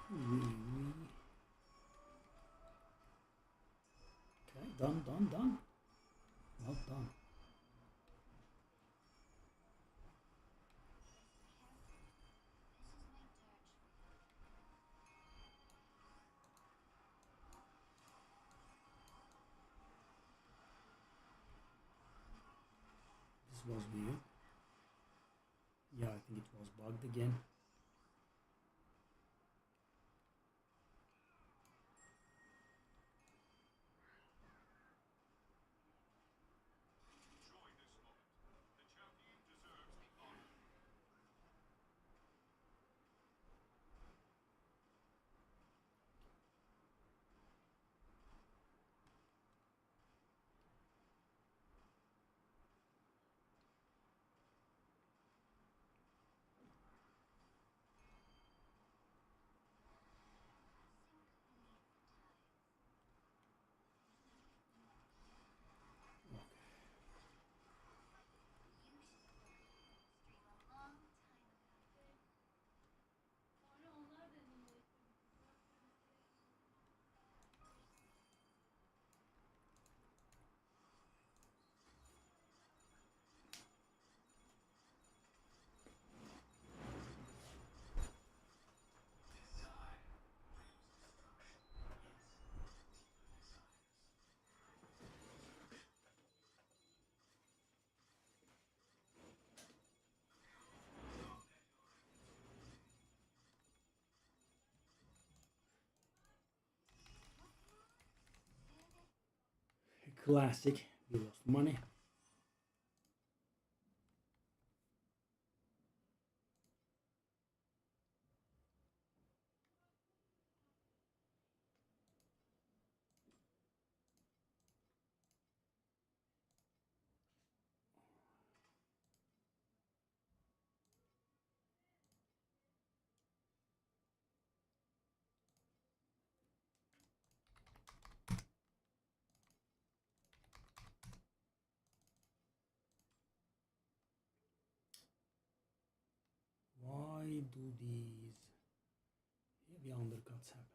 Okay, done, done, done. Well done. This was weird. Yeah, I think it was bugged again. Classic. We lost money. Why do these heavy undercuts happen?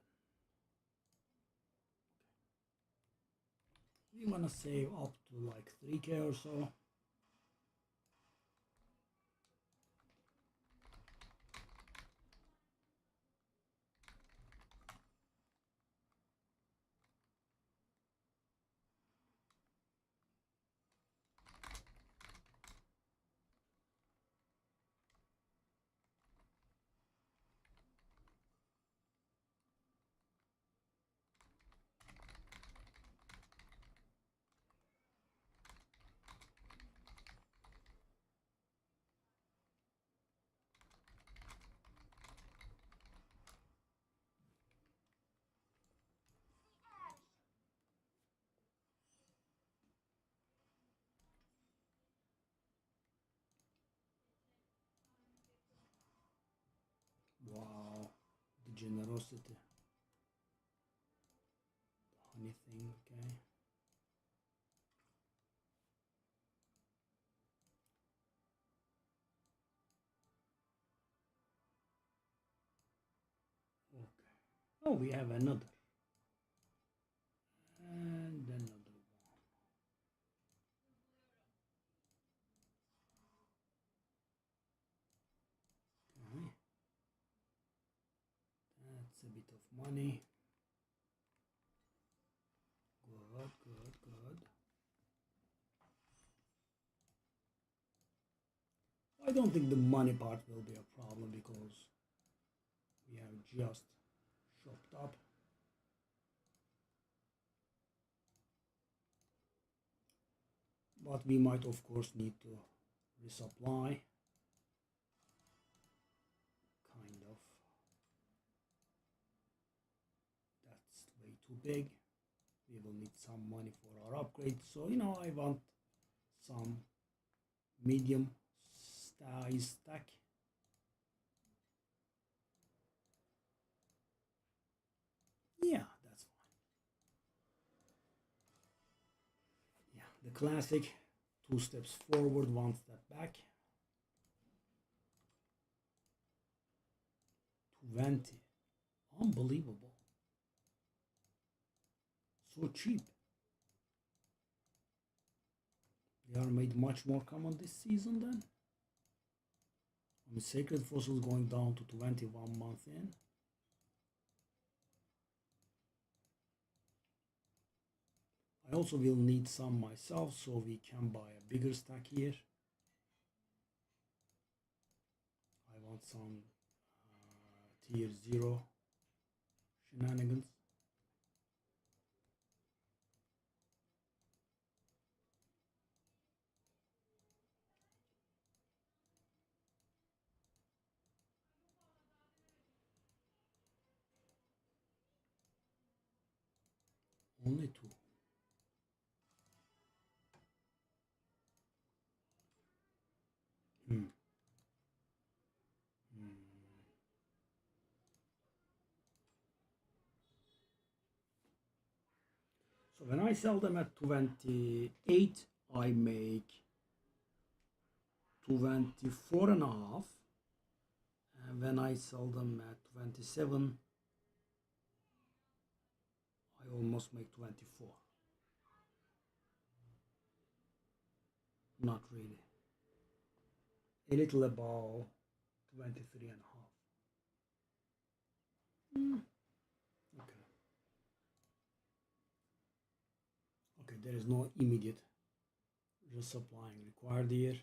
We want to save up to like 3k or so. Wow, the generosity. The honey thing, okay. Okay. Oh, we have another. And another one. Okay. That's a bit of money. Good, good, good. I don't think the money part will be a problem because we have just shopped up. But we might of course need to resupply. Kind of. That's way too big. We will need some money for our upgrade. So, you know, I want some medium size stack. Yeah, that's fine. Yeah, the classic 2 steps forward, 1 step back. 20. Unbelievable. So cheap. They are made much more common this season then. I mean, Sacred Fossils going down to 21 months in. I also will need some myself, so we can buy a bigger stack here. I want some tier 0 shenanigans. Only 2. Hmm. So when I sell them at 28, I make 24 and a half. And when I sell them at 27, I almost make 24. Not really. A little above 23 and a half. Okay. Okay, there is no immediate resupplying required here.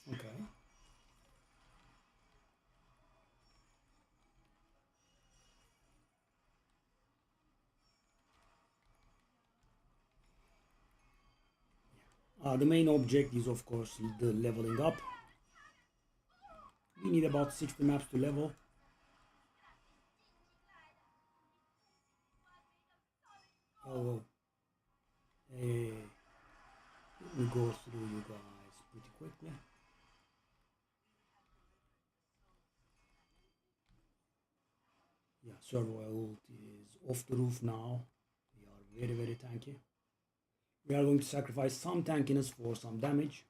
Okay. The main object is of course the leveling up. We need about 60 maps to level. Oh, hey, let me go through you guys pretty quickly. Yeah, servo ult is off the roof now. We are very tanky. We are going to sacrifice some tankiness for some damage.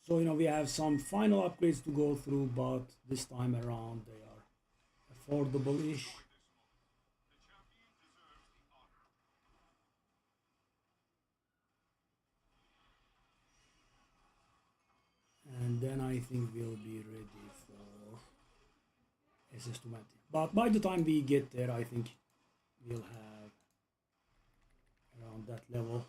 So, we have some final upgrades to go through, but this time around they are affordable-ish. And then I think we'll be ready for SS20. But by the time we get there, I think we'll have around that level.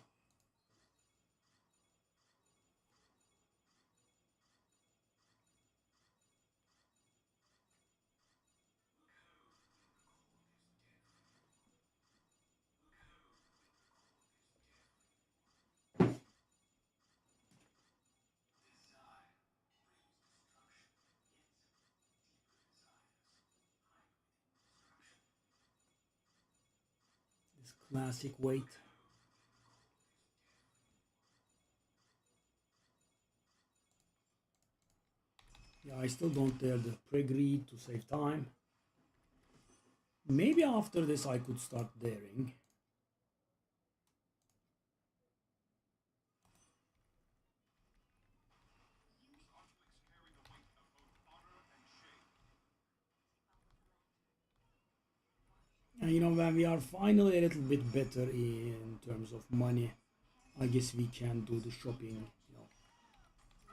This classic weight. Yeah, I still don't dare the pre-greed to save time. Maybe after this I could start daring. And when we are finally a little bit better in terms of money, I guess we can do the shopping,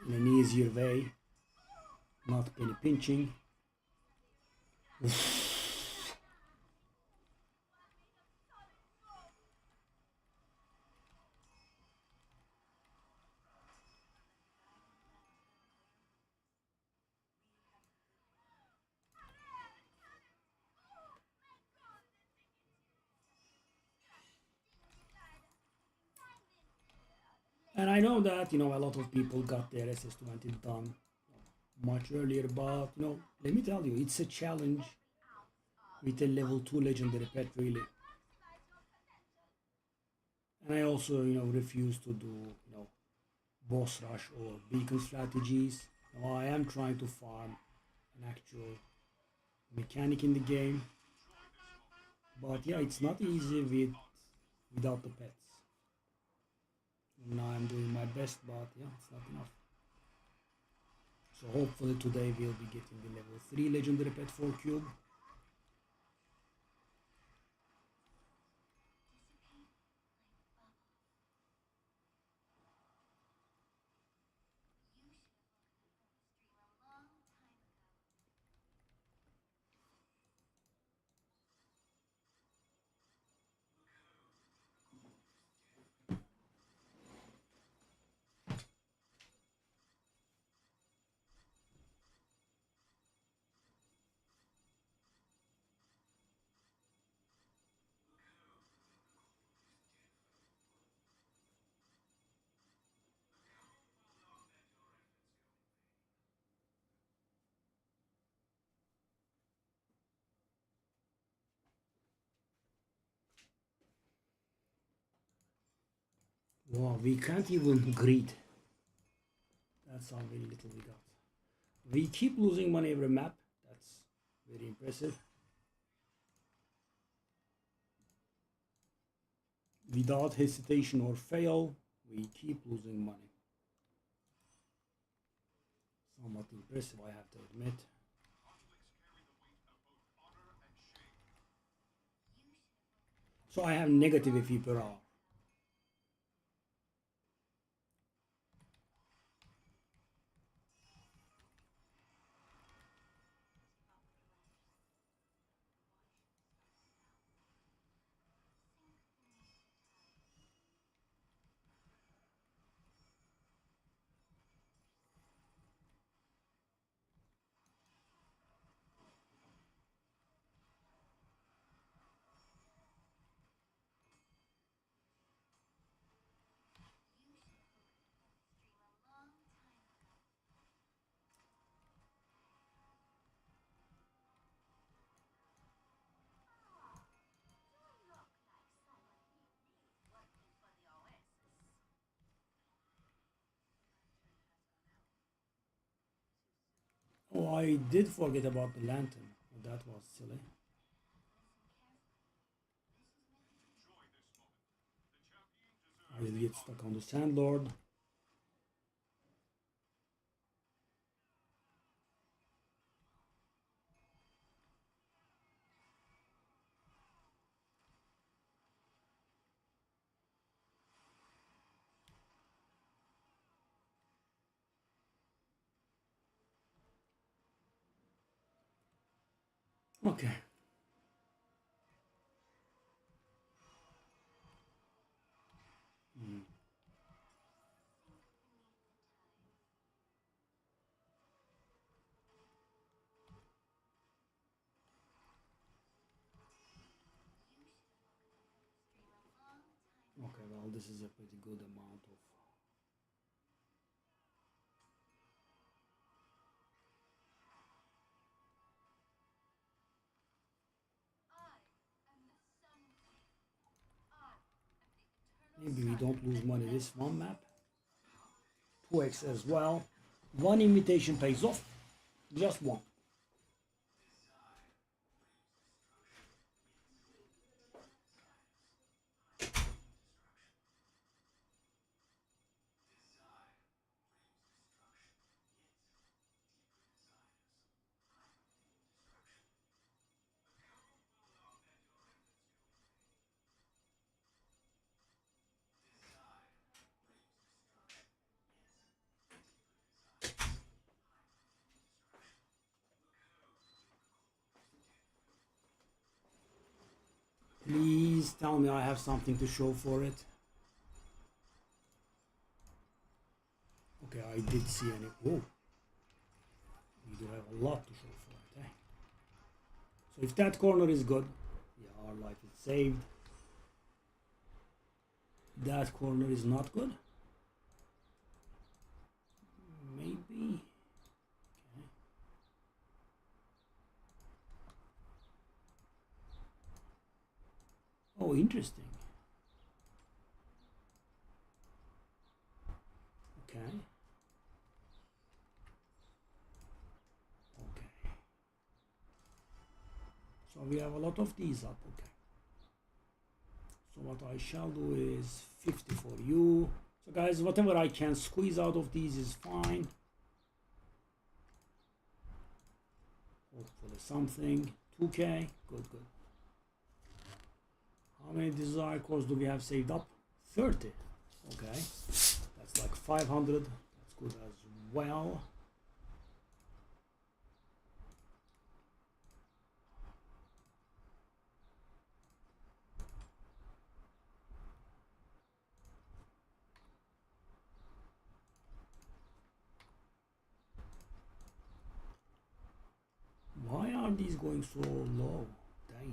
in an easier way, not penny pinching. And I know that, a lot of people got their SS20 done much earlier, but you know, let me tell you, it's a challenge with a level 2 legendary pet, really. And I also, you know, refuse to do, you know, boss rush or beacon strategies. Now, I am trying to farm an actual mechanic in the game, but yeah, it's not easy without the pets. Now I'm doing my best, but yeah, it's not enough. So hopefully today we'll be getting the level 3 legendary pet for cube. Wow, we can't even greet. That's how very little we got. We keep losing money every map. That's very impressive. Without hesitation or fail, we keep losing money. Somewhat impressive, I have to admit. So I have negative FE per hour. Oh, I did forget about the lantern. That was silly. I will get stuck on the Sandlord. Okay. Mm. Okay, well, this is a pretty good amount of. Maybe we don't lose money this one map. 2x as well. One invitation pays off. Just one. Please tell me I have something to show for it. Okay, I did see any. Whoa. We do have a lot to show for it, eh? So if that corner is good, yeah, our life is saved. That corner is not good. Maybe. interesting. Okay. Okay. So we have a lot of these up. Okay. So what I shall do is 50 for you. So guys, whatever I can squeeze out of these is fine. Hopefully something. 2K. Good, good. How many desire cores do we have saved up? 30. Okay. That's like 500. That's good as well. Why are these going so low? Dang.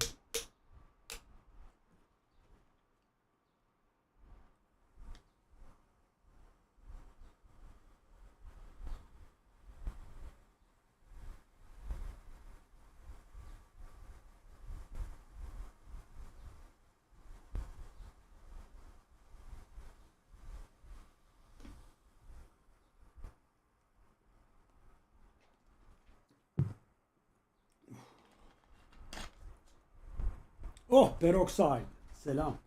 Oh, peroxide. Selam.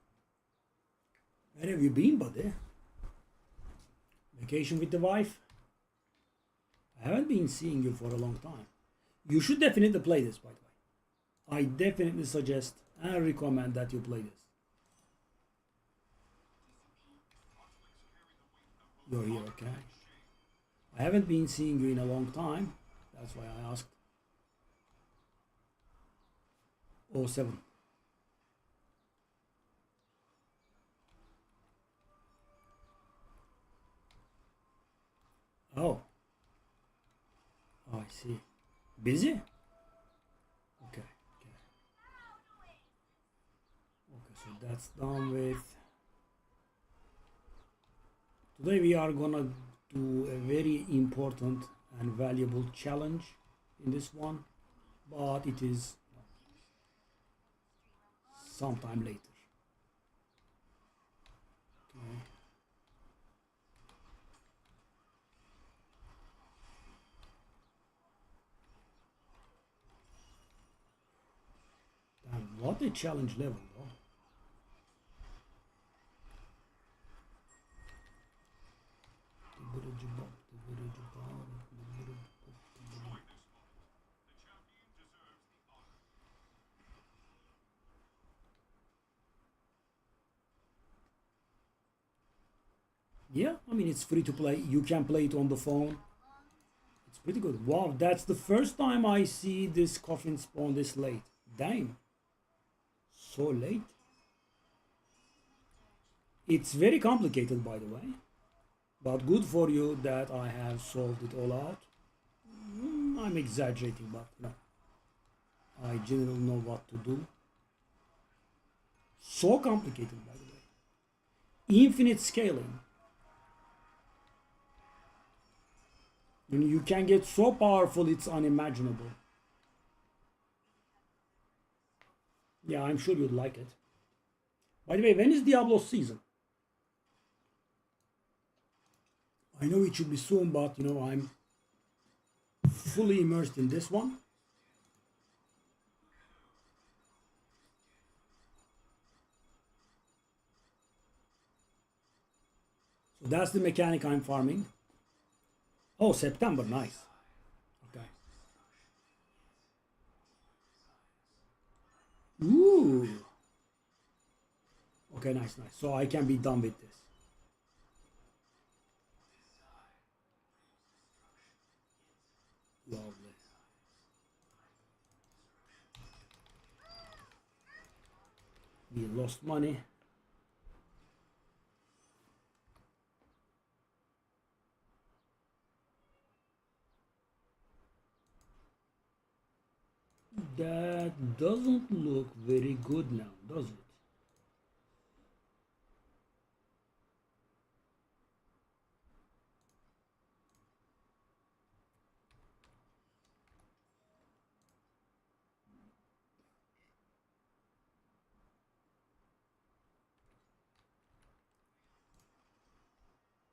Where have you been, buddy? Vacation with the wife? I haven't been seeing you for a long time. You should definitely play this, by the way. I definitely suggest and recommend that you play this. You're here, okay? I haven't been seeing you in a long time. That's why I asked. 07. Oh. Oh, I see. Busy? Okay. Okay. Okay, so that's done with. Today we are gonna do a very important and valuable challenge in this one, but it is sometime later. Okay. Damn, what a challenge level though. Yeah, I mean it's free to play. You can play it on the phone. It's pretty good. Wow, that's the first time I see this coffin spawn this late. Damn. So late. It's very complicated, by the way. But good for you that I have solved it all out. I'm exaggerating, but no. I generally know what to do. So complicated, by the way. Infinite scaling. You can get so powerful, it's unimaginable. Yeah, I'm sure you'd like it. By the way, when is Diablo season? I know it should be soon, but I'm fully immersed in this one. So that's the mechanic I'm farming. Oh, September, nice. Okay. Ooh. Okay, nice, nice. So I can be done with this. Lovely. We lost money. That doesn't look very good now, does it?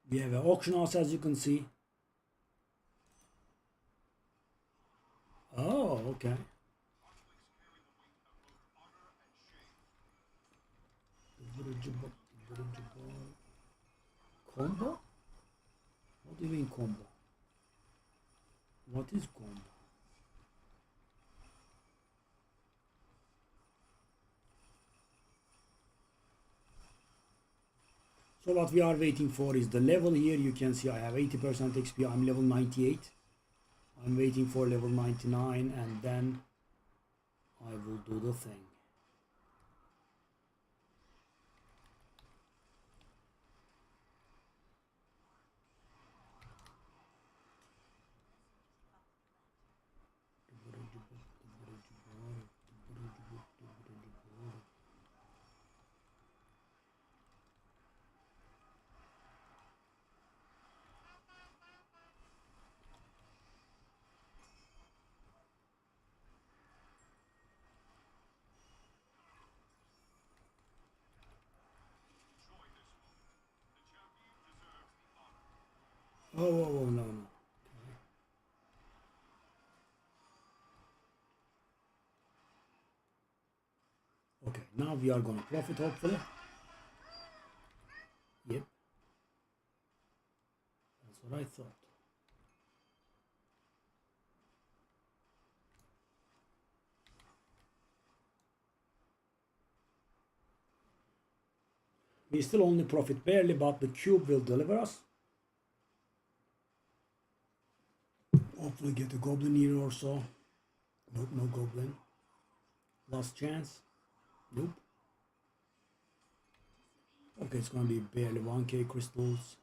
We have an auction house, as you can see. Oh, okay. Combo? What do you mean combo? What is combo? So what we are waiting for is the level here. You can see I have 80% XP. I'm level 98. I'm waiting for level 99 and then I will do the thing. Oh, no. Okay, now we are going to profit, hopefully. Yep. That's what I thought. We still only profit barely, but the cube will deliver us. Hopefully get a goblin here or so. Nope, no goblin. Last chance. Nope. Okay, it's gonna be barely 1k crystals.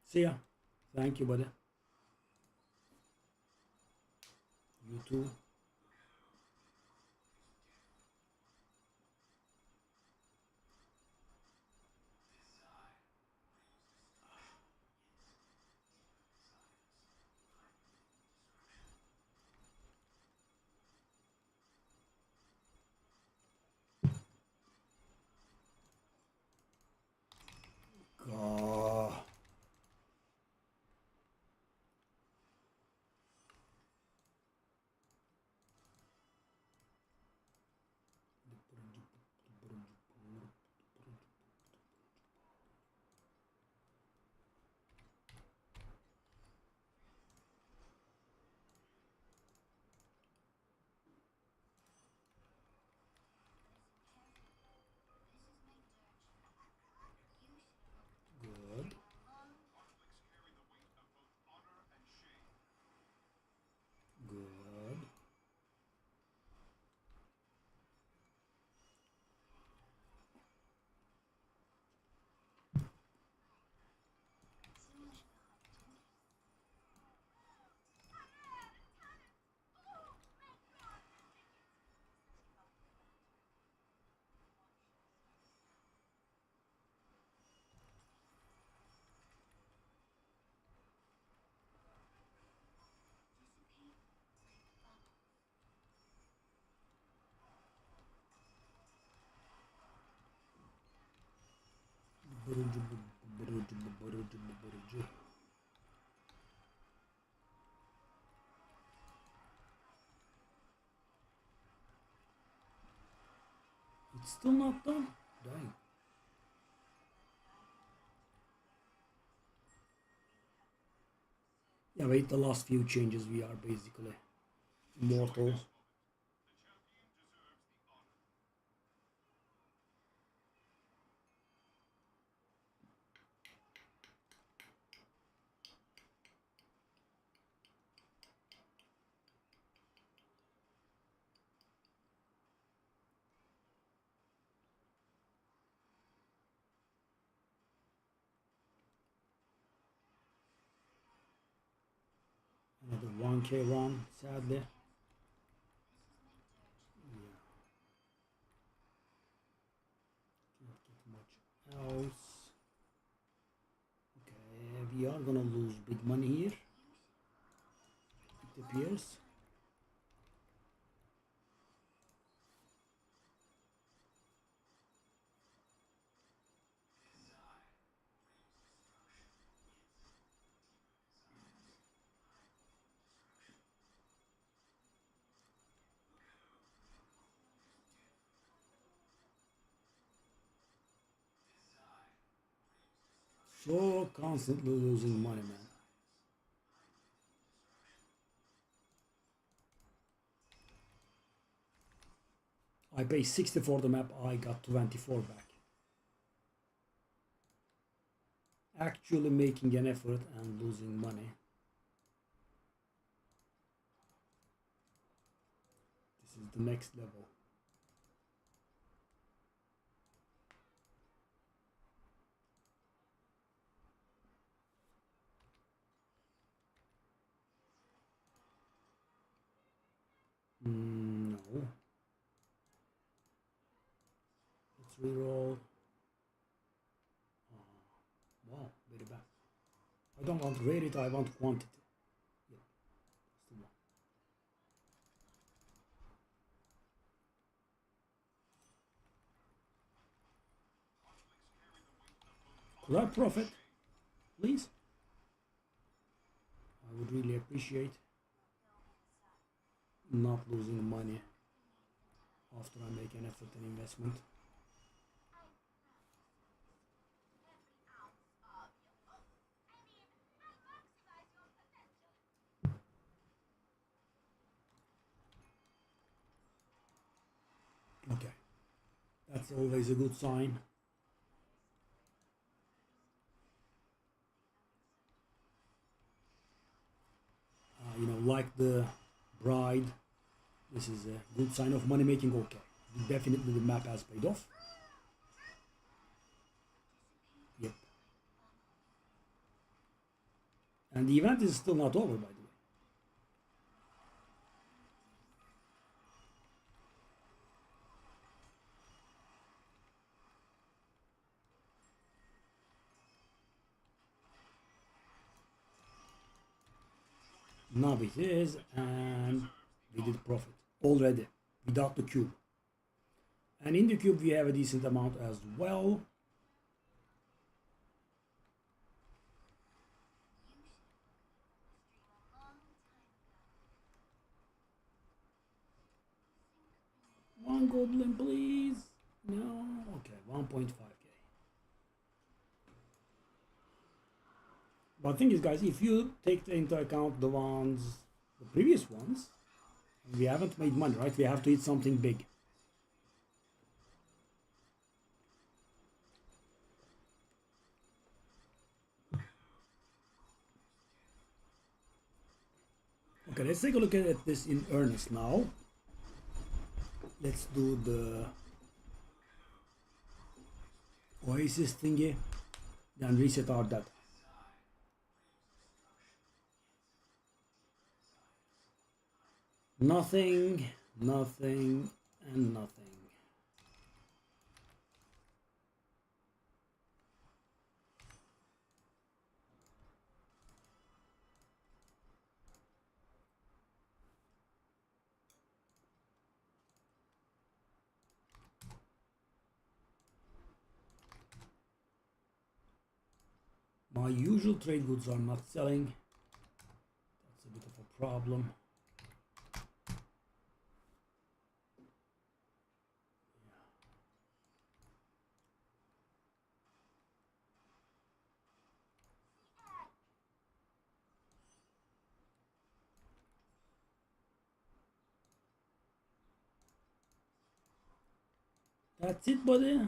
See ya. Thank you, buddy. You too. God. Good. Good. It's still not done. Dang. Yeah, wait, the last few changes we are basically immortal. Another 1k run, sadly. Yeah. Not get much else. Okay, we are gonna lose big money here. It appears. So constantly losing money, man. I pay 60 for the map, I got 24 back. Actually making an effort and losing money. This is the next level. No. Let's reroll. Wow, very bad. I don't want rarity, I want quantity. Yep, that's the one. Could I profit, please? I would really appreciate not losing money after I make an effort and investment. Okay, that's always a good sign. You know, like the bride, this is a good sign of money making. Okay, definitely the map has paid off. Yep. And the event is still not over, by the way. Now it is, and we did profit already without the cube. And in the cube we have a decent amount as well. One goblin, please. No, okay, 1.5k. But the thing is, guys, if you take into account the previous ones, we haven't made money, right? We have to eat something big. Okay, let's take a look at this in earnest now. Let's do the Oasis thingy, then reset our data. Nothing, nothing, and nothing. My usual trade goods are not selling. That's a bit of a problem. That's it, buddy.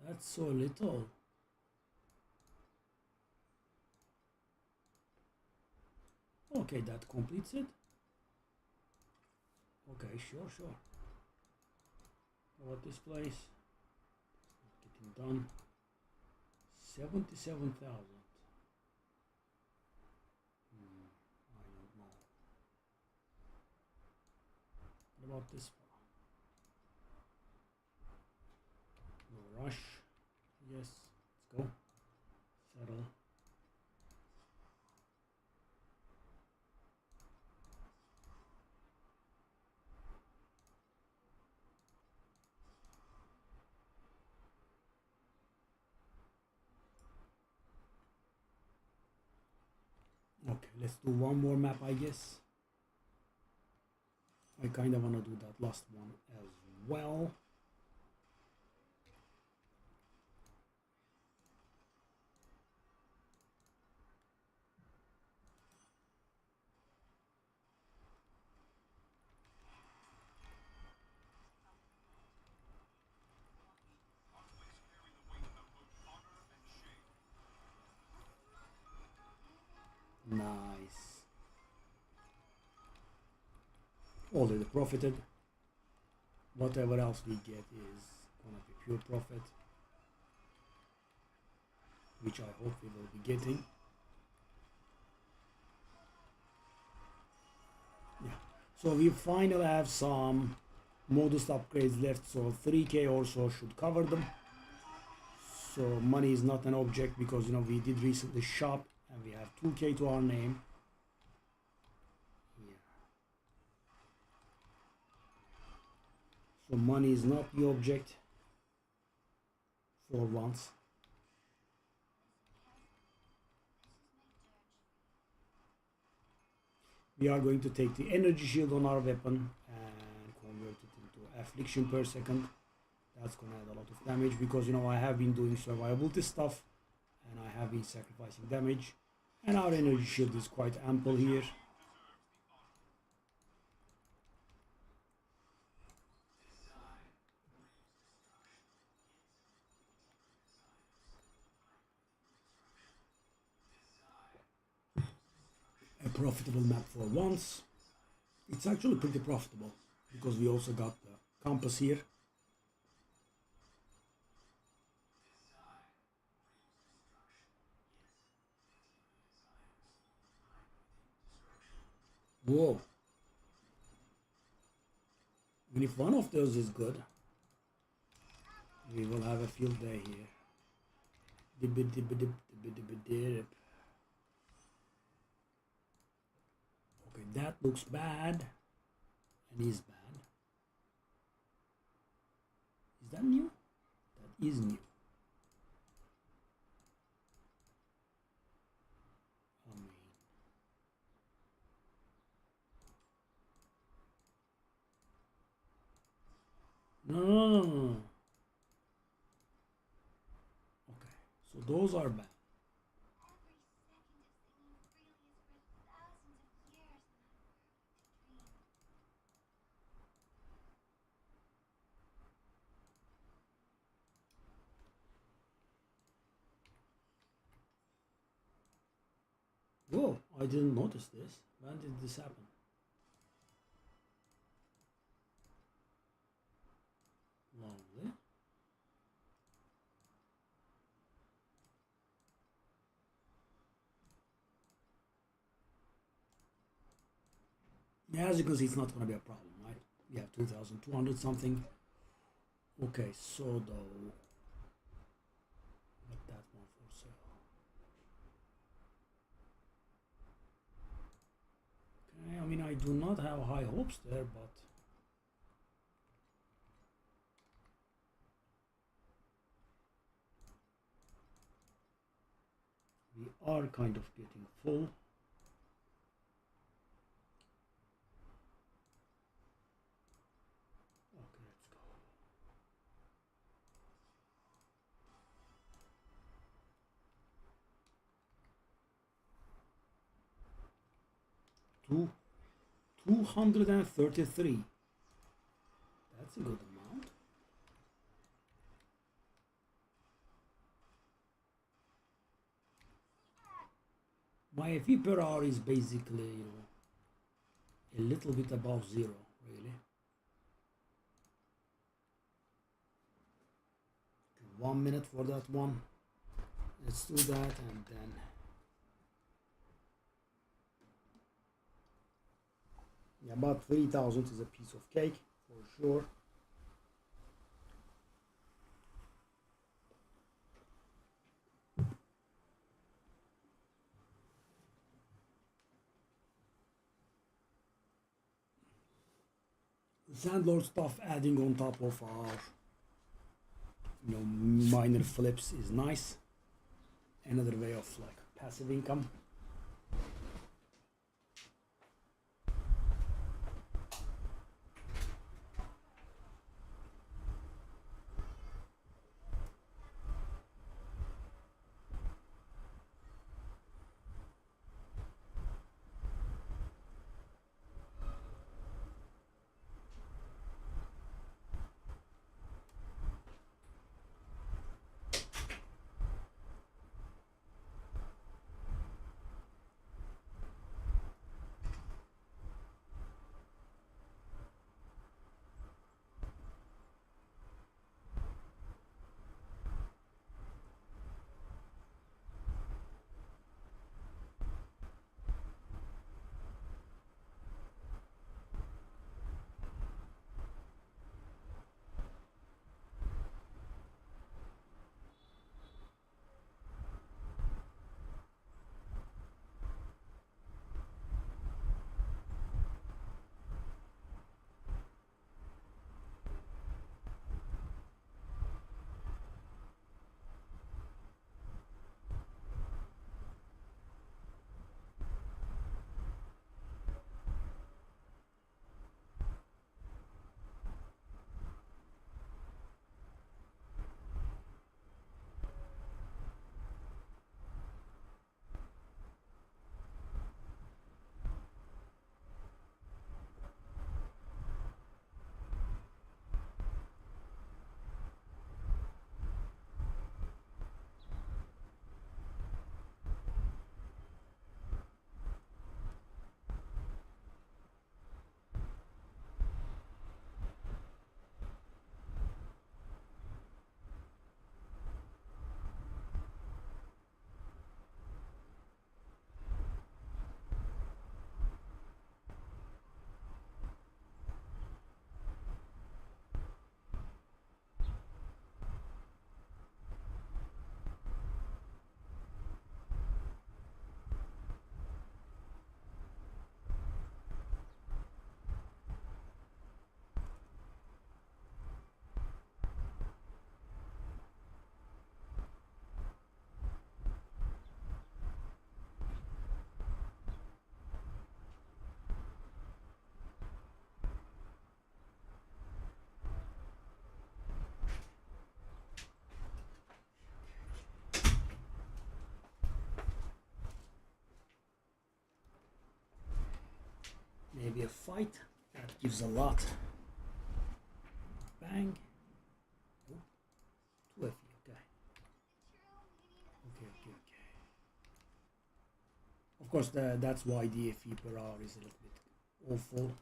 That's so little. Okay, that completes it. Okay, sure. How about this place? Getting done. 77,000. I don't know. What about this one? No rush. Yes, let's go. Settle. Okay, let's do one more map, I guess. I kind of want to do that last one as well. Nice. Already profited. Whatever else we get is gonna be pure profit, which I hope we will be getting. Yeah. So we finally have some modest upgrades left, so 3k or so should cover them. So money is not an object because we did recently shop and we have 2k to our name. Yeah. So money is not the object for once. We are going to take the energy shield on our weapon and convert it into affliction per second. That's gonna add a lot of damage because I have been doing survivability stuff and I have been sacrificing damage, and our energy shield is quite ample here. A profitable map for once. It's actually pretty profitable because we also got the compass here. Whoa. And if one of those is good, we will have a field day here. Dip, dip, dip, dip, dip, dip. Okay, that looks bad and is bad. Is that new? That is new. I mean, no. Okay, so those are bad. Whoa, I didn't notice this. When did this happen? Lovely. Yeah, as you can see, it's not going to be a problem, right? We have 2,200 something. Okay, so though, let that one for sale. Okay, I mean, I do not have high hopes there, but we are kind of getting full. Okay, let's go. Two, 233. That's a good amount. My FE per hour is basically, a little bit above zero, really. 1 minute for that one. Let's do that, and then yeah, about 3,000 is a piece of cake for sure. Sandlord stuff adding on top of our minor flips is nice. Another way of like passive income. fight. That gives a lot. Bang. Oh, 2 FE, okay. Okay. Of course, that's why the FE per hour is a little bit awful.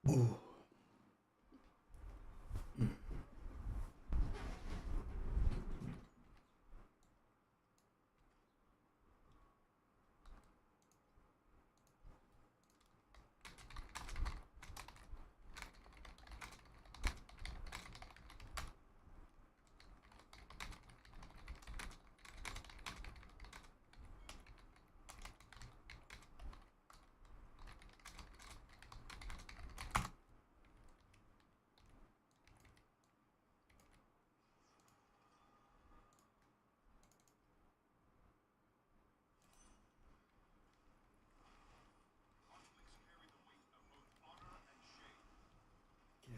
Oh.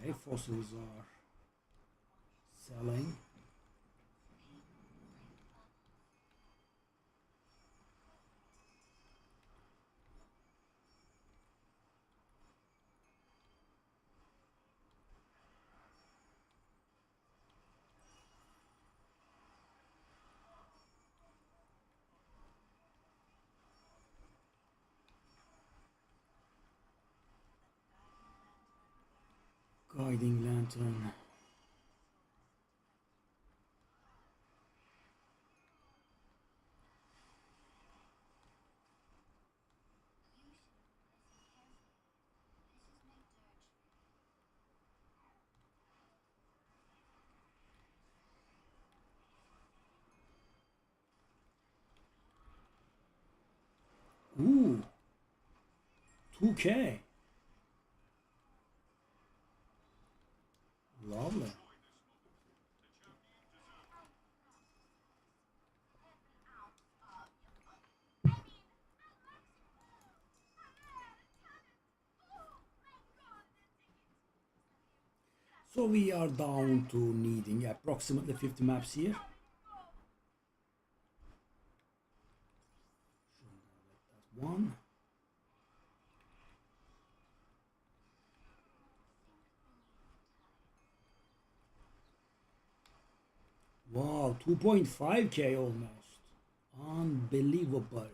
Okay, fossils are selling. Guiding lantern. Ooh, 2K. Lovely. So we are down to needing approximately 50 maps here. That's one. Wow, 2.5K almost. Unbelievable.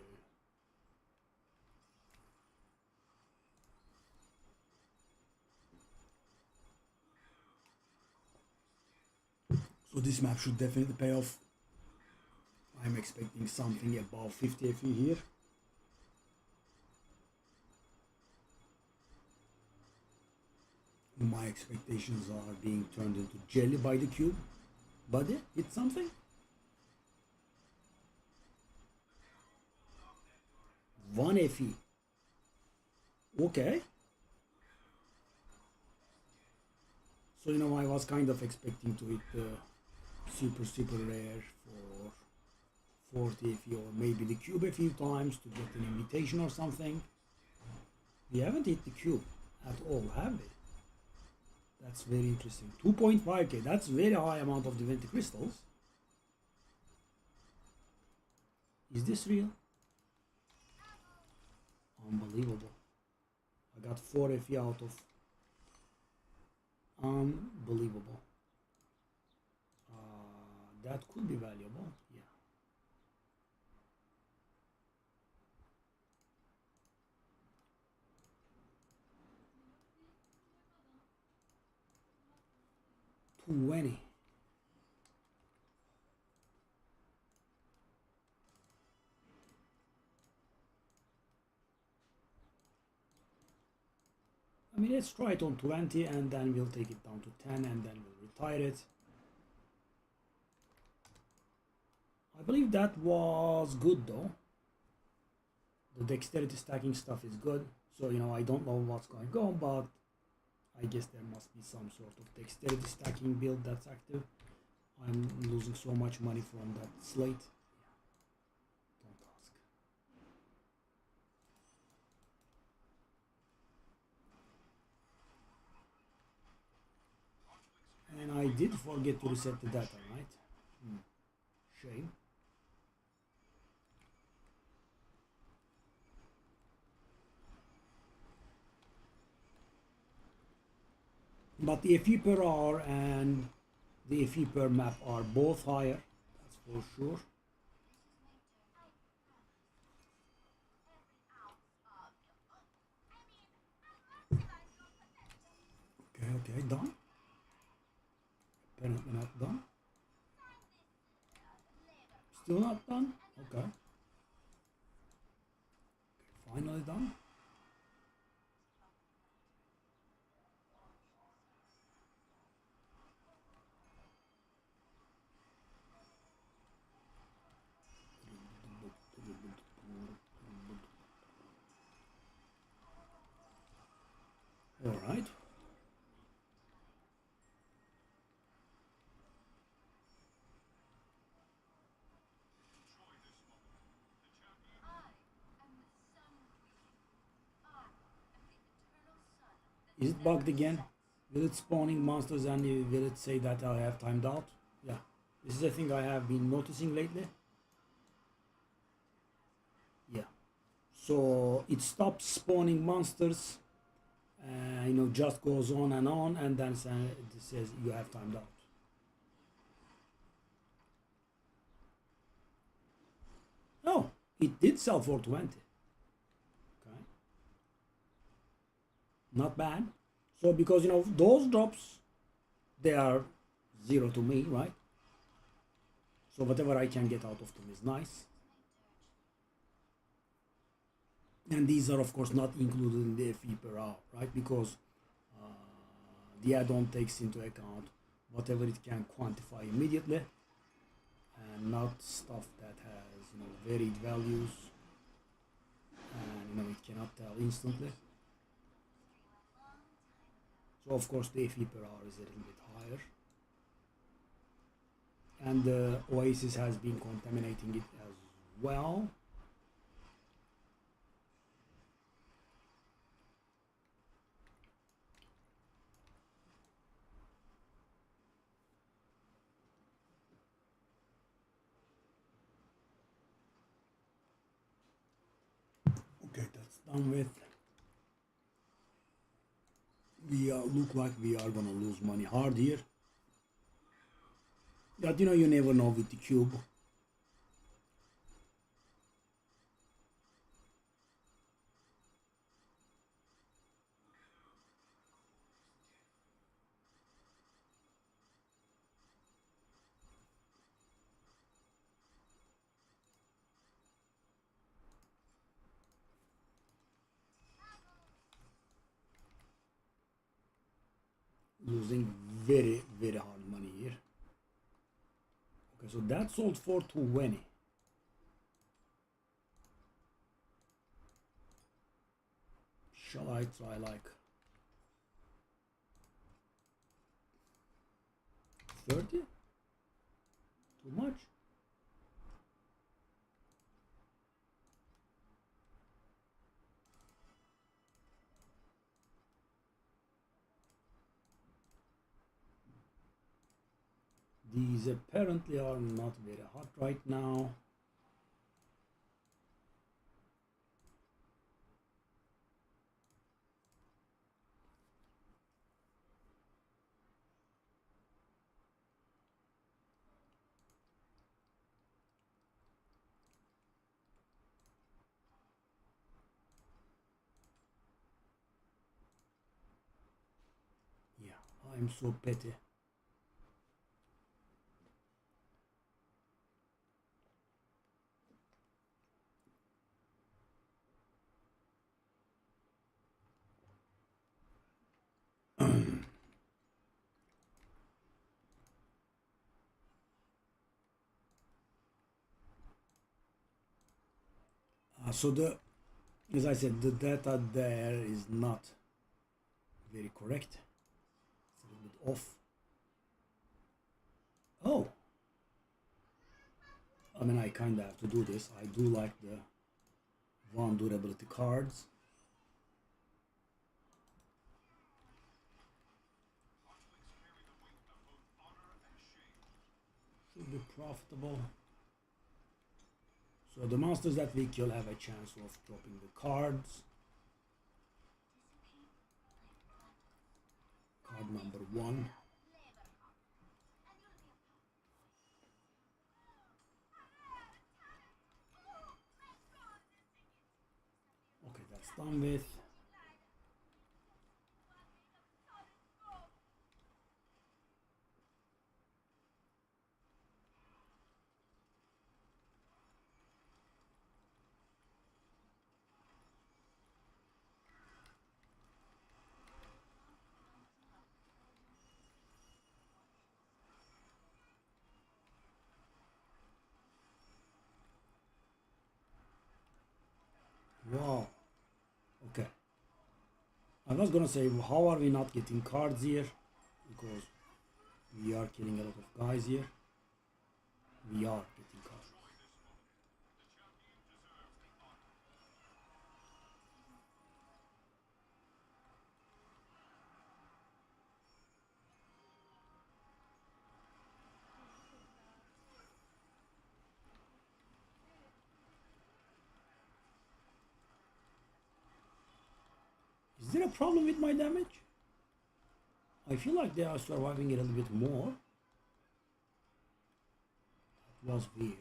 So this map should definitely pay off. I'm expecting something above 50 FE here. My expectations are being turned into jelly by the cube. Buddy, hit something? One FE. Okay. So I was kind of expecting to hit the super rare for 40 FE or maybe the cube a few times to get an invitation or something. We haven't hit the cube at all, have we? That's very interesting. 2.5K, that's very high amount of divinity crystals. Is this real? Unbelievable. I got 4 FE out of unbelievable. That could be valuable, yeah. $20. I mean, let's try it on 20 and then we'll take it down to 10 and then we'll retire it. I believe that was good though. The dexterity stacking stuff is good. So, you know, I don't know what's going on, but I guess there must be some sort of dexterity stacking build that's active. I'm losing so much money from that slate. Don't ask. And I did forget to reset the data, right? Shame. But the FE per hour and the FE per map are both higher, that's for sure. Okay, done. Apparently not done. Still not done? Okay. Finally done. All right. Is it bugged again? Will it spawning monsters and will it say that I have timed out? Yeah. This is a thing I have been noticing lately. Yeah. So it stops spawning monsters, you know, just goes on, and then it says you have timed out. Oh, it did sell for 20. Okay. Not bad. So because, you know, those drops, they are zero to me, right? So whatever I can get out of them is nice. And these are of course not included in the FE per hour, right? Because the add-on takes into account whatever it can quantify immediately, and not stuff that has, you know, varied values and, you know, it cannot tell instantly. So of course the FE per hour is a little bit higher, and the Oasis has been contaminating it as well. Okay, that's done with. We look like we are gonna lose money hard here. But you know, you never know with the cube. Losing very hard money here. Okay, so that sold for 20. Shall I try like 30? Too much? These apparently are not very hot right now. Yeah, I'm so petty. So the As I said, the data there is not very correct. It's a little bit off. Oh, I mean, I kind of have to do this. I do like the one durability cards. Should be profitable. So the monsters that we kill have a chance of dropping the cards. Card number 1. Okay, that's done with. Wow. Okay. I was gonna say, how are we not getting cards here? Because we are killing a lot of guys here. We are getting cards. Is there a problem with my damage? I feel like they are surviving a little bit more. That was weird.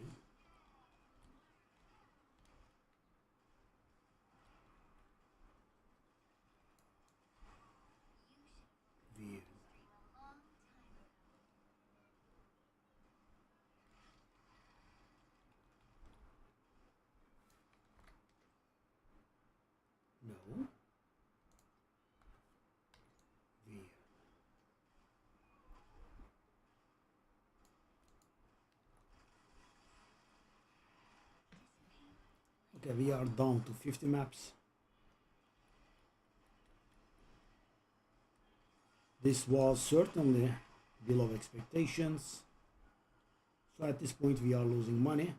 Weird. No. Weird. Okay, we are down to 50 maps. This was certainly below expectations. So at this point we are losing money.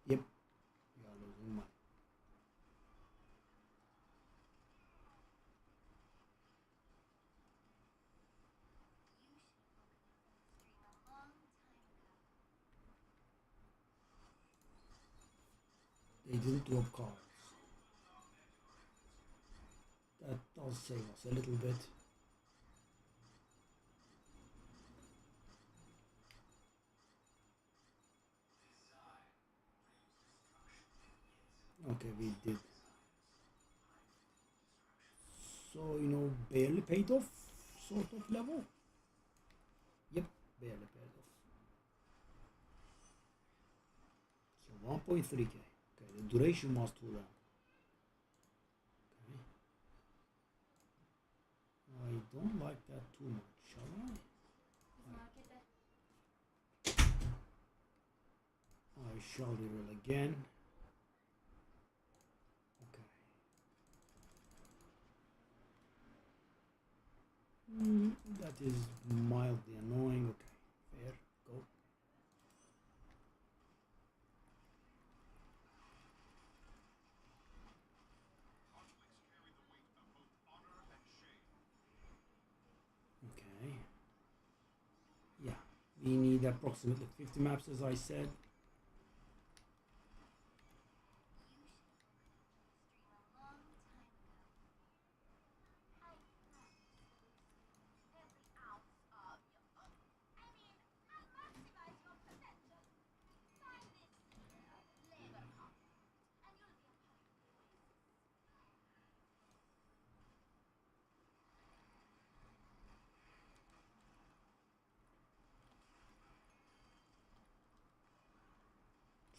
Yep, we are losing money. They didn't drop cards. That does save us a little bit. Okay, we did. So, barely paid off sort of level. Yep, barely paid off. So 1.3k. Okay, the duration was too long. Okay. I don't like that too much, shall I? I shall reroll again. Okay. That is mildly annoying. Okay, fair. Go. Okay. Yeah, we need approximately 50 maps, as I said.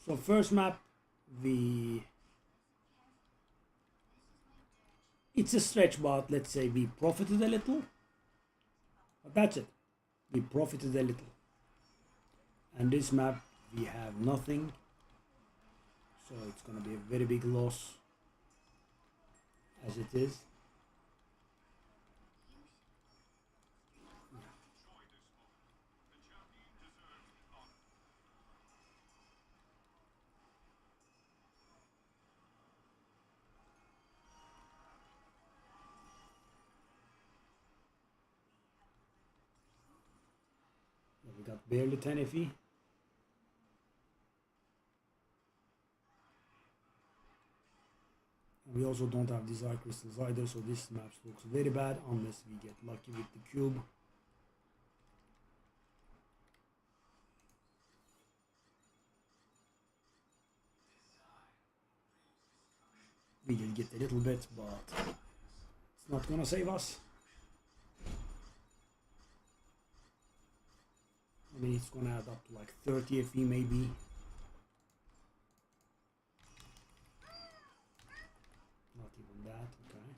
So first map, it's a stretch, but let's say we profited a little. But that's it. We profited a little. And this map, we have nothing. So it's gonna be a very big loss as it is. We got barely 10 FE. We also don't have desire crystals either, so this map looks very bad unless we get lucky with the cube. We will get a little bit, but it's not gonna save us. I mean, it's gonna add up to like 30 FE maybe. Not even that, okay.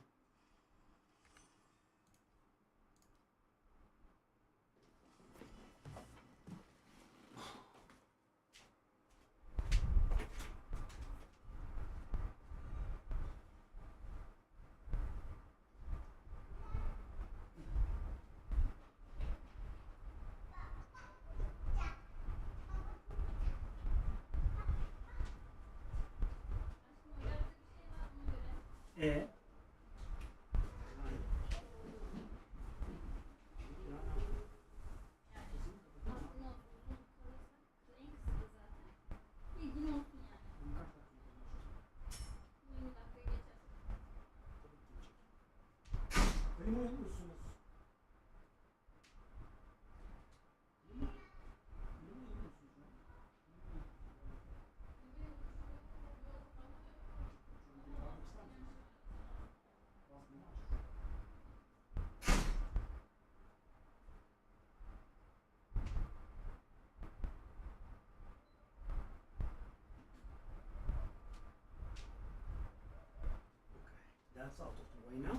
That's out of the way now.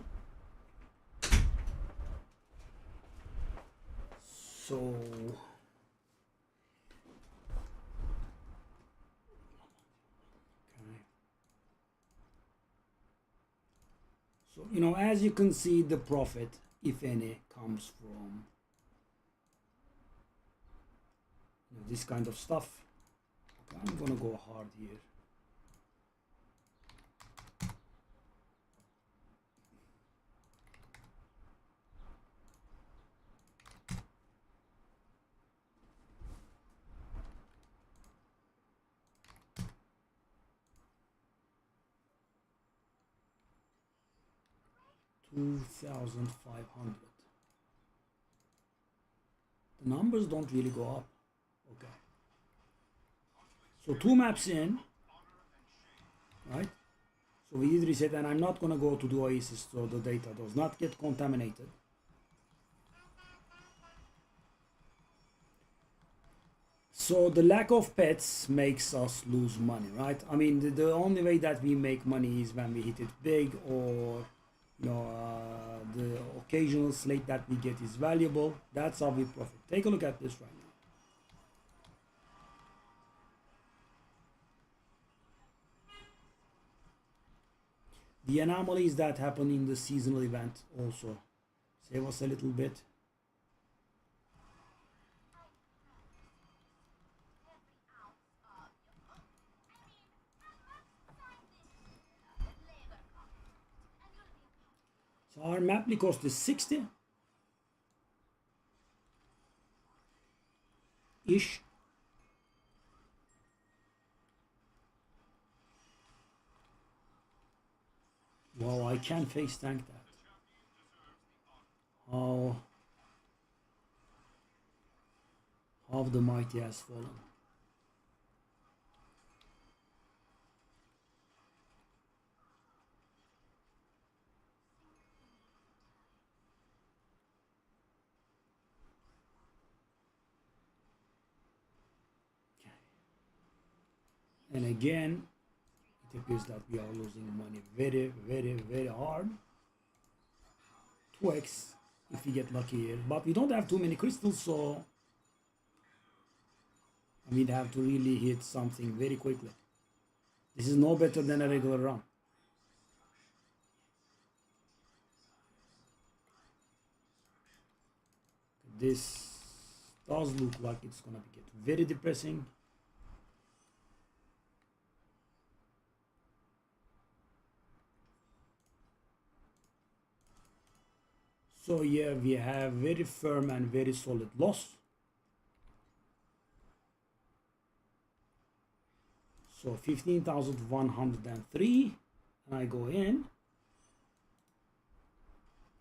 So you know, as you can see, the profit, if any, comes from this kind of stuff. Okay, I'm gonna go hard here. $2,500. The numbers don't really go up. Okay. So 2 maps in, right? So we did reset, and I'm not gonna go to the Oasis so the data does not get contaminated. So the lack of pets makes us lose money, right? I mean, the only way that we make money is when we hit it big, or the occasional slate that we get is valuable. That's how we profit. Take a look at this right now. The anomalies that happen in the seasonal event also save us a little bit. So our monthly cost is 60 ish. Wow, I can face tank that. How the mighty has fallen. And again, it appears that we are losing money very, very, very hard. 2x if we get lucky here. But we don't have too many crystals, so we'd have to really hit something very quickly. This is no better than a regular run. This does look like it's gonna get very depressing. So yeah, we have very firm and very solid loss. So 15,103, and I go in.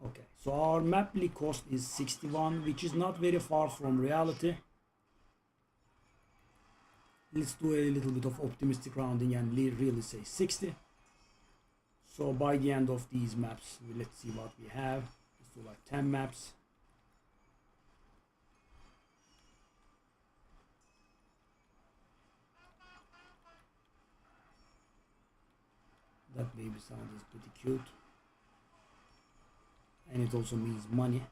Okay, so our maply cost is 61, which is not very far from reality. Let's do a little bit of optimistic rounding and really say 60. So by the end of these maps, let's see what we have. Let's do like 10 maps. That baby sound is pretty cute. And it also means money.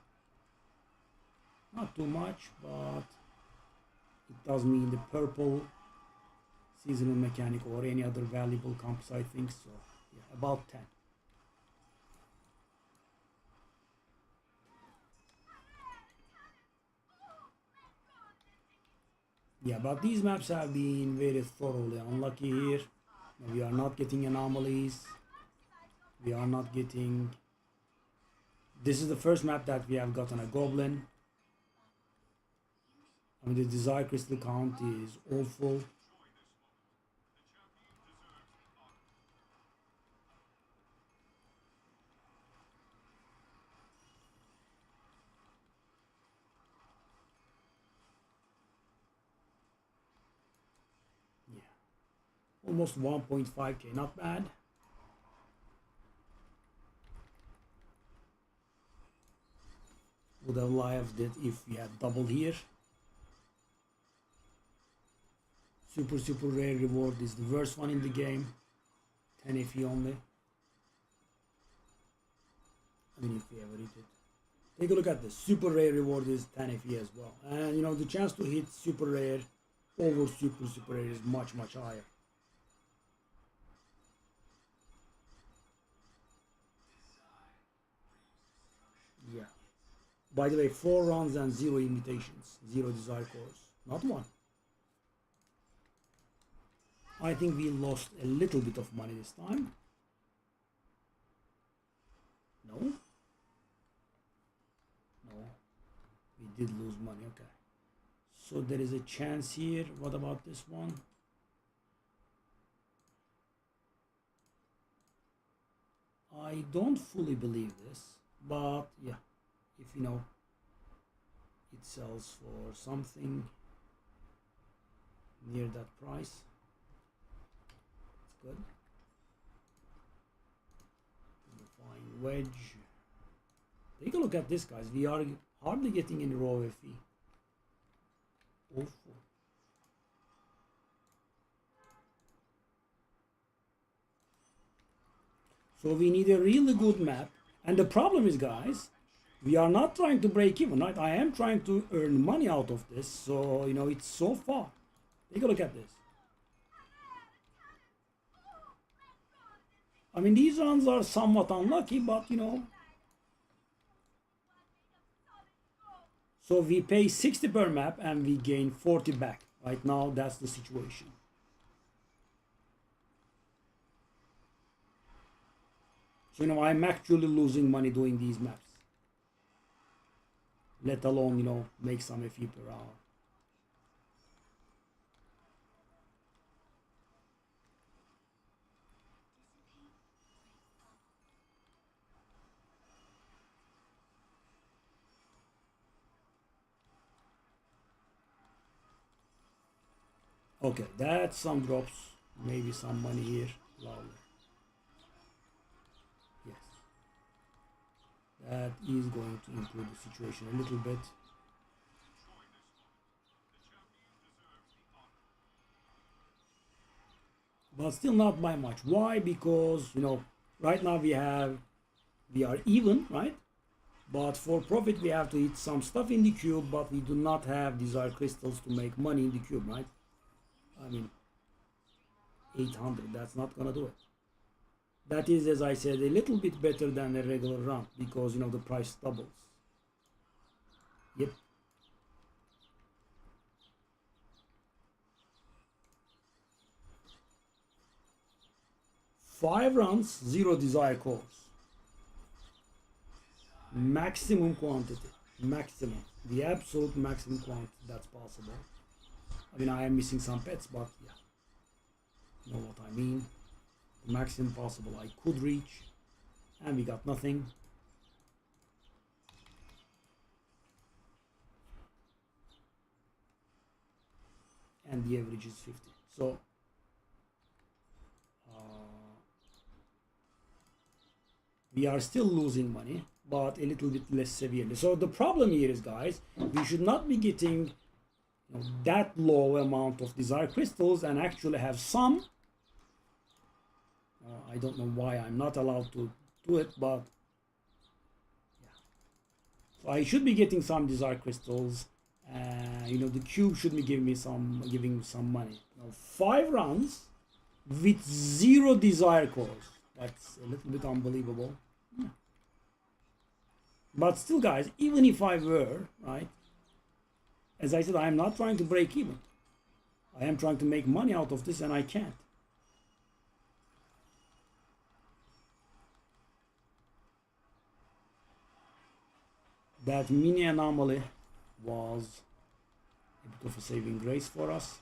Not too much, but it does mean the purple seasonal mechanic or any other valuable composite things. So yeah, about 10. Yeah, but these maps have been very thoroughly unlucky here. We are not getting anomalies. We are not getting... This is the first map that we have gotten a goblin. I mean, the desire crystal count is awful. Yeah. Almost 1.5k, not bad. Would have lived it if we had double here. Super rare reward is the worst one in the game. 10 FE only. I mean, if we ever hit it. Take a look at this. Super rare reward is 10 FE as well. And you know, the chance to hit super rare over super rare is much higher. Yeah. By the way, 4 runs and 0 imitations, 0 desire cores, not one. I think we lost a little bit of money this time. No? No. We did lose money, okay. So there is a chance here. What about this one? I don't fully believe this, but yeah. If you know it sells for something near that price, it's good. Fine wedge. Take a look at this, guys. We are hardly getting any raw FE. Awful. So we need a really good map, and the problem is, guys, we are not trying to break even, right? I am trying to earn money out of this. So, you know, it's so far. Take a look at this. I mean, these runs are somewhat unlucky, but, you know. So we pay 60 per map and we gain 40 back. Right now, that's the situation. So, you know, I'm actually losing money doing these maps. Let alone, you know, make some FE per hour. Okay, that's some drops, maybe some money here. Lovely. Yes. That is going to improve the situation a little bit. But still not by much. Why? Because, you know, right now we are even, right? But for profit we have to hit some stuff in the cube, but we do not have desire crystals to make money in the cube, right? I mean, 800. That's not gonna do it. That is, as I said, a little bit better than a regular run because, you know, the price doubles. Yep. Five runs, 0 desire cores. Maximum quantity. Maximum. The absolute maximum quantity that's possible. I mean, I am missing some pets, but yeah. You know what I mean. The maximum possible I could reach. And we got nothing. And the average is 50. So we are still losing money, but a little bit less severely. So the problem here is, guys, we should not be getting, you know, that low amount of desire crystals and actually have some. I don't know why I'm not allowed to do it, but yeah. So I should be getting some desire crystals. You know, the cube should be giving some money. Now, 5 rounds with 0 desire cores. That's a little bit unbelievable. Yeah. But still, guys, even if I were, right, as I said, I am not trying to break even. I am trying to make money out of this, and I can't. That mini anomaly was a bit of a saving grace for us.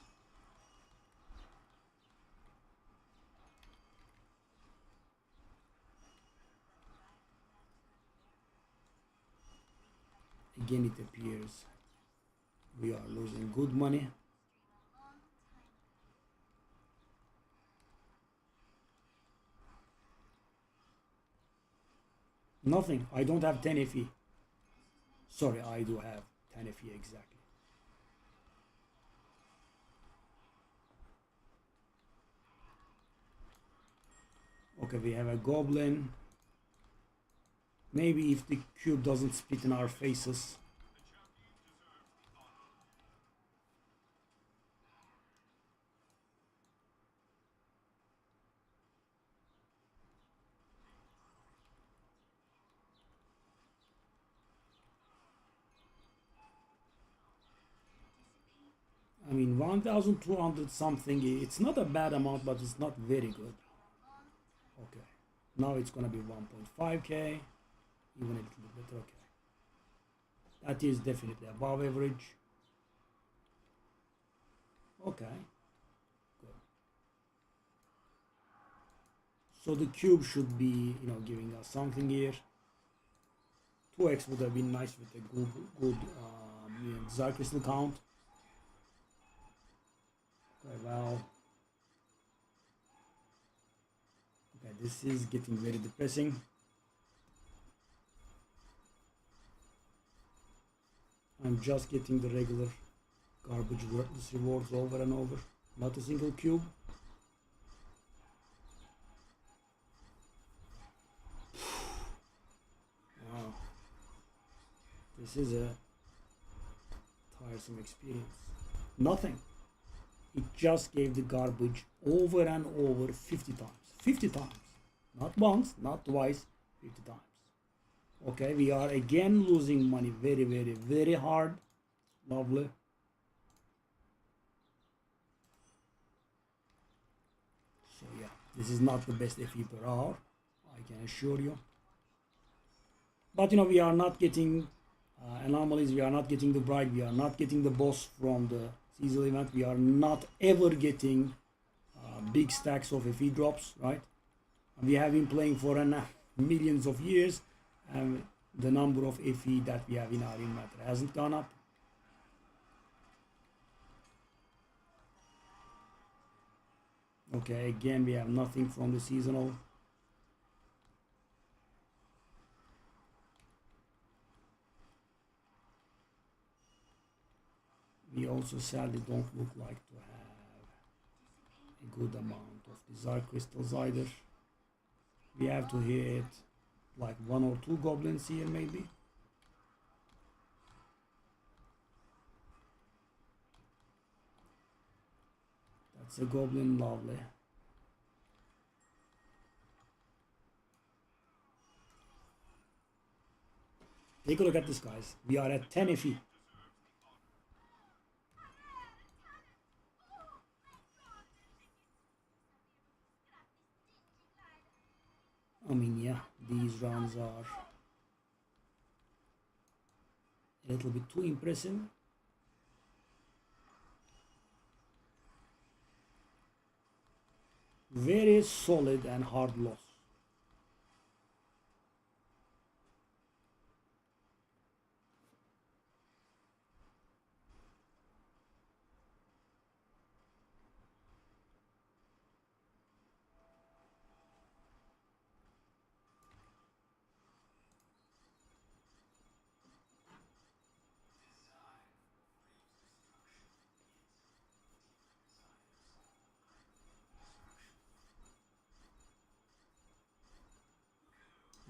Again, it appears we are losing good money. Nothing. I don't have 10 FE. Sorry, I do have 10 FE exactly. Okay, we have a goblin. Maybe if the cube doesn't split in our faces. I mean, 1,200 something, it's not a bad amount, but it's not very good. Okay, now it's gonna be 1.5k, even a little bit better. Okay, that is definitely above average. Okay, good. So the cube should be, you know, giving us something here. 2x would have been nice with a good desire crystal count. Okay, well, okay, this is getting very depressing. I'm just getting the regular garbage worthless rewards over and over, not a single cube. Wow, this is a tiresome experience. Nothing. It just gave the garbage over and over 50 times. 50 times. Not once, not twice, 50 times. Okay, we are again losing money very, very, very hard. Lovely. So yeah, this is not the best FE per hour, I can assure you. But you know, we are not getting anomalies, we are not getting the bride, we are not getting the boss from the seasonal event, we are not ever getting big stacks of FE drops, right? We have been playing for millions of years, and the number of FE that we have in our inventory hasn't gone up. Okay, again we have nothing from the seasonal. We also sadly don't look like to have a good amount of desire crystals either. We have to hit like 1 or 2 goblins here maybe. That's a goblin, lovely. Take a look at this, guys. We are at 10 FE. I mean, yeah, these rounds are a little bit too impressive. Very solid and hard loss.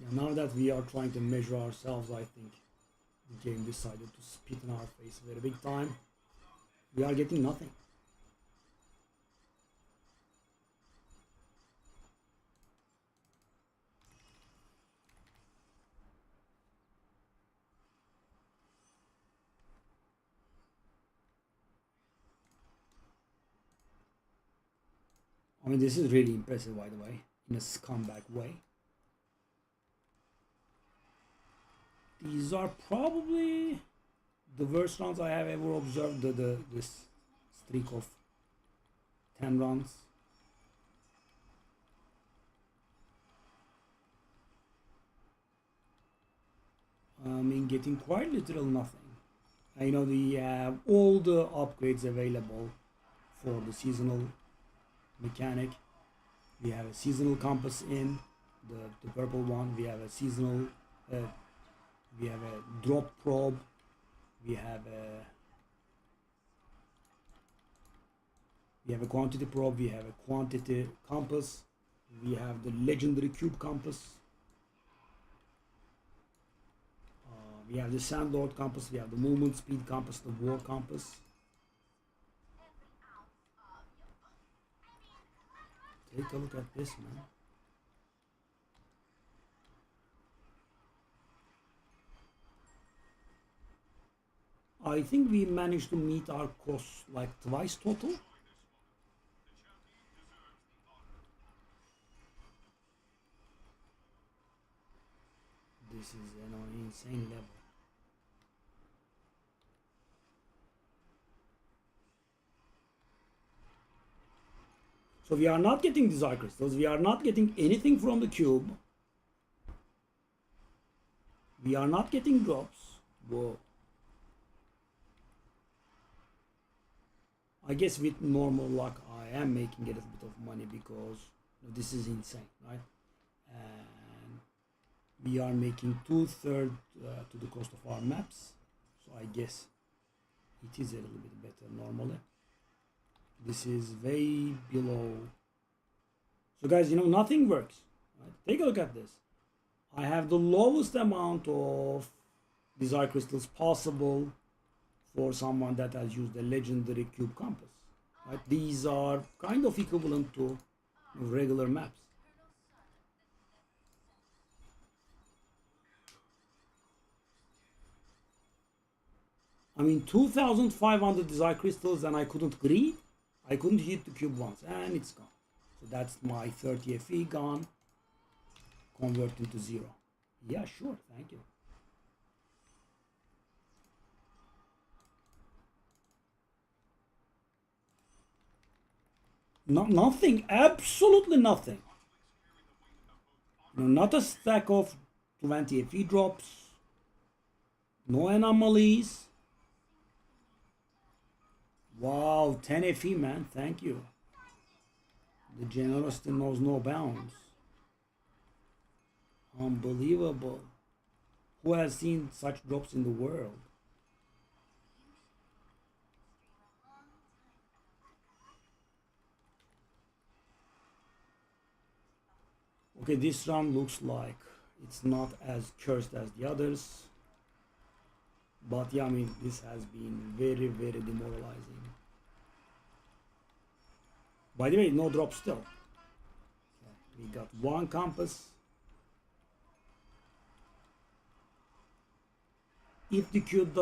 Yeah, now that we are trying to measure ourselves, I think the game decided to spit in our face very big time. We are getting nothing. I mean, this is really impressive, by the way, in a scumbag way. These are probably the worst rounds I have ever observed. This streak of 10 rounds. I mean, getting quite literal nothing. I know we have all the upgrades available for the seasonal mechanic. We have a seasonal compass in the purple one. We have a seasonal we have a drop probe. We have a quantity probe. We have a quantity compass. We have the legendary cube compass. We have the Sandlord compass. We have the movement speed compass. The war compass. Take a look at this, man. I think we managed to meet our costs like twice total. This is an insane level. So we are not getting desire crystals. We are not getting anything from the cube. We are not getting drops. Whoa. I guess with normal luck, I am making a little bit of money because this is insane, right? And we are making 2/3 to the cost of our maps. So I guess it is a little bit better normally. This is way below. So guys, nothing works. Right? Take a look at this. I have the lowest amount of desire crystals possible for someone that has used a legendary cube compass. Right? These are kind of equivalent to regular maps. I mean, 2,500 desire crystals and I couldn't greed. I couldn't hit the cube once and it's gone. So that's my 30 FE gone. Converted to 0. Yeah, sure, thank you. Nothing, absolutely nothing. Not a stack of 20 FE drops. No anomalies. Wow, 10 FE, man, thank you. The generosity knows no bounds. Unbelievable. Who has seen such drops in the world? Okay, this round looks like it's not as cursed as the others. But yeah, I mean, this has been very, very demoralizing. By the way, no drop still. Okay, we got one compass. If the cube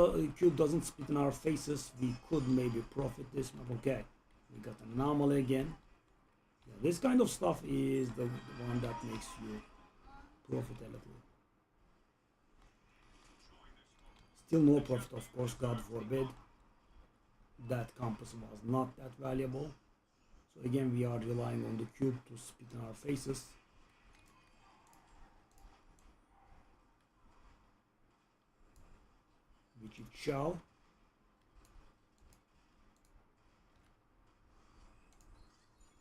doesn't split in our faces, we could maybe profit this map. Okay, we got an anomaly again. Yeah, this kind of stuff is the one that makes you profit a little. Still no profit, of course, God forbid. That compass was not that valuable. So again, we are relying on the cube to spit in our faces. Which it shall.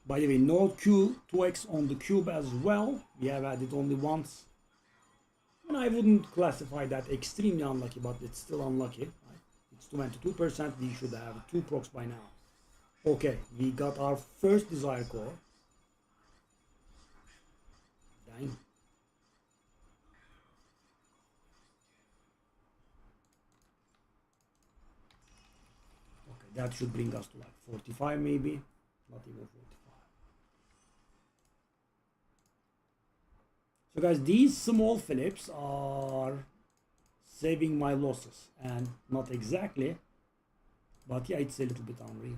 By the way, no Q2X on the cube as well. We have had it only once. And I wouldn't classify that extremely unlucky, but it's still unlucky. Right? It's 22%. We should have 2 procs by now. Okay, we got our first desire core. Dang. Okay, that should bring us to like 45 maybe. Not even 45. So guys, these small flips are saving my losses. And not exactly. But yeah, it's a little bit unreal.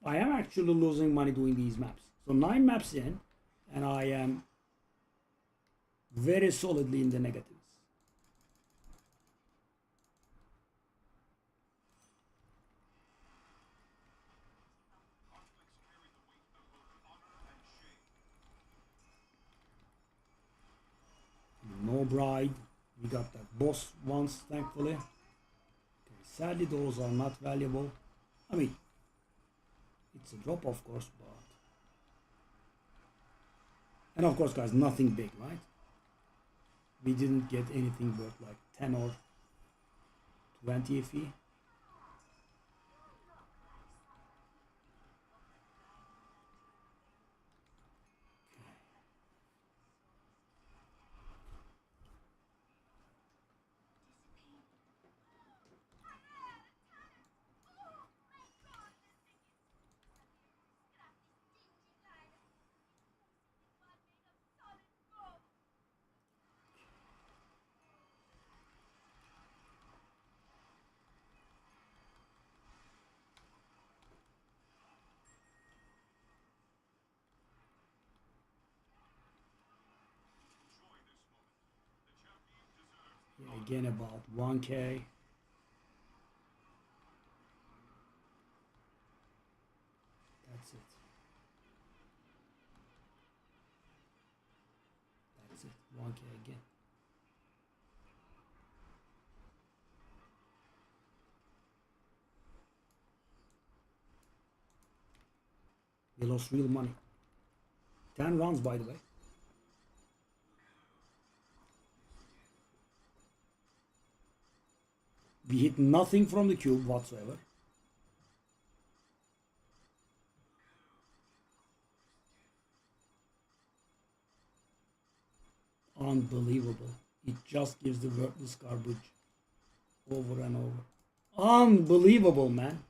I am actually losing money doing these maps. So 9 maps in, and I am very solidly in the negatives. No bride. We got that boss once, thankfully. Okay, sadly, those are not valuable. I mean, it's a drop, of course, but... And of course, guys, nothing big, right? We didn't get anything worth like 10 or 20 fee. Yeah, again, about 1K. That's it. That's it. 1K again. We lost real money. 10 rounds, by the way. We hit nothing from the cube whatsoever. Unbelievable. It just gives the worthless garbage over and over. Unbelievable, man.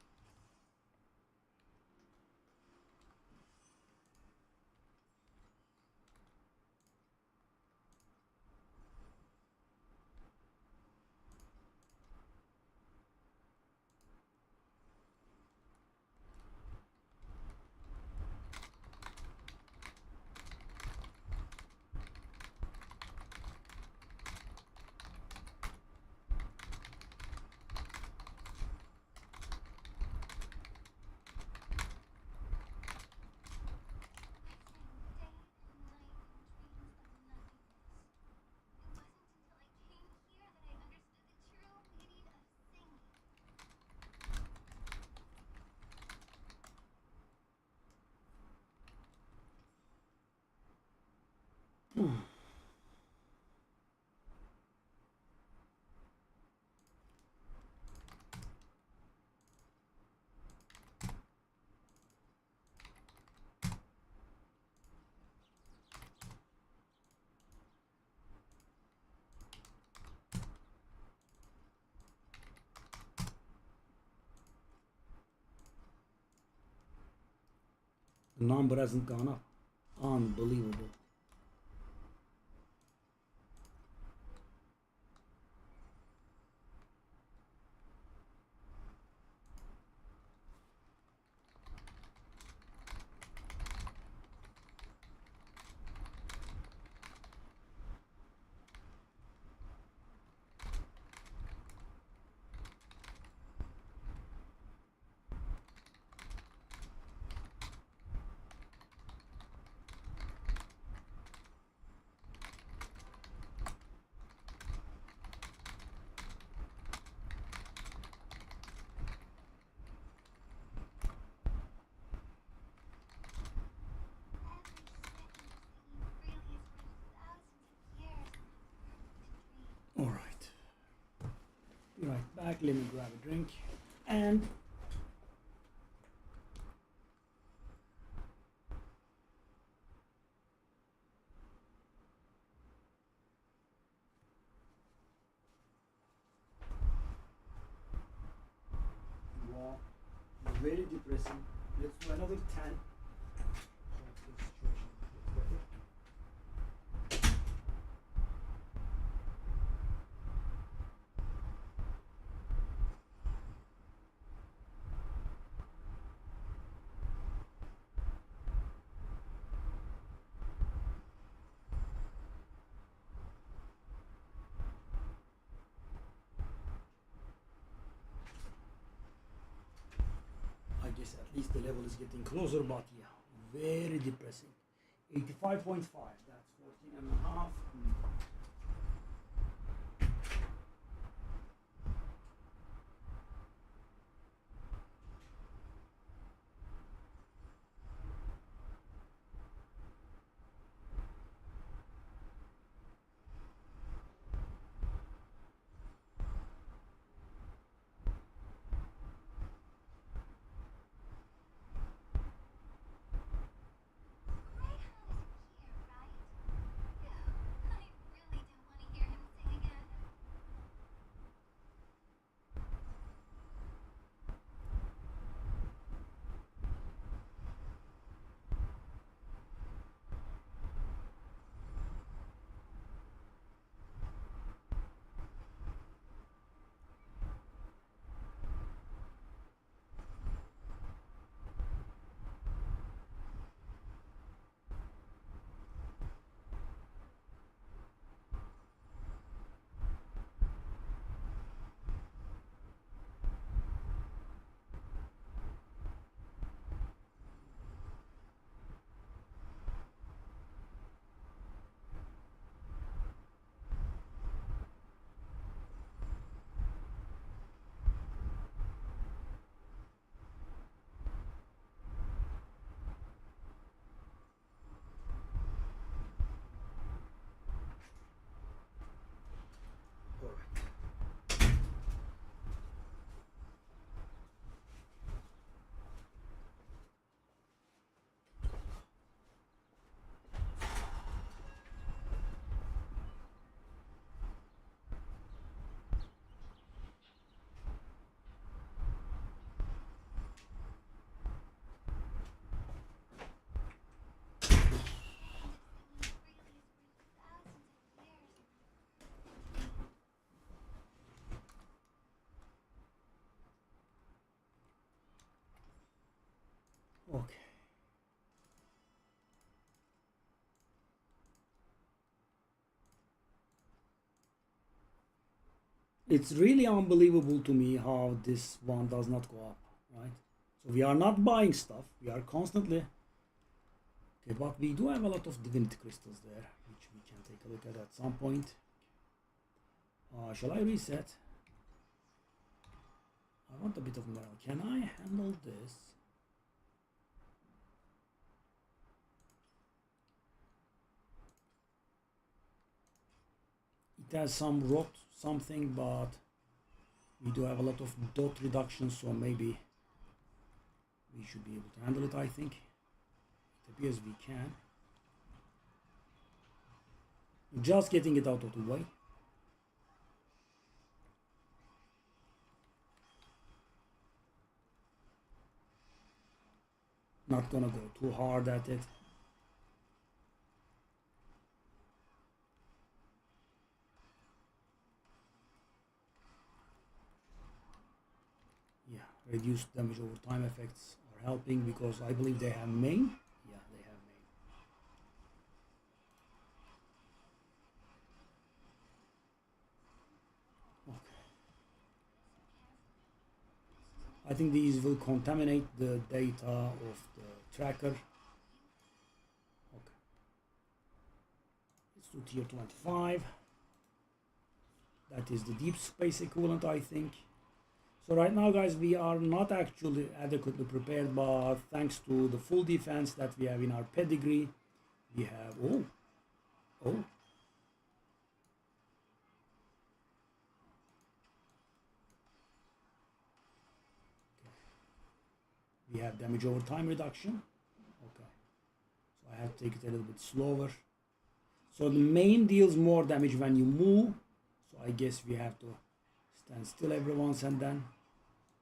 The number hasn't gone up. Unbelievable. back. Let me grab a drink. And wow, very depressing. Let's do another 10. I guess at least the level is getting closer, but yeah, very depressing. 85.5, that's 14 and a half. Okay. It's really unbelievable to me how this one does not go up, right? So we are not buying stuff. We are constantly... Okay, but we do have a lot of divinity crystals there, which we can take a look at some point. Shall I reset? I want a bit of morale. Can I handle this? It has some rot something, but we do have a lot of dot reduction, so maybe we should be able to handle it. I think it appears we can. Just getting it out of the way. Not gonna go too hard at it. Yeah, reduced damage over time effects are helping because I believe they have main. Yeah, they have main. Okay. I think these will contaminate the data of the tracker. Okay. Let's do tier 25. That is the deep space equivalent, I think. So right now, guys, we are not actually adequately prepared, but thanks to the full defense that we have in our pedigree, we have... Oh. We have damage over time reduction. Okay. So I have to take it a little bit slower. So the main deals more damage when you move. So I guess we have to stand still every once and then.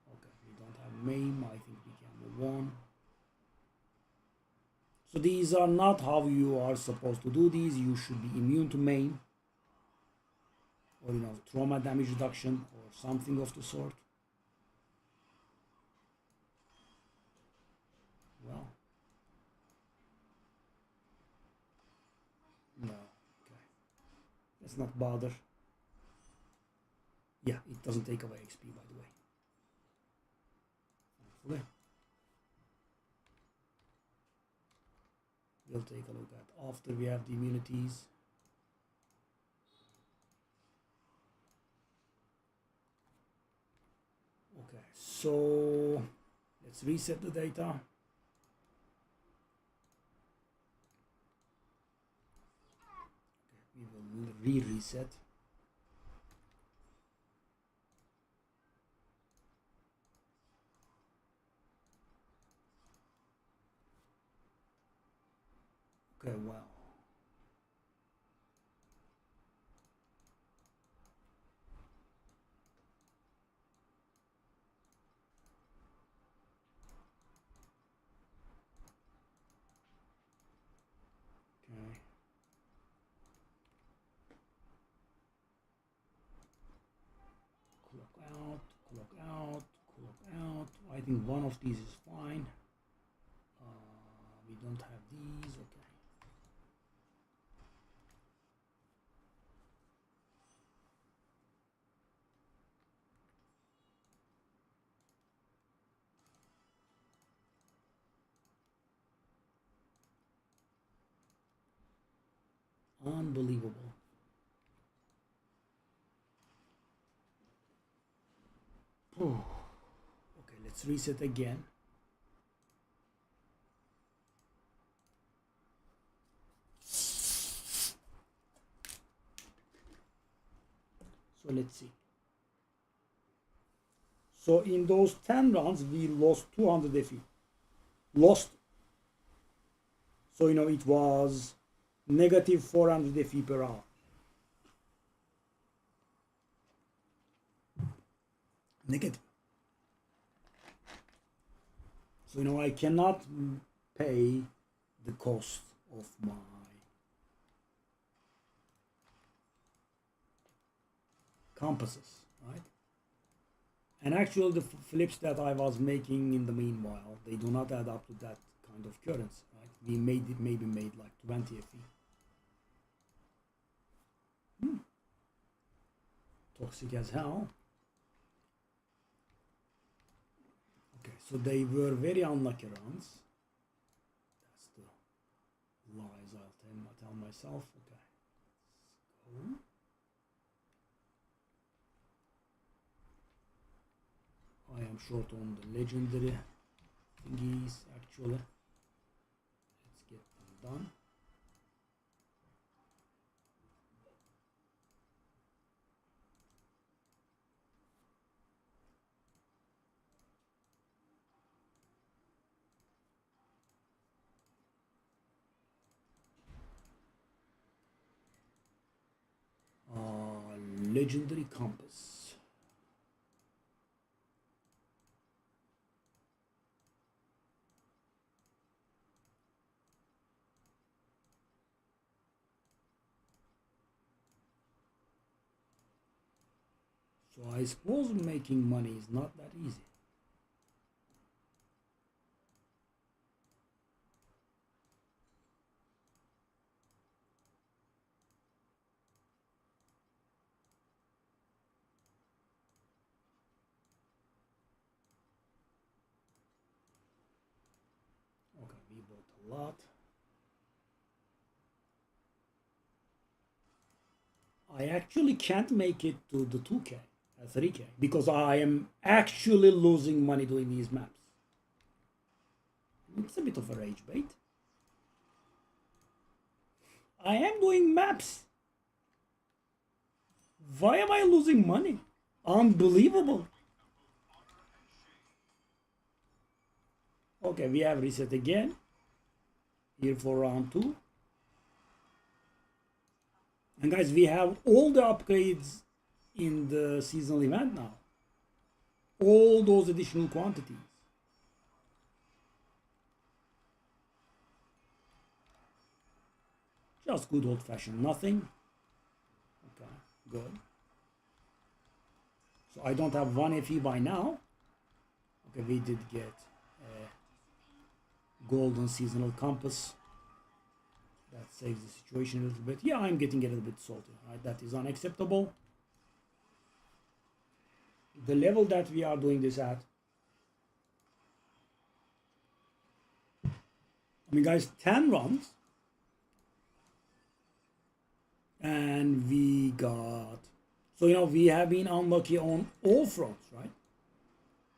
Okay, we don't have maim. I think we can move on. So these are not how you are supposed to do these. You should be immune to maim. Or trauma damage reduction or something of the sort. Well. No. Okay. Let's not bother. Yeah, it doesn't take away XP, by the way. Thankfully. We'll take a look at after we have the immunities. Okay, so let's reset the data. Okay, we will re-reset. Okay, well. Okay. Clock out, clock out, clock out. I think one of these is fine. We don't have these, okay. Unbelievable. Okay, let's reset again. So let's see. So in those 10 rounds, we lost 200 FE. Lost. So it was negative 400 FE per hour. Negative. So I cannot pay the cost of my compasses, right? And actually the flips that I was making in the meanwhile, they do not add up to that kind of currency, right? We maybe made like 20 FE. Toxic as hell. Okay, so they were very unlucky rounds. That's the lies I'll tell myself. Okay, let's go. I am short on the legendary thingies actually. Let's get them done. Legendary compass. So I suppose making money is not that easy. Okay, we bought a lot. I actually can't make it to the 2K, 3K, because I am actually losing money doing these maps. It's a bit of a rage bait. I am doing maps. Why am I losing money? Unbelievable. Okay, we have reset again here for round 2. And guys, we have all the upgrades in the seasonal event now. All those additional quantities. Just good old-fashioned nothing. Okay, good. So I don't have 1 FE by now. Okay, we did get a golden seasonal compass. That saves the situation a little bit. Yeah, I'm getting a little bit salty. Right? That is unacceptable. The level that we are doing this at. I mean, guys, 10 runs. And we got... So, we have been unlucky on all fronts, right?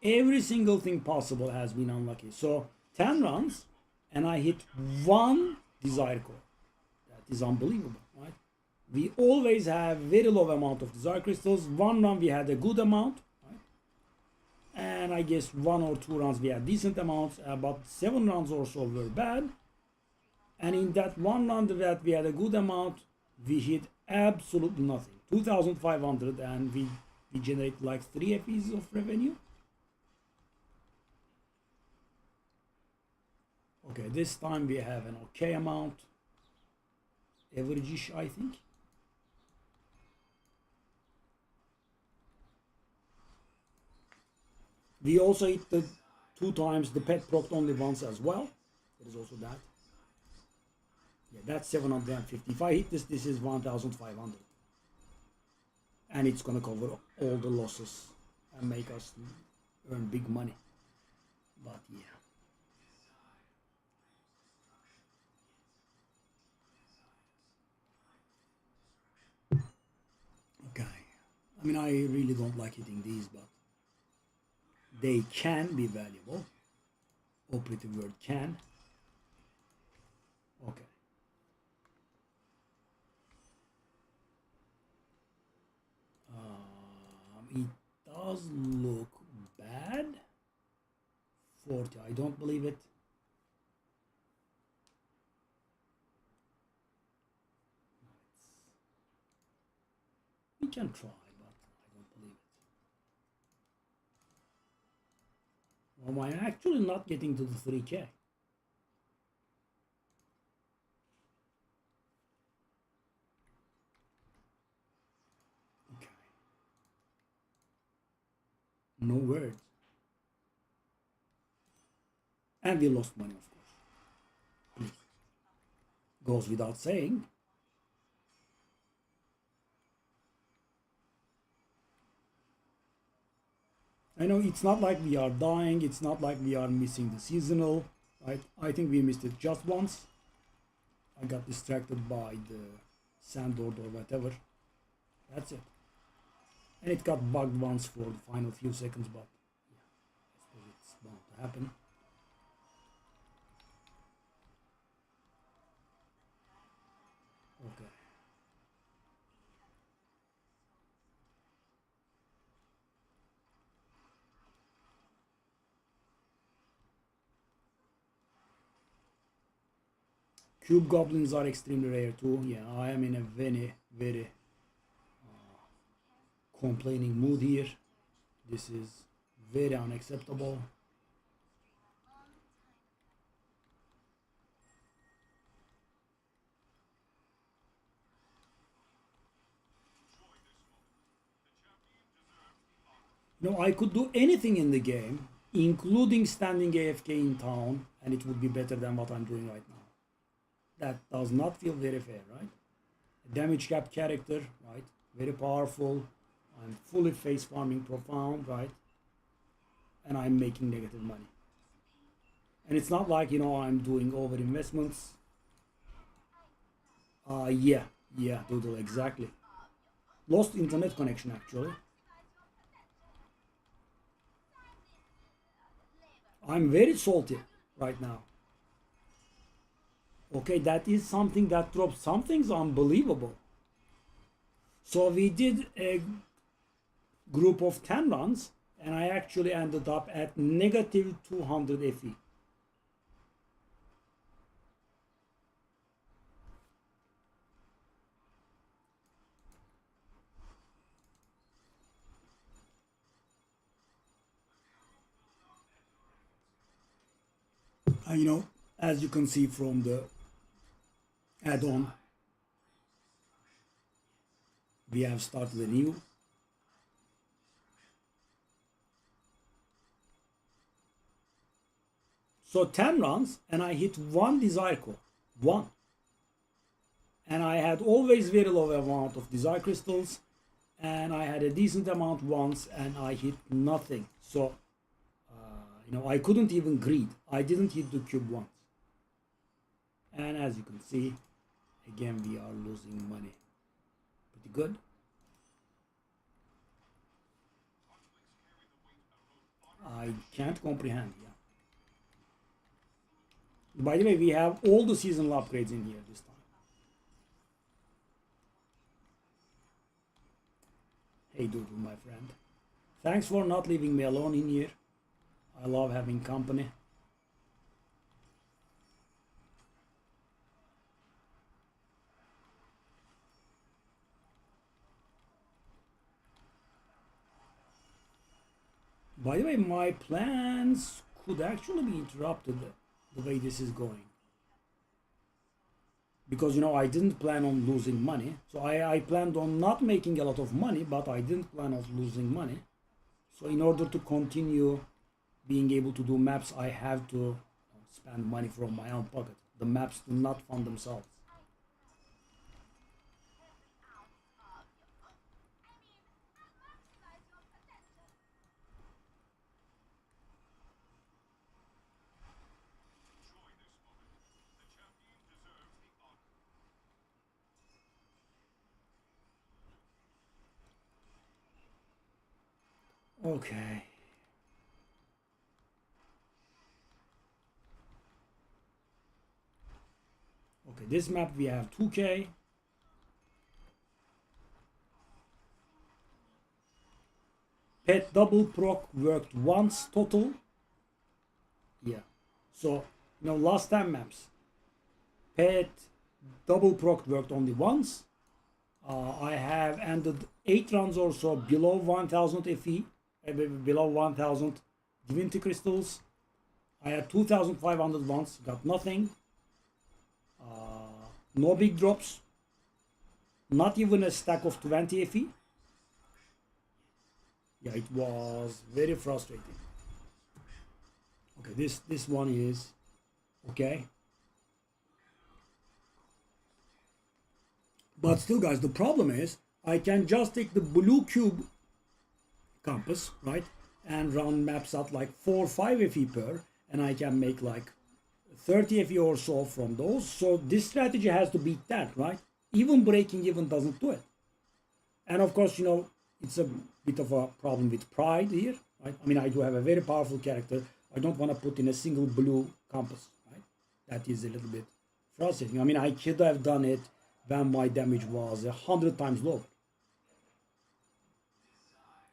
Every single thing possible has been unlucky. So, 10 runs, and I hit 1 desire core. That is unbelievable, right? We always have very low amount of desire crystals. 1 run we had a good amount, right? And I guess 1 or 2 runs we had decent amounts. But 7 runs or so were bad. And in that 1 run that we had a good amount, we hit absolutely nothing. 2,500, and we generate like 3 FEs of revenue. Okay, this time we have an okay amount. Average-ish, I think. We also hit the 2 times the pet proc only once as well. There is also that. Yeah, that's 750. If I hit this, this is 1,500. And it's gonna cover all the losses and make us earn big money. But yeah. Okay. I mean, I really don't like hitting these, but they can be valuable. Operative word can. Okay. It does look bad. 40, I don't believe it. We can try, but I don't believe it. Well, I'm actually not getting to the 3K. Okay. No words. And we lost money, of course. Please. Goes without saying. I know it's not like we are dying, it's not like we are missing the seasonal, right? I think we missed it just once. I got distracted by the sand or whatever. That's it. And it got bugged once for the final few seconds, but yeah, I suppose it's bound to happen. Okay. Cube goblins are extremely rare too. Yeah, I am in a very complaining mood here. This is very unacceptable. I could do anything in the game, including standing AFK in town, and it would be better than what I'm doing right now. That does not feel very fair, right? Damage cap character, right? Very powerful. I'm fully face farming profound, right? And I'm making negative money. And it's not like, I'm doing over investments. Yeah, Doodle, exactly. Lost internet connection, actually. I'm very salty right now. Okay, that is something that drops. Something's unbelievable. So we did a group of 10 runs, and I actually ended up at negative 200 FE. You know, as you can see from the add-on, we have started a new. So 10 runs and I hit one desire core. One. And I had always very low amount of desire crystals, and I had a decent amount once and I hit nothing. So you know, I couldn't even greed. I didn't hit the cube once. And as you can see, again we are losing money. Pretty good. I can't comprehend. Yeah. By the way, we have all the seasonal upgrades in here this time. Hey Doodle, my friend. Thanks for not leaving me alone in here. I love having company. By the way, my plans could actually be interrupted the way this is going. Because, you know, I didn't plan on losing money. So I planned on not making a lot of money, but I didn't plan on losing money. So in order to continue being able to do maps, I have to spend money from my own pocket. The maps do not fund themselves. Okay. Okay, this map we have 2K. Pet double proc worked once total. Yeah. So, you know, last time maps. Pet double proc worked only once. I have ended 8 runs or so below 1000 FE, below 1000 Divinity Crystals. I had 2500 once, got nothing. No big drops. Not even a stack of 20 FE. Yeah, it was very frustrating. Okay, this one is okay. But still, guys, the problem is I can just take the blue cube compass, right, and run maps at like 4 or 5 FE per, and I can make like 30 FE or so from those. So this strategy has to beat that, right? Even breaking even doesn't do it. And of course, you know, it's a bit of a problem with pride here, right? I mean, I do have a very powerful character. I don't want to put in a single blue compass, right? That is a little bit frustrating. I mean, I could have done it when my damage was 100 times lower.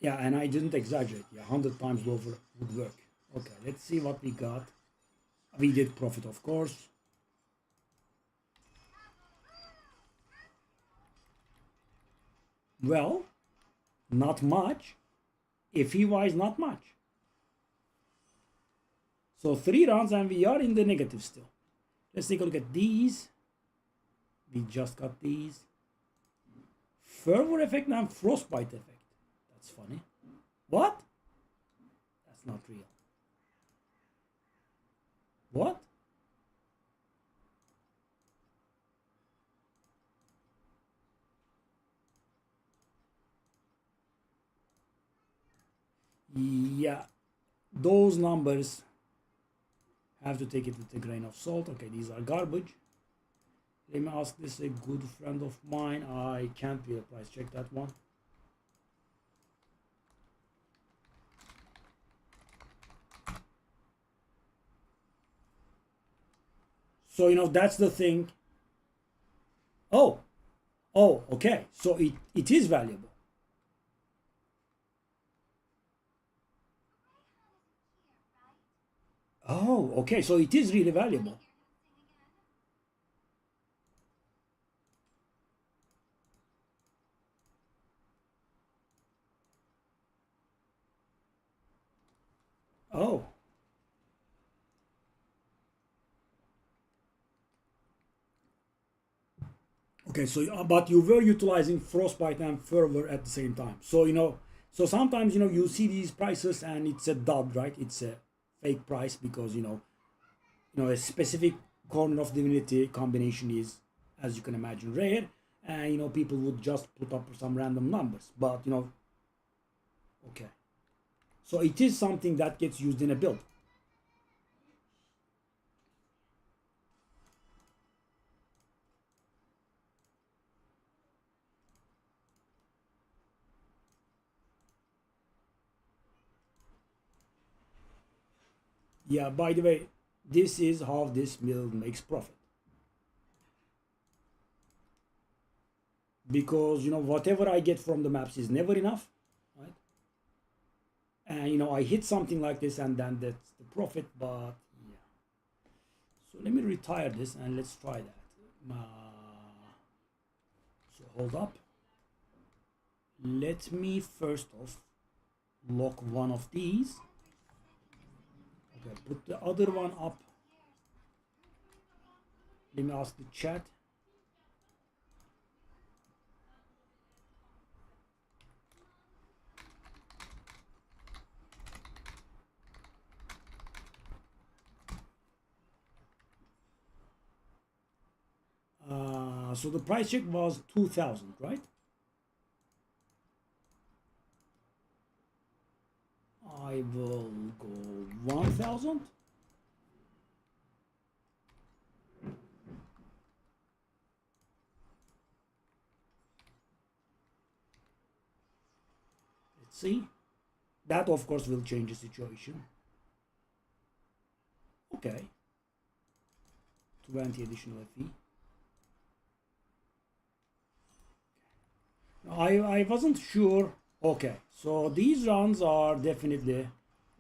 Yeah, and I didn't exaggerate. Yeah, 100 times lower would work. Okay, let's see what we got. We did profit, of course. Well, not much. FE-wise, not much. So 3 rounds and we are in the negative still. Let's take a look at these. We just got these. Fervor effect and frostbite effect. That's funny. What? That's not real. What? Yeah, those numbers have to take it with a grain of salt. Okay, these are garbage. Let me ask this a good friend of mine. I can't be a price check that one. So, you know, that's the thing. Oh, okay. So it is valuable. Oh, okay. So it is really valuable. Oh, Okay, so but you were utilizing frostbite and fervor at the same time. So so sometimes you see these prices and it's a dud, right? It's a fake price because a specific corner of divinity combination is, as you can imagine, rare, and people would just put up some random numbers. But okay, so it is something that gets used in a build. Yeah, by the way, this is how this build makes profit. Because whatever I get from the maps is never enough, right? And I hit something like this and then that's the profit. But yeah, so let me retire this and let's try that. So hold up, let me first off lock one of these. Okay, put the other one up. Let me ask the chat. So the price check was 2,000, right? I will go 1,000. Let's see. That of course will change the situation. Okay. 20 additional FE. I wasn't sure. Okay, so these runs are definitely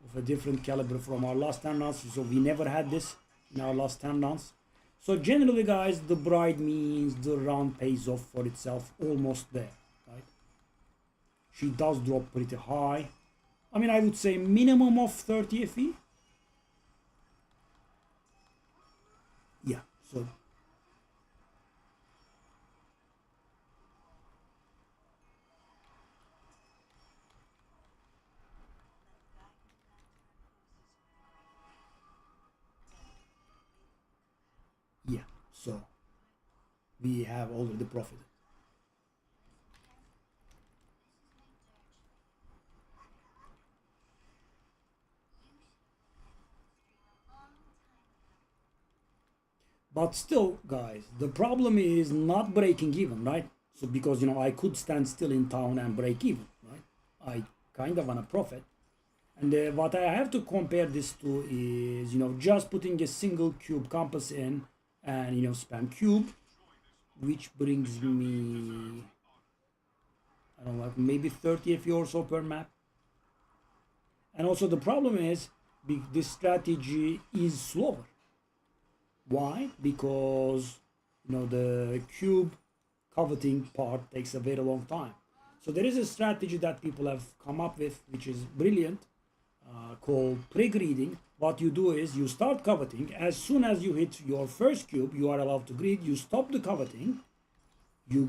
of a different caliber from our last 10 runs. So we never had this in our last 10 runs. So generally, guys, the bride means the run pays off for itself almost there, right? She does drop pretty high. I mean, I would say minimum of 30 FE. Yeah, so yeah, so we have already profited. But still, guys, the problem is not breaking even, right? So because I could stand still in town and break even, right? I kind of want to profit. And what I have to compare this to is just putting a single cube compass in and spam cube, which brings me, I don't know, like maybe 30 FE or so per map. And also the problem is this strategy is slower. Why? Because the cube coveting part takes a very long time. So there is a strategy that people have come up with, which is brilliant, called pre-greeding. What you do is you start coveting. As soon as you hit your first cube, you are allowed to greed. You stop the coveting. You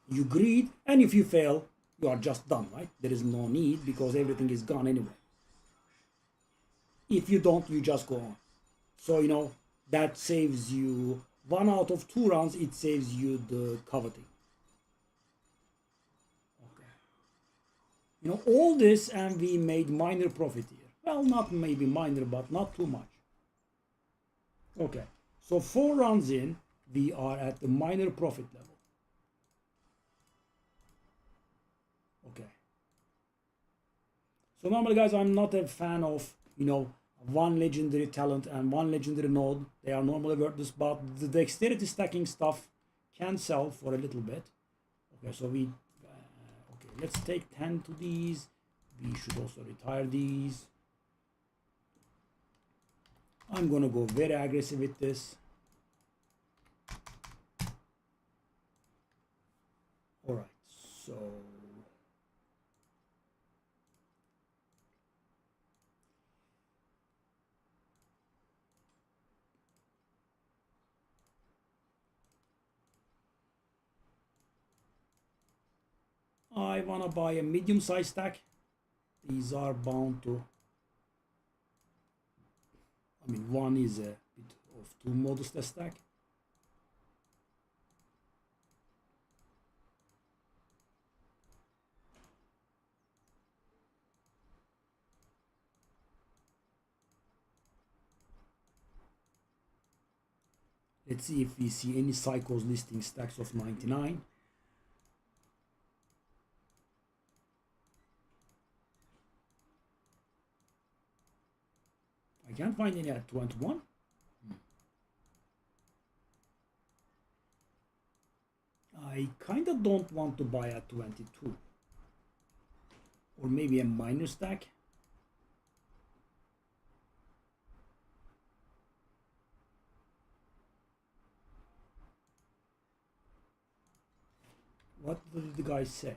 you greed, and if you fail, you are just done. Right? There is no need because everything is gone anyway. If you don't, you just go on. So that saves you 1 out of 2 rounds. It saves you the coveting. Okay. All this, and we made minor profit here. Well, not maybe minor, but not too much. Okay, so 4 rounds in, we are at the minor profit level. Okay. So normally, guys, I'm not a fan of one legendary talent and one legendary node. They are normally worthless, but the dexterity stacking stuff can sell for a little bit. Okay, so okay, let's take 10 to these. We should also retire these. I'm gonna go very aggressive with this. All right, so I wanna buy a medium size stack, these are bound to, I mean, one is a bit of too modest a stack. Let's see if we see any Psychos listing stacks of 99. I can't find any at 21. I kind of don't want to buy at 22. Or maybe a minor stack. What did the guy say?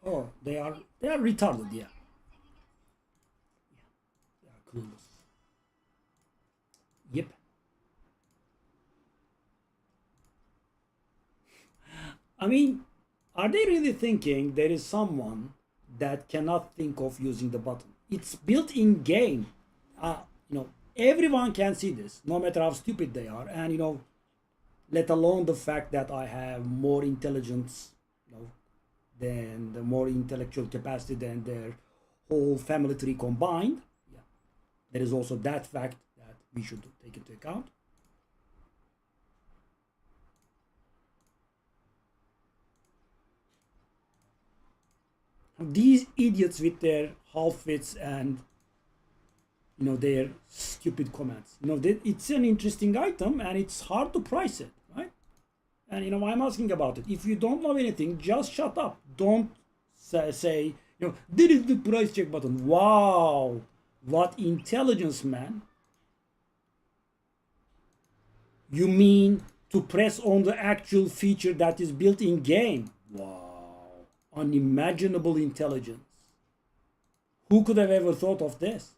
Oh, they are retarded, yeah. They are clueless. Yep. I mean, are they really thinking there is someone that cannot think of using the button? It's built in game. Everyone can see this, no matter how stupid they are, and let alone the fact that I have more intelligence, than the more intellectual capacity than their whole family tree combined. Yeah, there is also that fact that we should take into account. These idiots with their half-wits and their stupid comments. It's an interesting item and it's hard to price it, right? And I'm asking about it. If you don't know anything, just shut up. Don't say there is the price check button. Wow, what intelligence, man! You mean to press on the actual feature that is built in game? Wow, unimaginable intelligence. Who could have ever thought of this?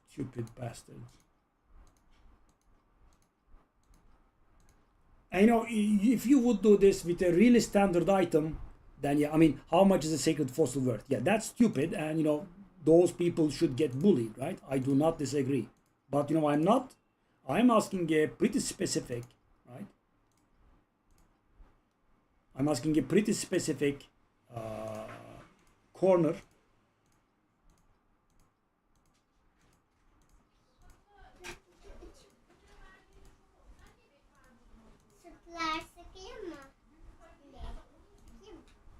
Stupid bastards. And if you would do this with a really standard item, then yeah, I mean, how much is a sacred fossil worth? Yeah, that's stupid, and those people should get bullied, right? I do not disagree, but I'm not. I'm asking a pretty specific, right? I'm asking a pretty specific corner.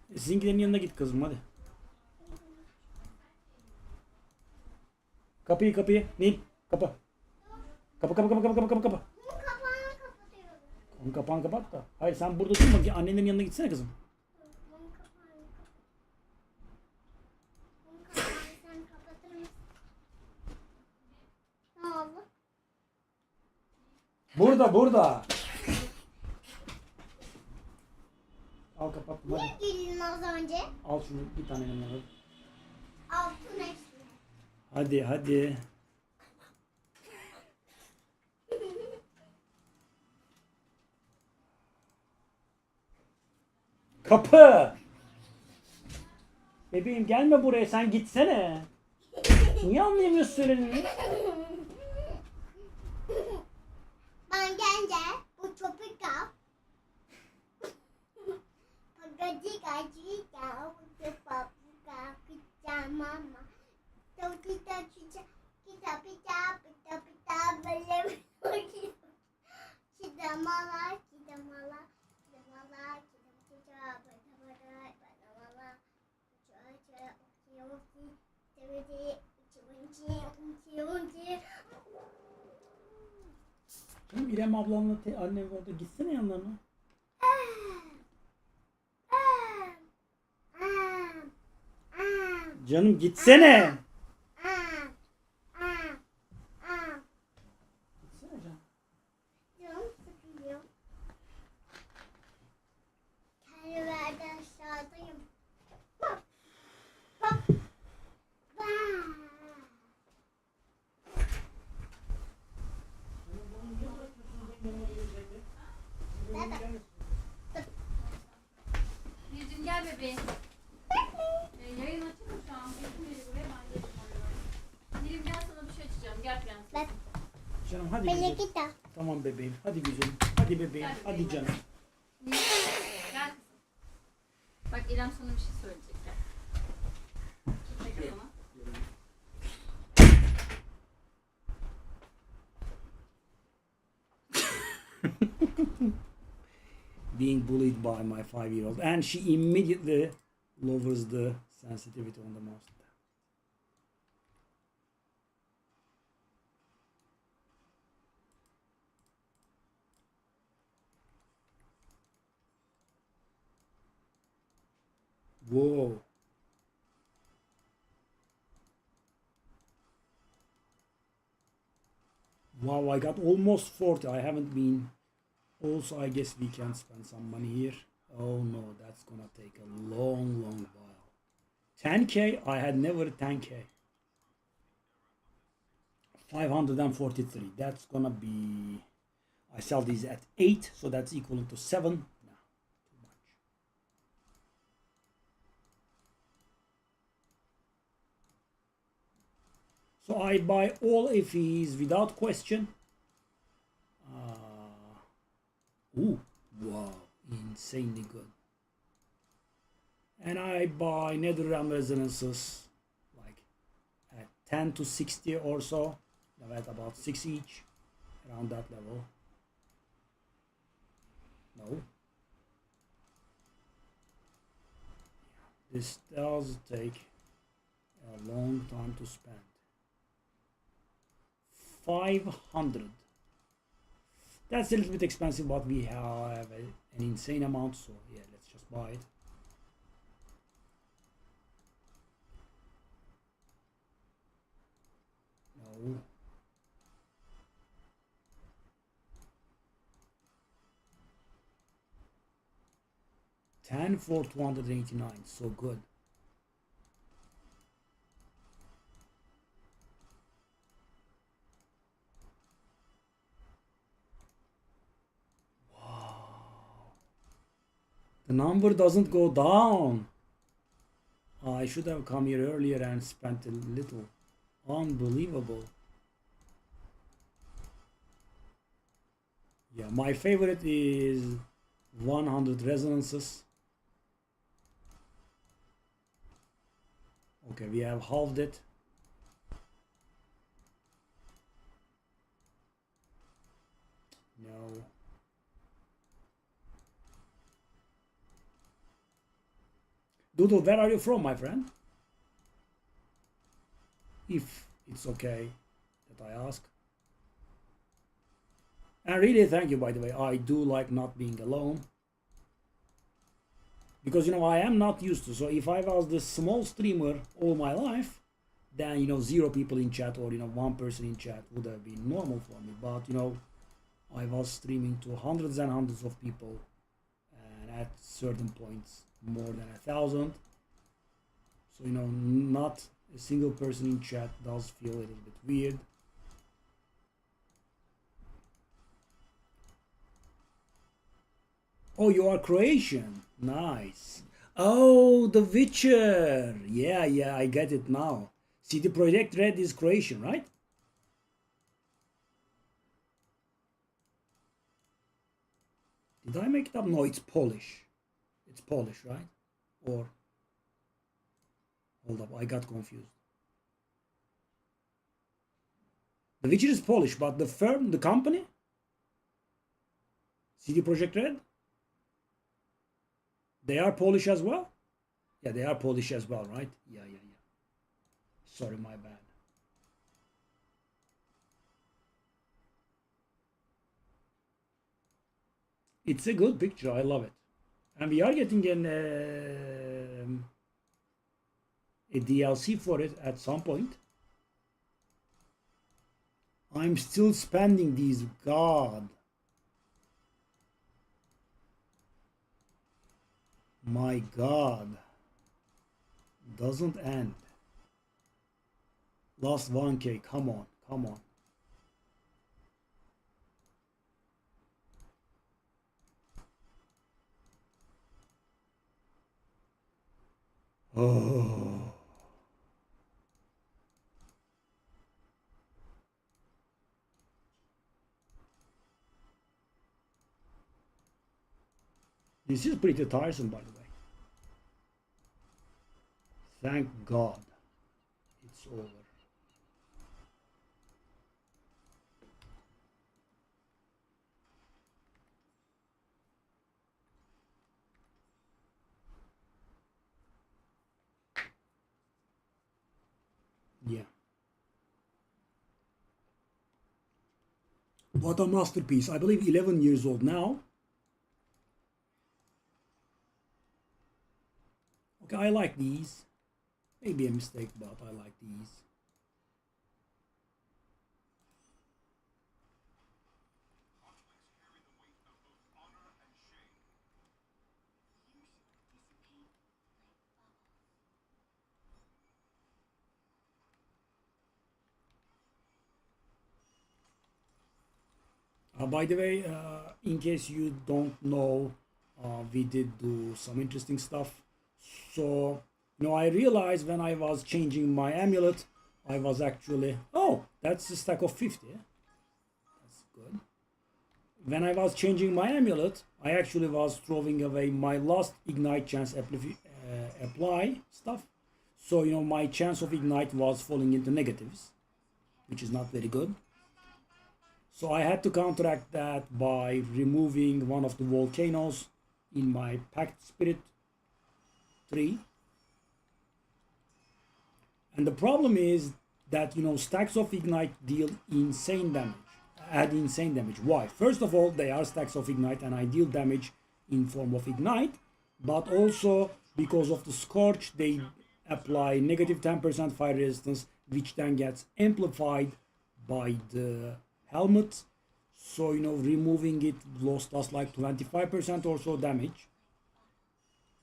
Sizinkilerin yanına git kızım, hadi. Kapıyı. Nil, kapa. Kapa. Onun kapağını kapat da. Hayır, sen burada durma ki annenlerin yanına gitsene kızım. Burada. Al kapattım hadi. Niye güldün az önce? Al şunu bir tane yanına. Altın eşli. Hadi. Kapı. Bebeğim gelme buraya, sen gitsene. Niye anlayamıyorsun söylediğini? Ben gelince bu topuk al. Pagacık mama. Kita mala. Canım İrem ablanla annem orada, gitsene yanlarına. Canım gitsene. Gitsene canım. Canım sıkılıyor. Kendilerde aşağıdayım. bebeğim. Yayın açık mı şu an? Kesin biri buraya ben gelip arıyorum. Dilim gel sana bir şey açacağım. Gel prenses. Bak. Canım hadi Böyle güzelim. git de. Tamam bebeğim. Hadi güzelim. Hadi bebeğim. Gel Hadi bebeğim, canım. Gel kızım. Bak İrem sana bir şey söyleyecek. Gel. Tut mikrofonu. Being bullied by my 5-year-old, and she immediately lowers the sensitivity on the mouse. Whoa. Wow, I got almost 40. I haven't been. Also, I guess we can spend some money here. Oh no, that's gonna take a long while. 10k? I had never 10k. 543. That's gonna be. I sell these at 8, so that's equivalent to 7. No, too much. So I buy all FEs without question. Ooh, wow, insanely good. And I buy NetherRealm resonances like at 10 to 60 or so. Now at about 6 each, around that level. No. This does take a long time to spend. 500. That's a little bit expensive, but we have an insane amount, so yeah, let's just buy it. No. $10 for 289, so good. The number doesn't go down. I should have come here earlier and spent a little. Unbelievable. Yeah, my favorite is 100 resonances. Okay, we have halved it. No. Doodle, where are you from, my friend? If it's okay that I ask. And really, thank you, by the way. I do like not being alone. Because, you know, I am not used to. So if I was this small streamer all my life, then, you know, 0 people in chat or, you know, 1 person in chat would have been normal for me. But, you know, I was streaming to hundreds and hundreds of people. And at certain points, more than 1,000. So, you know, not a single person in chat does feel a little bit weird. Oh, you are Croatian. Nice. Oh, The Witcher. Yeah, I get it now. CD Projekt Red is Croatian, right? Did I make it up? No, it's Polish. It's Polish, right? Or hold up, I got confused. The Witcher is Polish, but the firm, the company, CD Projekt Red, they are Polish as well? Yeah, they are Polish as well, right? Yeah. Sorry, my bad. It's a good picture. I love it. And we are getting a DLC for it at some point. I'm still spending these. God. My God. Doesn't end. Last 1k. Come on. Oh. This is pretty tiresome, by the way. Thank God it's over. Yeah. What a masterpiece. I believe 11 years old now. Okay, I like these. Maybe a mistake, but I like these. By the way, in case you don't know, we did do some interesting stuff. So, I realized when I was changing my amulet, I was actually, oh, that's a stack of 50. That's good. When I was changing my amulet, I actually was throwing away my last ignite chance apply stuff. So, my chance of ignite was falling into negatives, which is not very good. So I had to counteract that by removing one of the volcanoes in my Pact Spirit tree. And the problem is that, stacks of ignite deal insane damage, add insane damage. Why? First of all, they are stacks of ignite and I deal damage in form of ignite, but also because of the scorch, they apply negative 10% fire resistance, which then gets amplified by the helmet. So, removing it lost us like 25% or so damage.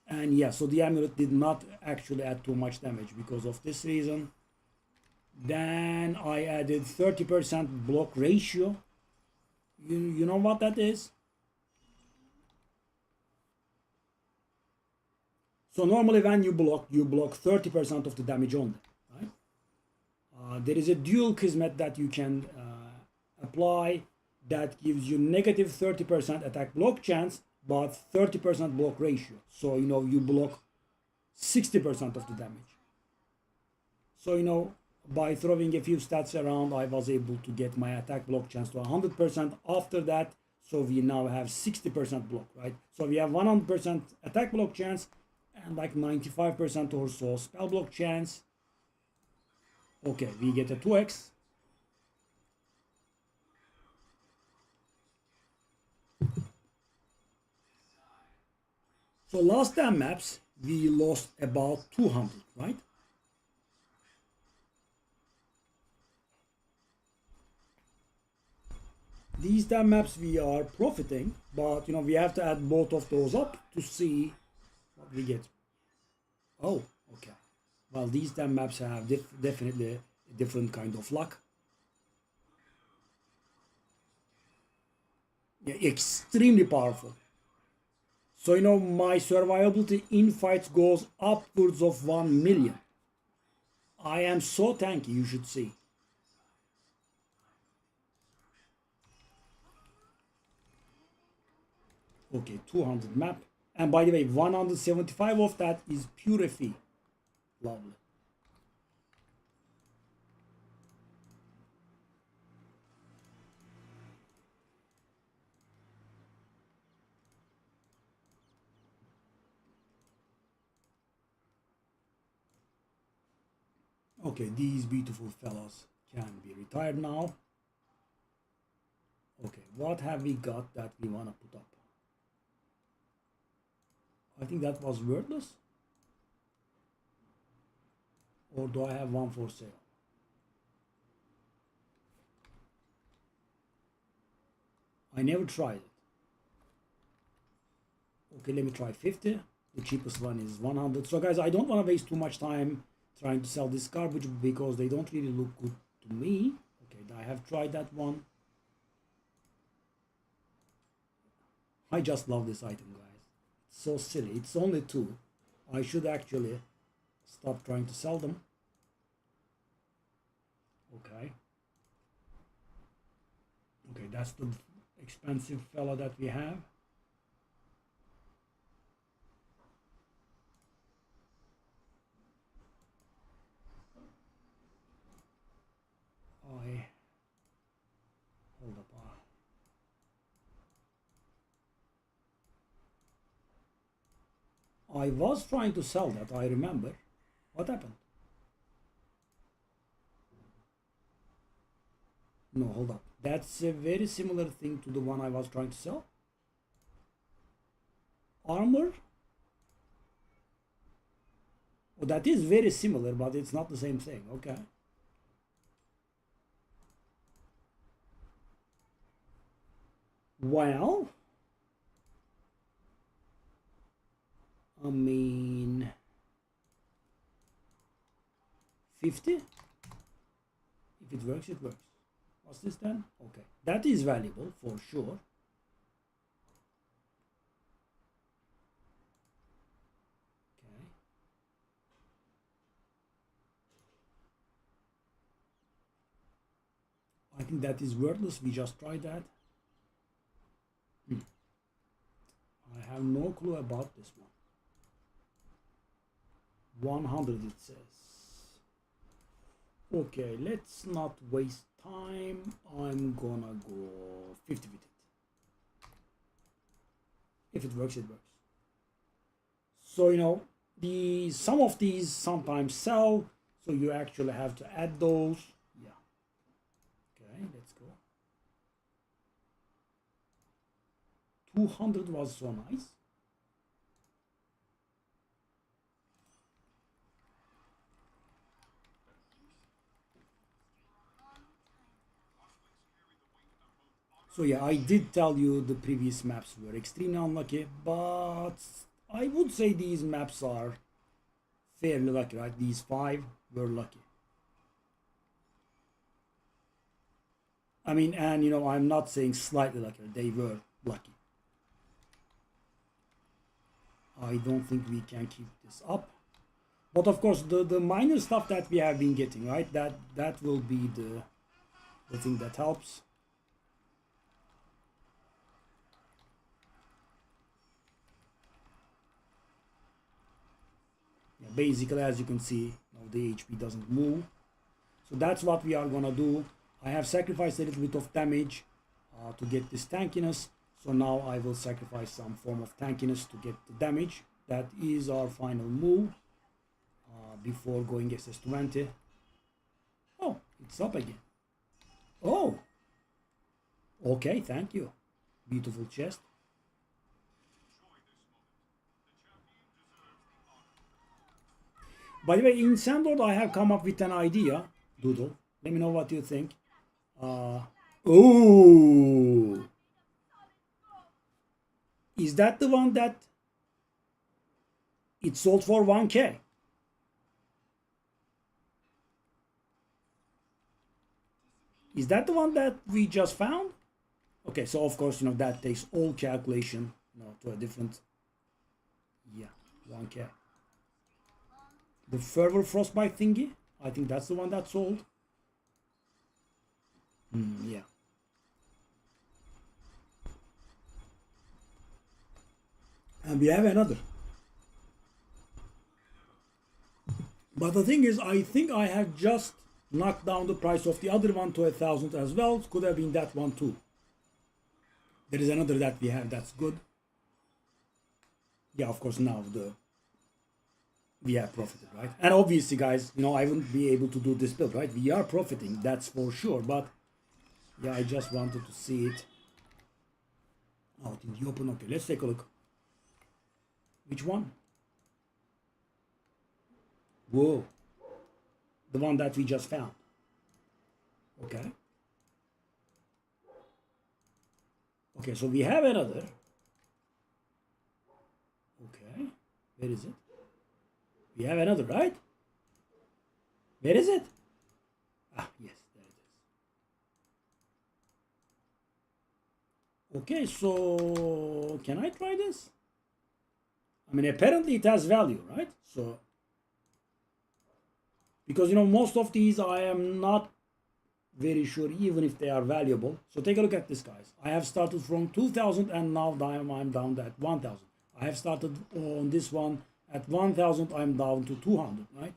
And yeah, so the amulet did not actually add too much damage because of this reason. Then I added 30% block ratio. You know what that is? So normally when you block 30% of the damage only, right? There is a dual kismet that you can apply that gives you negative 30% attack block chance, but 30% block ratio. So, you block 60% of the damage. So, by throwing a few stats around, I was able to get my attack block chance to 100% after that. So we now have 60% block, right? So we have 100% attack block chance and like 95% or so spell block chance. Okay, we get a 2x. So last 10 maps, we lost about 200, right? These 10 maps we are profiting, but we have to add both of those up to see what we get. Oh, okay. Well, these 10 maps have definitely a different kind of luck. Yeah, extremely powerful. So, my survivability in fights goes upwards of 1 million. I am so tanky, you should see. Okay, 200 map. And by the way, 175 of that is pure FE. Lovely. Okay, these beautiful fellas can be retired now. Okay, what have we got that we want to put up? I think that was wordless. Or do I have one for sale? I never tried it. Okay, let me try 50. The cheapest one is 100. So guys, I don't want to waste too much time trying to sell this garbage because they don't really look good to me. Okay, I have tried that one. I just love this item, guys. It's so silly. It's only 2. I should actually stop trying to sell them. Okay. Okay, that's the expensive fella that we have. Hold up. I was trying to sell that, I remember. What happened? No, hold up. That's a very similar thing to the one I was trying to sell. Armor? Oh, that is very similar, but it's not the same thing. Okay. Well, I mean, 50? If it works, it works. What's this then? Okay. That is valuable for sure. Okay. I think that is worthless. We just tried that. I have no clue about this one. 100 it says. Okay, let's not waste time. I'm gonna go 50 with it. If it works, it works. So, you know, some of these sometimes sell, so you actually have to add those. Yeah. Okay, let's go. 200 was so nice. So yeah, I did tell you the previous maps were extremely unlucky, but I would say these maps are fairly lucky, right? These 5 were lucky. I mean, and you know, I'm not saying slightly lucky, they were lucky. I don't think we can keep this up. But of course, the minor stuff that we have been getting, right? That will be the thing that helps. Yeah, basically, as you can see, you know, the HP doesn't move. So that's what we are gonna do. I have sacrificed a little bit of damage to get this tankiness. So now I will sacrifice some form of tankiness to get the damage. That is our final move before going SS20. Oh, it's up again. Oh, okay, thank you. Beautiful chest. By the way, in Sandlord, I have come up with an idea. Doodle, let me know what you think. Oh, is that the one that it sold for 1K? Is that the one that we just found? Okay, so of course, you know, that takes all calculation, you know, to a different, yeah, 1K. The Fervor Frostbite thingy, I think that's the one that sold. Yeah. And we have another. But the thing is, I think I have just knocked down the price of the other one to 1,000 as well. It could have been that one too. There is another that we have that's good. Yeah, of course, now we have profited, right? And obviously, guys, you know, I wouldn't be able to do this build, right? We are profiting, that's for sure. But yeah, I just wanted to see it out in the open. Okay, let's take a look. Which one? Whoa. The one that we just found. Okay. Okay, so we have another. Okay. Where is it? We have another, right? Where is it? Ah, yes, there it is. Okay, so can I try this? I mean, apparently it has value, right? So because you know most of these I am not very sure even if they are valuable. So take a look at this, guys. I have started from 2000 and now I'm down at 1000. I have started on this one at 1000, I'm down to 200, right?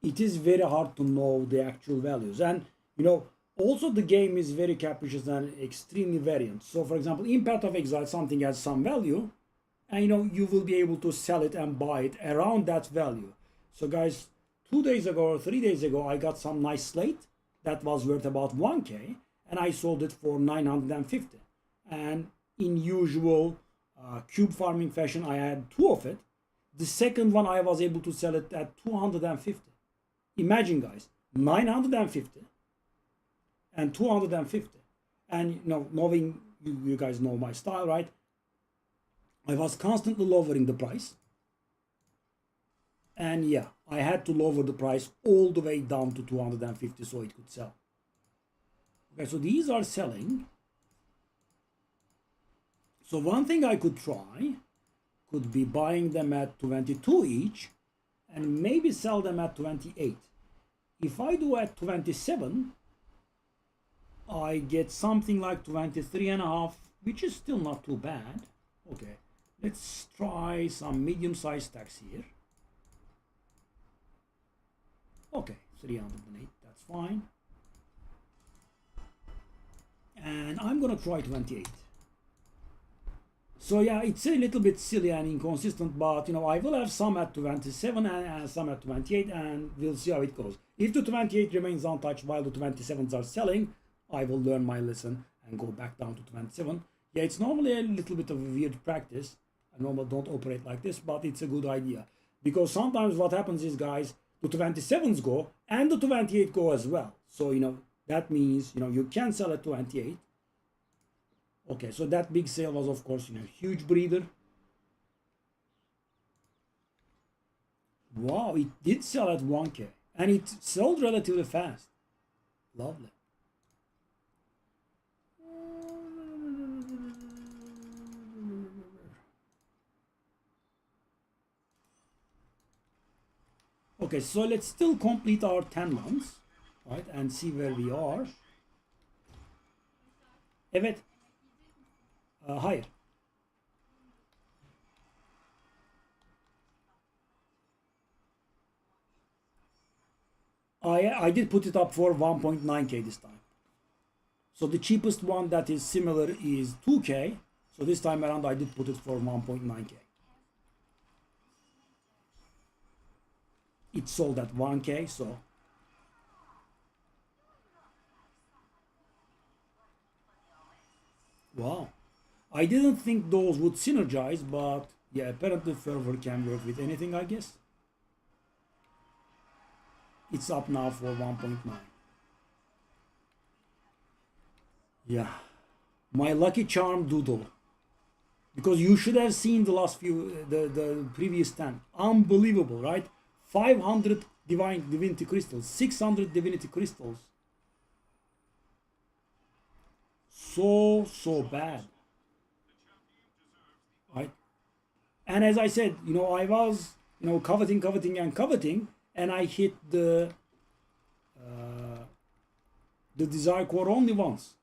It is very hard to know the actual values. And you know, also the game is very capricious and extremely variant. So for example, in Path of Exile, something has some value, and you know, you will be able to sell it and buy it around that value. So guys, 2 days ago or 3 days ago, I got some nice slate that was worth about 1k, and I sold it for 950. And in usual cube farming fashion, I had two of it. The second one I was able to sell it at 250. Imagine, guys, 950 and 250. And you know, knowing you guys know my style, right? I was constantly lowering the price. And yeah, I had to lower the price all the way down to 250 so it could sell. Okay, so these are selling. So one thing I could try could be buying them at 22 each and maybe sell them at 28. If I do at 27, I get something like 23 and a half, which is still not too bad. Okay, let's try some medium-sized stacks here. Okay, 308, that's fine. And I'm gonna try 28. So yeah, it's a little bit silly and inconsistent, but you know, I will have some at 27 and some at 28, and we'll see how it goes. If the 28 remains untouched while the 27s are selling, I will learn my lesson and go back down to 27. Yeah, it's normally a little bit of a weird practice. I normally don't operate like this, but it's a good idea. Because sometimes what happens is, guys, the 27s go and the 28 go as well. So, you know, that means, you know, you can sell at 28. Okay, so that big sale was, of course, you know, huge breather. Wow, it did sell at 1k. And it sold relatively fast. Lovely. Okay, so let's still complete our 10 months, right, and see where we are. Evet. Hayır. I did put it up for 1.9k this time. So the cheapest one that is similar is 2k. So this time around I did put it for 1.9k. It sold at 1k, so wow. I didn't think those would synergize, but yeah, apparently fervor can work with anything, I guess. It's up now for 1.9. Yeah. My lucky charm doodle. Because you should have seen the last few, the previous 10. Unbelievable, right? 500 divinity crystals, 600 divinity crystals. So bad. Right? And as I said, you know, I was, you know, coveting, and I hit the desire core only once.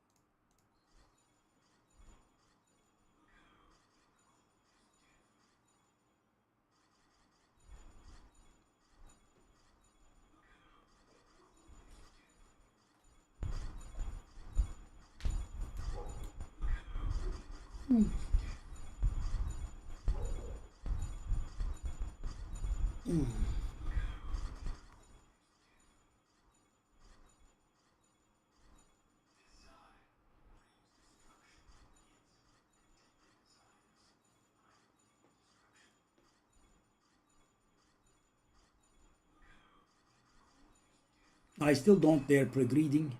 I still don't dare pre-greeting.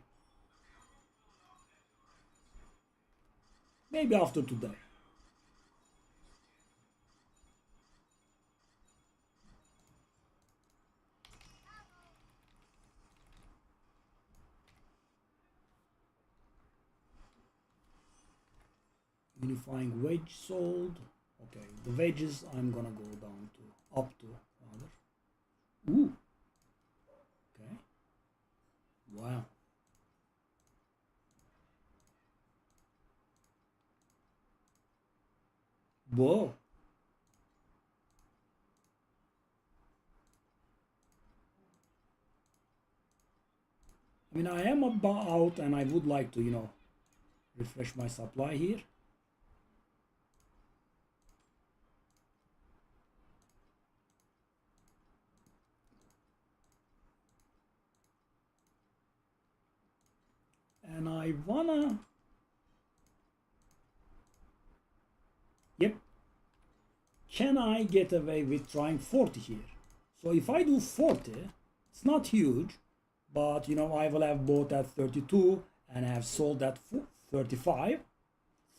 Maybe after today. Unifying wedge sold. Okay, the wedges I'm gonna go down to, up to rather. Ooh. Okay. Wow. Whoa. I mean, I am about, and I would like to, refresh my supply here. And I wanna, yep, can I get away with trying 40 here? So if I do 40, it's not huge, but I will have bought at 32 and have sold at 35.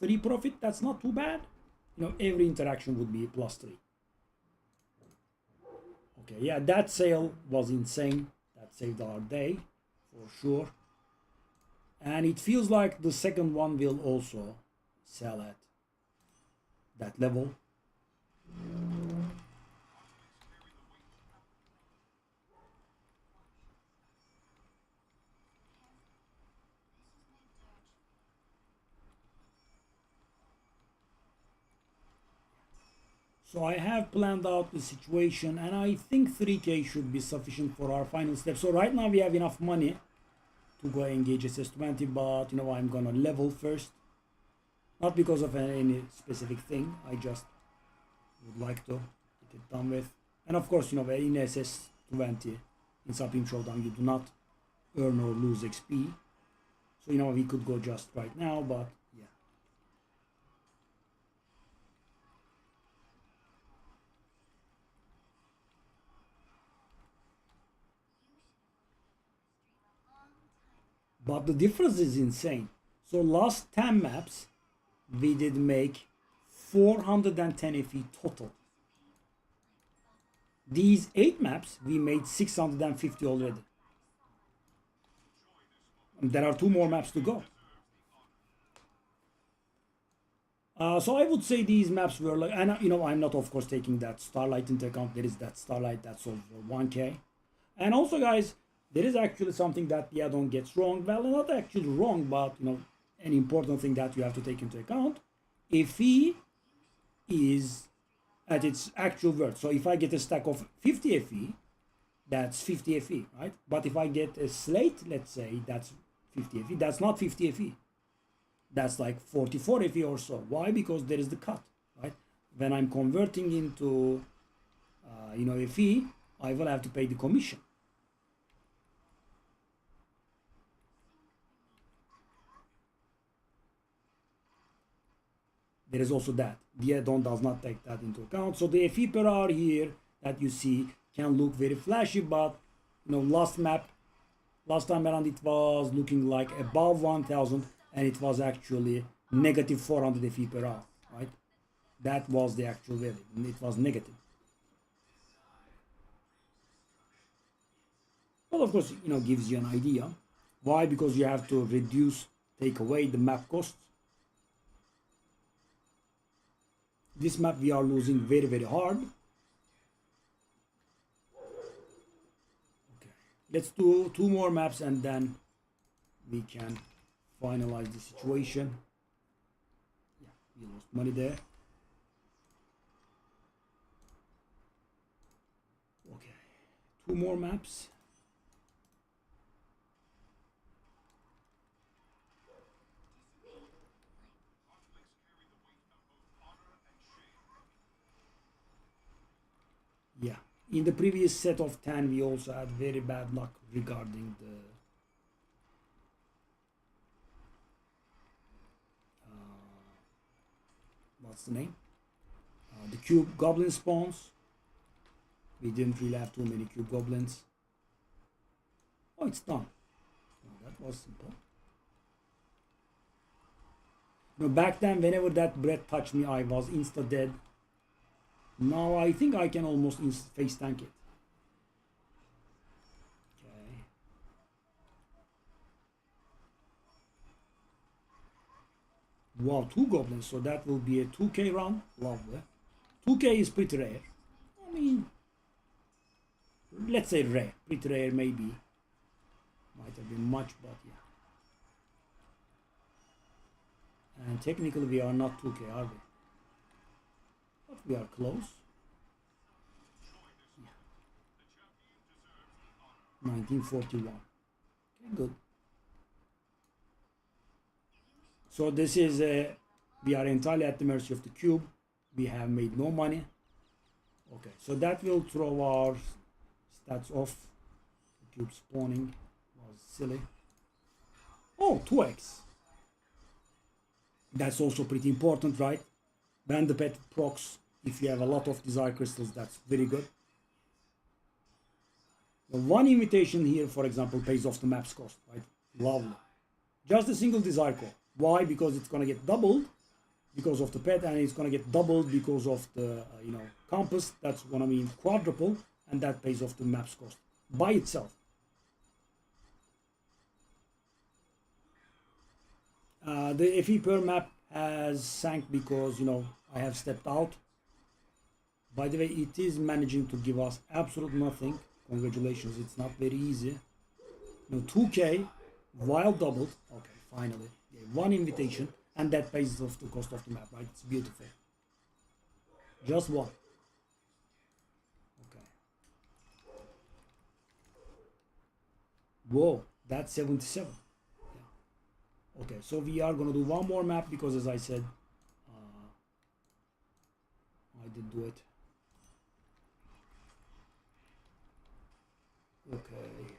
3 profit, that's not too bad. Every interaction would be +3. Okay, yeah, that sale was insane. That saved our day for sure. And it feels like the second one will also sell at that level. So I have planned out the situation, and I think 3K should be sufficient for our final step. So right now we have enough money to go engage SS20, but I'm gonna level first. Not because of any specific thing, I just would like to get it done with. And of course, in SS20, in Supreme Showdown, you do not earn or lose XP. So, we could go just right now, but yeah. But the difference is insane. So last 10 maps, we did make 410 FE total. These 8 maps, we made 650 already. And there are 2 more maps to go. So I would say these maps were like, and I'm not of course taking that Starlight into account. There is that Starlight that sold for 1K. And also guys, there is actually something that the add-on gets wrong. Well, not actually wrong, but an important thing that you have to take into account. FE is at its actual worth. So if I get a stack of 50 FE, that's 50 FE, right? But if I get a slate, let's say that's 50 FE, that's not 50 FE. That's like 44 FE or so. Why? Because there is the cut, right? When I'm converting into, FE, I will have to pay the commission. There is also that. The add-on does not take that into account. So the FE per hour here that you see can look very flashy, but last time around it was looking like above 1000 and it was actually negative 400 FE per hour, right? That was the actual value. It was negative. But of course, gives you an idea. Why? Because you have to take away the map costs. This map we are losing very, very hard. Okay, let's do 2 more maps and then we can finalize the situation. Yeah, we lost money there. Okay, 2 more maps. Yeah, in the previous set of 10 we also had very bad luck regarding the what's the name? The cube goblin spawns. We didn't really have too many cube goblins. Oh, it's done. Oh, that was simple. Back then, whenever that breath touched me, I was insta dead. Now I think I can almost face tank it. Okay. Wow, 2 goblins, so that will be a 2K run. Lovely. 2K is pretty rare. I mean, let's say rare, pretty rare maybe. Might have been much, but yeah. And technically we are not 2K, are we? But we are close. Yeah. 1941. Okay, good. So this is we are entirely at the mercy of the cube. We have made no money. Okay, so that will throw our stats off. The cube spawning was silly. Oh, 2x. That's also pretty important, right? When the pet procs, if you have a lot of desire crystals, that's very good. The one invitation here, for example, pays off the map's cost, right? Lovely. Just a single desire core. Why? Because it's gonna get doubled because of the pet, and it's gonna get doubled because of the compass. That's gonna mean quadruple, and that pays off the map's cost by itself. The FE per map has sank because I have stepped out. By the way, it is managing to give us absolute nothing. Congratulations, it's not very easy. 2K while doubled. Okay, finally. Yeah, one invitation, and that pays off the cost of the map, right? It's beautiful. Just one. Okay. Whoa, that's 77. Yeah. Okay, so we are gonna do one more map because, as I said, I did do it. Okay.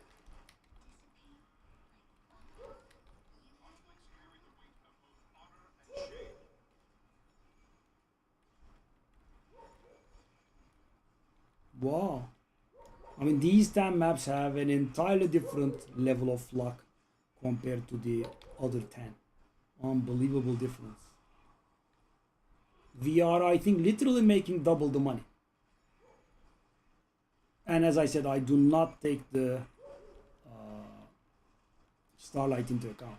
Wow. I mean, these 10 maps have an entirely different level of luck compared to the other 10. Unbelievable difference. We are, I think, literally making double the money. And as I said, I do not take the Starlight into account.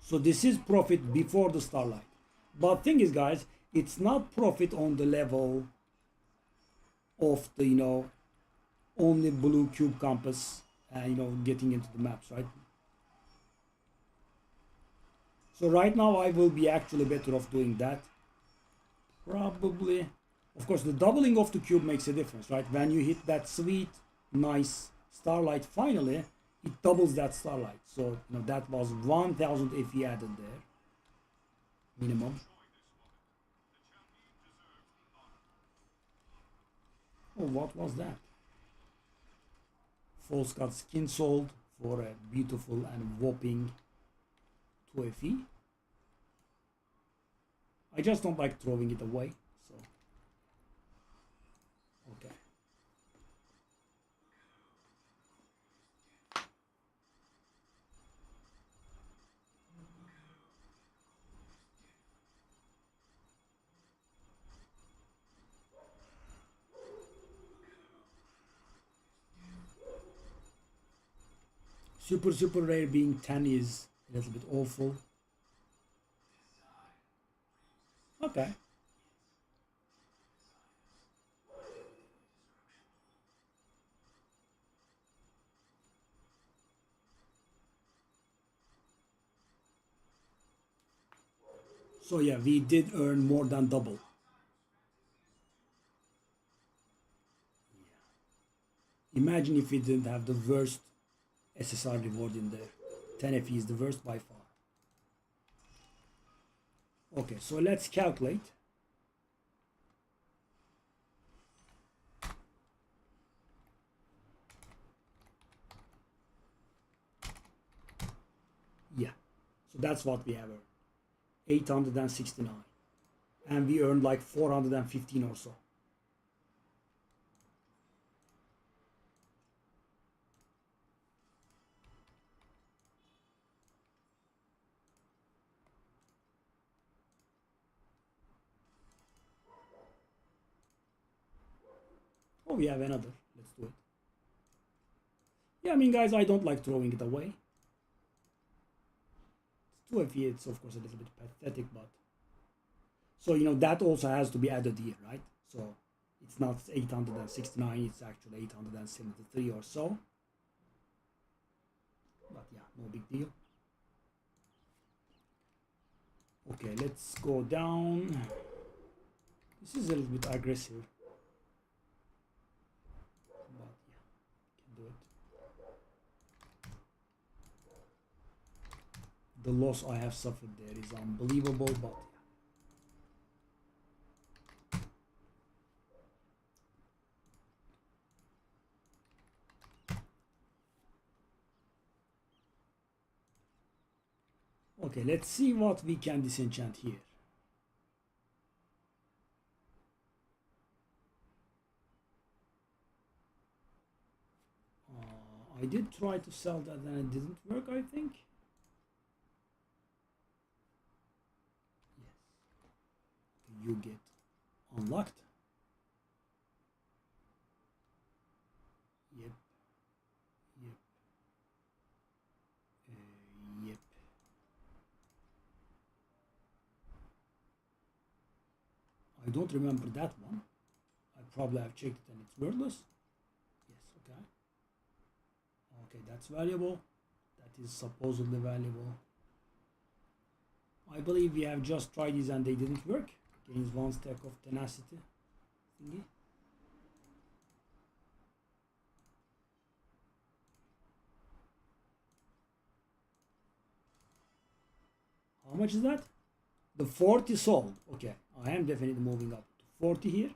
So this is profit before the Starlight. But thing is, guys, it's not profit on the level of the only blue cube compass and getting into the maps, right? So right now I will be actually better off doing that. Probably. Of course, the doubling of the cube makes a difference, right? When you hit that sweet, nice Starlight finally, it doubles that Starlight. So that was 1000 FE added there. Minimum. Oh, what was that? False got skin sold for a beautiful and whopping 2 FE. I just don't like throwing it away, so okay. Super rare being 10 is a little bit awful. Okay. So yeah, we did earn more than double. Yeah. Imagine if we didn't have the worst SSR reward in there. 10 FE is the worst by far. Okay, so let's calculate. Yeah, so that's what we have earned. 869. And we earned like 415 or so. Oh, we have another. Let's do it. Yeah, I mean, guys, I don't like throwing it away. It's 2 FE, it's of course a little bit pathetic, but... So, that also has to be added here, right? So, It's not 869, it's actually 873 or so. But yeah, no big deal. Okay, let's go down. This is a little bit aggressive. But yeah, can do it. The loss I have suffered there is unbelievable, but okay, let's see what we can disenchant here. I did try to sell that and it didn't work, I think. Yes. You get unlocked. Yep. Yep. Yep. I don't remember that one. I probably have checked it and it's worthless. Yes, okay. Okay, that's valuable. That is supposedly valuable. I believe we have just tried these and they didn't work. Gains 1 stack of tenacity thingy. How much is that? The 40 sold. Okay, I am definitely moving up to 40 here.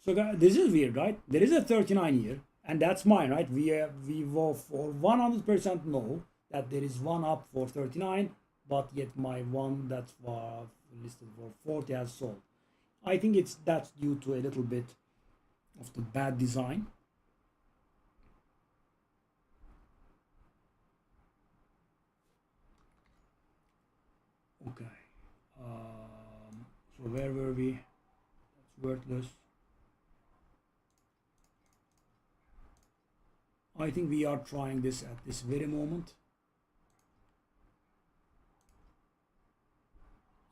So guys, this is weird, right? There is a 39 here, and that's mine, right? We vote for 100% no that there is one up for 39, but yet my one that's listed for 40 has sold. I think that's due to a little bit of the bad design. Okay. So where were we? That's worthless. I think we are trying this at this very moment.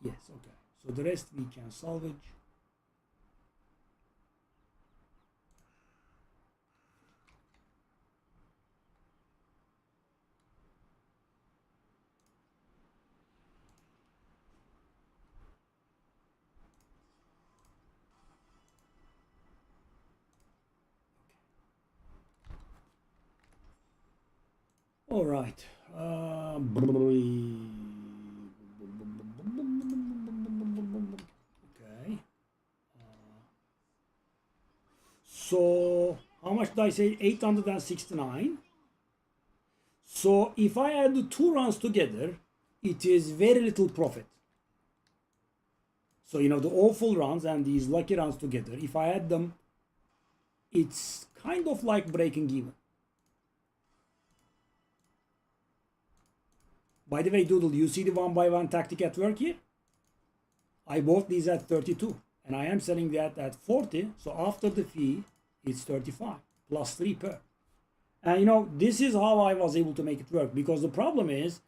Yes, okay. So the rest we can salvage. All right. Okay. So how much did I say? 869. So if I add the 2 runs together, it is very little profit. So you know the awful runs and these lucky runs together, if I add them, it's kind of like breaking even. By the way, Doodle, you see the 1x1 tactic at work here? I bought these at 32 and I am selling that at 40. So after the fee, it's 35 plus 3 per. And you know, this is how I was able to make it work, because the problem is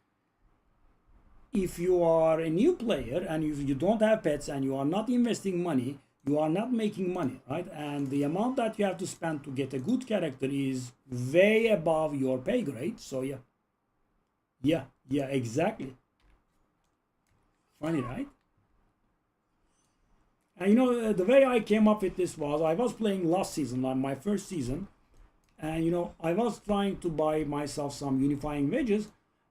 if you are a new player and if you don't have pets and you are not investing money, you are not making money, right? And the amount that you have to spend to get a good character is way above your pay grade. So yeah. Yeah, exactly. Funny, right? And you know, the way I came up with this was I was playing last season, my first season, and you know, I was trying to buy myself some unifying wedges,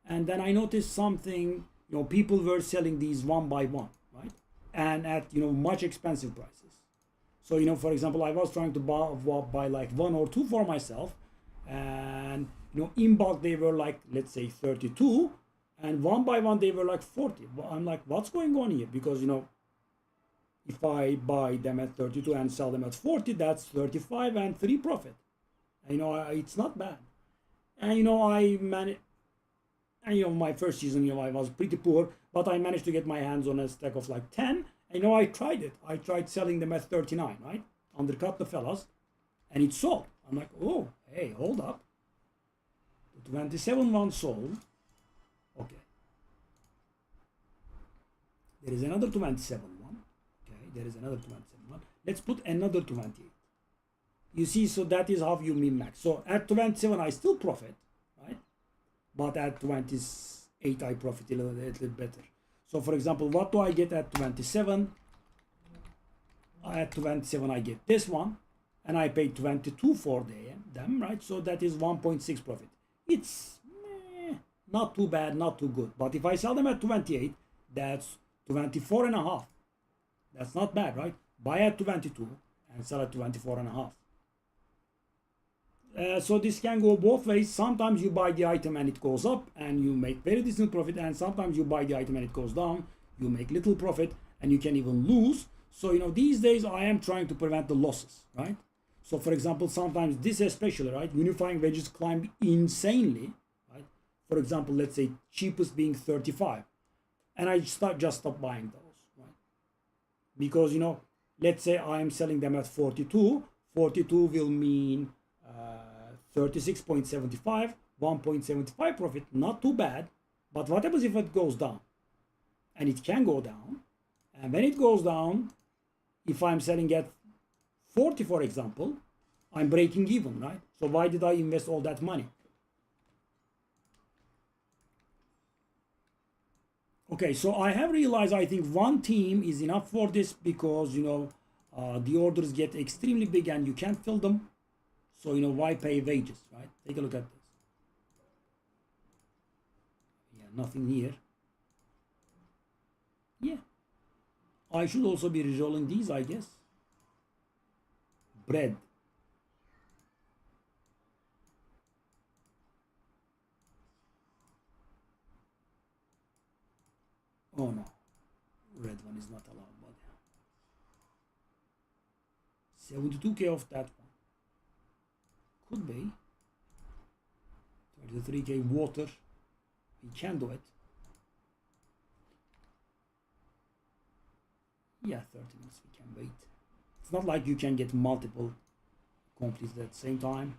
and then I noticed something. You know, people were selling these 1x1, right? And at, you know, much expensive prices. So you know, for example, I was trying to buy like 1 or 2 for myself, and you know, in bulk they were like, let's say 32, and 1x1 they were like 40. I'm like, what's going on here? Because you know, if I buy them at 32 and sell them at 40, that's 35 and 3 profit. And, you know, it's not bad. And you know, I managed. And you know, my first season, you know, I was pretty poor, but I managed to get my hands on a stack of like 10. And you know, I tried it. I tried selling them at 39, right? Undercut the fellas, and it sold. I'm like, oh, hey, hold up. The 27 one sold. Okay. There is another 27 one. Okay, there is another 27 one. Let's put another 28. You see, so that is how you min max. So at 27 I still profit, right? But at 28 I profit a little better. So for example, what do I get at 27? At 27 I get this one, and I paid 22 for them, right? So that is 1.6 profit. It's not too bad, not too good. But if I sell them at 28, that's 24 and a half. That's not bad, right? Buy at 22 and sell at 24 and a half. So this can go both ways. Sometimes you buy the item and it goes up and you make very decent profit, and sometimes you buy the item and it goes down, you make little profit and you can even lose. So these days I am trying to prevent the losses, right? So for example, sometimes this especially, right, unifying wedges climb insanely, right? For example, let's say cheapest being 35, and I just stop buying those, right? Because let's say I am selling them at 42 will mean 36.75, 1.75 profit, not too bad. But what happens if it goes down? And it can go down. And when it goes down, if I'm selling at 40, for example, I'm breaking even, right? So why did I invest all that money? Okay, so I have realized I think one team is enough for this, because the orders get extremely big and you can't fill them. So why pay wages, right? Take a look at this. Yeah, nothing here. Yeah, I should also be resolving these, I guess. Bread. Oh no, red one is not allowed, but 72k of that one. Could be 33k water. We can do it. Yeah, 30 minutes we can wait. It's not like you can get multiple completes at the same time.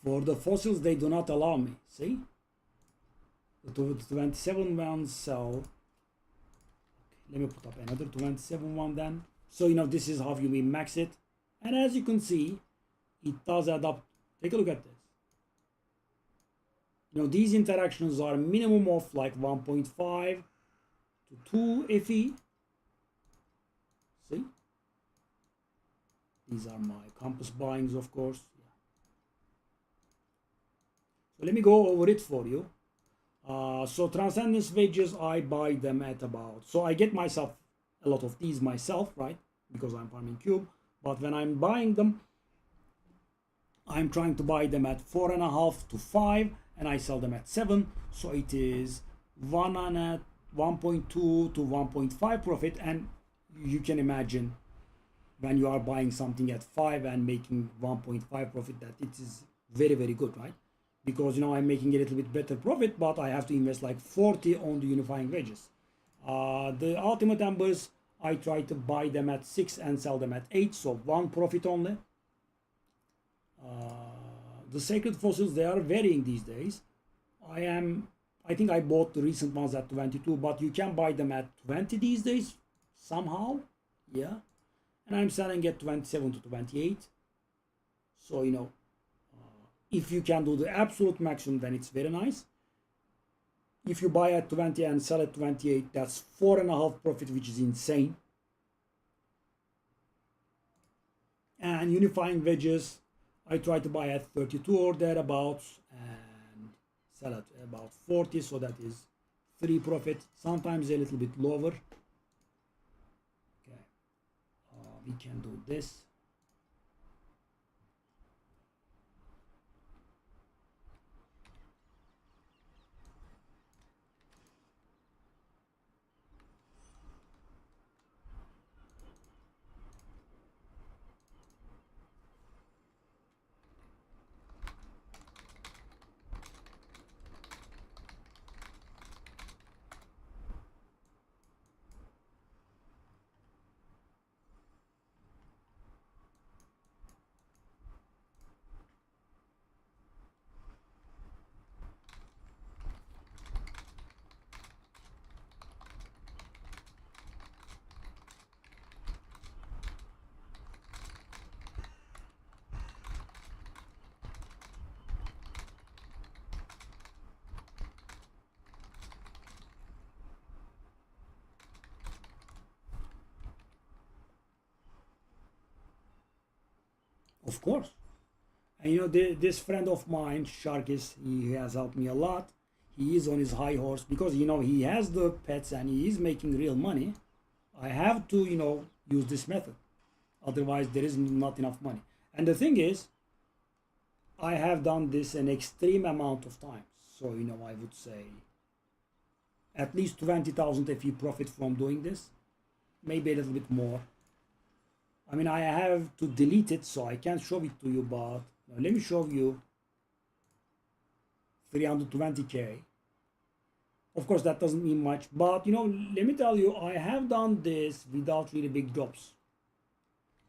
For the fossils they do not allow me. See? The 27 ones sell. Let me put up another 27 one then. So this is how you min max it. And as you can see, it does add up. Take a look at this. These interactions are minimum of like 1.5 to 2 FE. See? These are my campus buyings, of course. Yeah. So let me go over it for you. So transcendence wages, I buy them at about, so I get myself a lot of these myself, right? Because I'm farming cube. But when I'm buying them, I'm trying to buy them at 4.5 to 5, and I sell them at 7. So it is 1.2 to 1.5 profit. And you can imagine when you are buying something at 5 and making 1.5 profit, that it is very, very good, right? Because I'm making a little bit better profit, but I have to invest like 40 on the unifying wedges. The ultimate embers, I try to buy them at 6 and sell them at 8, so 1 profit only. The sacred fossils, they are varying these days. I think I bought the recent ones at 22, but you can buy them at 20 these days somehow. Yeah. And I'm selling at 27 to 28. So if you can do the absolute maximum, then it's very nice. If you buy at 20 and sell at 28, that's 4.5 profit, which is insane. And unifying wedges, I try to buy at 32 or thereabouts and sell at about 40, so that is 3 profit, sometimes a little bit lower. Okay, we can do this. Of course. And this friend of mine, Sharkis, he has helped me a lot. He is on his high horse because he has the pets and he is making real money. I have to use this method, otherwise there is not enough money. And the thing is, I have done this an extreme amount of times. So I would say at least 20,000 if you profit from doing this, maybe a little bit more. I mean, I have to delete it, so I can't show it to you, but let me show you 320k. Of course, that doesn't mean much, but let me tell you, I have done this without really big drops.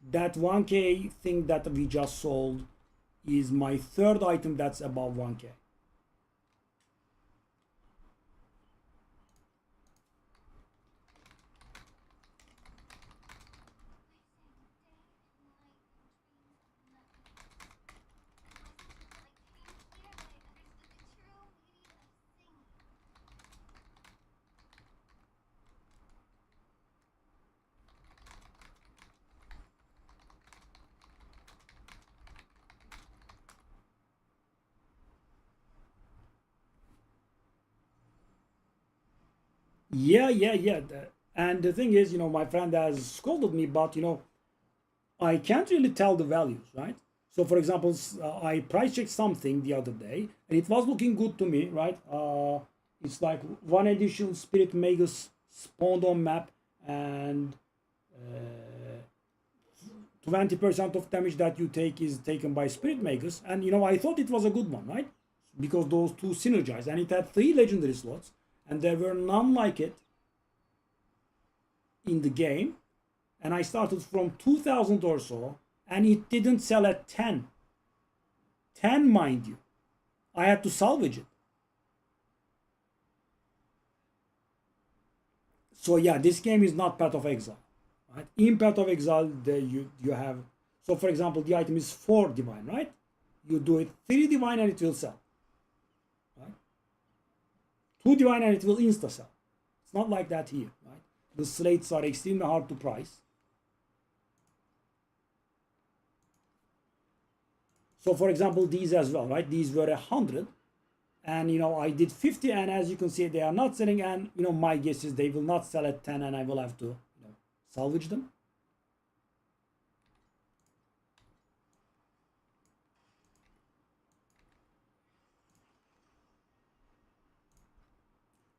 That 1k thing that we just sold is my third item that's above 1k. Yeah. And the thing is, my friend has scolded me, but I can't really tell the values, right? So, for example, I price checked something the other day, and it was looking good to me, right? It's like one edition Spirit Magus spawned on map, and 20% of damage that you take is taken by Spirit Magus, and I thought it was a good one, right? Because those two synergize, and it had 3 legendary slots, and there were none like it in the game. And I started from 2000 or so, and it didn't sell at 10. 10, mind you. I had to salvage it. So yeah, this game is not Path of Exile, right? In Path of Exile, you have, so for example, the item is 4 divine, right? You do it 3 divine and it will sell. 2 divine and it will insta sell. It's not like that here, right? The slates are extremely hard to price. So for example, these as well, right? These were 100, and I did 50, and as you can see, they are not selling, and my guess is they will not sell at 10, and I will have to salvage them.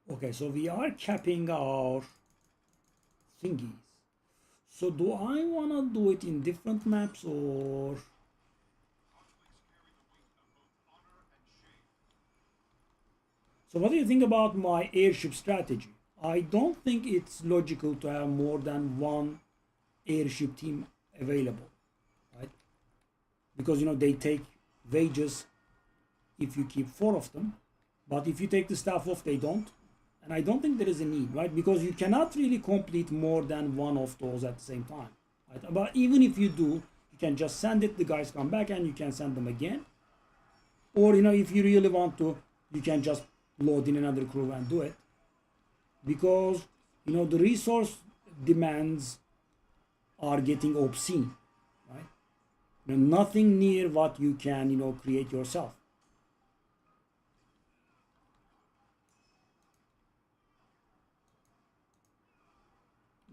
Okay, so we are capping our thingies. So do I want to do it in different maps, or... So what do you think about my airship strategy? I don't think it's logical to have more than one airship team available, right? Because they take wages if you keep 4 of them, but if you take the staff off, they don't. And I don't think there is a need, right? Because you cannot really complete more than one of those at the same time, right? But even if you do, you can just send it, the guys come back, and you can send them again. Or, if you really want to, you can just load in another crew and do it. Because, the resource demands are getting obscene, right? Nothing near what you can, create yourself.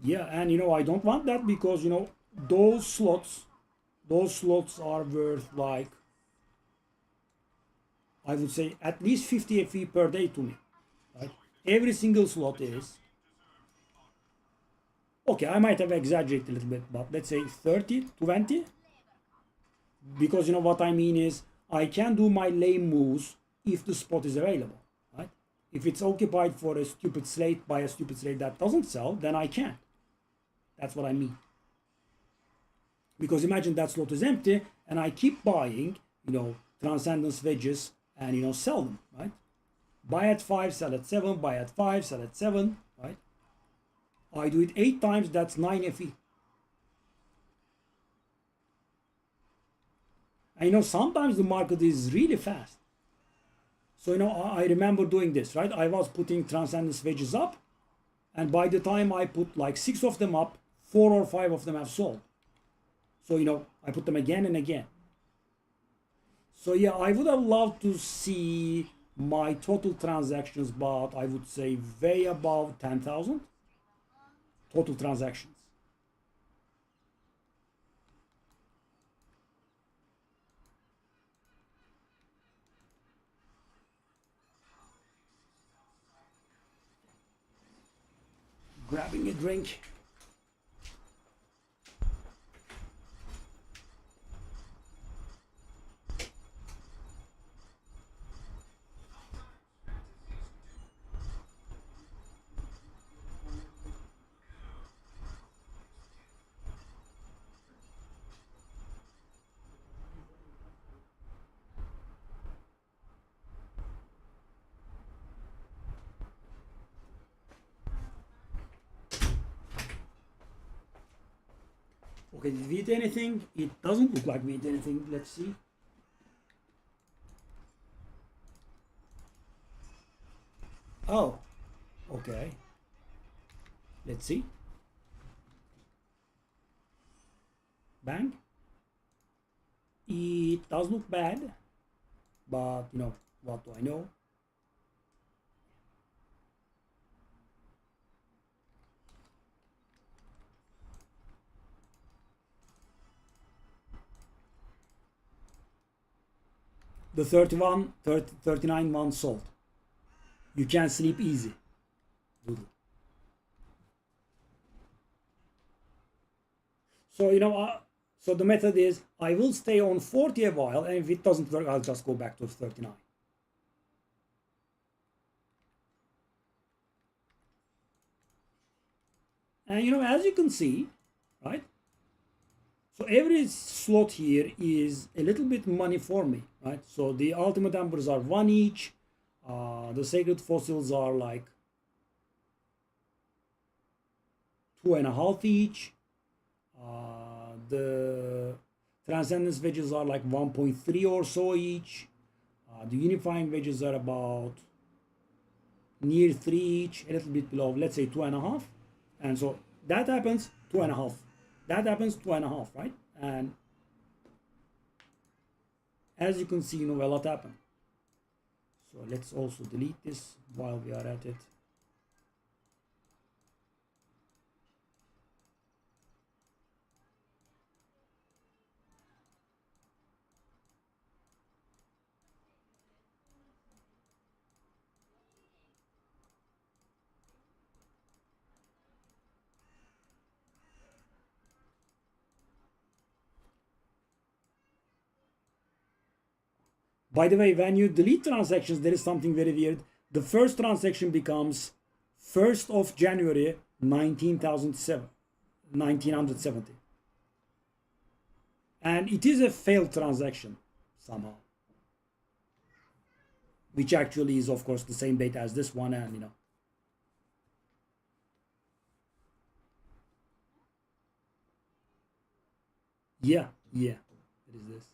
Yeah, and I don't want that because those slots are worth, like, I would say at least 50 FE per day to me, right? Every single slot is, okay, I might have exaggerated a little bit, but let's say 30, 20, because what I mean is I can do my lame moves if the spot is available, right? If it's occupied for a stupid slate by a stupid slate that doesn't sell, then I can't. That's what I mean. Because imagine that slot is empty and I keep buying, Transcendence Wedges and, sell them, right? Buy at 5, sell at 7, buy at 5, sell at 7, right? I do it 8 times, that's 9 FE. And sometimes the market is really fast. So, I remember doing this, right? I was putting Transcendence Wedges up, and by the time I put like 6 of them up, 4 or 5 of them have sold. So, I put them again and again. So yeah, I would have loved to see my total transactions, but I would say way above 10,000 total transactions. Grabbing a drink. Okay, did we eat anything? It doesn't look like we eat anything. Let's see. Oh, okay. Let's see. Bang. It does look bad, but you know, what do I know? The 39 months old. You can sleep easy. Doodle. So, you know, so the method is I will stay on 40 a while, and if it doesn't work, I'll just go back to 39. And, you know, as you can see, right? So every slot here is a little bit money for me, right? So the ultimate embers are 1 each. The sacred fossils are like 2.5 each. The transcendence wedges are like 1.3 or so each. The unifying wedges are about near 3 each, a little bit below, let's say 2.5. And so that happens 2.5. That happens 2.5, right? And as you can see, you know, a lot happened. So let's also delete this while we are at it. By the way, when you delete transactions, there is something very weird. The first transaction becomes 1st of January 1970. And it is a failed transaction somehow. Which actually is, of course, the same date as this one, and you know. Yeah, it is this.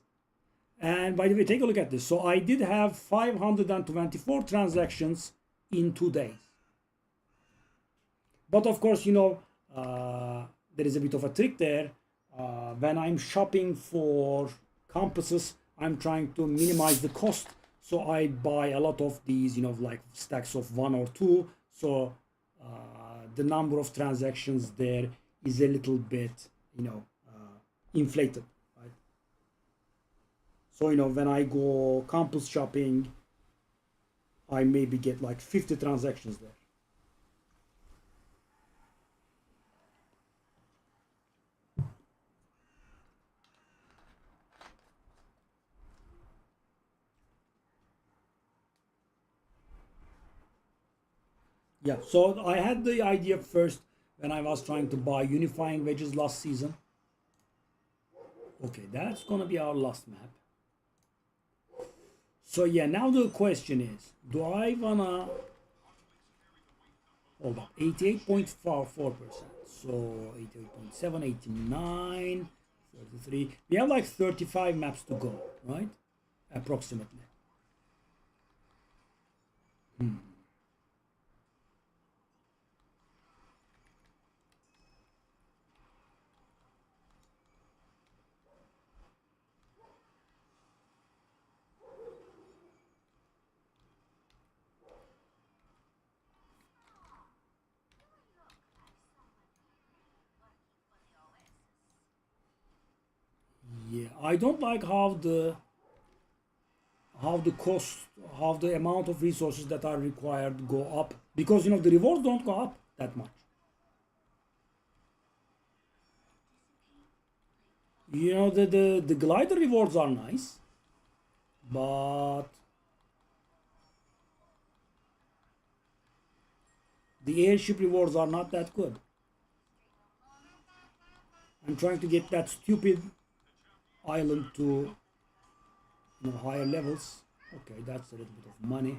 And by the way, take a look at this. So I did have 524 transactions in 2 days. But of course, you know, there is a bit of a trick there. When I'm shopping for campuses, I'm trying to minimize the cost. So I buy a lot of these, you know, like stacks of 1 or 2. So the number of transactions there is a little bit, you know, inflated. So, you know, when I go campus shopping, I maybe get like 50 transactions there. Yeah, so I had the idea first when I was trying to buy unifying wedges last season. Okay, that's gonna be our last map. So yeah, now the question is, do I wanna hold on 88.44%? So 88.7, 89, 33. We have like 35 maps to go, right? Approximately. I don't like how the cost, how the amount of resources that are required go up, because you know the rewards don't go up that much. You know the glider rewards are nice, but the airship rewards are not that good. I'm trying to get that stupid island to, you know, higher levels. Okay, that's a little bit of money.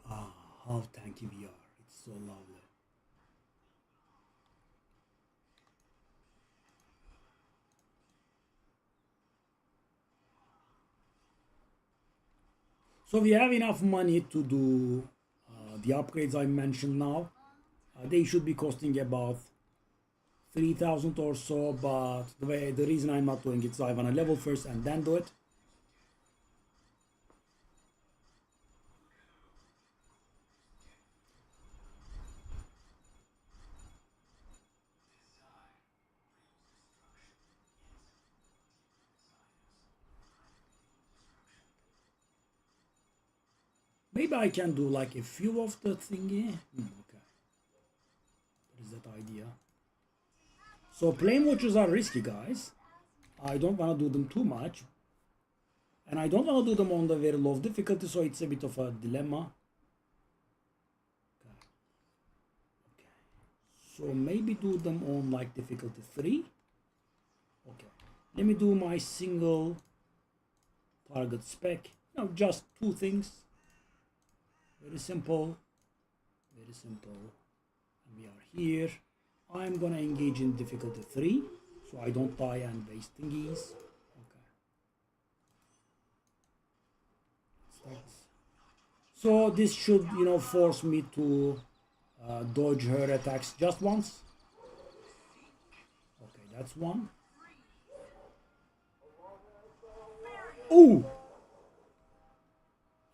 Ah, how tanky we are. It's so lovely. So we have enough money to do the upgrades I mentioned now. They should be costing about 3,000 or so, but the reason I'm not doing it is I want to level first and then do it. Maybe I can do like a few of the thingy. Okay, what is that idea? So flame watchers are risky, guys. I don't want to do them too much, and I don't want to do them on the very low difficulty, so it's a bit of a dilemma. Okay. So maybe do them on like difficulty 3. Okay, let me do my single target spec. No, just 2 things. Very simple, very simple. And we are here. I'm gonna engage in difficulty 3, so I don't die and waste thingies. Okay. So this should, you know, force me to dodge her attacks just once. Okay, that's one. Ooh!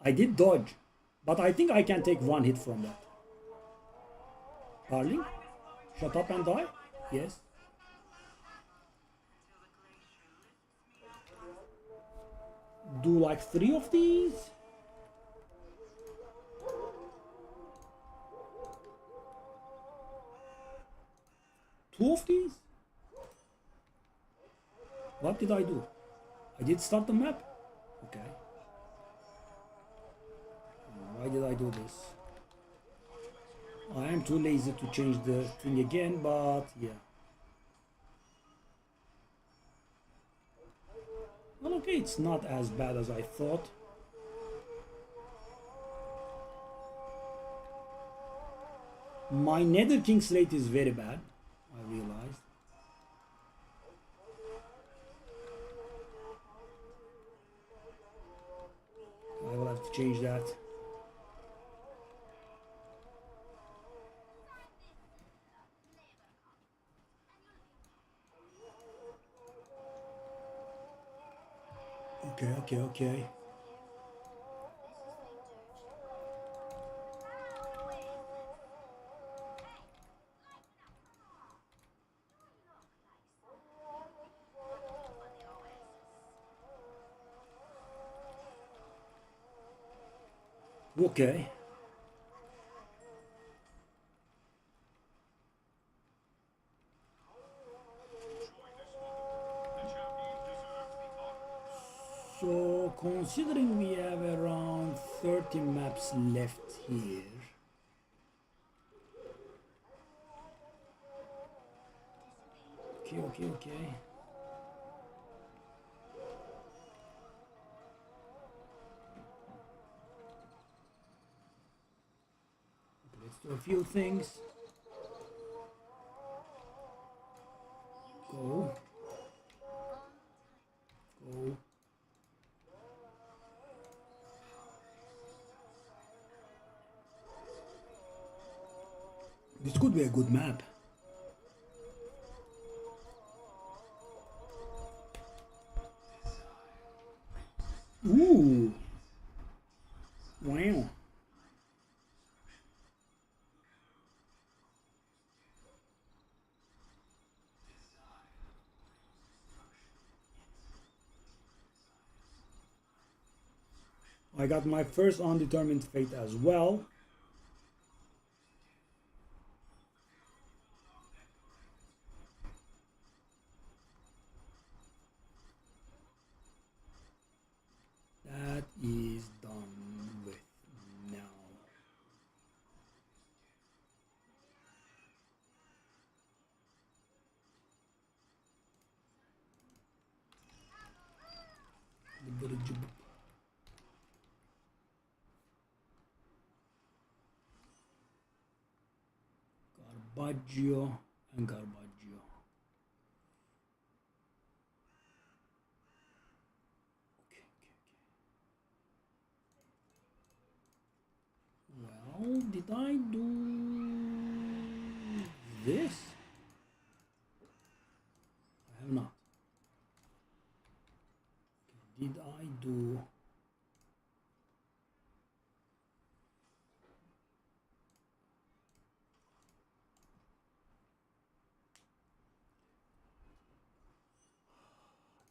I did dodge, but I think I can take 1 hit from that. Darling, shut up and die. Yes. Do like 3 of these. Two of these? What did I do? I did start the map? Okay. Why did I do this? I am too lazy to change the thing again, but yeah. Well, okay, it's not as bad as I thought. My Nether King slate is very bad, I realized. I will have to change that. Okay. Okay. So, considering we have around 30 maps left here, okay. Let's do a few things. Go. This could be a good map. I got my first undetermined fate as well. That is done with now. Garbaggio and Garbaggio. Okay. Well, did I do this? I have not. Did I do...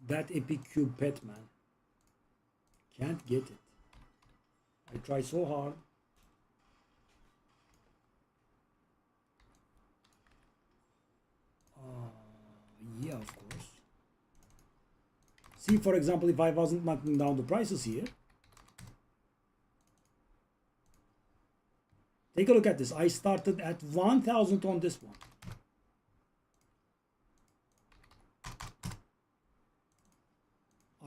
That epic cube pet, man. Can't get it. I try so hard. Yeah, of course. See, for example, if I wasn't knocking down the prices here. Take a look at this. I started at 1,000 on this one.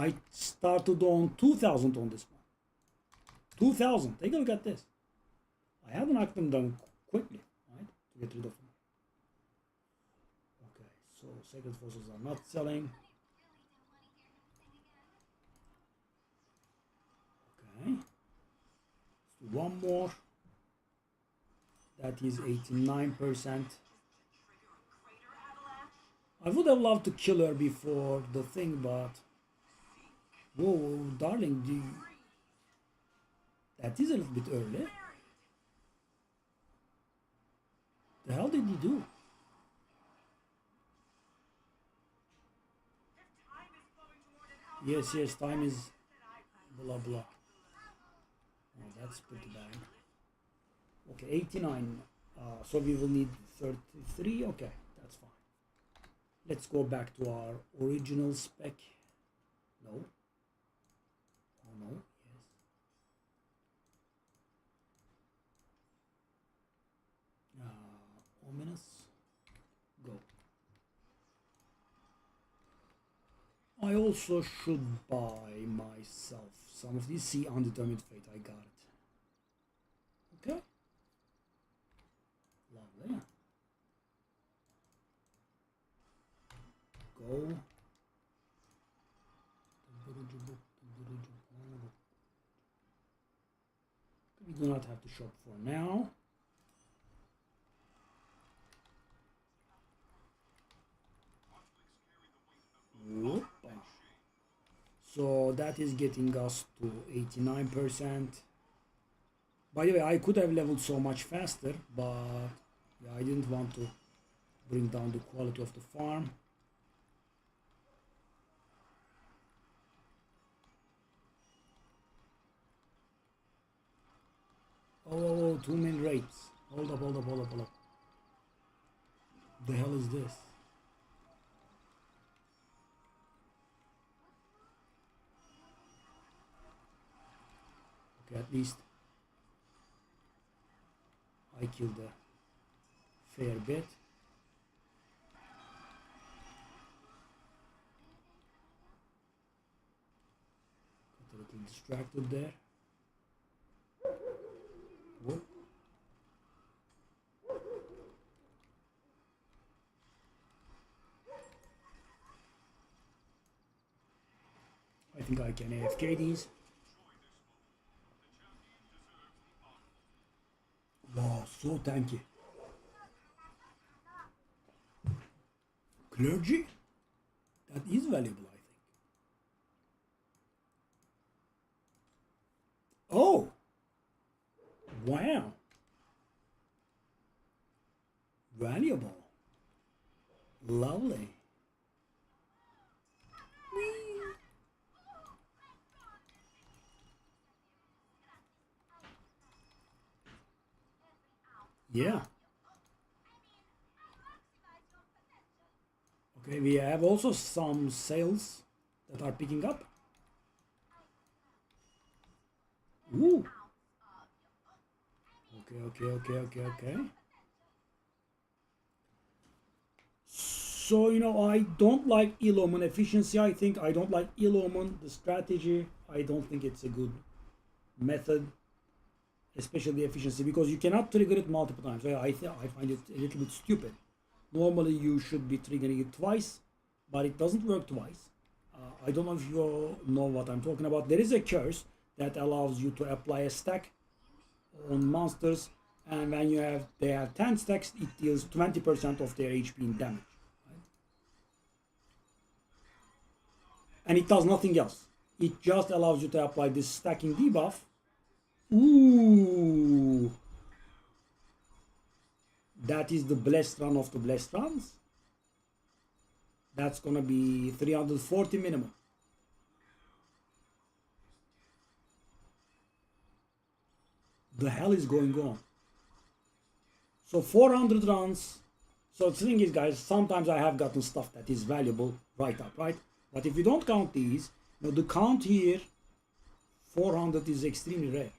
I started on 2,000 on this one. 2,000. Take a look at this. I had to knock them down quickly, right, to get rid of them. Okay, so Sacred Forces are not selling. Okay. Let's do one more. That is 89%. I would have loved to kill her before the thing, but... Whoa, darling, do you... That is a little bit early. The hell did he do? Yes, time is... blah blah. Oh, that's pretty bad. Okay, 89. So we will need 33. Okay, that's fine. Let's go back to our original spec. No. Oh no. Yes. Ominous. Go. I also should buy myself some of these. See, Undetermined Fate. I got it. Okay. Lovely. Go. We do not have to shop for now. Whoop. So that is getting us to 89%. By the way, I could have leveled so much faster, but yeah, I didn't want to bring down the quality of the farm. Oh, 2 main rapes. Hold up. The hell is this? Okay, at least I killed a fair bit. Got a little distracted there. Whoop. I think I can AFK these. Wow, so tanky. Clergy? That is valuable, I think. Oh! Wow. Valuable. Lovely. Yeah. Okay, we have also some sales that are picking up. Ooh. Okay. So, I don't like Eloman efficiency. I don't like Eloman, the strategy. I don't think it's a good method, especially the efficiency, because you cannot trigger it multiple times. I find it a little bit stupid. Normally, you should be triggering it twice, but it doesn't work twice. I don't know if you know what I'm talking about. There is a curse that allows you to apply a stack on monsters, and when they have 10 stacks, it deals 20% of their HP in damage. Right? And it does nothing else. It just allows you to apply this stacking debuff. Ooh! That is the blessed run of the blessed runs. That's gonna be 340 minimum. The hell is going on? So 400 runs. So the thing is, guys, sometimes I have gotten stuff that is valuable right up, right? But if you don't count these, the count here, 400 is extremely rare.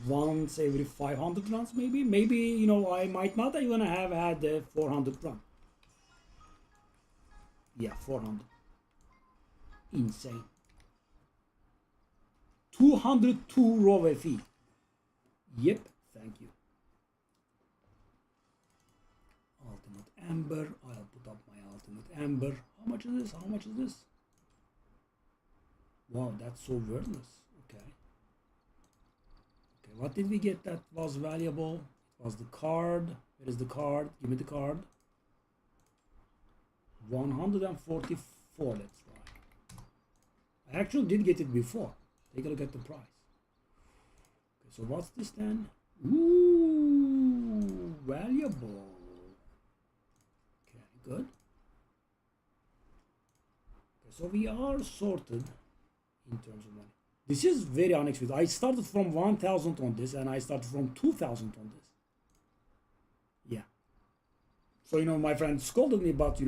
Once every 500 runs, maybe. Maybe, I might not even have had a 400 run. Yeah, 400. Insane. 202 raw FE. Yep, thank you. Ultimate Amber. I'll put up my Ultimate Amber. How much is this? How much is this? Wow, that's so worthless. Okay. Okay, what did we get that was valuable? It was the card. Where is the card? Give me the card. 144, let's try. I actually did get it before. Take a look at the price. Okay, so what's this then? Ooh, valuable. Okay, good. Okay, so we are sorted in terms of money. This is very unexpected. I started from 1,000 on this, and I started from 2,000 on this. Yeah. So, my friend scolded me, but,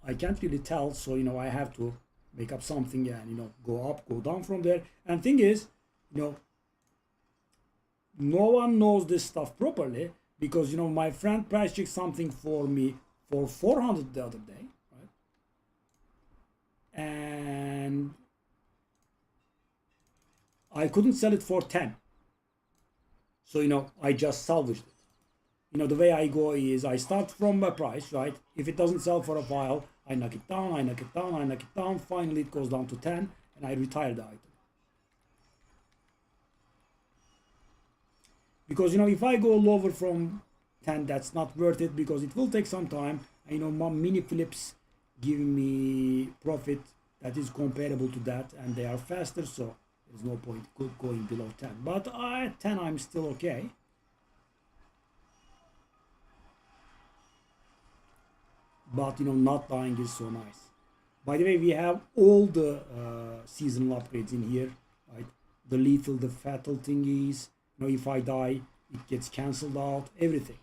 I can't really tell. So, I have to make up something and, go up, go down from there. And thing is, no one knows this stuff properly because, my friend price checked something for me for 400 the other day, right? And I couldn't sell it for 10. So, I just salvaged it. The way I go is I start from a price, right? If it doesn't sell for a while, I knock it down, I knock it down, I knock it down. Finally, it goes down to 10, and I retire the item. Because, if I go lower from 10, that's not worth it because it will take some time. My mini flips give me profit that is comparable to that, and they are faster, so there's no point going below 10. But at 10, I'm still okay. But not dying is so nice. By the way, we have all the seasonal upgrades in here, right? The lethal, the fatal thingies. If I die, it gets cancelled out. Everything.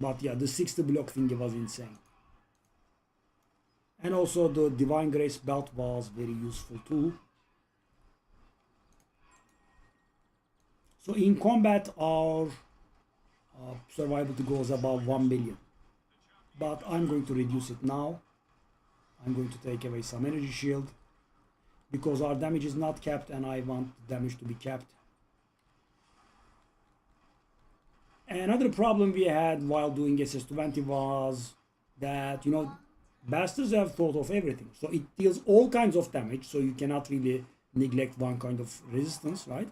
But yeah, the 60 block thingy was insane. And also the Divine Grace belt was very useful too. So in combat, our survivability goes above 1 million. But I'm going to reduce it now. I'm going to take away some energy shield because our damage is not capped and I want the damage to be capped. Another problem we had while doing SS20 was that, bastards have thought of everything. So it deals all kinds of damage, so you cannot really neglect one kind of resistance, right?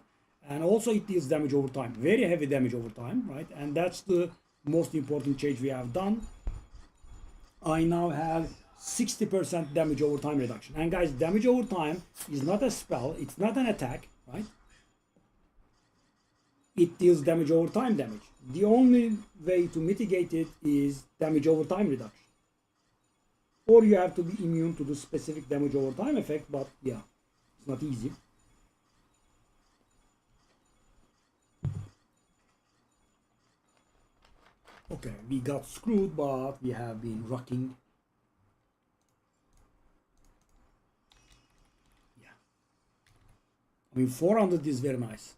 And also it deals damage over time, very heavy damage over time, right? And that's the most important change we have done. I now have 60% damage over time reduction. And guys, damage over time is not a spell, it's not an attack, right? It deals damage over time damage. The only way to mitigate it is damage over time reduction. Or you have to be immune to the specific damage over time effect, but yeah. It's not easy. Okay, we got screwed, but we have been rocking. Yeah. I mean, 400 is very nice.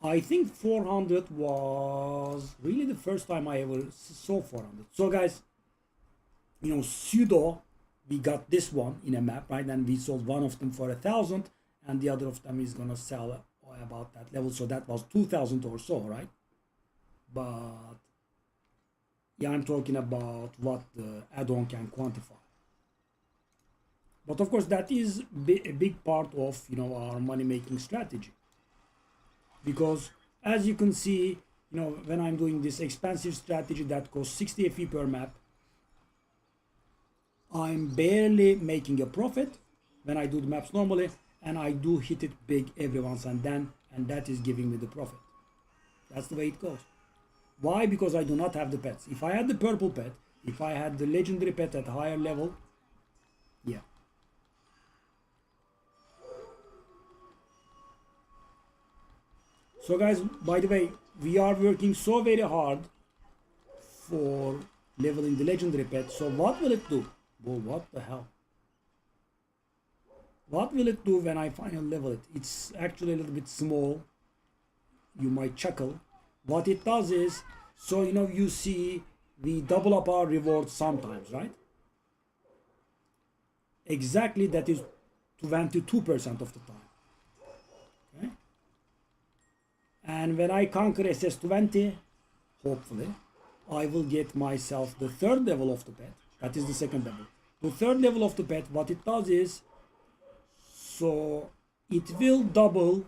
I think 400 was really the first time I ever saw 400. So guys, you know, pseudo, we got this one in a map, right? And we sold one of them for 1,000, and the other of them is gonna sell about that level. So that was 2,000 or so, right? But yeah, I'm talking about what the add-on can quantify. But of course, that is a big part of, you know, our money-making strategy. Because as you can see, you know, when I'm doing this expensive strategy that costs 60 FE per map, I'm barely making a profit when I do the maps normally, and I do hit it big every once and then, and that is giving me the profit. That's the way it goes. Why? Because I do not have the pets. If I had the purple pet, if I had the legendary pet at higher level, yeah. So guys, by the way, we are working so very hard for leveling the legendary pet. So what will it do? Well, what the hell? What will it do when I finally level it? It's actually a little bit small. You might chuckle. What it does is, so you know, you see we double up our rewards sometimes, right? Exactly, that is 22% of the time. Okay? And when I conquer SS20, hopefully, I will get myself the third level of the pet. That is the second level. The third level of the pet, what it does is, so it will double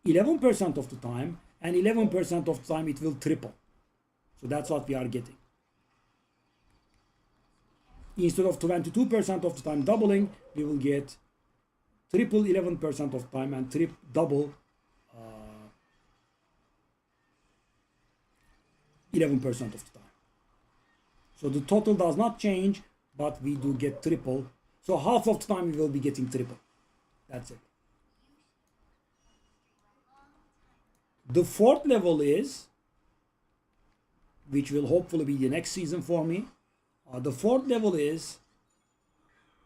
11% of the time, and 11% of the time it will triple. So that's what we are getting. Instead of 22% of the time doubling, we will get triple 11% of the time and double 11% of the time. So the total does not change, but we do get triple. So half of the time we will be getting triple. That's it. The fourth level is, which will hopefully be the next season for me. The fourth level is,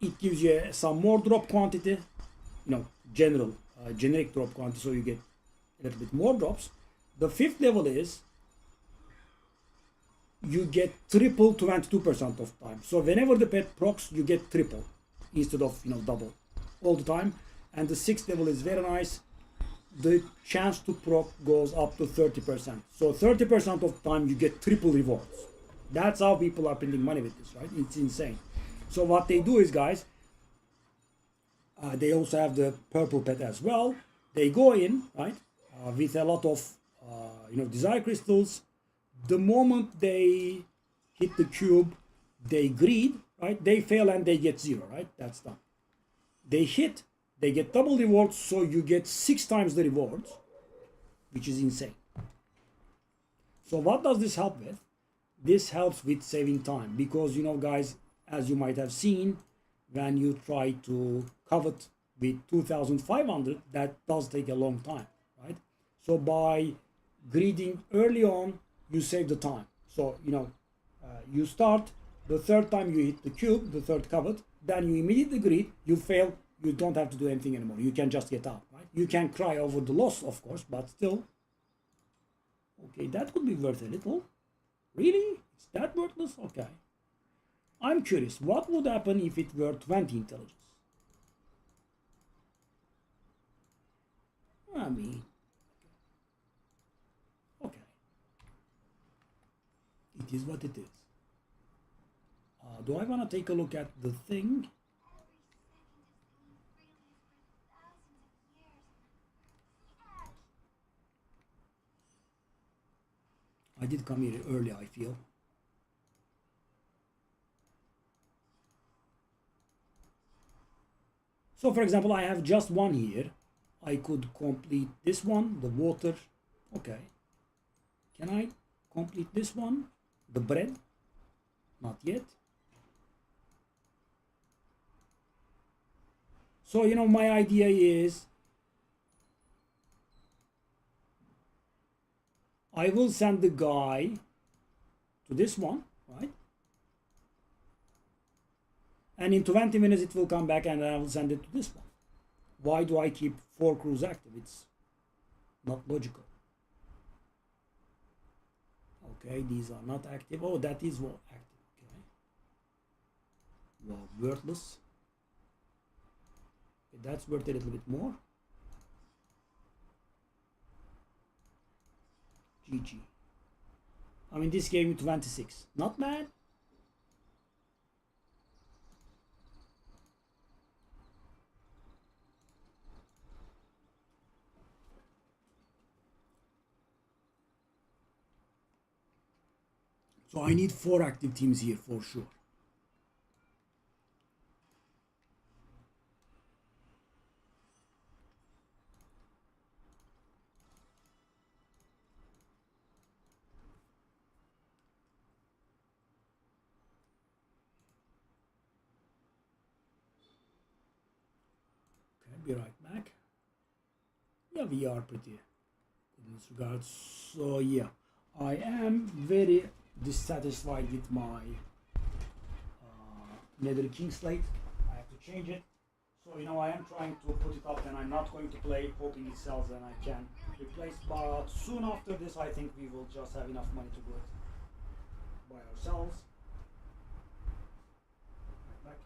it gives you some more drop quantity, you know, generic drop quantity, so you get a little bit more drops. The fifth level is, you get triple 22% of the time. So whenever the pet procs, you get triple instead of, you know, double all the time. And the sixth level is very nice. The chance to proc goes up to 30%. So 30% of the time you get triple rewards. That's how people are printing money with this, right? It's insane. So what they do is, guys, they also have the purple pet as well. They go in, right, with a lot of, you know, desire crystals. The moment they hit the cube, they greed, right? They fail and they get 0, right? That's done. They hit, they get double rewards, so you get 6 times the rewards, which is insane. So what does this help with? This helps with saving time, because, you know, guys, as you might have seen, when you try to covet with 2,500, that does take a long time, right? So by greeding early on, you save the time. So, you know, you start, the third time you hit the cube, the third covet, then you immediately greed, you fail, you don't have to do anything anymore. You can just get out, right? You can cry over the loss, of course, but still. Okay, that could be worth a little. Really? It's that worthless? Okay. I'm curious, what would happen if it were 20 intelligence? I mean, okay. It is what it is. Do I want to take a look at the thing? I did come here early, I feel. So for example, I have just one here. I could complete this one, the water. Okay. Can I complete this one? The bread? Not yet. So, you know, my idea is I will send the guy to this one, right? And in 20 minutes it will come back and I will send it to this one. Why do I keep 4 crews active? It's not logical. Okay, these are not active. Oh, that is what active. Okay. Wow, worthless. Okay, that's worth a little bit more. GG. I mean, this gave me 26. Not bad. So I need 4 active teams here for sure. Okay, be right back. Yeah, we are pretty good in this regard. So yeah, I am very dissatisfied with my Nether King slate. I have to change it. So, you know, I am trying to put it up and I'm not going to play hoping it sells and I can replace. But soon after this, I think we will just have enough money to do it by ourselves. Right back.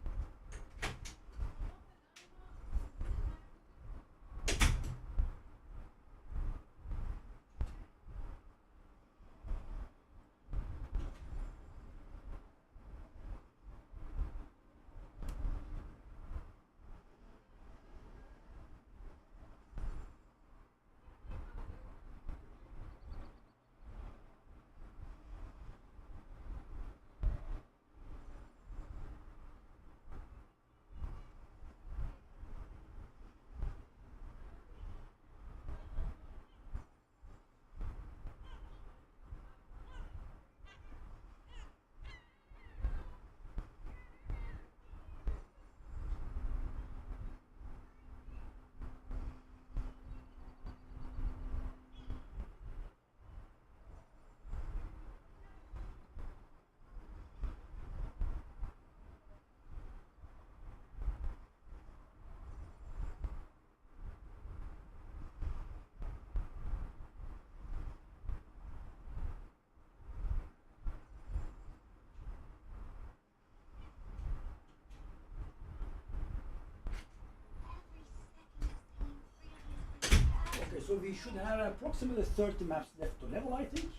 Okay, so we should have approximately 30 maps left to level, I think.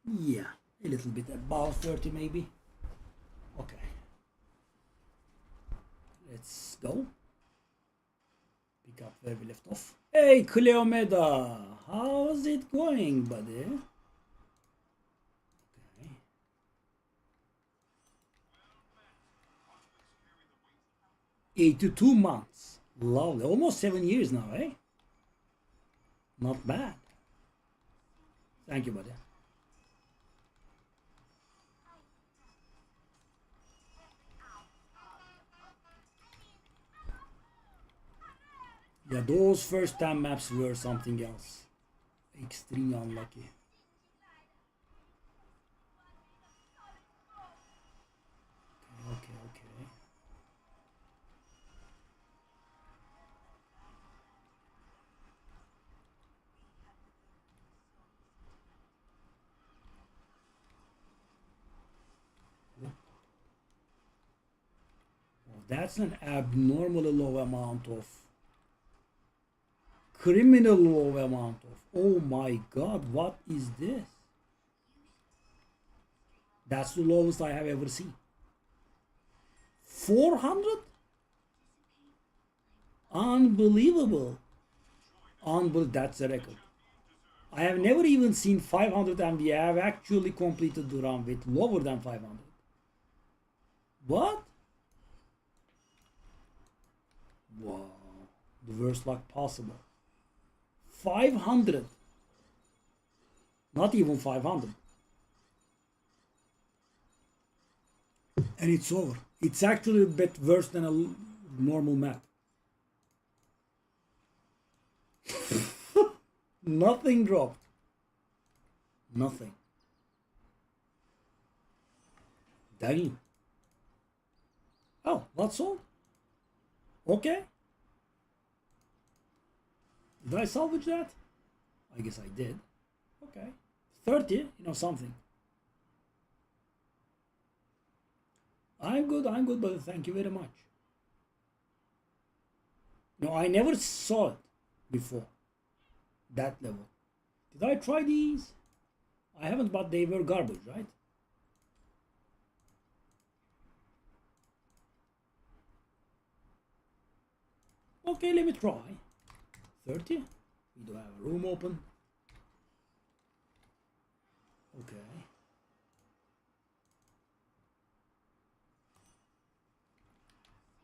Yeah, a little bit above 30 maybe. Okay. Let's go. Pick up where we left off. Hey, Cleomeda! How's it going, buddy? Okay. 82 months. Lovely. Almost 7 years now, eh? Not bad. Thank you, buddy. Yeah, those first 10 maps were something else. Extremely unlucky. Okay. Oh, that's an abnormally low amount of criminal low amount of. Oh my god, what is this? That's the lowest I have ever seen. 400? Unbelievable. That's a record. I have never even seen 500 and we have actually completed the run with lower than 500. What? Wow. The worst luck possible. 500. Not even 500. And it's over. It's actually a bit worse than a normal map. Nothing dropped. Nothing. Dang. Oh, that's all? Okay. Did I salvage that? I guess I did. Okay. 30, something. I'm good, but thank you very much. No, I never saw it before. That level. Did I try these? I haven't, but they were garbage, right? Okay, let me try. 30. We do have a room open. Okay.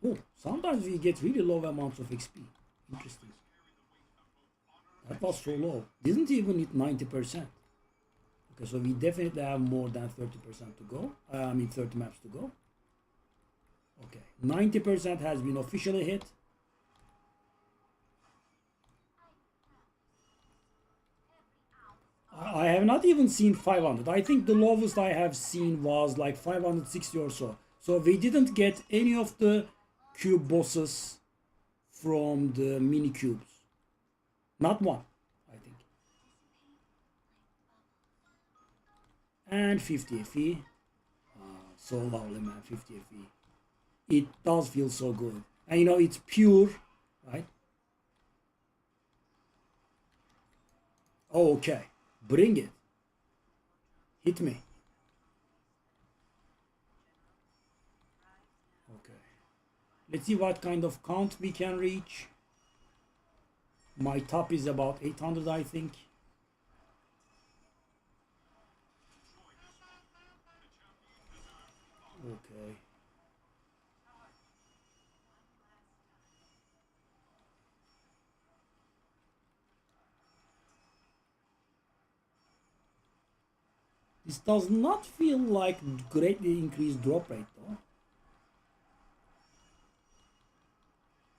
Oh, sometimes we get really low amounts of XP. Interesting. That was so low. Didn't even hit 90%. Okay, so we definitely have more than 30% to go. 30 maps to go. Okay, 90% has been officially hit. I have not even seen 500. I think the lowest I have seen was like 560 or so. So we didn't get any of the cube bosses from the mini cubes. Not one, I think. And 50 FE. So lovely, man. 50 FE. It does feel so good. And it's pure, right? Oh, okay. Bring it. Hit me. Okay. Let's see what kind of count we can reach. My top is about 800, I think. Okay. This does not feel like greatly increased drop rate though.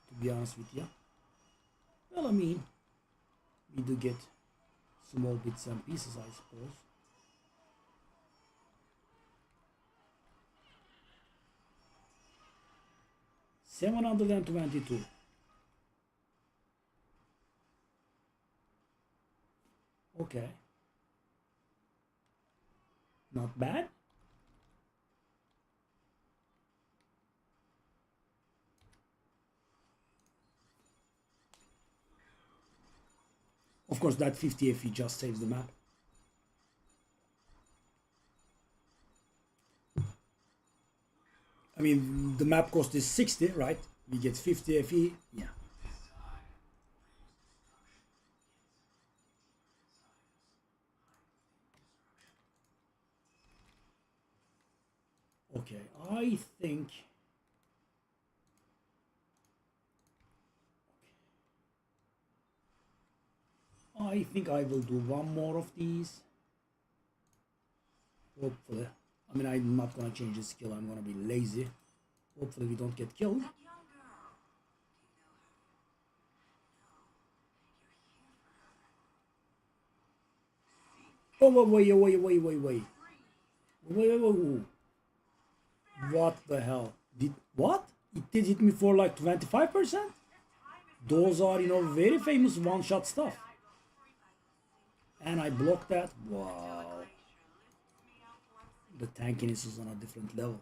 To be honest with you. Well, I mean, we do get small bits and pieces, I suppose. $722. Okay. Not bad. Of course, that 50 FE just saves the map. I mean, the map cost is 60, right? We get 50 FE. Yeah. Okay, I think I will do one more of these. Hopefully. I mean, I'm not gonna change the skill. I'm gonna be lazy. Hopefully we don't get killed. Oh, wait. Wait. What the hell? What? It did hit me for like 25%? Those are, very famous one-shot stuff. And I blocked that. Wow. The tankiness is on a different level.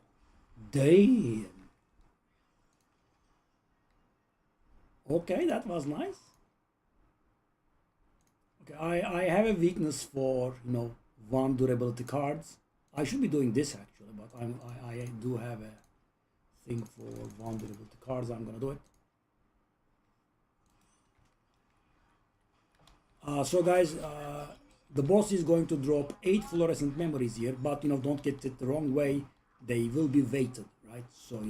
Damn. Okay, that was nice. Okay, I have a weakness for, one durability cards. I should be doing this actually, but I do have a thing for one durability cards. I'm gonna do it. So guys, the boss is going to drop 8 fluorescent memories here, but don't get it the wrong way. They will be weighted, right? So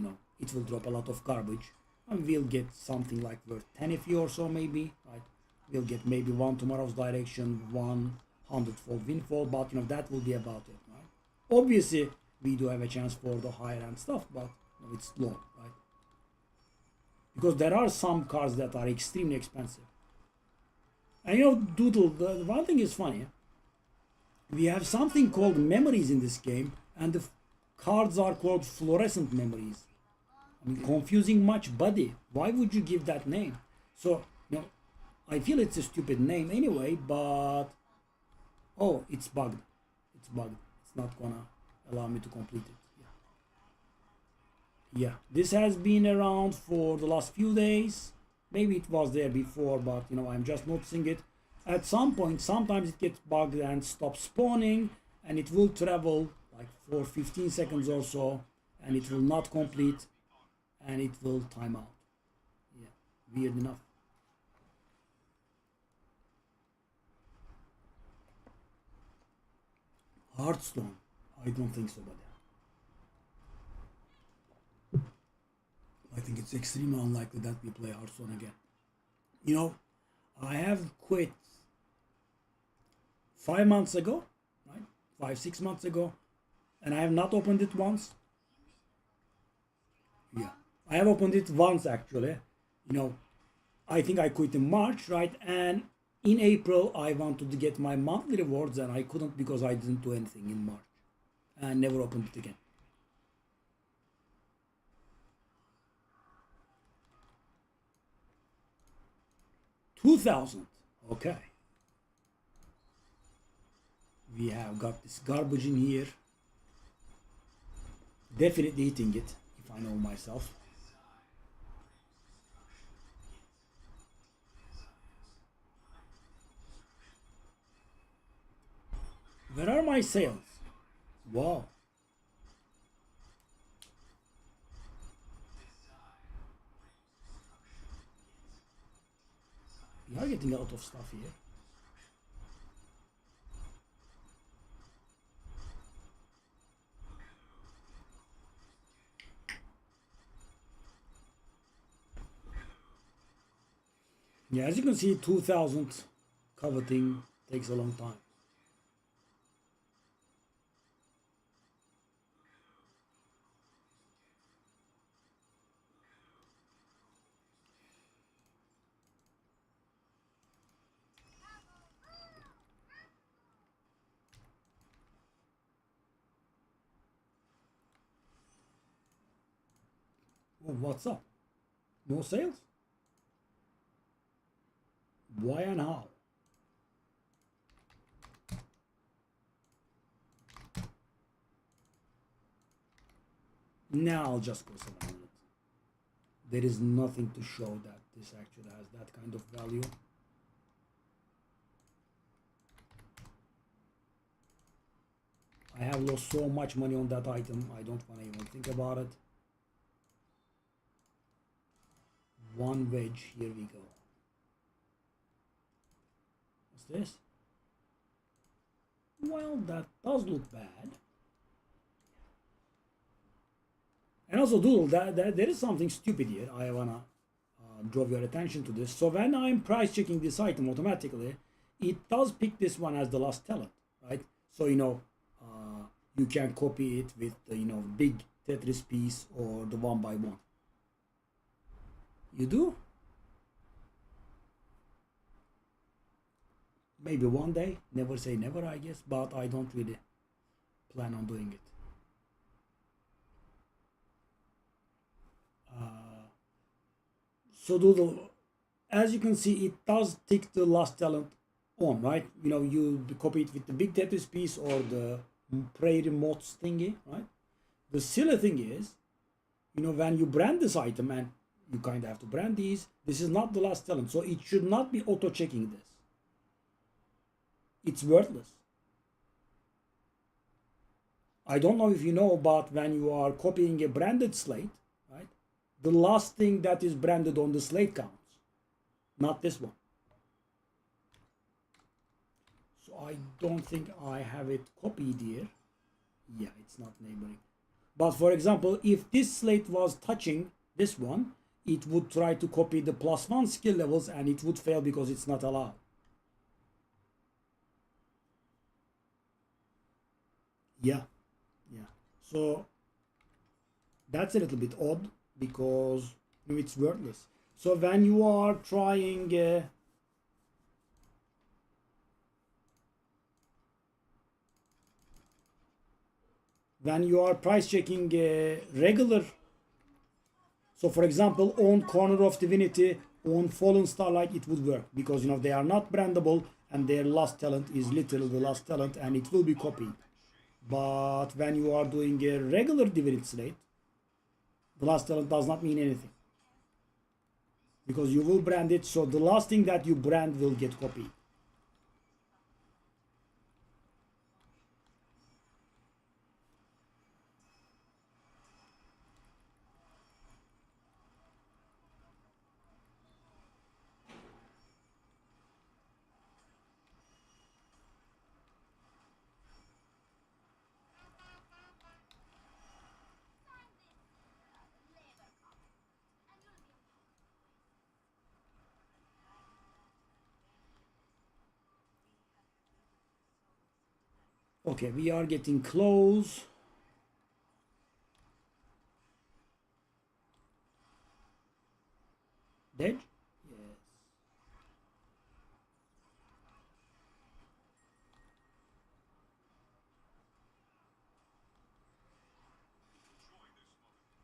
it will drop a lot of garbage, and we'll get something like worth 10 FE or so maybe, right? We'll get maybe one Tomorrow's Direction, one 100-fold Windfall, but that will be about it, right? Obviously, we do have a chance for the higher end stuff, but it's low, right? Because there are some cards that are extremely expensive. And you know, Doodle, the one thing is funny. We have something called memories in this game, and the cards are called fluorescent memories. I mean, confusing much, buddy. Why would you give that name? So, you know, I feel it's a stupid name anyway, but oh, it's bugged. It's bugged. It's not gonna allow me to complete it. Yeah, this has been around for the last few days. Maybe it was there before, but you know, I'm just noticing it. At some point, sometimes it gets bugged and stops spawning, and it will travel like for 15 seconds or so, and it will not complete, and it will time out. Yeah, weird enough. Hearthstone, I don't think so, but I think it's extremely unlikely that we play Hearthstone again. You know, I have quit 5 months ago, right? 5, 6 months ago, and I have not opened it once. Yeah, I have opened it once actually. You know, I think I quit in March, right? And in April, I wanted to get my monthly rewards, and I couldn't because I didn't do anything in March, and never opened it again. 2,000. Okay. We have got this garbage in here. Definitely eating it, if I know myself. Where are my sales? Wow. We are getting a lot of stuff here. Yeah, as you can see, 2,000 coveting takes a long time. Oh, what's up? No sales? Why and how? Now I'll just go 700. There is nothing to show that this actually has that kind of value. I have lost so much money on that item, I don't want to even think about it. One wedge, here we go. What's this? Well, that does look bad. And also, Doodle, there is something stupid here. I wanna draw your attention to this. So when I'm price checking this item automatically, it does pick this one as the last talent, right? So you know, you can copy it with the, you know, big Tetris piece or the 1x1. You do? Maybe one day. Never say never, I guess. But I don't really plan on doing it. So Doodle, as you can see, it does tick the last talent on, right? You know, you copy it with the big Tetris piece or the prairie moths thingy, right? The silly thing is, you know, when you brand this item, and you kind of have to brand these, this is not the last talent, so it should not be auto checking this. It's worthless. I don't know if you know, but when you are copying a branded slate, right, the last thing that is branded on the slate counts, not this one. So I don't think I have it copied here. Yeah, it's not neighboring. But for example, if this slate was touching this one, it would try to copy the +1 skill levels, and it would fail because it's not allowed. Yeah. So that's a little bit odd because it's worthless. So when you are trying when you are price checking regular, so for example on Corner of Divinity, on Fallen Starlight, it would work because they are not brandable and their last talent is literally the last talent and it will be copied. But when you are doing a regular Divinity slate, the last talent does not mean anything because you will brand it, so the last thing that you brand will get copied. Okay, we are getting close. Dead? Yes.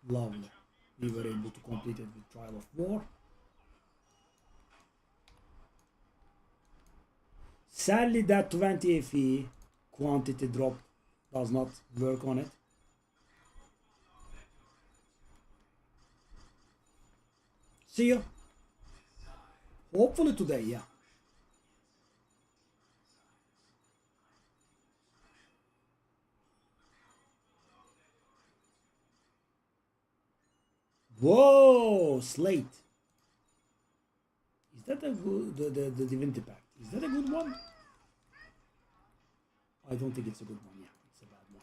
Lovely. We were able to complete it with Trial of War. Sadly, that 20 FE quantity drop does not work on it. See you. Hopefully today, yeah. Whoa, Slate. Is that a good, the Divinity Pact? Is that a good one? I don't think it's a good one, yeah. It's a bad one.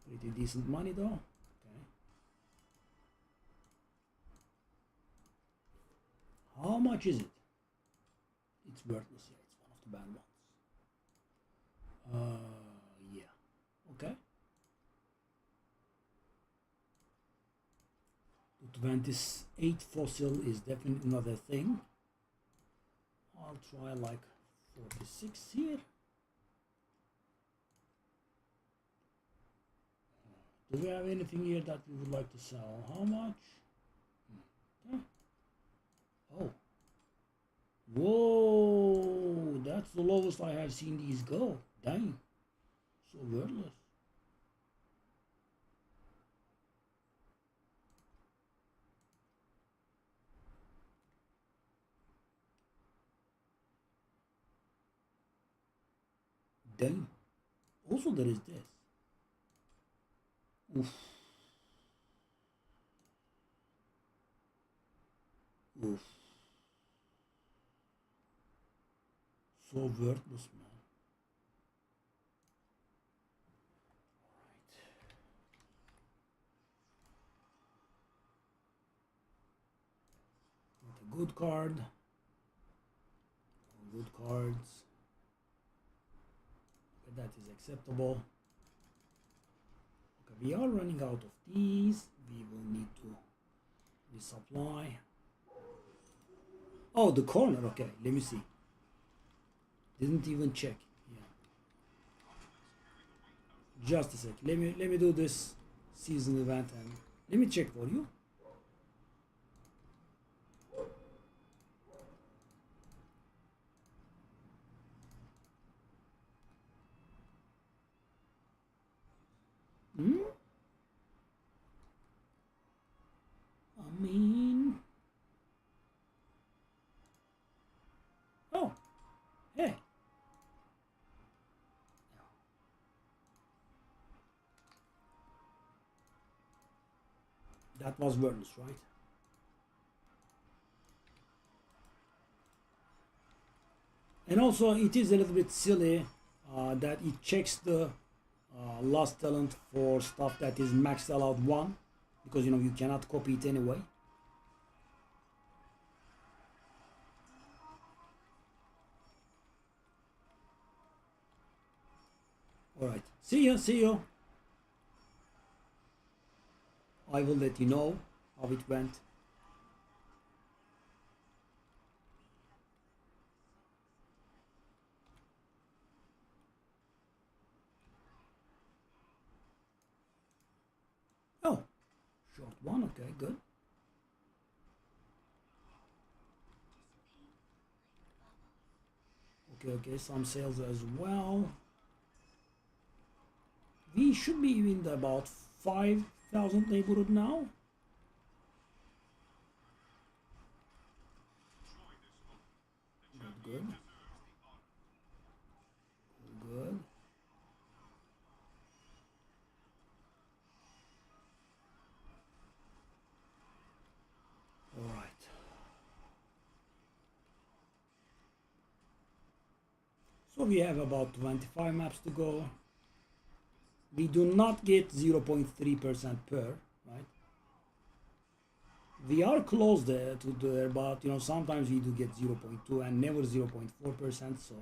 Pretty decent money though. Okay. How much is it? It's worthless, yeah. It's one of the bad ones. Yeah. Okay. 28 fossil is definitely another thing. I'll try like 46 here. Do we have anything here that we would like to sell? How much? Okay. Oh. Whoa, that's the lowest I have seen these go. Dang. So worthless. Dang. Also there is this. Oof. Oof. So worthless, man. Alright. A good card. Good cards. Okay, that is acceptable. Okay, we are running out of these. We will need to resupply. Oh, the corner. Okay, let me see. Didn't even check. Yeah. Just a sec. Let me do this season event and let me check for you. Hmm? I mean, oh, hey. That was worthless, right? And also, it is a little bit silly that it checks the last talent for stuff that is maxed allowed 1 because you cannot copy it anyway. Alright, see ya, see you. I will let you know how it went. Oh, short one, okay, good. Okay, some sales as well. We should be in the about 5,000 neighborhood now. Good. Good. All right. So we have about 25 maps to go. We do not get 0.3% per, right? We are close there to there, but you know sometimes we do get 0.2 and never 0.4%. So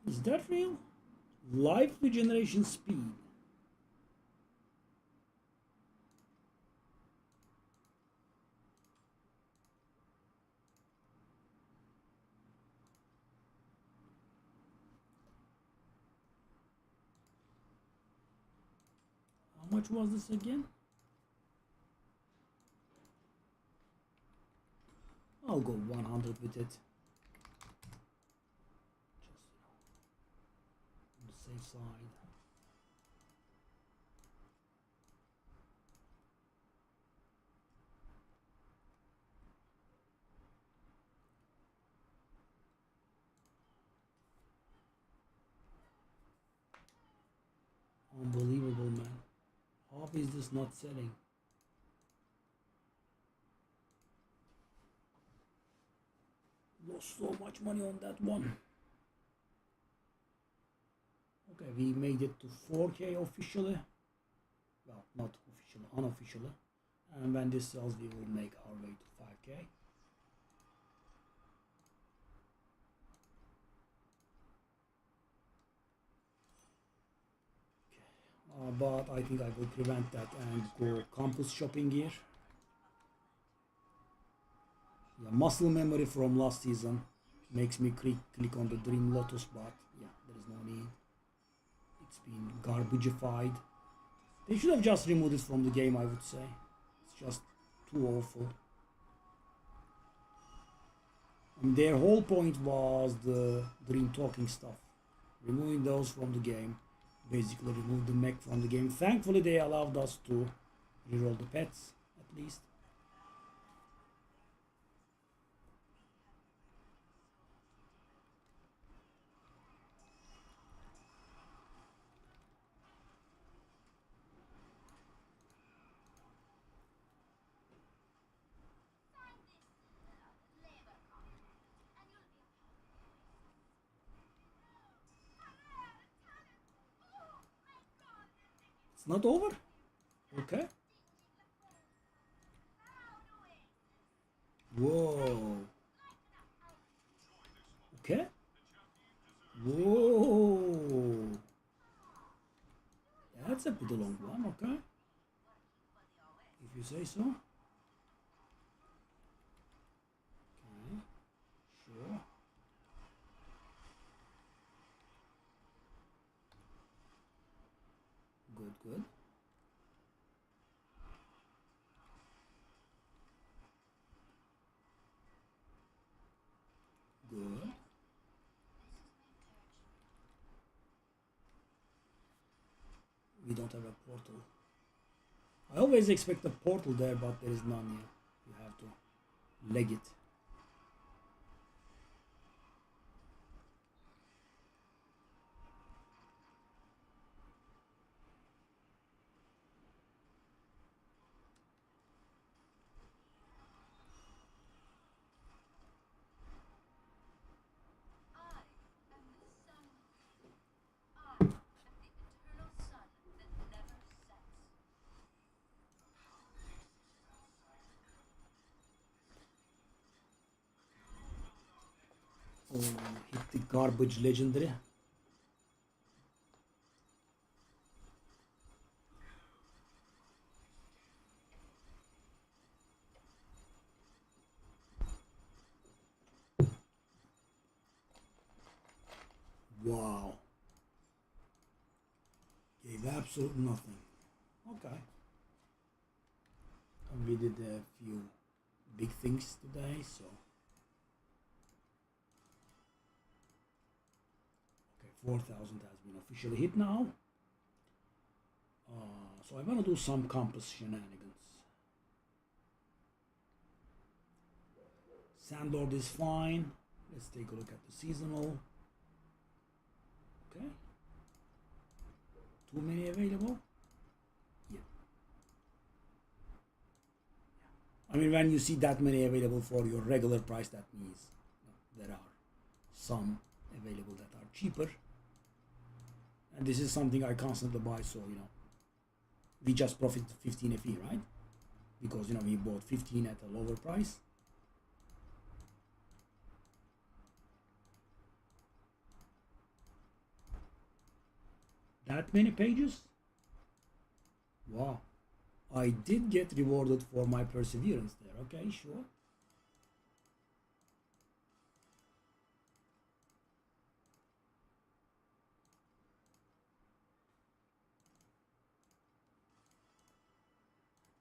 is that real? Life regeneration speed. How much was this again? I'll go 100 with it. Just on the safe side. Unbelievable, man. How is this not selling? Lost so much money on that one. Okay, we made it to 4K officially. Well, not officially, unofficially. And when this sells, we will make our way to 5K. But I think I will prevent that and go campus shopping here. Yeah, muscle memory from last season makes me click on the Dream Lotus, but yeah, there is no need. It's been garbagified. They should have just removed it from the game, I would say. It's just too awful. And their whole point was the Dream Talking stuff. Removing those from the game. Basically remove the mech from the game. Thankfully they allowed us to reroll the pets, at least. It's not over? Okay. Whoa. Okay. Whoa. That's a pretty long one, okay. If you say so. Okay. Sure. Good. We don't have a portal. I always expect a portal there, but there is none here. You have to leg it. Oh, hit the garbage legendary. Wow. Gave absolutely nothing. Okay. And we did a few big things today, so. Okay, 4,000 has been officially hit now. So I want to do some campus shenanigans. Sandlord is fine. Let's take a look at the seasonal. Okay. Too many available? Yeah. I mean, when you see that many available for your regular price, that means there are some available that are cheaper. And this is something I constantly buy, so, we just profit 15 FE, right? Because, we bought 15 at a lower price. That many pages? Wow. I did get rewarded for my perseverance there. Okay, sure.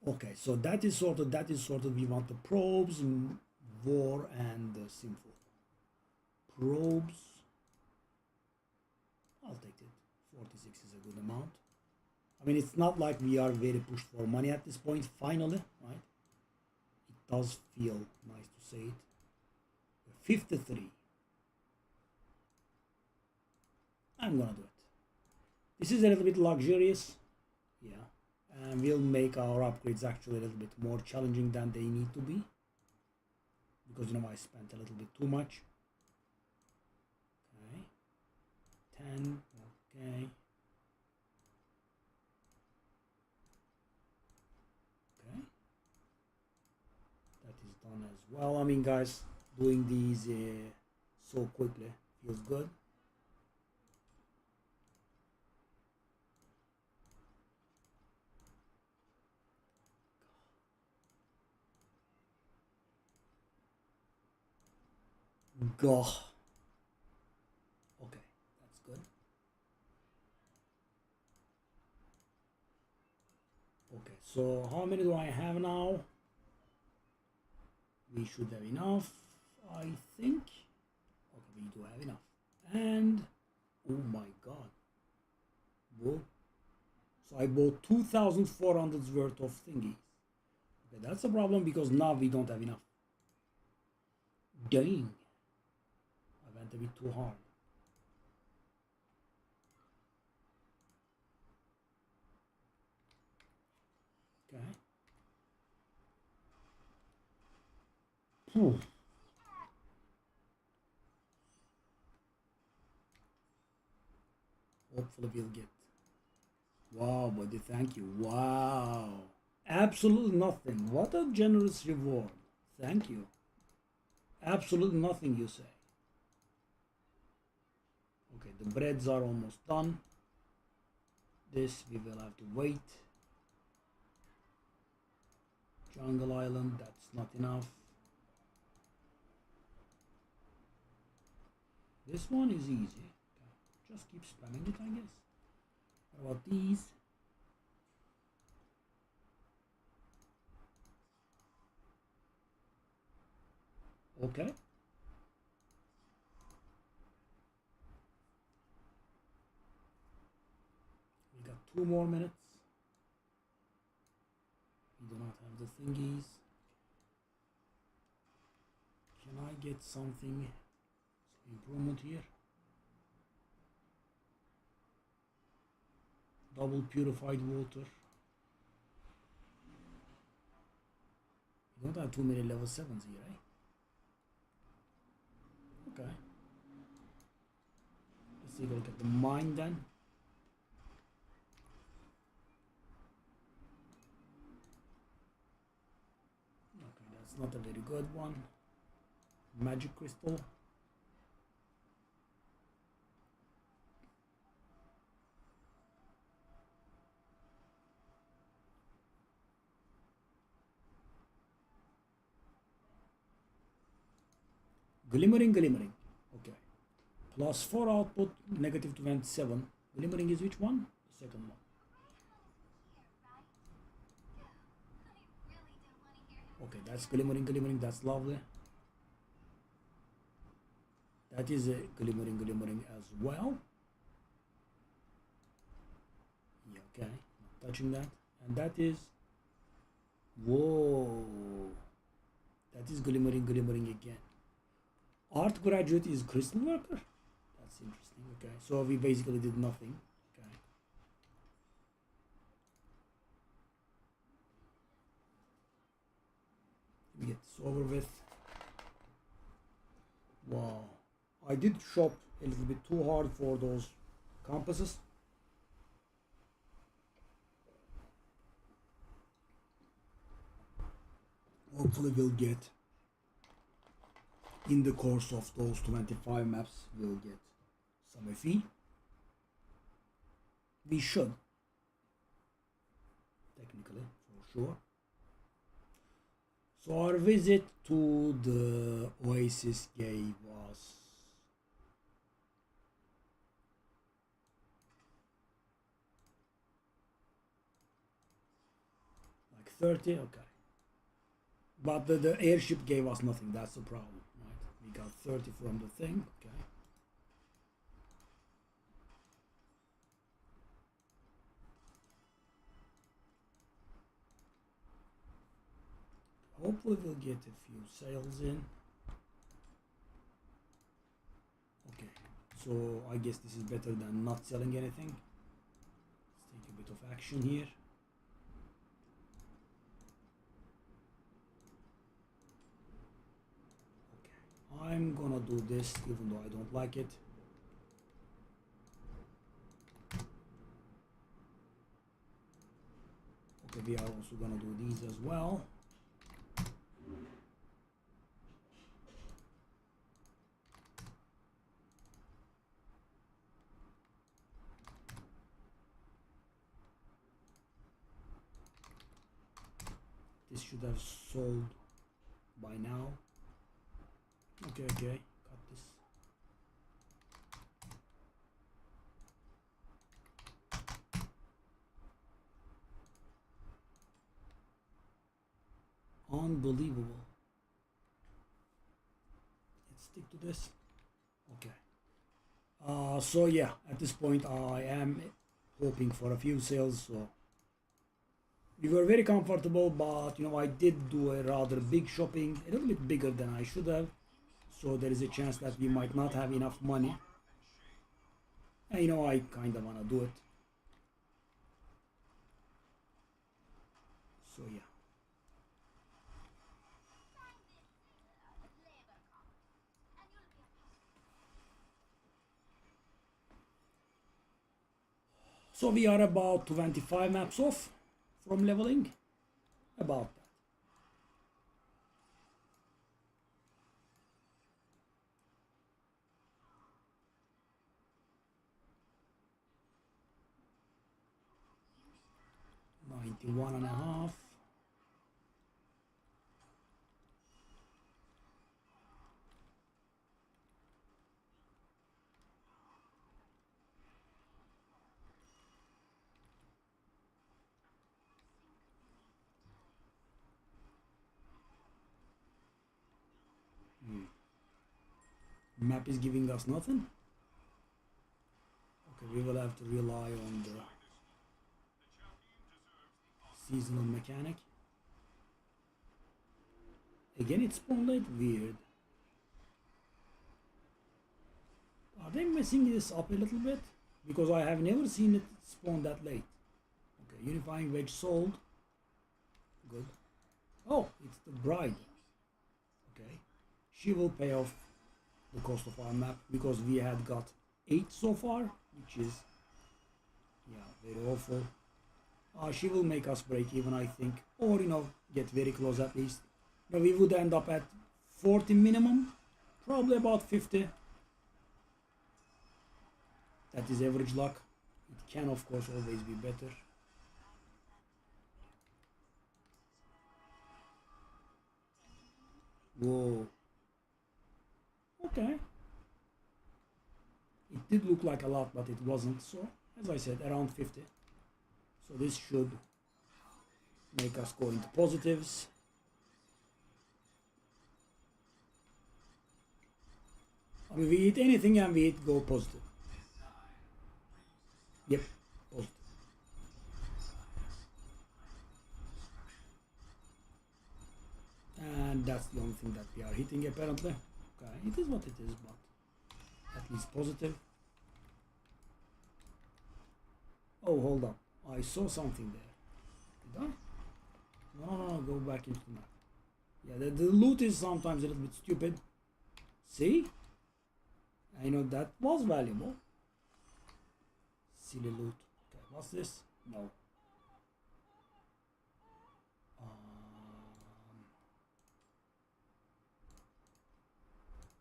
Okay, so that is sort of we want the probes, war, and sinful. Probes. I'll take it. 46 is a good amount. I mean, it's not like we are very pushed for money at this point, finally, right? It does feel nice to say it. 53. I'm gonna do it. This is a little bit luxurious. Yeah. And we'll make our upgrades actually a little bit more challenging than they need to be. Because, I spent a little bit too much. Okay. 10. Okay. Done as well. I mean, guys, doing these so quickly feels good. Goh. Okay, that's good. Okay, so how many do I have now? We should have enough, I think. Okay, we do have enough. And, oh my god. Whoa. So I bought 2,400 worth of thingies. Okay, that's a problem because now we don't have enough. Dang. I went a bit too hard. Okay. Hopefully we'll get. Wow, buddy, thank you. Wow. Absolutely nothing. What a generous reward. Thank you. Absolutely nothing, you say. Okay, the breads are almost done. This we will have to wait. Jungle Island, that's not enough. This one is easy. Okay. Just keep spamming it, I guess. What about these? Okay. We got 2 more minutes. We do not have the thingies. Can I get something, some improvement here? Double purified water. We don't have too many level 7s here, eh? Okay. Let's take a look at the mine then. Okay, that's not a very good one. Magic crystal. Glimmering. Okay. Plus 4 output, negative 27. Glimmering is which one? The second one. Okay, that's glimmering. That's lovely. That is a glimmering as well. Yeah, okay. Not touching that. And that is... Whoa. That is glimmering again. Art graduate is crystal worker. That's interesting. Okay, so we basically did nothing. Okay. Let me get this over with. Wow. I did shop a little bit too hard for those compasses. Hopefully we'll get, in the course of those 25 maps, we'll get some FE. We should, technically, for sure. So our visit to the Oasis gave us like 30, okay. But the airship gave us nothing, that's the problem, right? We got 30 from the thing, okay. Hopefully we'll get a few sales in. Okay, so I guess this is better than not selling anything. Let's take a bit of action here. I'm gonna do this even though I don't like it. Okay, we are also gonna do these as well. This should have sold by now. Okay, cut this. Unbelievable. Let's stick to this. Okay. So yeah, at this point I am hoping for a few sales. So we were very comfortable, but you know, I did do a rather big shopping, a little bit bigger than I should have. So there is a chance that we might not have enough money. And you know, I kind of want to do it. So yeah. So we are about 25 maps off from leveling. About that. One and a half. Map is giving us nothing. Okay, we will have to rely on the seasonal mechanic. Again, it's spawn late. Weird. Are they messing this up a little bit? Because I have never seen it spawn that late. Okay, unifying wedge sold. Good. Oh, it's the bride. Okay. She will pay off the cost of our map because we had got 8 so far, which is, yeah, very awful. She will make us break even, I think, or get very close at least. We would end up at 40 minimum, probably about 50. That is average luck. It can of course always be better. Whoa. Okay. It did look like a lot, but it wasn't. So, as I said, around 50. So this should make us go into positives. I mean, we eat anything and we go positive. Yep, positive. And that's the only thing that we are hitting apparently. Okay, it is what it is, but at least positive. Oh, hold up. I saw something there. Did I? No, go back into the map. Yeah, the loot is sometimes a little bit stupid. See? I know that was valuable. Silly loot. Okay, what's this? No.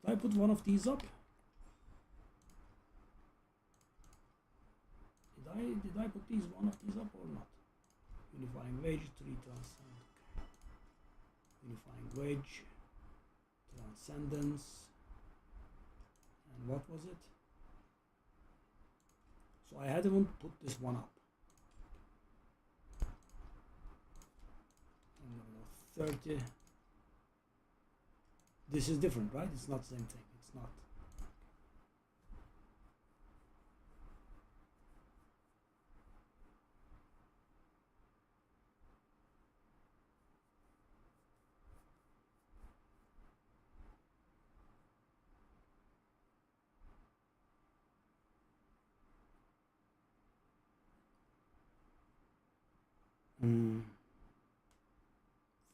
Did I put one of these up? Did I put one of these up or not? Unifying wedge, 3 transcend. Okay. Unifying wedge, transcendence, and what was it? So I hadn't put this one up. And 30. This is different, right? It's not the same thing. It's not.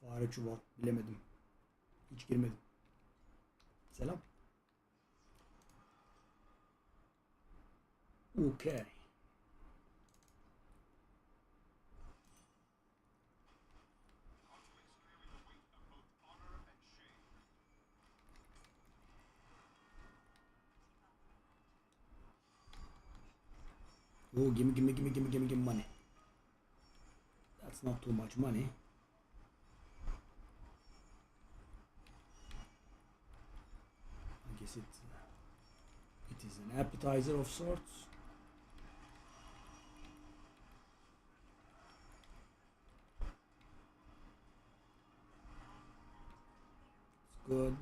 Fare çuval. Bilemedim. Hiç girmedim. Selam. Okay. Oh, gimme money. That's not too much money. I guess it is an appetizer of sorts. It's good.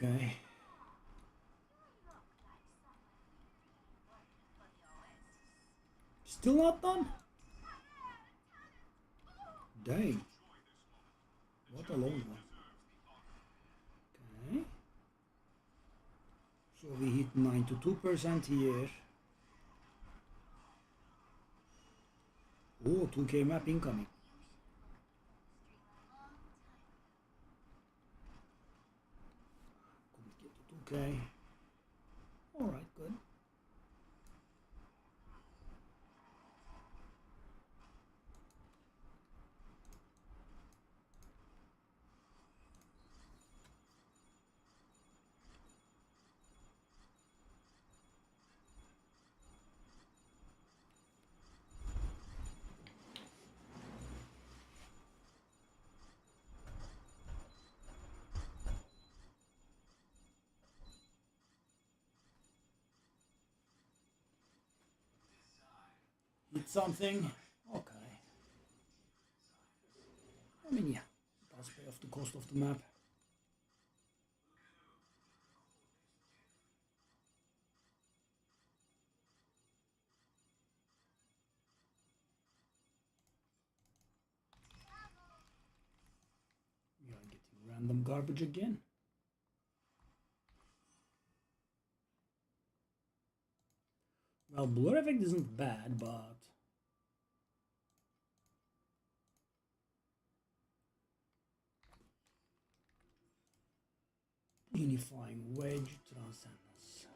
Okay. Still not done? Dang. What a long one. Okay. So we hit 92% here. Oh, 2K map incoming. Couldn't get to 2K. Alright, good. Hit something. Okay. I mean, yeah, it does pay off the cost of the map. We are getting random garbage again. Well, blur effect isn't bad, but unifying wedge transcendence.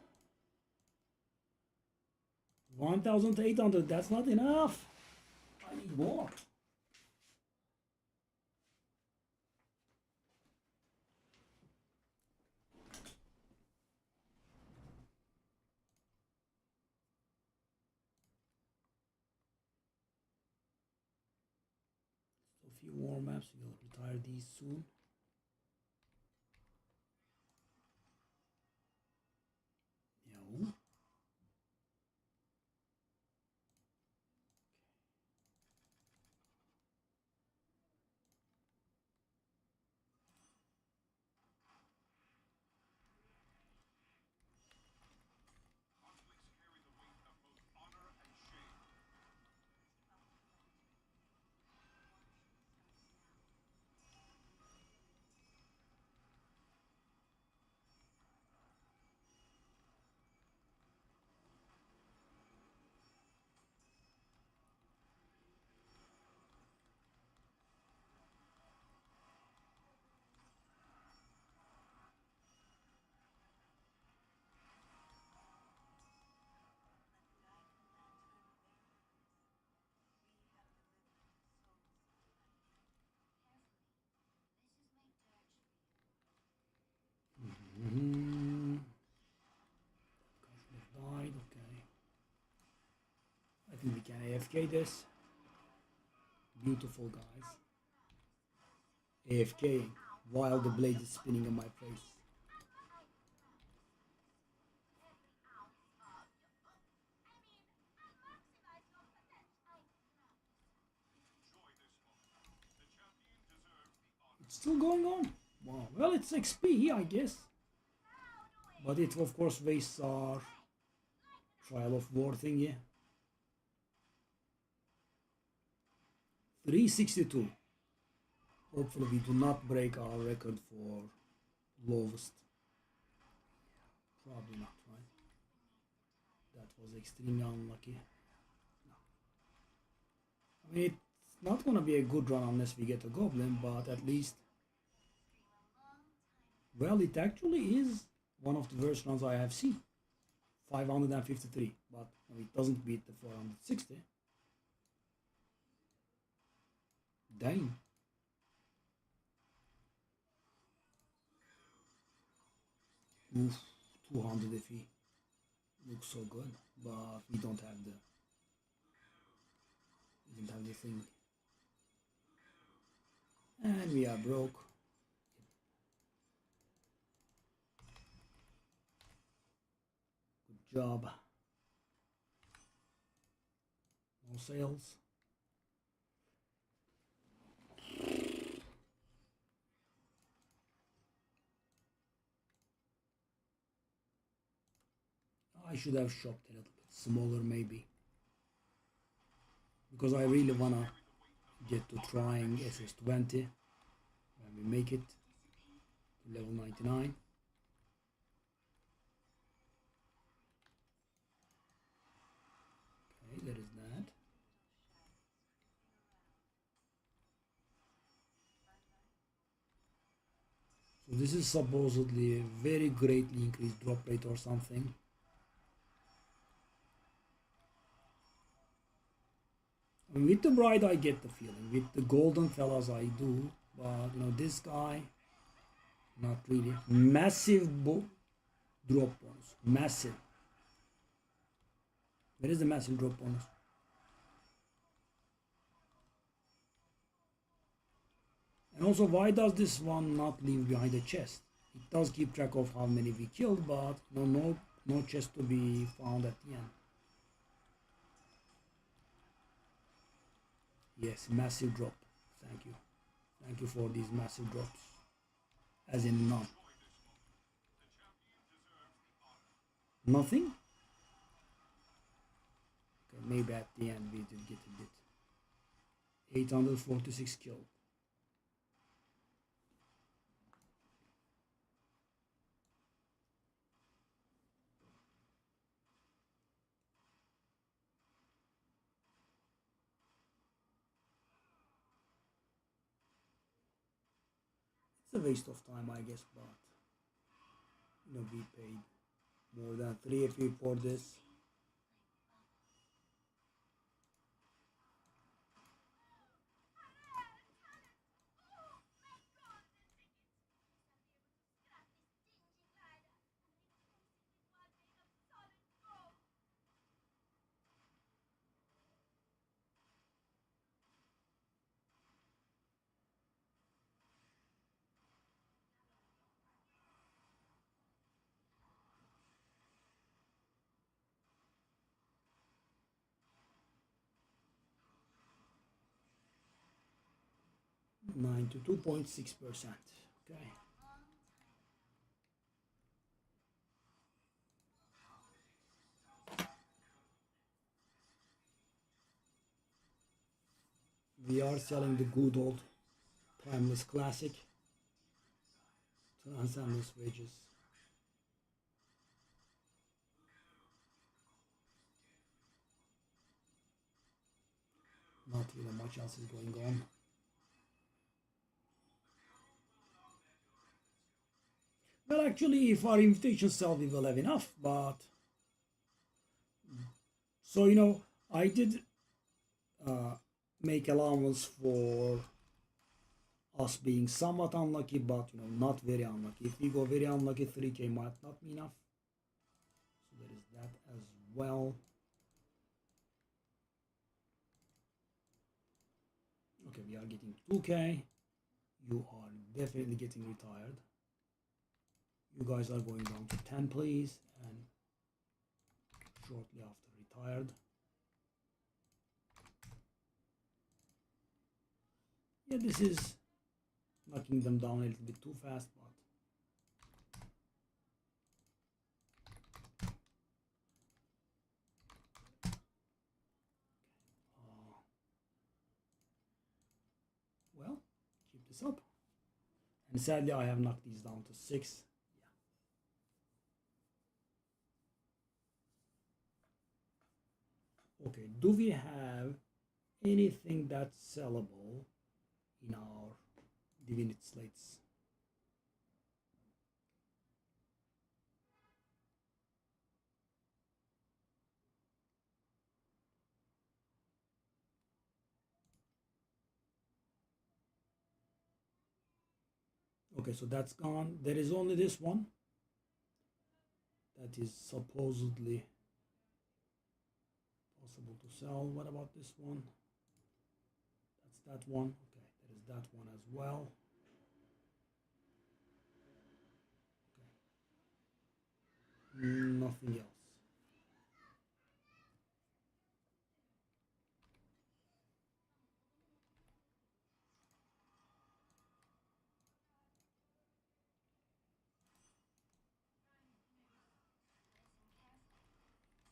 1,800, that's not enough. I need more. So a few more maps, we'll retire these soon. Yeah. Died, okay. I think we can AFK this. Beautiful, guys. AFK while the blade is spinning in my face. It's still going on. Wow. Well, it's XP, I guess. But it, of course, wastes our trial of war thingy. 362. Hopefully we do not break our record for lowest. Probably not, right? That was extremely unlucky. No. I mean, it's not gonna be a good run unless we get a goblin, but at least... Well, it actually is one of the worst runs I have seen. 553, but it doesn't beat the 460. Dang. Oof, 200 FE. Looks so good, but we don't have the... We don't have the thing. And we are broke. Good job. No sales. I should have shopped a little bit smaller maybe. Because I really wanna get to trying SS20 when we make it to level 99. Okay, there is that. So this is supposedly a very greatly increased drop rate or something. I mean, with the bride I get the feeling, with the golden fellas I do, but you know, this guy, not really. Massive drop bonus, massive. Where is the massive drop bonus? And also, why does this one not leave behind the chest? It does keep track of how many we killed, but no chest to be found at the end. Yes, massive drop. Thank you. Thank you for these massive drops. As in none. Nothing? Okay, maybe at the end we did get a bit. 846 kill. It's a waste of time, I guess, but we paid more than 3 FE for this. .6%. Okay. We are selling the good old timeless classic transcendence wages. Not really much else is going on. Well, actually, if our invitation sell, we will have enough, but so I did make allowance for us being somewhat unlucky, but not very unlucky. If we go very unlucky, 3k might not be enough. So there is that as well. Okay, we are getting 2k. You are definitely getting retired. You guys are going down to 10, please, and shortly after retired. Yeah, this is knocking them down a little bit too fast, but well, keep this up. And sadly, I have knocked these down to 6. Yeah. Okay, do we have anything that's sellable in our divinity slates? Okay, so that's gone. There is only this one that is supposedly possible to sell. What about this one? That's that one. Okay, there is that one as well. Okay. Nothing else.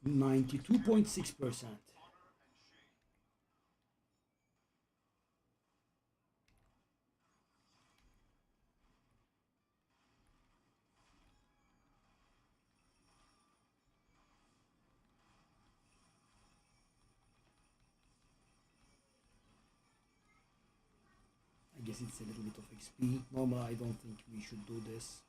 .6%. I guess it's a little bit of XP. Normally, I don't think we should do this.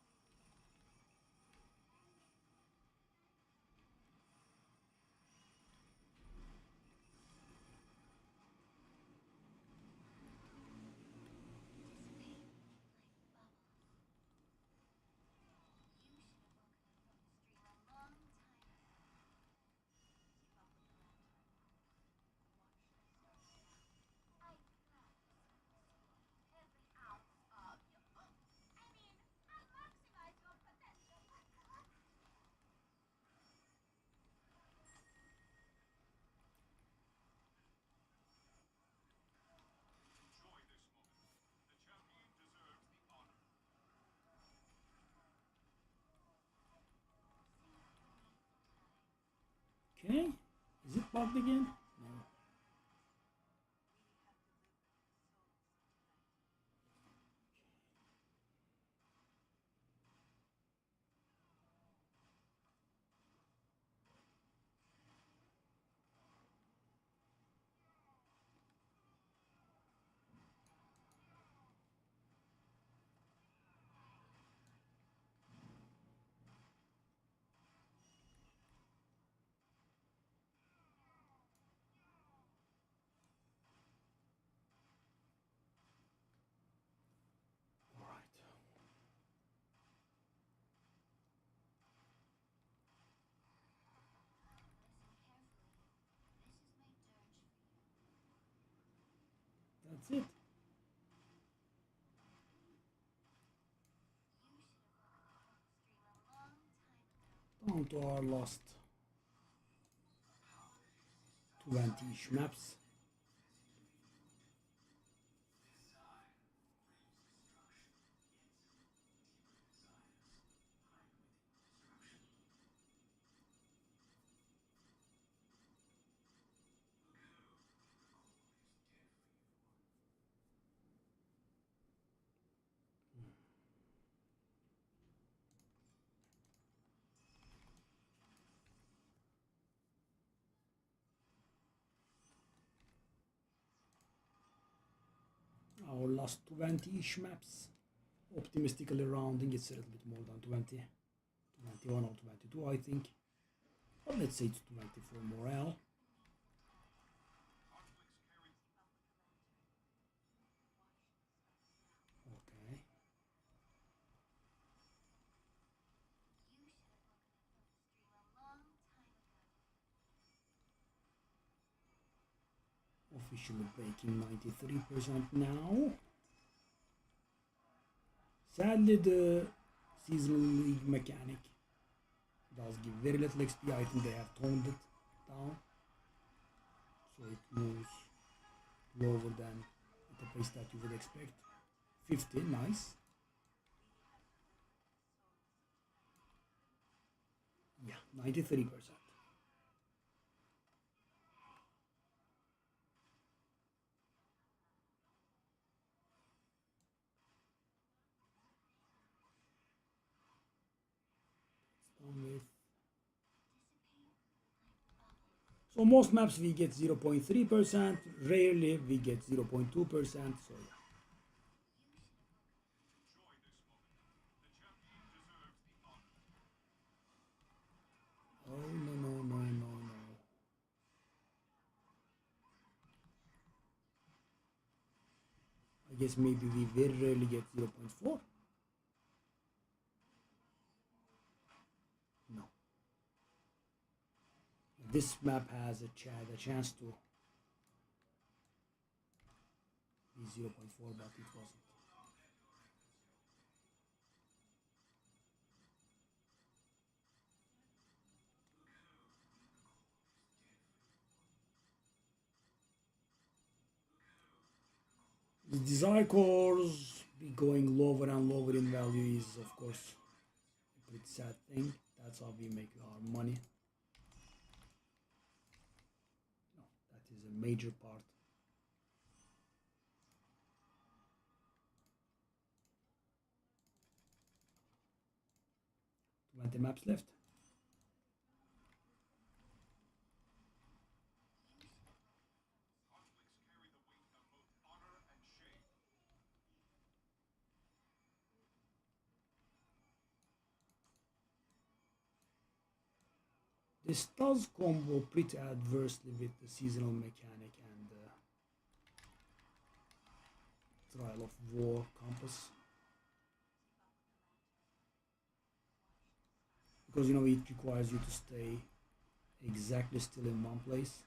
Okay. Is it bugged again? No. All right. That's it. Down to our last 20-ish maps. Our last 20-ish maps. Optimistically rounding, it's a little bit more than 20. 21 or 22, I think. But let's say it's 20 for morale. Okay. Officially breaking 93% now. Sadly, the seasonal league mechanic does give very little XP. I think they have toned it down, so it moves lower than at the pace that you would expect. 50, nice. Yeah, 93%. With so most maps we get 0.3%, rarely we get 0.2%, so yeah. Oh no no no no no. I guess maybe we very rarely get 0.4. No. This map has a chance to be 0.4, but it wasn't. The desire cores be going lower and lower in value is of course a pretty sad thing. That's how we make our money. No, that is a major part. 20 maps left. This does combo pretty adversely with the seasonal mechanic and the Trial of War compass. Because you know it requires you to stay exactly still in one place.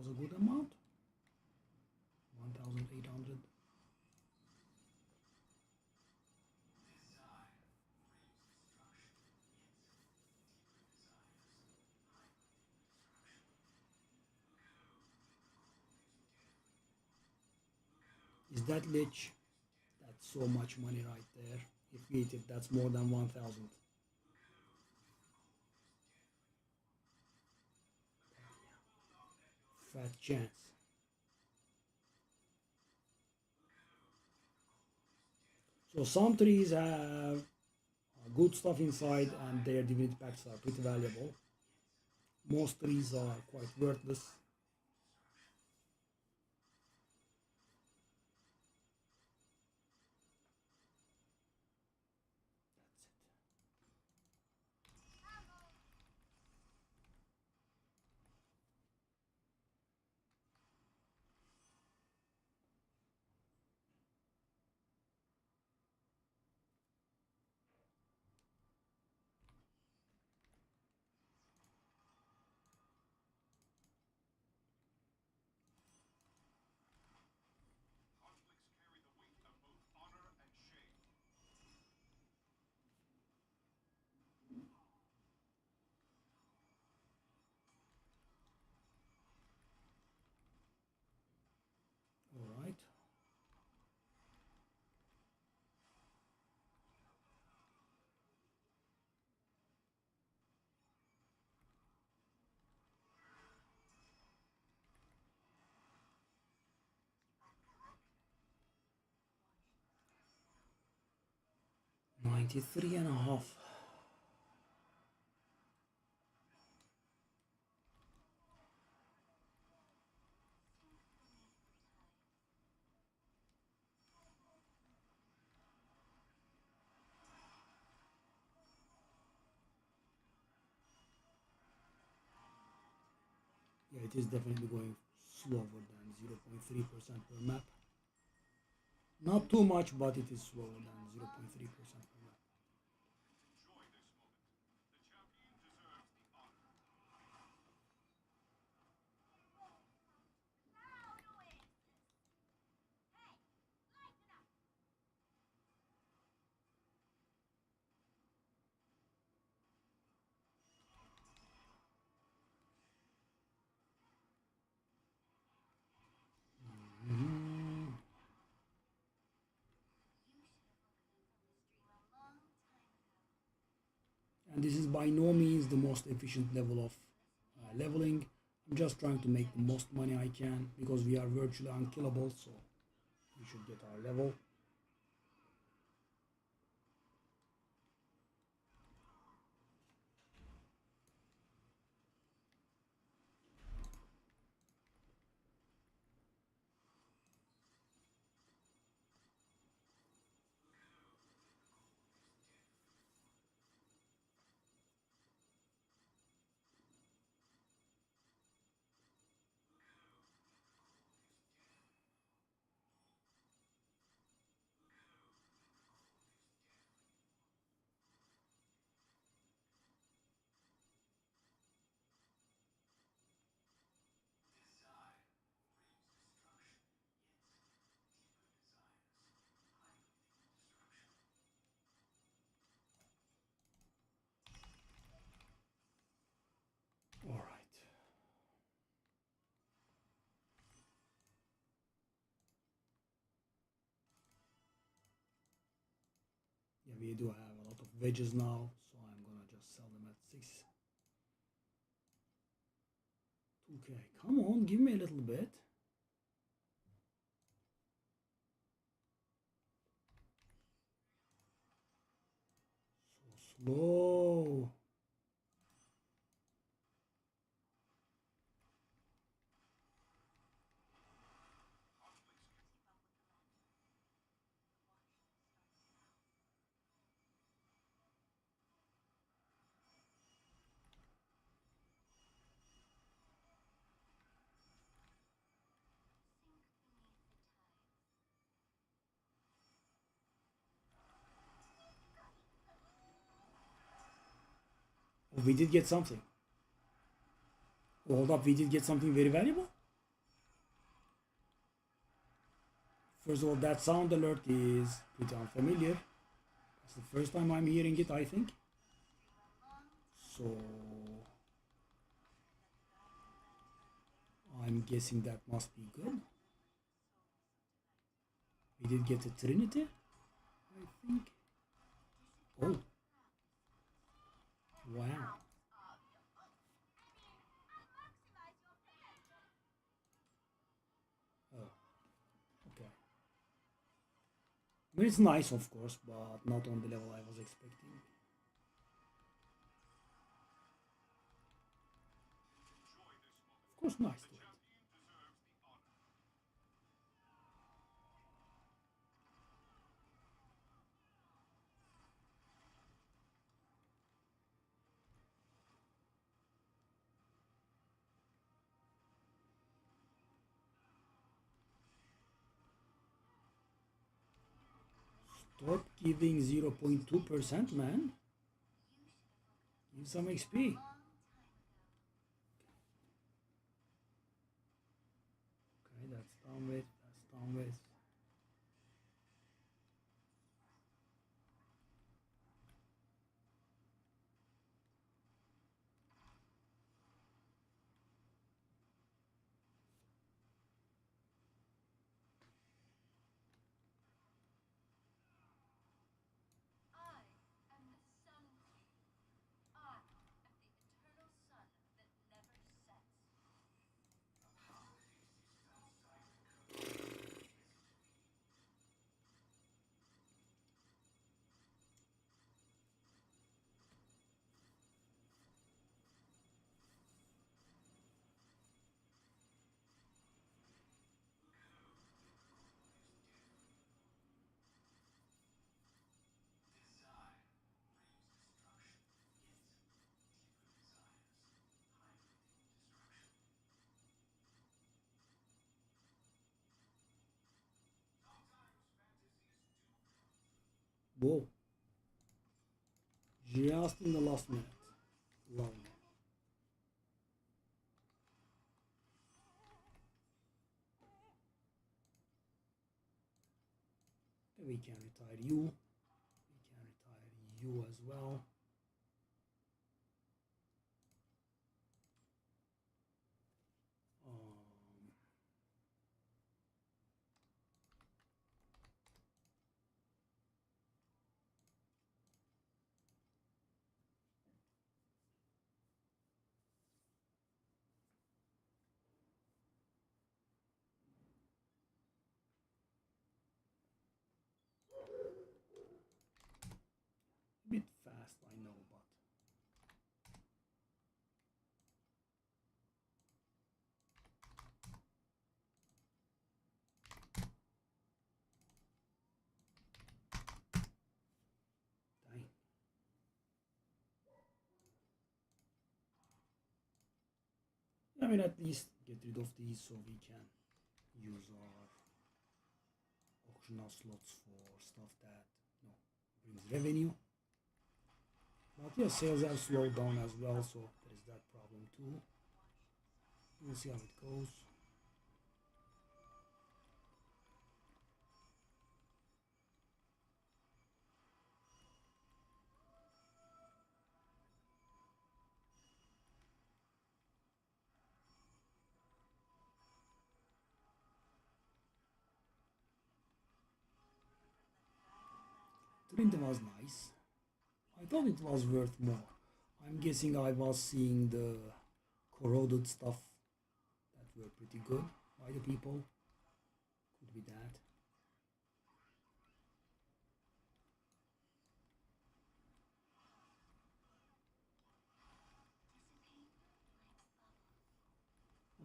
was a good amount. 1,800. Is that lich? That's so much money right there. If that's more than 1,000. Fat chance. So some trees have good stuff inside and their divinity packs are pretty valuable. Most trees are quite worthless. That's it. All right. $93 and a half. Yeah, it is definitely going slower than 0.3% per map. Not too much, but it is slower than 0.3% per map. Mhm. And this is by no means the most efficient level of leveling. I'm just trying to make the most money I can because we are virtually unkillable, so we should get our level. All right. Yeah, we do have a lot of wedges now, so I'm gonna just sell them at 6. 2K. Come on, give me a little bit. So slow. Oh, we did get something. Hold up, we did get something very valuable. First of all, that sound alert is pretty unfamiliar. It's the first time I'm hearing it, I think. So I'm guessing that must be good. We did get a Trinity, I think. Oh. Wow. Oh. Okay. I mean, it's nice, of course, but not on the level I was expecting. Of course, nice to it. Stop giving 0.2%, man. Give some XP. Okay, that's down with. That's down with. Whoa. Just in the last minute. Lovely. We can retire you. We can retire you as well. Bit fast, I know, but dang. I mean, at least get rid of these so we can use our auctional slots for stuff that brings revenue. But yeah, sales have slowed down as well, so there is that problem too. We'll see how it goes. Trinity was nice. I thought it was worth more. I'm guessing I was seeing the corroded stuff that were pretty good by the people. Could be that.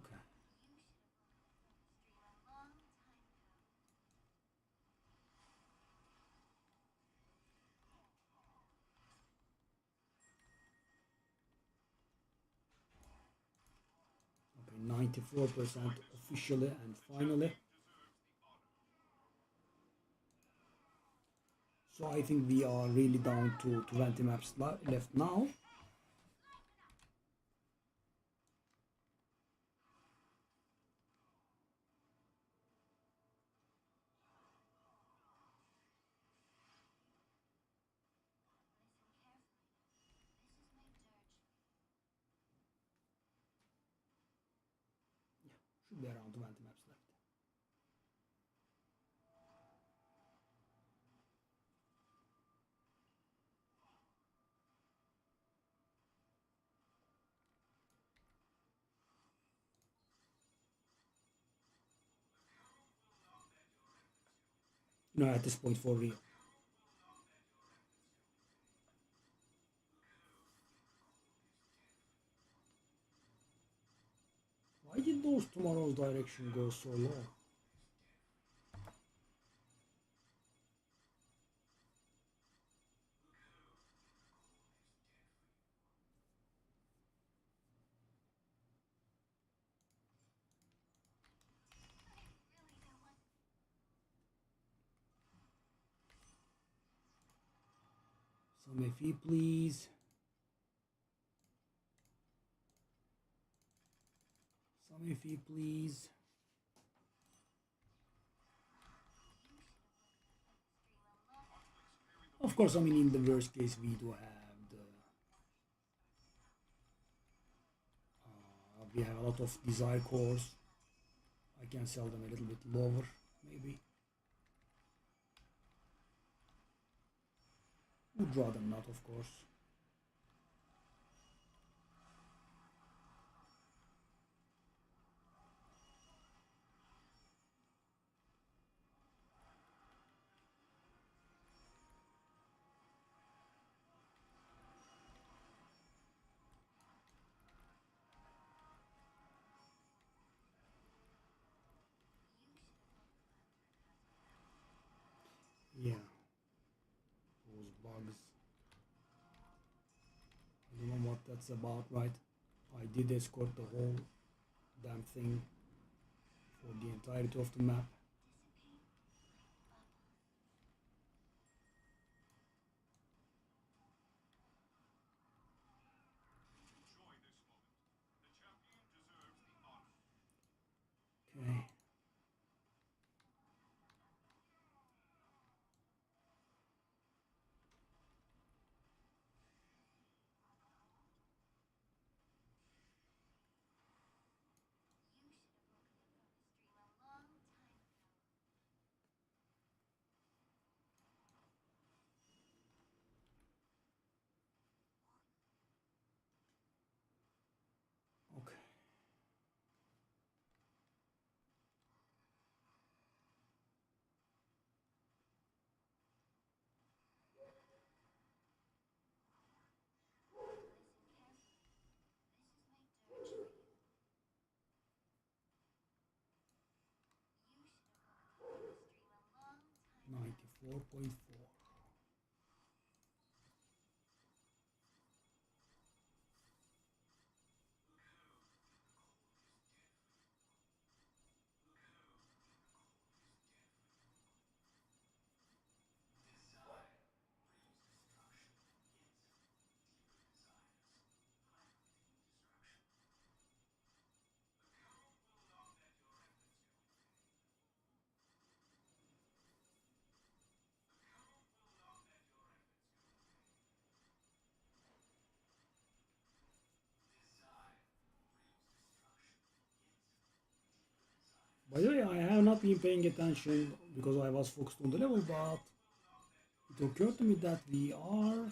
Okay. Okay, 94% officially and finally. So I think we are really down to 20 maps left now. Should be around 20 maps left. No, at this point for real. Why did those tomorrow's direction go so low? Some FE please. Some FE please. Of course, I mean in the worst case we do have the we have a lot of desire cores. I can sell them a little bit lower maybe. Would rather not, of course. Yeah, those bugs. I don't know what that's about, right? I did escort the whole damn thing for the entirety of the map. Okay. Okay. $94.4. By the way, I have not been paying attention because I was focused on the level, but it occurred to me that we are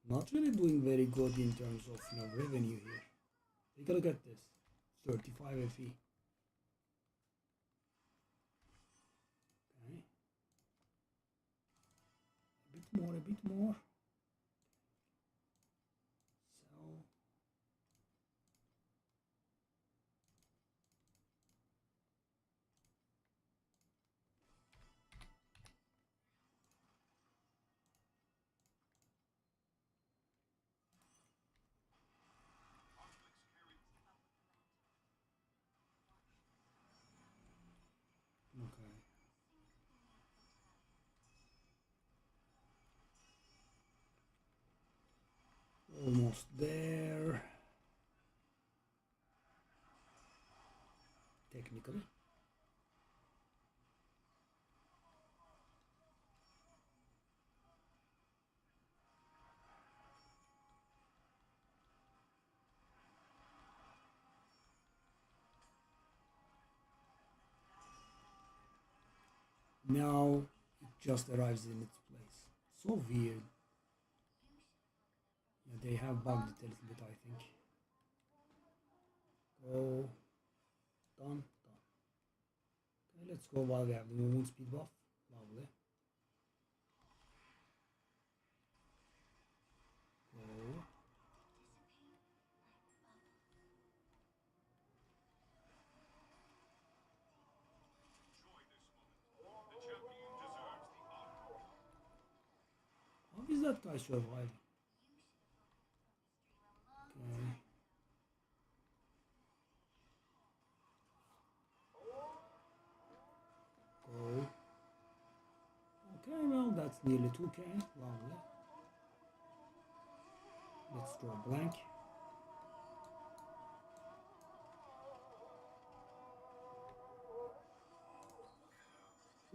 not really doing very good in terms of revenue here. Take a look at this, 35 FE. Okay, a bit more. Sell. Okay. Almost there. Technically. Now it just arrives in its place. So weird. Yeah, they have bugged it a little bit, I think. Go. Done. Done. Okay, let's go while we have the movement speed buff. Lovely. Go. How is that guy surviving? Okay. Go. Okay, well, that's nearly 2k. Lovely. Let's draw a blank.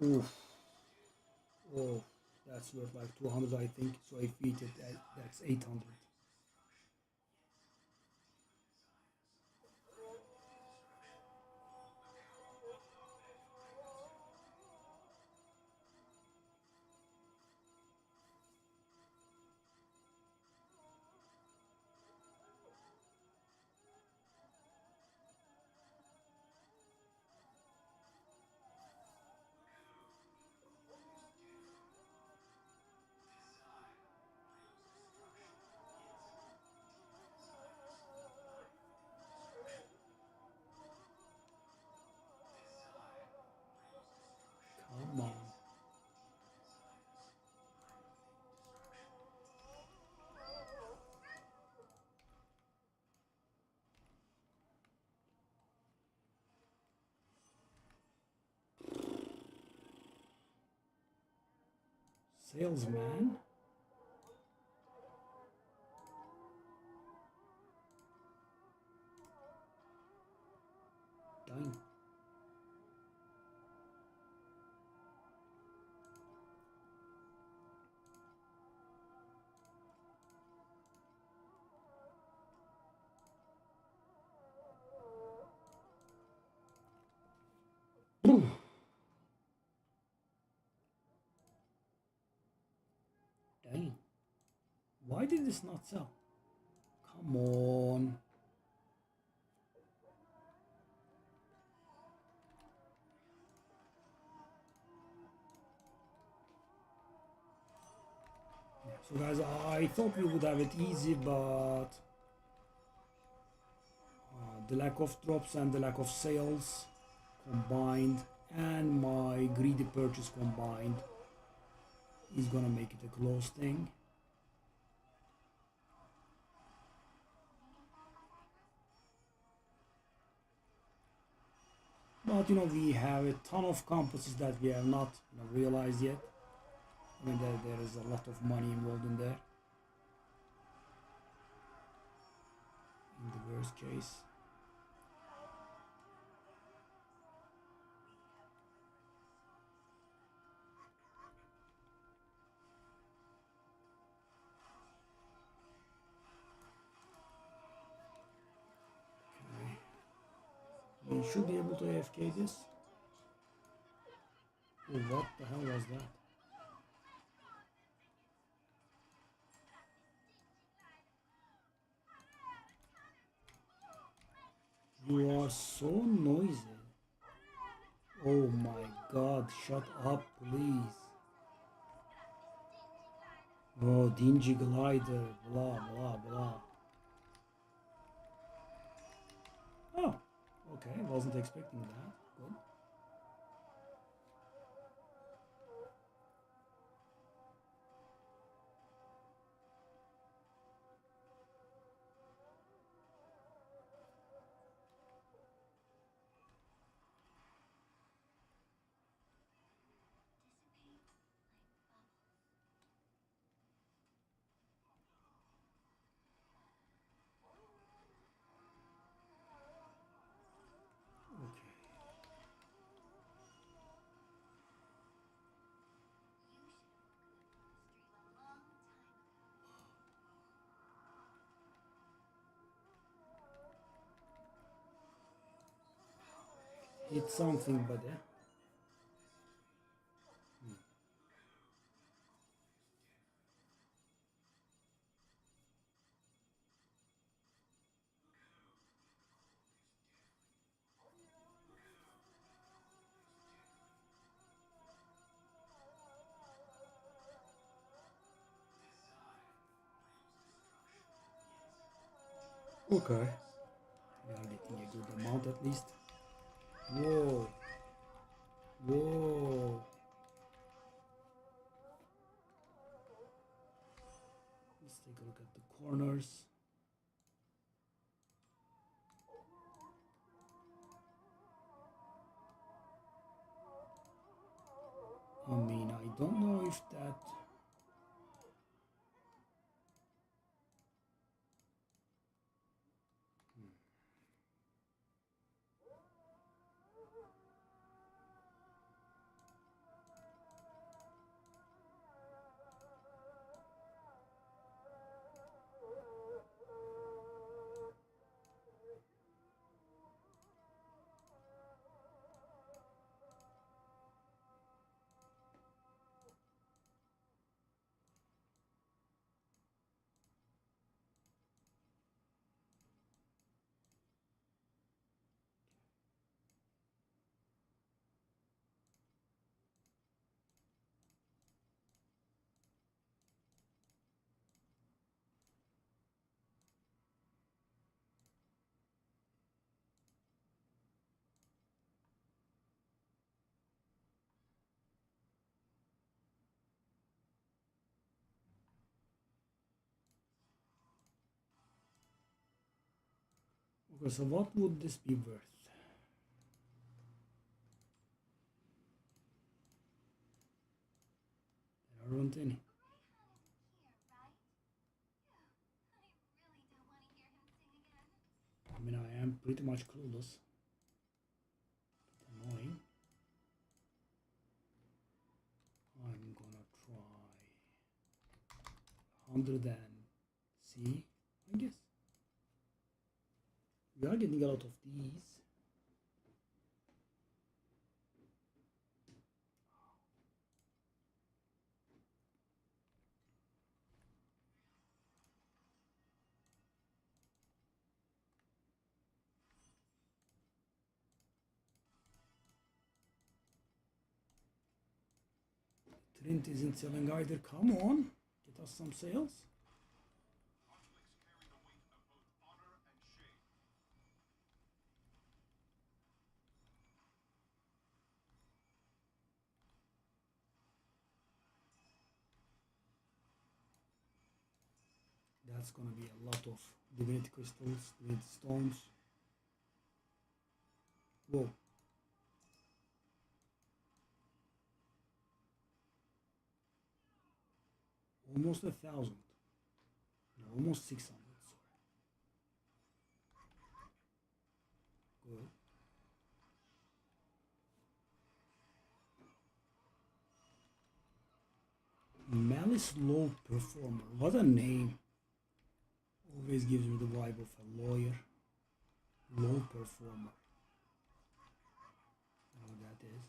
Oof. Oh, that's worth like 200, I think. So if we did that, that's 800. Come on. Salesman. Dang. Dang. Why did this not sell? Come on. So guys, I thought we would have it easy, but the lack of drops and the lack of sales combined and my greedy purchase combined is gonna make it a close thing. But you know, we have a ton of compasses that we have not realized yet. I mean, there is a lot of money involved in there. In the worst case. Okay. We should be able to AFK this. Oh, what the hell was that? You are so noisy. Oh my god, shut up, please. Oh, dingy glider, blah blah blah. Oh, okay, wasn't expecting that. Good. Okay. It's something, buddy. Okay. We are getting a good amount at least. Whoa. Whoa. Let's take a look at the corners. I mean, I don't know if that... Okay, so what would this be worth? There aren't any. I mean, I am pretty much clueless. Annoying. I'm gonna try 100 and see, I guess. We are getting a lot of these. Trent isn't selling either. Come on, get us some sales. That's gonna be a lot of divinity crystals, divinity stones. Whoa. Almost 1,000. No, almost 600. Sorry. Good. Malice Low Performer. What a name. Always gives me the vibe of a lawyer. Low Performer. I know what that is.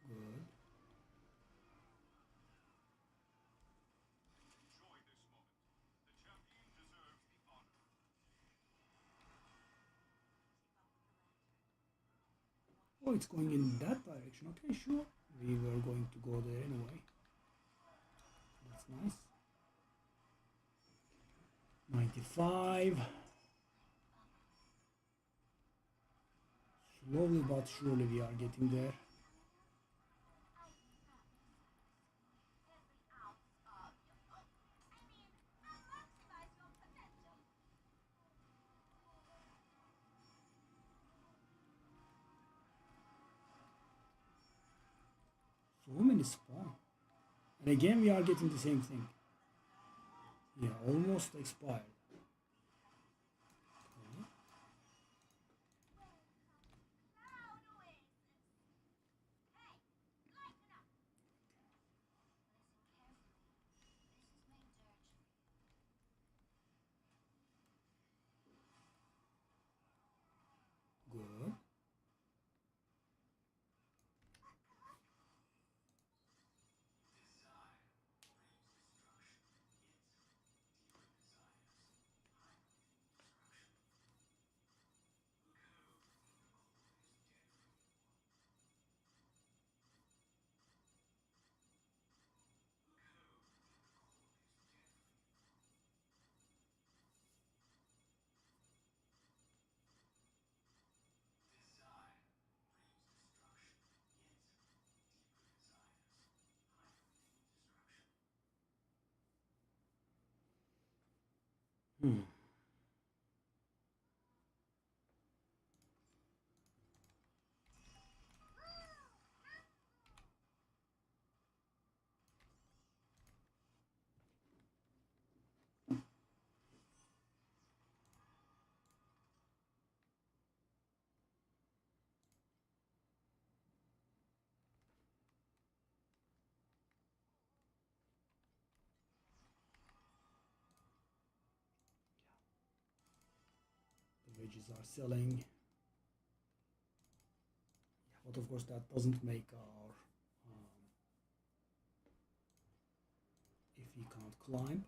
Good. Oh, it's going in that direction. Okay, sure. We were going to go there anyway. That's nice. 95. Slowly but surely we are getting there. So many spawn. And again we are getting the same thing. Yeah, almost expired. Okay. Good. Hmm. The wages are selling. Yeah, but of course that doesn't make our if he can't climb.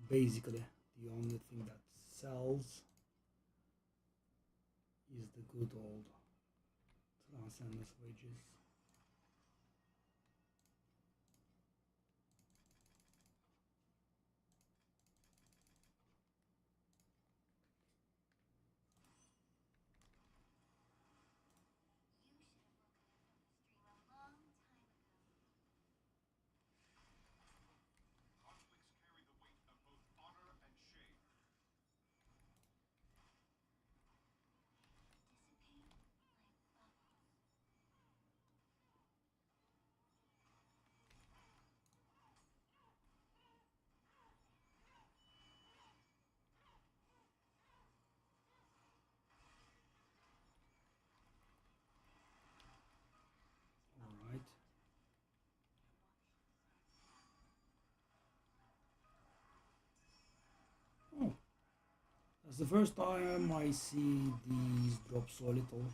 Basically, the only thing that sells is the good old transcendence wages. All right. Oh, that's the first time I see these drop so little.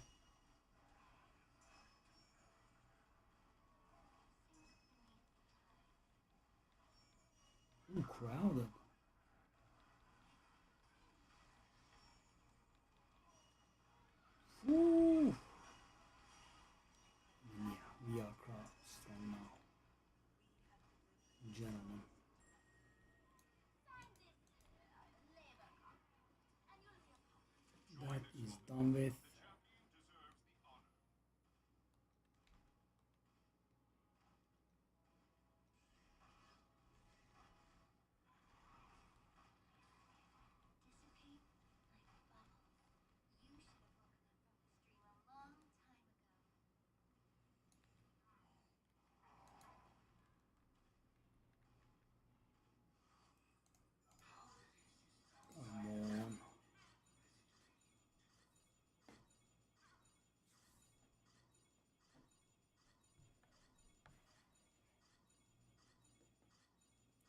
Ooh, crowded. Ooh. Yeah, we are crowd strong now, gentlemen. That is done with. Come on.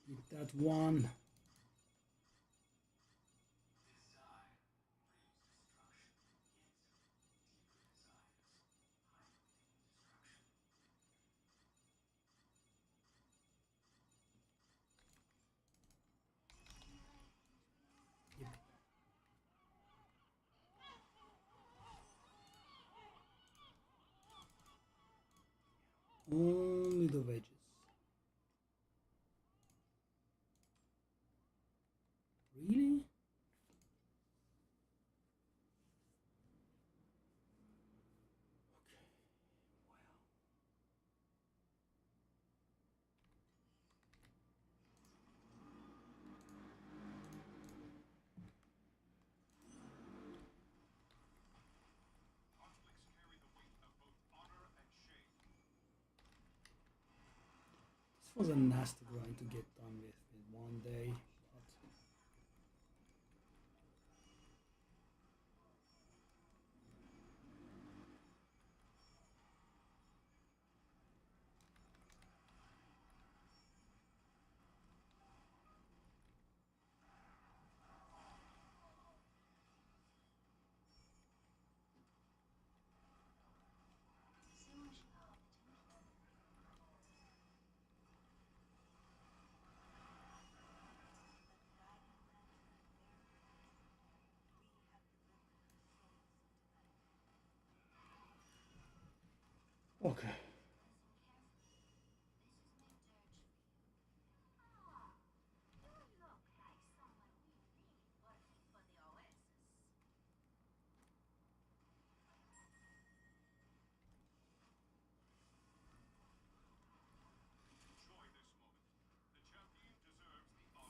Hit that one. Yep. Only the wedges. Really? Okay. Wow. This was a nasty grind to get done with in one day, but Okay.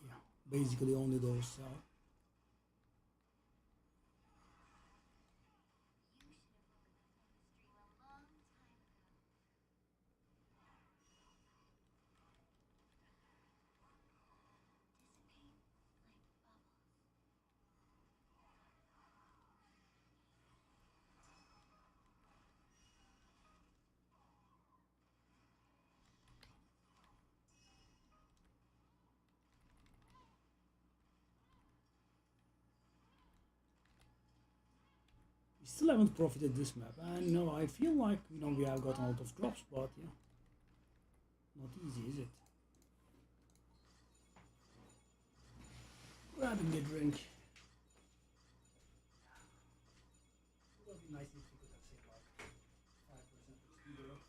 Yeah, basically only those sell. We still haven't profited this map, and I feel like we have gotten a lot of drops, but yeah, not easy, is it? Grabbing a drink. It would be nice if we could have saved like 5% of speed there.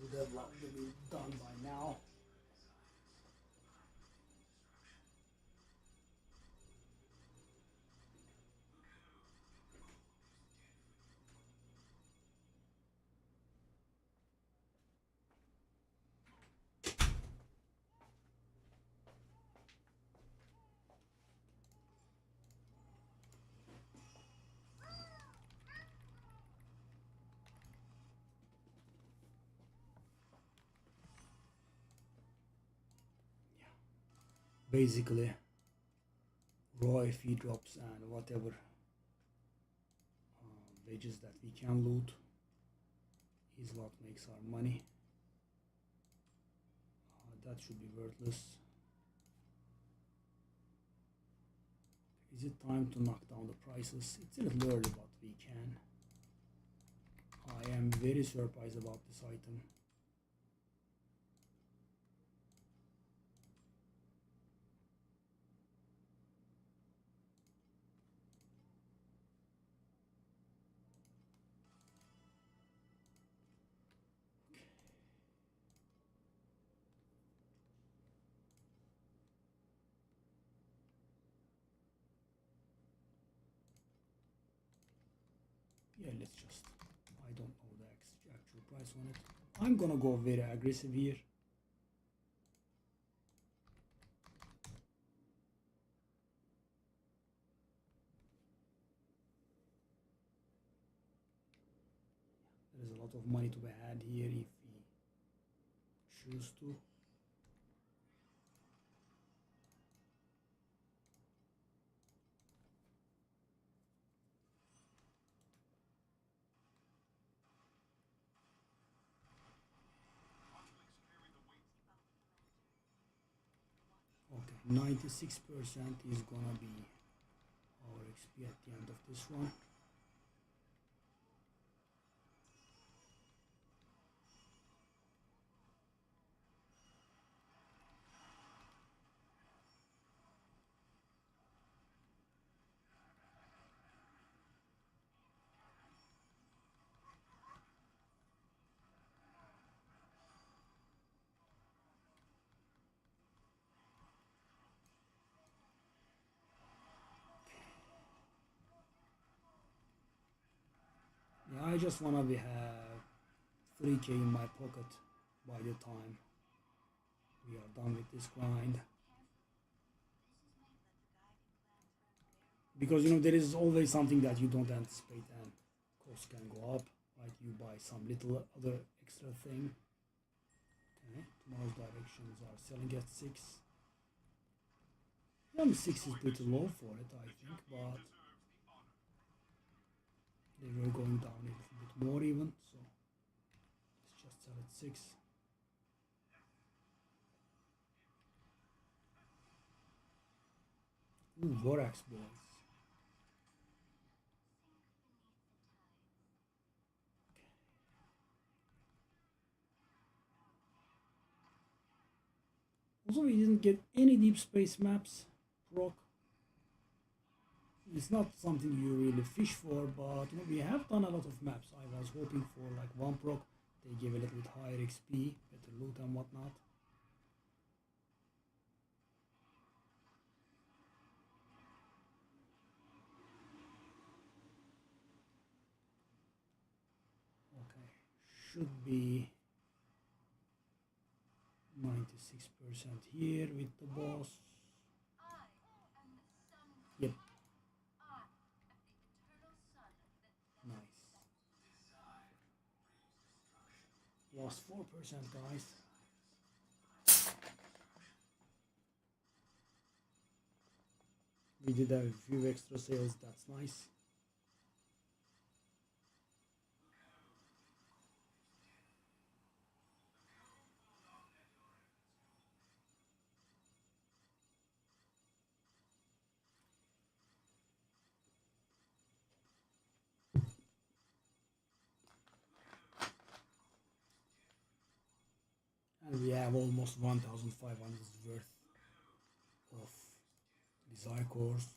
Would have loved to be done by now. Basically, raw FE drops and whatever wages that we can loot is what makes our money. That should be worthless. Is it time to knock down the prices? It's a little early, but we can. I am very surprised about this item. Yeah, let's just, I don't know the actual price on it. I'm gonna go very aggressive here. There is a lot of money to be had here if we choose to. Okay, 96% is gonna be our XP at the end of this one. Yeah, I just wanna have 3k in my pocket by the time we are done with this grind. Because there is always something that you don't anticipate and costs can go up, like you buy some little other extra thing. Okay, tomorrow's directions are selling at 6. 6 is pretty low for it, I think, but they were going down a little bit more even, so let's just sell at 6. Ooh, Vorax boys. Also, we didn't get any deep space maps proc. It's not something you really fish for, but we have done a lot of maps. I was hoping for like one proc. They give a little bit higher XP, better loot and whatnot. Okay, should be 96% here with the boss. Yep. Nice. Lost 4%, guys. We did have a few extra sales, that's nice. And we have almost 1,500 worth of desire cores.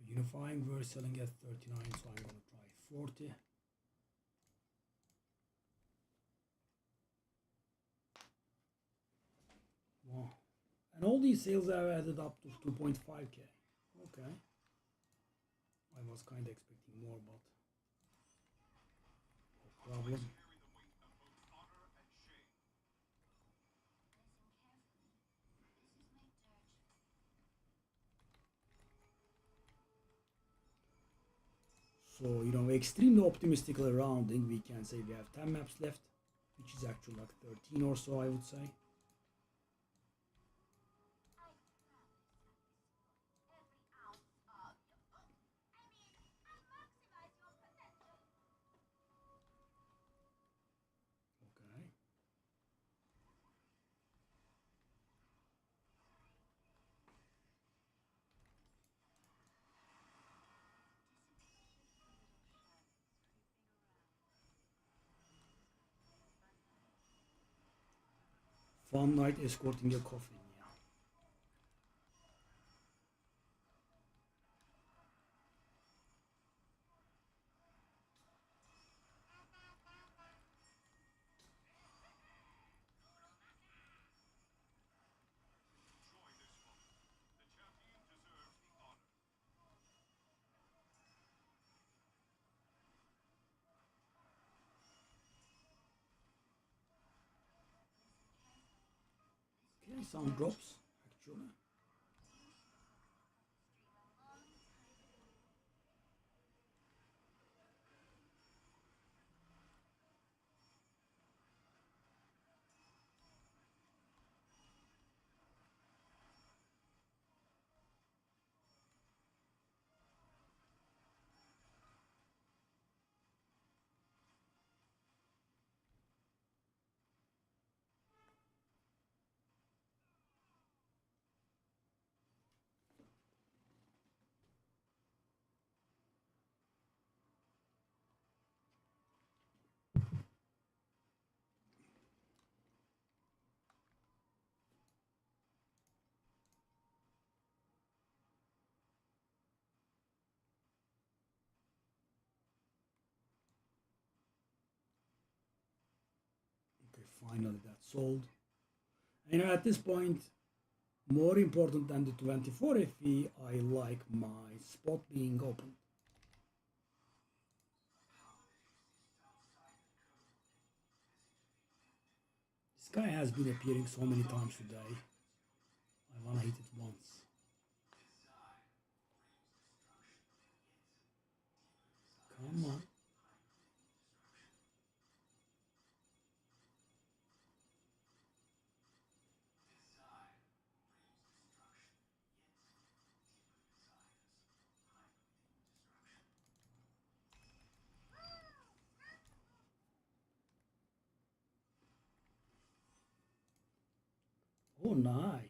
Unifying, we're selling at 39, so I'm gonna try 40. Wow. And all these sales have added up to 2.5k. Okay. I was kind of expecting more, but no problem. So, extremely optimistically rounding, we can say we have 10 maps left, which is actually like 13 or so, I would say. Okay. Fun night escorting a coffin, yeah. Okay, some drops, actually. Okay, finally that's sold. At this point, more important than the 24 FE, I like my spot being open. This guy has been appearing so many times today. I wanna hit it once. Come on. Oh, nice.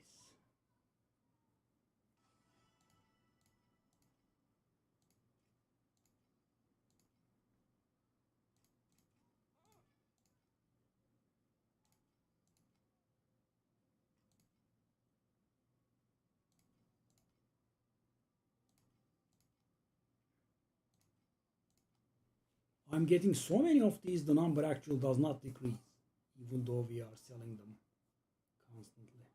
I'm getting so many of these, the number actually does not decrease, even though we are selling them constantly.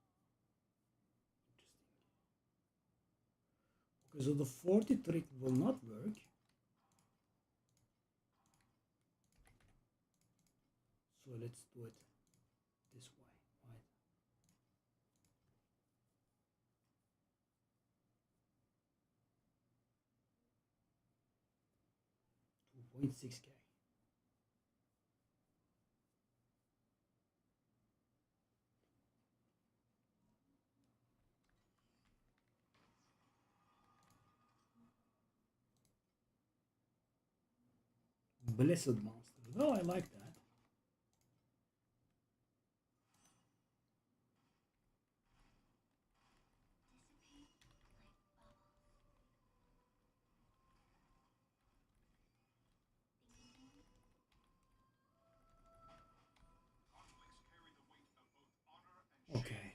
Interesting. Okay, so the 40 trick will not work. So let's do it this way, right? 2.6K. Blessed monster. Oh, I like that. Okay. Okay.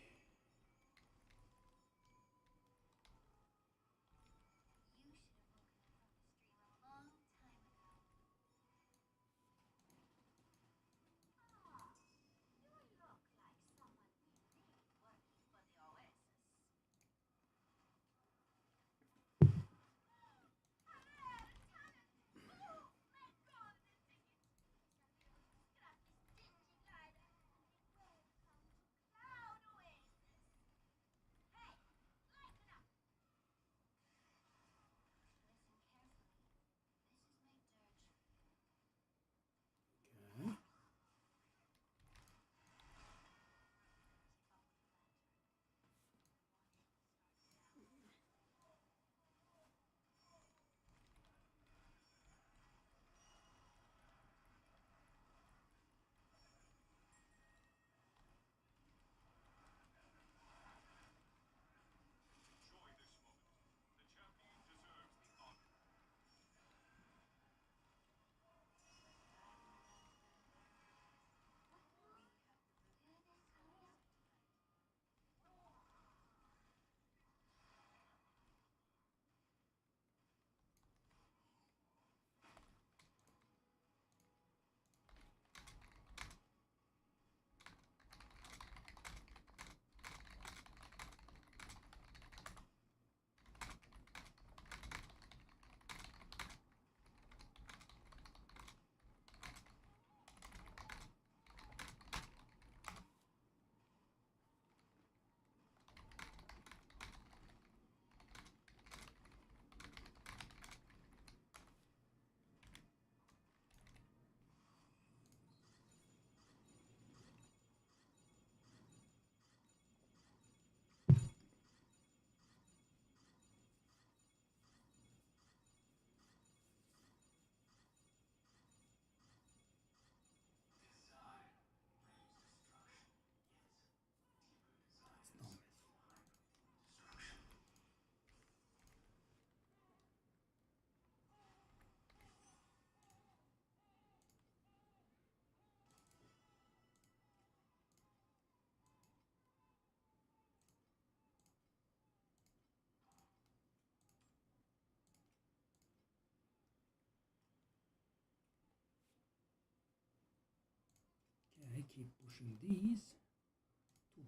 Okay, keep pushing these.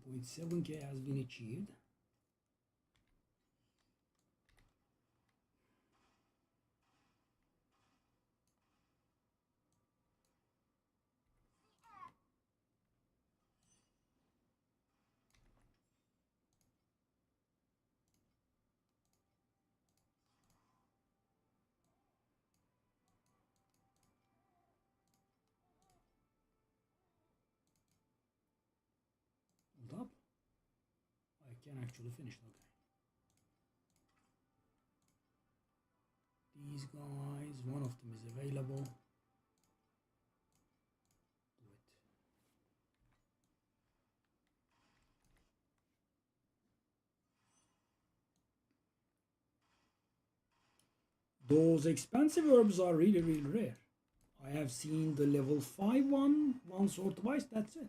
2.7K has been achieved. Hold up. I can actually finish. Okay. These guys, one of them is available. Do it. Those expensive herbs are really, really rare. I have seen the level 5 one once or twice, that's it.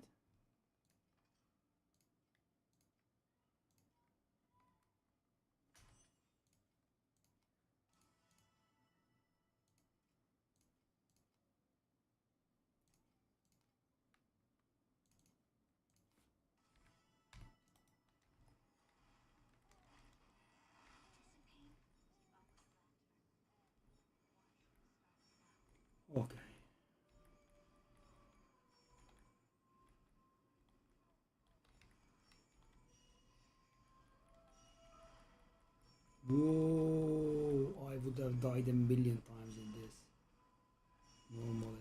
Okay. Whoa, I would have died a million times in this. Normally.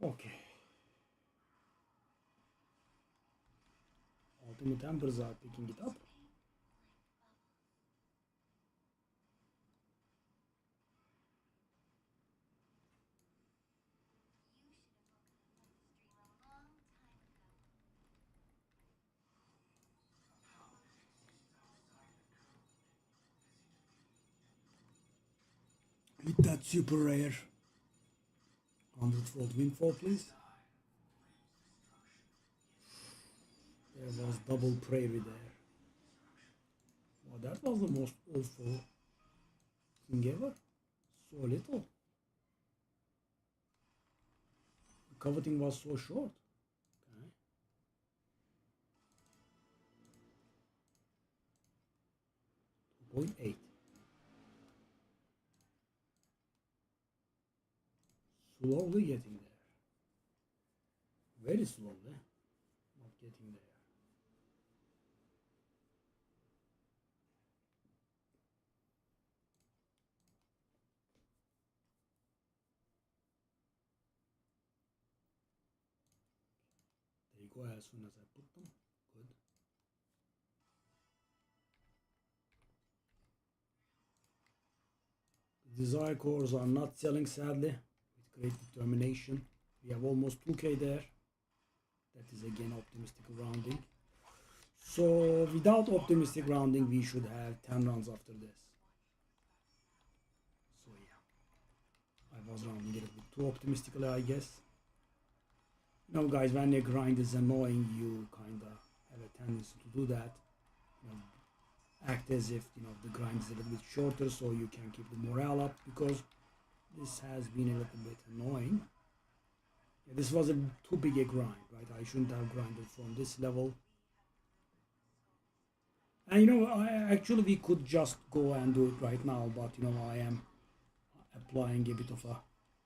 Okay. Ultimate Embers are picking it up. Hit that super rare 100-fold windfall, please. There was double prairie there. Well, that was the most awful thing ever. So little. The coveting was so short. Okay. 2.8. Slowly getting there. Very slowly. Not getting there. There you go, as soon as I put them. Good. Desire cores are not selling, sadly, with great determination. We have almost 2k there. That is again optimistic rounding. So without optimistic rounding, we should have 10 rounds after this. So yeah, I was rounding it a bit too optimistically, I guess. You know, guys, when a grind is annoying, you kind of have a tendency to do that. You know, act as if, you know, the grind is a little bit shorter so you can keep the morale up, because this has been a little bit annoying. Yeah, this was a too big a grind, right? I shouldn't have grinded from this level. And you know, actually we could just go and do it right now, but you know, I am applying a bit of a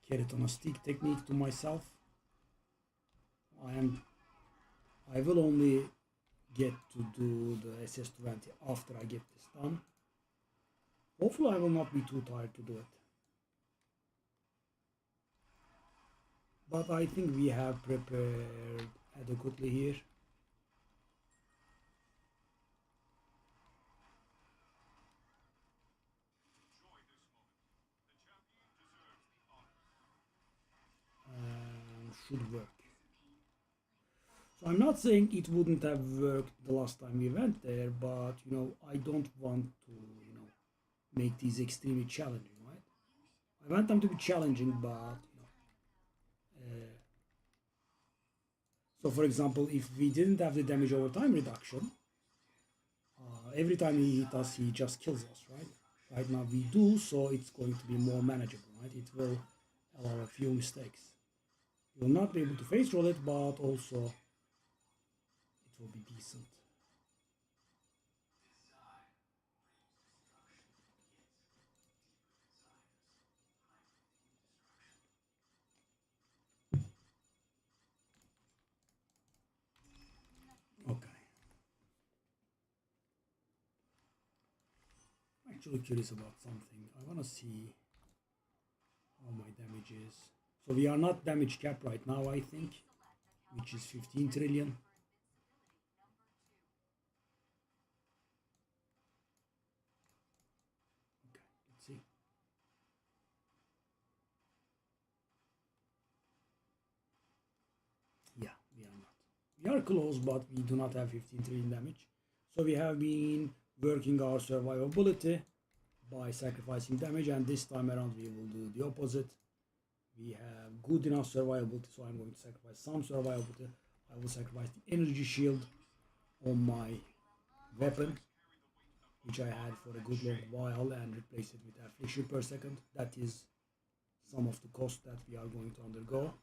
carrot on a stick technique to myself. I will only get to do the SS20 after I get this done. Hopefully I will not be too tired to do it. But I think we have prepared adequately here. Should work. So I'm not saying it wouldn't have worked the last time we went there, but you know, I don't want to, you know, make these extremely challenging, right? I want them to be challenging, but you know, so for example, if we didn't have the damage over time reduction, every time he hits us, he just kills us, right? Right now we do, so it's going to be more manageable, right? It will allow a few mistakes. You will not be able to face roll it, but also it will be decent. Okay. I'm actually curious about something. I want to see how my damage is. So we are not damage cap right now, I think, which is 15 trillion. Okay, let's see. Yeah, we are not. We are close, but we do not have 15 trillion damage. So we have been working our survivability by sacrificing damage, and this time around we will do the opposite. We have good enough survivability, so I'm going to sacrifice some survivability. I will sacrifice the energy shield on my weapon, which I had for a good long while, and replace it with affliction per second. That is some of the cost that we are going to undergo.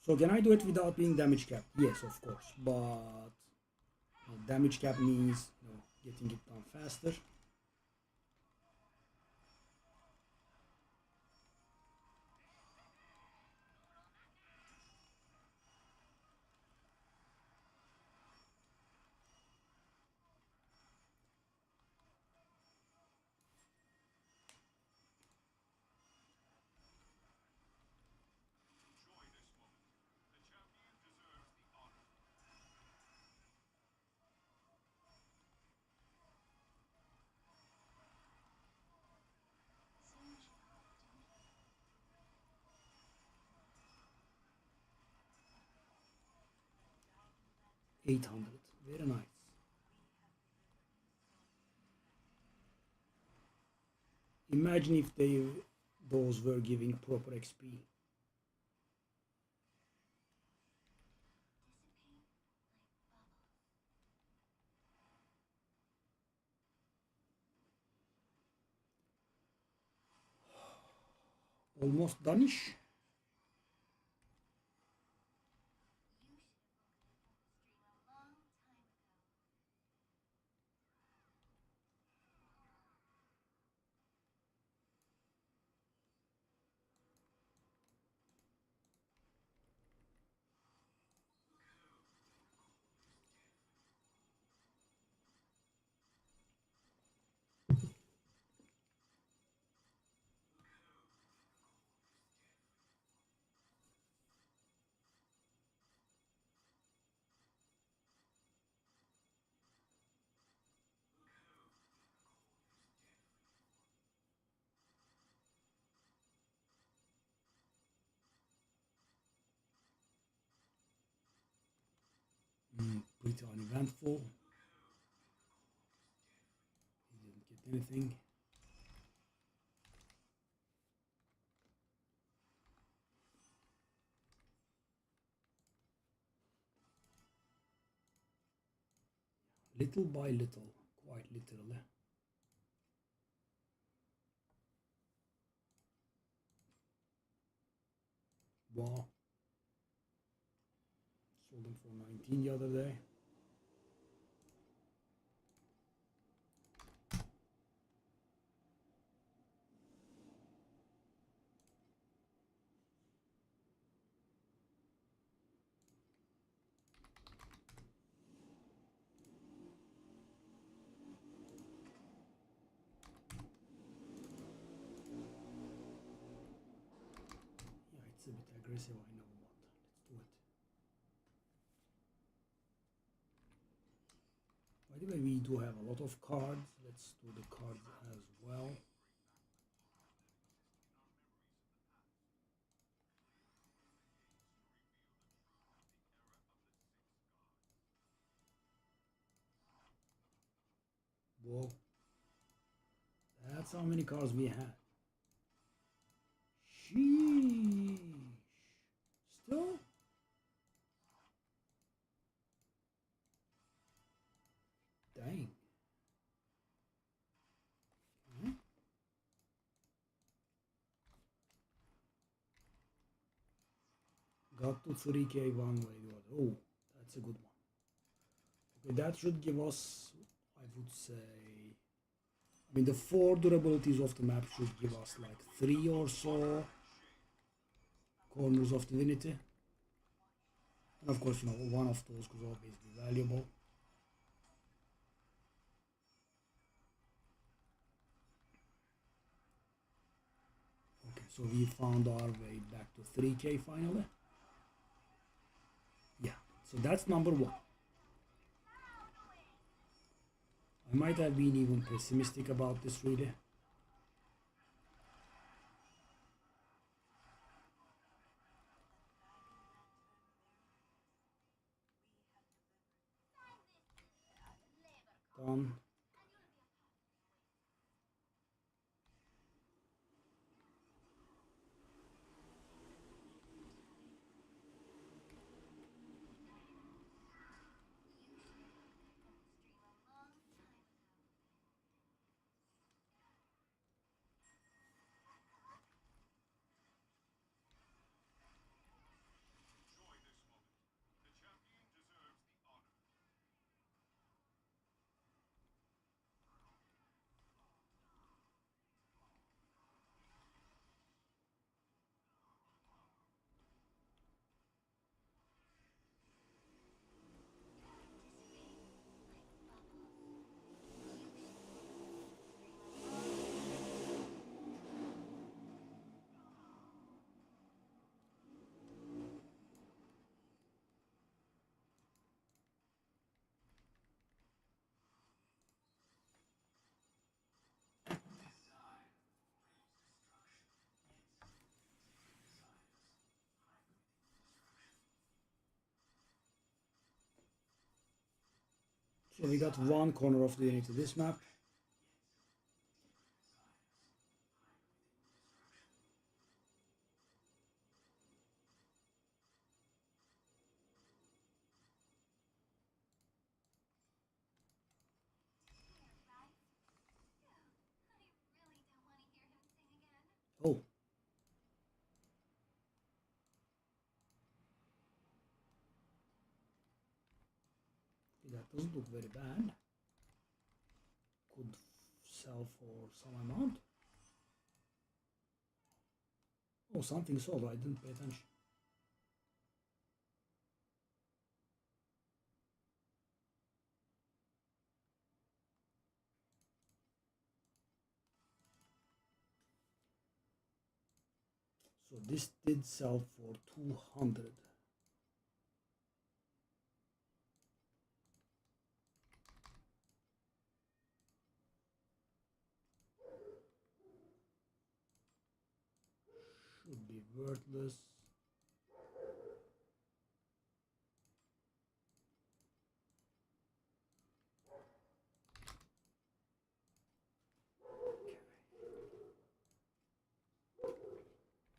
So can I do it without being damage capped? Yes, of course, but damage cap means getting it done faster. $800, very nice. Imagine if those were giving proper XP. Almost done-ish. Pretty uneventful. He didn't get anything. Little by little, quite literally. Wow. Sold them for 19 the other day. Yeah, it's a bit aggressive, I know, but let's do it. By the way, we do have a lot of cards. Let's do the cards as well. Whoa. That's how many cars we had. Sheesh. Still? Dang. Okay. Got to 3K one way or the other. Oh, that's a good one. Okay, that should give us, I would say, I mean, the 4 durabilities of the map should give us like 3 or so corners of divinity. And of course, you know, one of those could always be valuable. Okay, so we found our way back to 3K finally. Yeah, so that's number 1. I might have been even pessimistic about this really. Done. So we got one corner of the unit to this map. Oh. That doesn't look very bad. Could sell for some amount. Oh, something sold. I didn't pay attention. So this did sell for 200. Should be worthless.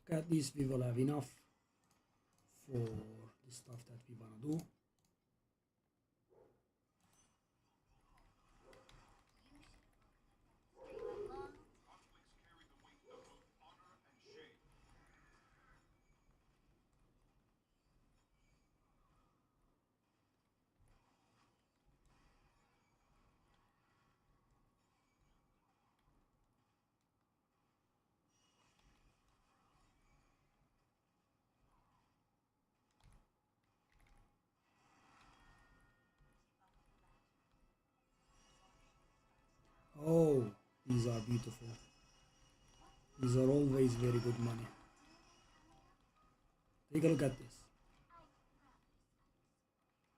Okay, at least we will have enough for the stuff that we want to do. Oh, these are beautiful. These are always very good money. Take a look at this.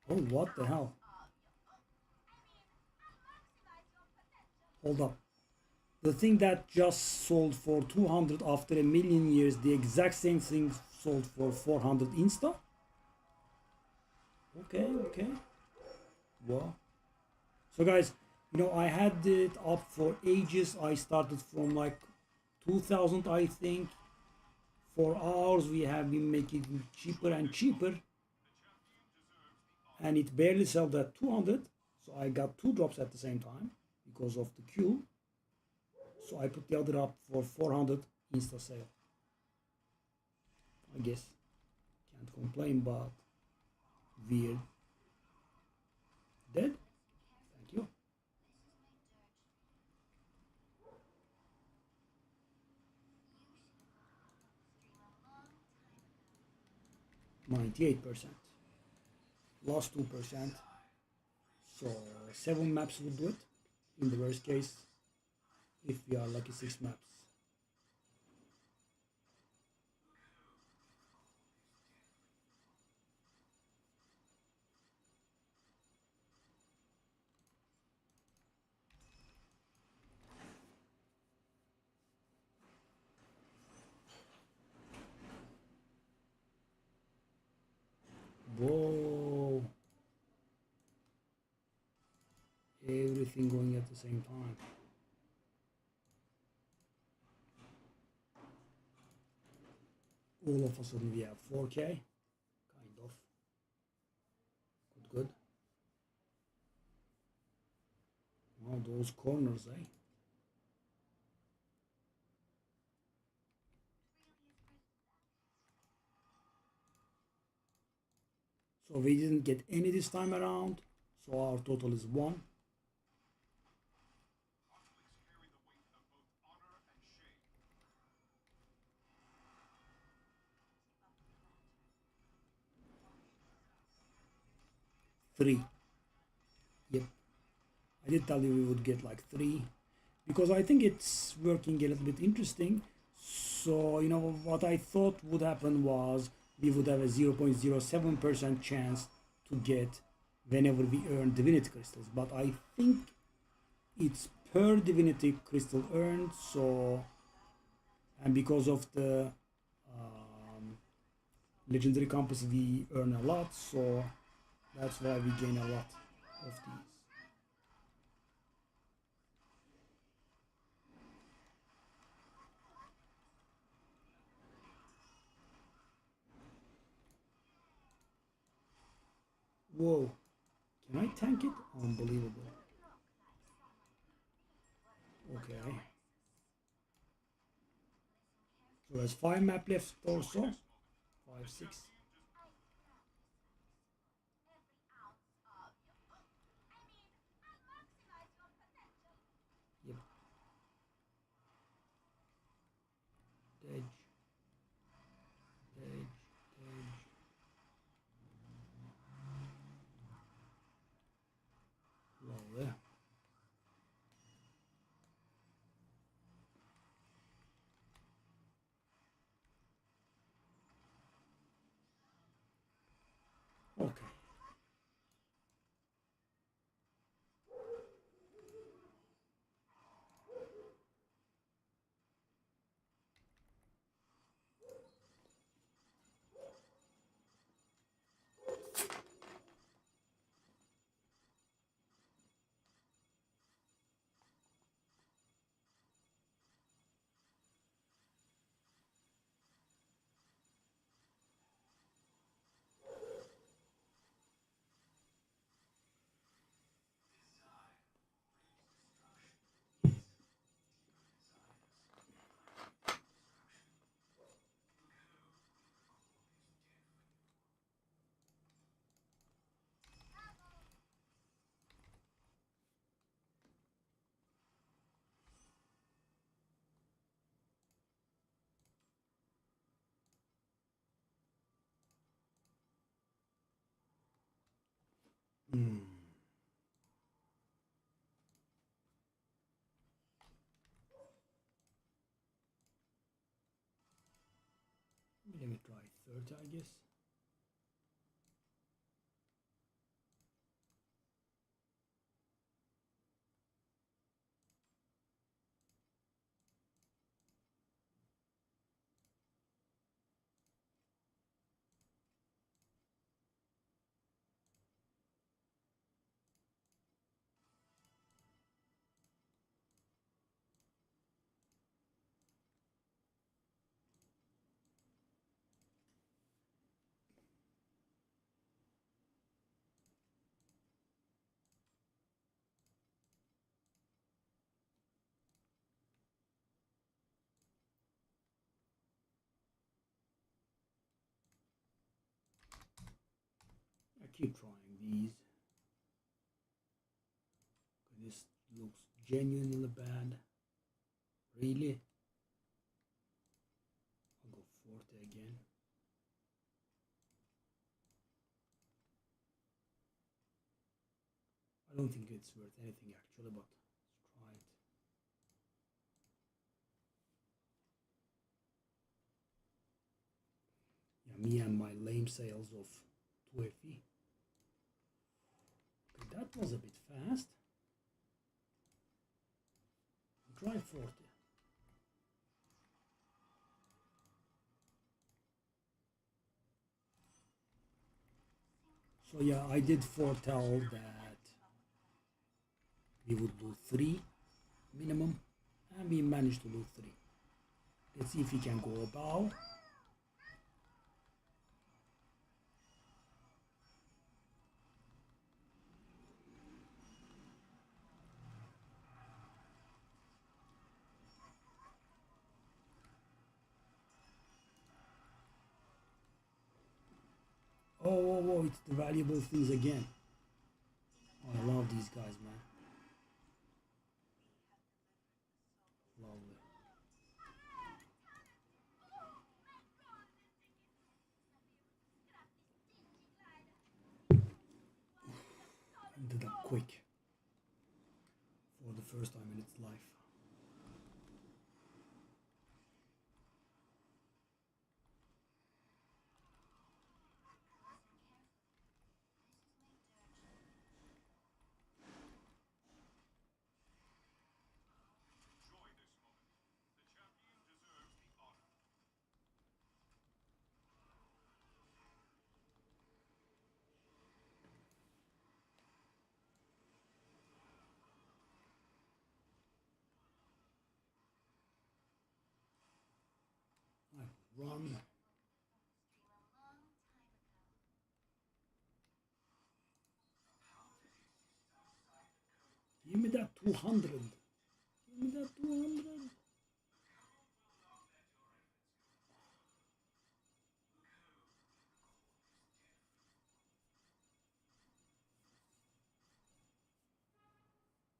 Oh, what the hell? Hold up. The thing that just sold for 200 after a million years, the exact same thing sold for 400 insta? Okay, okay. Wow. So guys, I had it up for ages. I started from like 2000, I think. For hours, we have been making it cheaper and cheaper, and it barely sold at 200. So I got two drops at the same time because of the queue. So I put the other up for 400 insta sale. I guess can't complain, but weird. Dead? Thank you. %98%. Lost 2%. So 7 maps would do it. In the worst case, if we are lucky, 6 maps. Whoa. Everything going at the same time. All of a sudden we have 4K. Kind of. Good. Wow, those corners, eh? So we didn't get any this time around. So our total is 1. Three. Yep. I did tell you we would get like 3. Because I think it's working a little bit interesting. So, what I thought would happen was we would have a 0.07% chance to get whenever we earn divinity crystals. But I think it's per divinity crystal earned. So, and because of the legendary compass, we earn a lot. So that's why we gain a lot of these. Whoa, can I tank it? Unbelievable. Okay. So there's 5 map left also. 5, 6. Yep. Edge. Edge. Edge. Lovely. Okay. Hmm. Let me try 30, I guess. keep trying these. This looks genuinely bad. Really? I'll go 40 again. I don't think it's worth anything actually, but let's try it. Yeah, me and my lame sales of 2FE. Okay, that was a bit fast. Try 40. So yeah, I did foretell that we would do 3 minimum, and we managed to do 3. Let's see if we can go above. Oh, it's the valuable things again. Oh, I love these guys, man. Lovely. Ended up quick for the first time in its life. Run. Give me that 200. Give me that 200.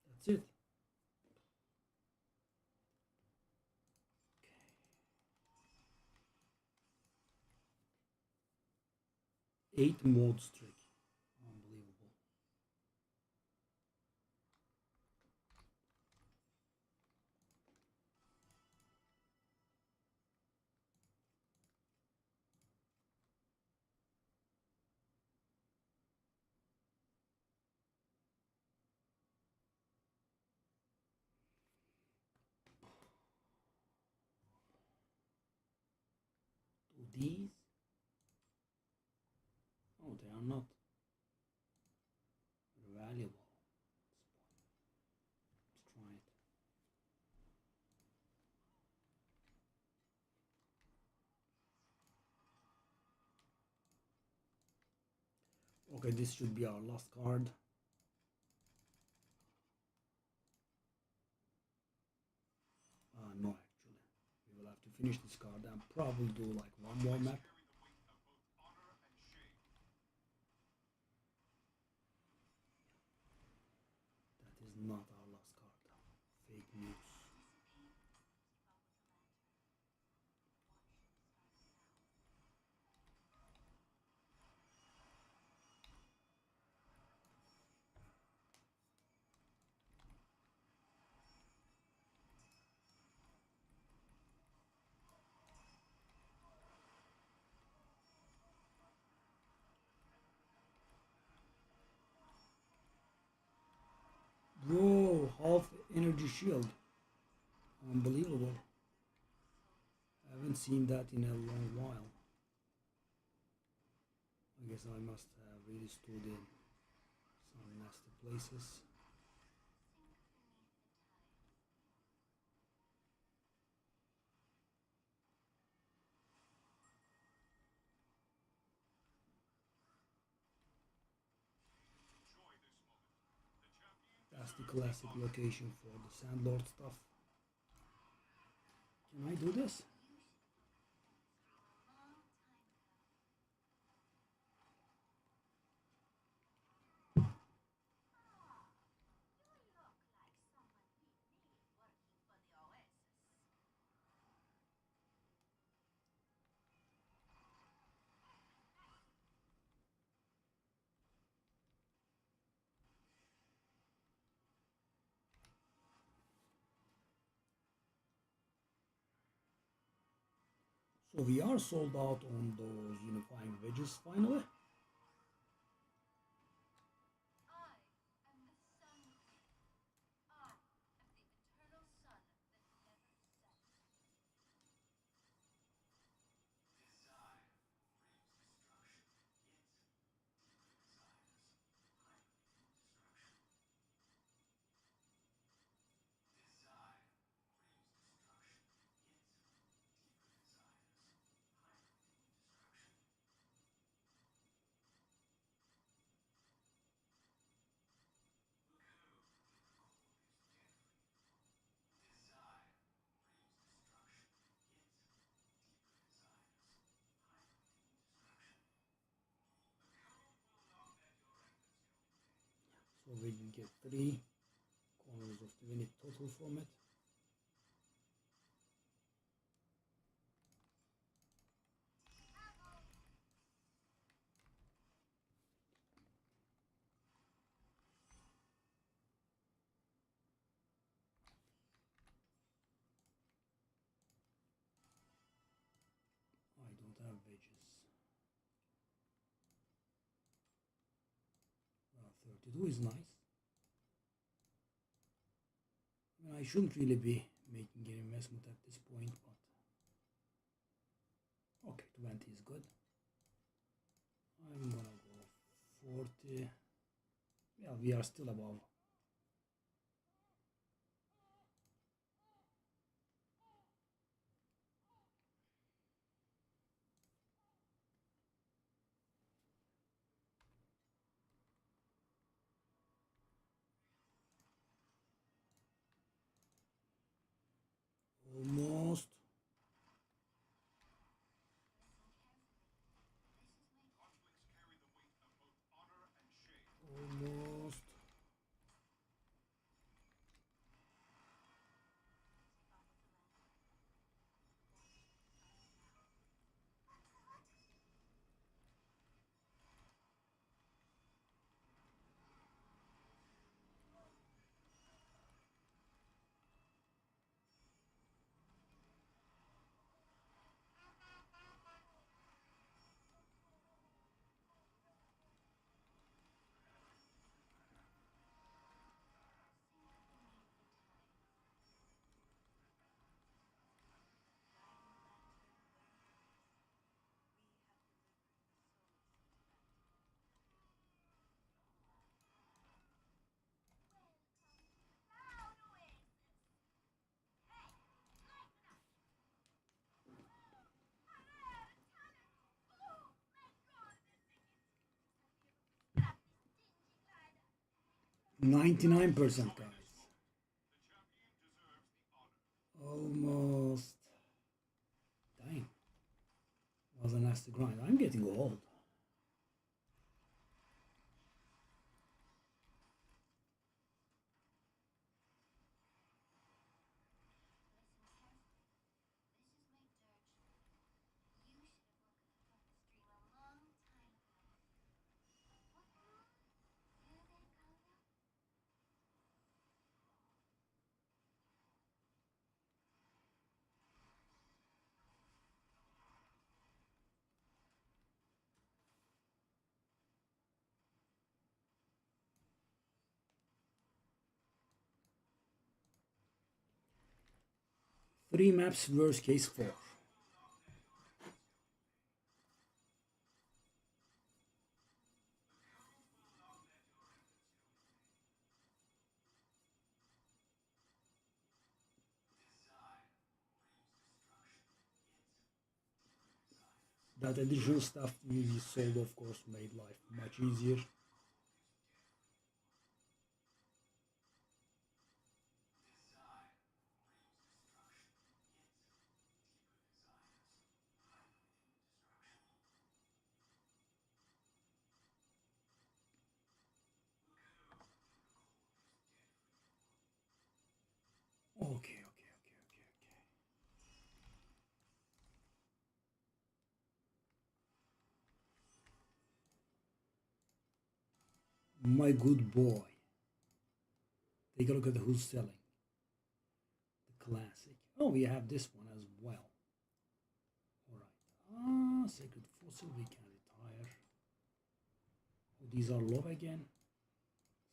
That's it. Okay. 8 mode streak. Unbelievable. Do these? Oh, they are not valuable. Let's try it. Okay, this should be our last card. No, actually. We will have to finish this card and probably do like one more map. That is not our last card. Fake news. Bro, half energy shield. Unbelievable. I haven't seen that in a long while. I guess I must have really stood in some nasty places. That's the classic location for the Sandlord stuff. Can I do this? So we are sold out on those unifying wedges finally. So we will get 3 corners of the unit total from it. I don't have wedges. 32 is nice. I mean, I shouldn't really be making an investment at this point, but okay, 20 is good. I'm gonna go 40. Yeah, we are still above. Almost. Almost. $99%, guys. Almost. Dang. Was a nasty grind. I'm getting old. Three maps, worst case 4. That additional stuff we sold, of course, made life much easier. Okay. My good boy. Take a look at who's selling. The classic. Oh, we have this one as well. Alright. Sacred Fossil, we can retire. Oh, these are low again.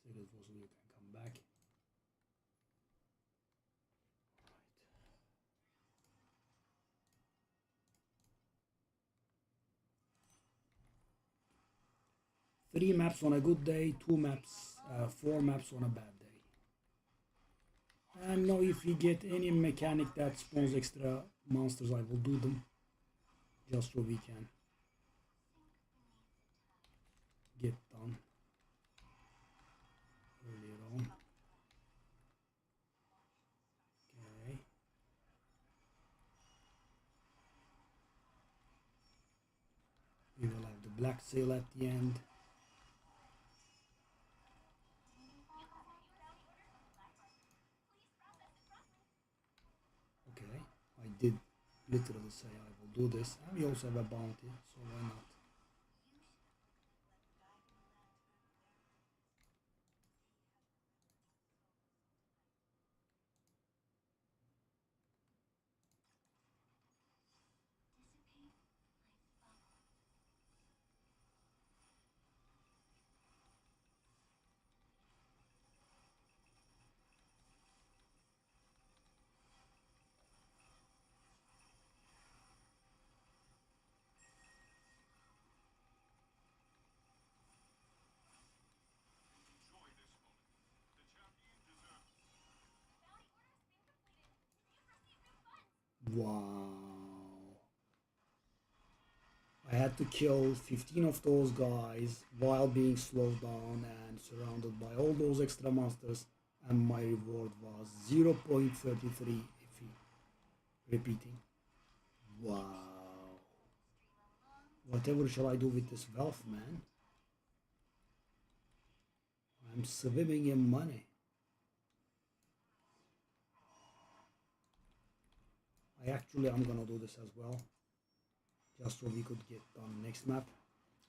Sacred Fossil, you can come back. Right. 3 maps on a good day, 2 maps, 4 maps on a bad day. And now if we get any mechanic that spawns extra monsters, I will do them. Just so we can get done earlier on. Okay. We will have the black sail at the end. Okay, I did literally say I will do this. And we also have a bounty, so why not? Wow. I had to kill 15 of those guys while being slowed down and surrounded by all those extra monsters, and my reward was 0.33 FE. Repeating. Wow. Whatever shall I do with this wealth, man? I'm swimming in money. I'm gonna do this as well, just so we could get done next map.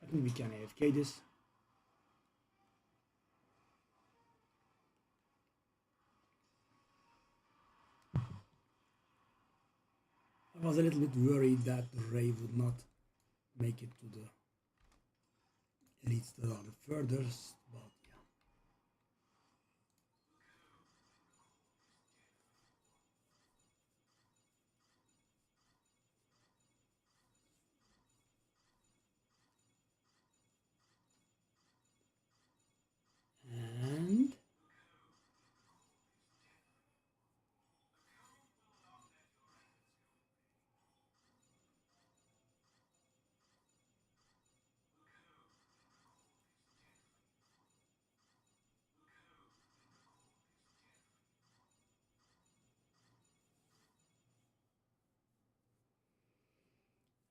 I think we can AFK this. I was a little bit worried that Ray would not make it to the elites that are the furthest, but yeah.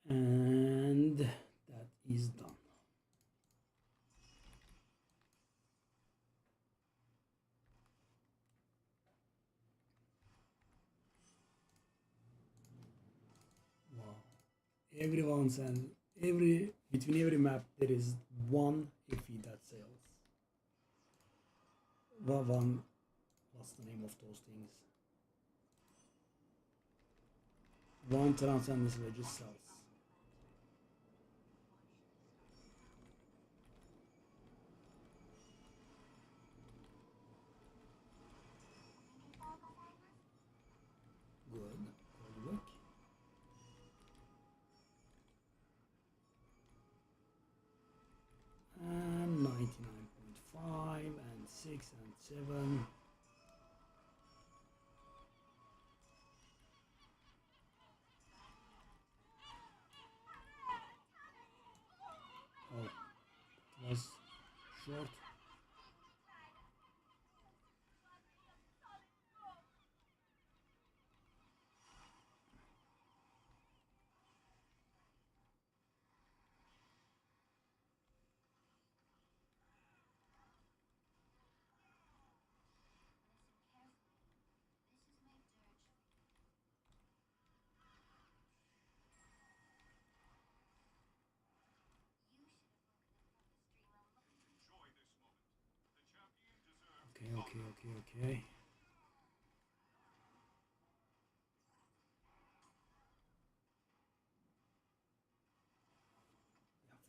And that is done. Wow. Between every map there is one FE that sells. What's the name of those things? One Transcendence Wedges sells. Good work. And 99.5 and 6 and 7. Oh, it was short. Okay.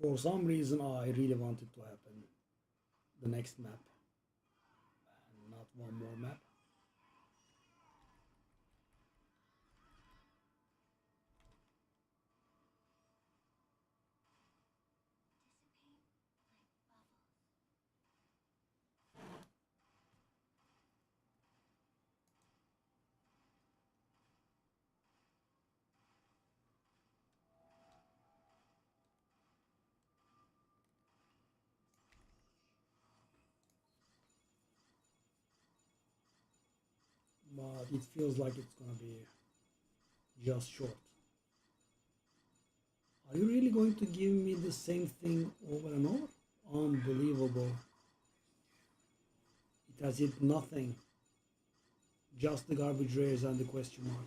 For some reason, I really want it to happen. The next map, and not one more map. But it feels like it's gonna be just short. Are you really going to give me the same thing over and over? Unbelievable. It has hit nothing. Just the garbage rays and the question mark.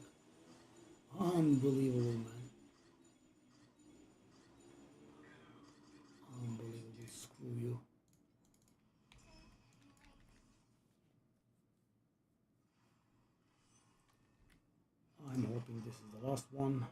Unbelievable, man. Unbelievable. Screw you. I'm hoping this is the last one.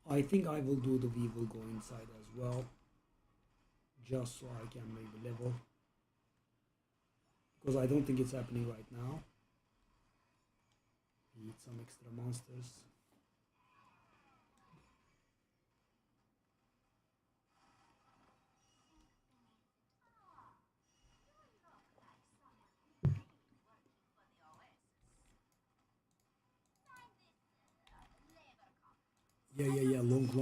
I think I will do the we will go inside as well, just so I can maybe level, because I don't think it's happening right now. Need some extra monsters. Yeah, long. Go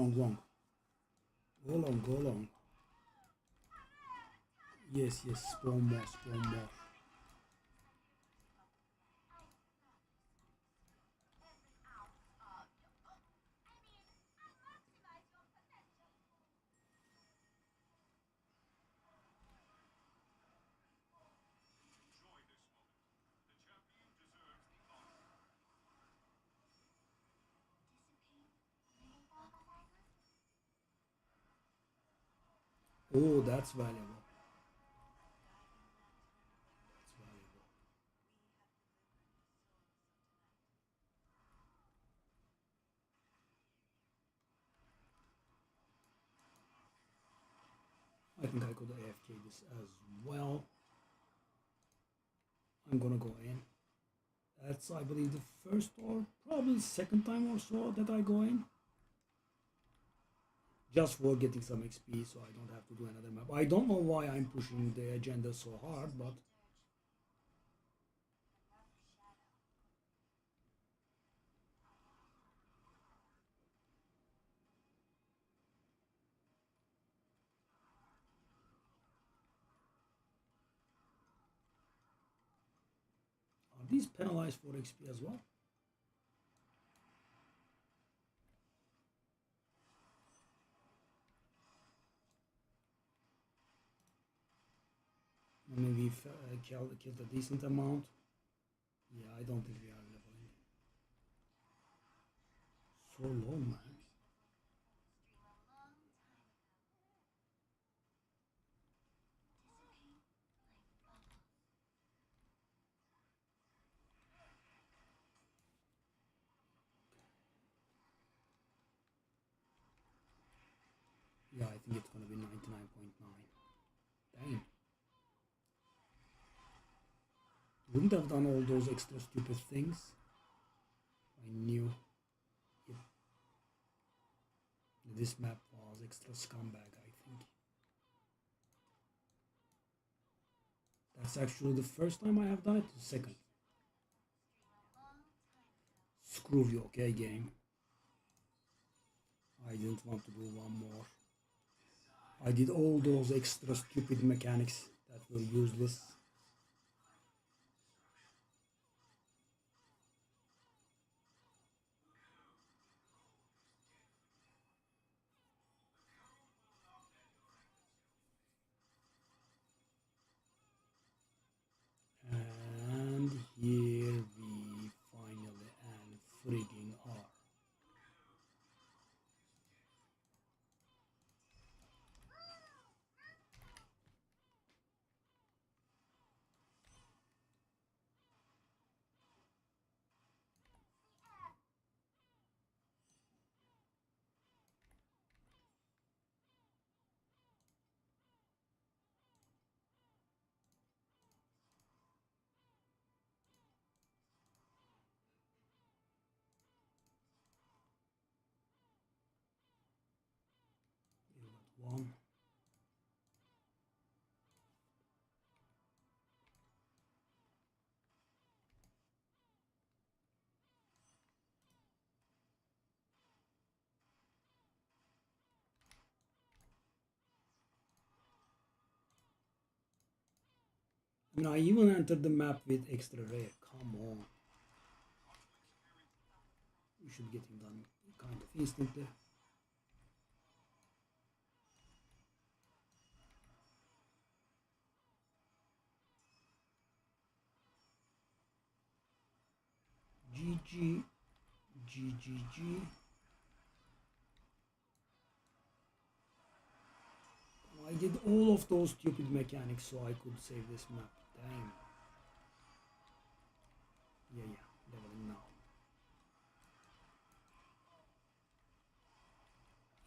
long. Yes, spawn more. Oh, that's valuable. That's valuable. I think I could AFK this as well. I'm gonna go in. That's, I believe, the first or probably second time or so that I go in. Just for getting some XP so I don't have to do another map. I don't know why I'm pushing the agenda so hard, but are these penalized for XP as well? I mean, we've killed a decent amount. Yeah, I don't think we are leveling. So low, man. Yeah, I think it's gonna be 99.9. Dang. Wouldn't have done all those extra stupid things. I knew it. This map was extra scumbag, I think. That's actually the first time I have done it. The second. Screw you, okay, game. I didn't want to do one more. I did all those extra stupid mechanics that were useless. freaking are. You got one. I mean, I even entered the map with extra rare. Come on. We should get him done kind of instantly. GG. GGG. I did all of those stupid mechanics so I could save this map. Damn. Yeah, leveling now.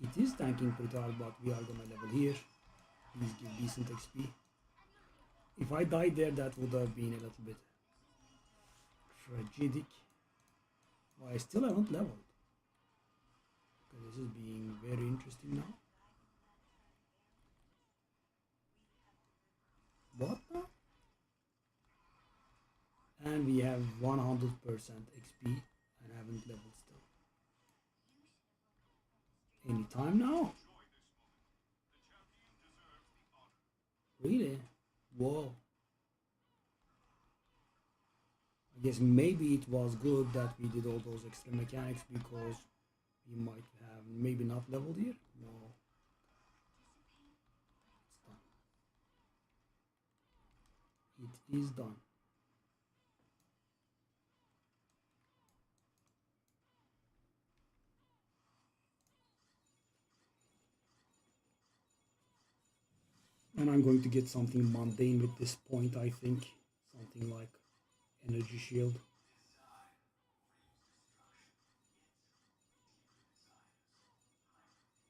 It is tanking pretty hard, but we are gonna level here. Please give decent XP. If I died there, that would have been a little bit tragic. Well, I still haven't leveled. Okay, this is being very interesting now. What now? And we have 100% XP and haven't leveled still. Any time now? Really? Whoa. I guess maybe it was good that we did all those extra mechanics because we might have maybe not leveled here. No. It's done. It is done. And I'm going to get something mundane with this point, I think. Something like energy shield.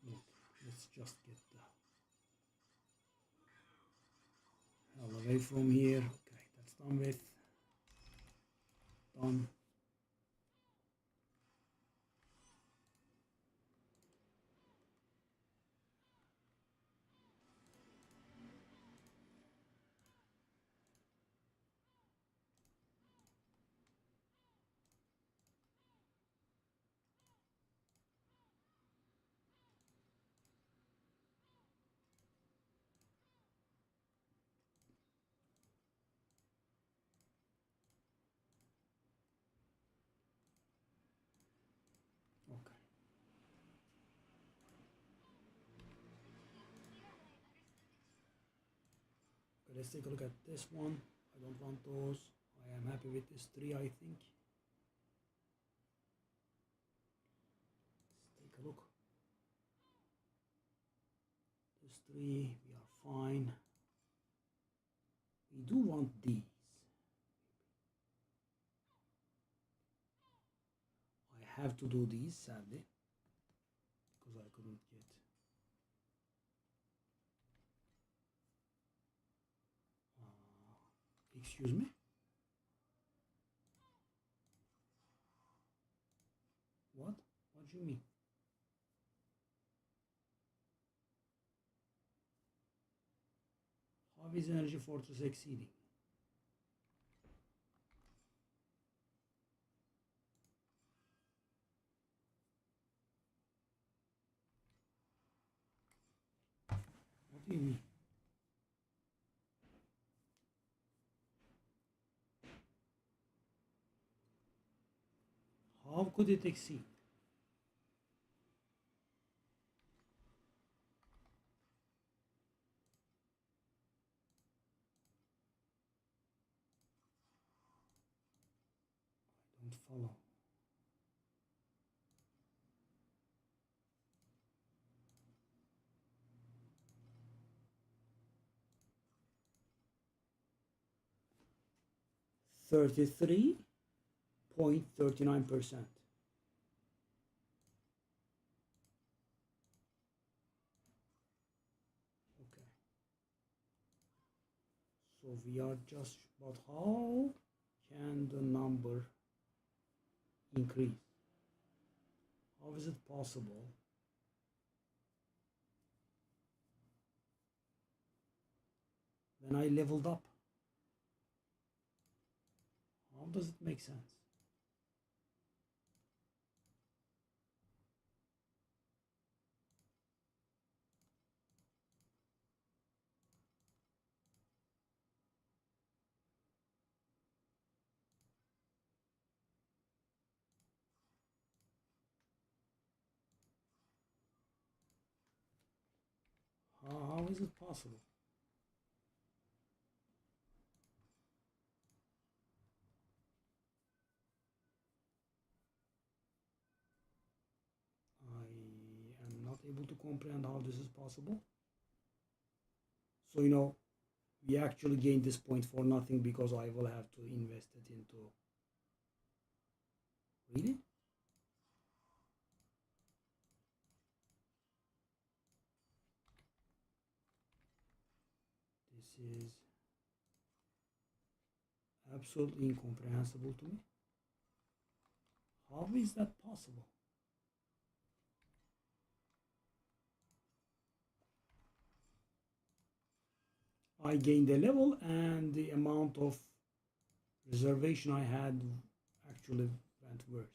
Look, let's just get the hell away from here. Okay, that's done with. Done. Okay. Okay, let's take a look at this one. I don't want those. I am happy with this 3, I think. Let's take a look. This 3, we are fine. We do want these. I have to do these, sadly, because I couldn't get. Excuse me? What? What do you mean? How is Energy Fortress exceeding? What do you mean? How could it exceed? I don't follow. 33.39%. Okay. So we are just, but how can the number increase? How is it possible? When I leveled up, how does it make sense? How is it possible? I am not able to comprehend how this is possible. So, we actually gained this point for nothing because I will have to invest it into. Really? This is absolutely incomprehensible to me. How is that possible? I gained a level and the amount of reservation I had actually went worse.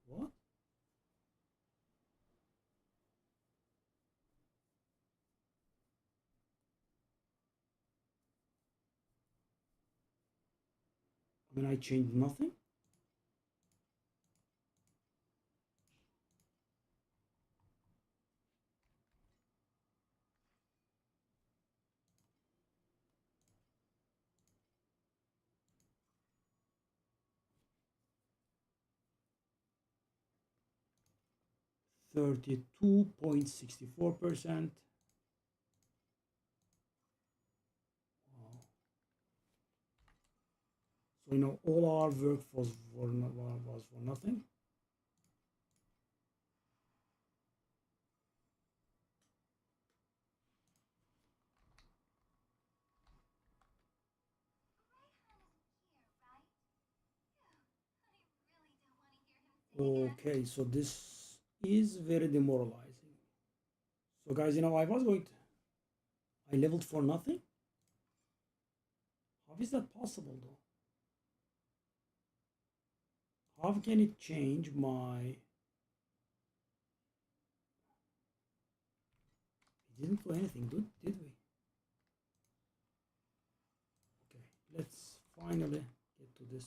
What? I mean, I changed nothing? $32.64%. Wow. So, all our work was for nothing. Okay, so this is very demoralizing. So guys, I leveled for nothing? How is that possible though? How can it change my... We didn't do anything, did we? Okay, let's finally get to this.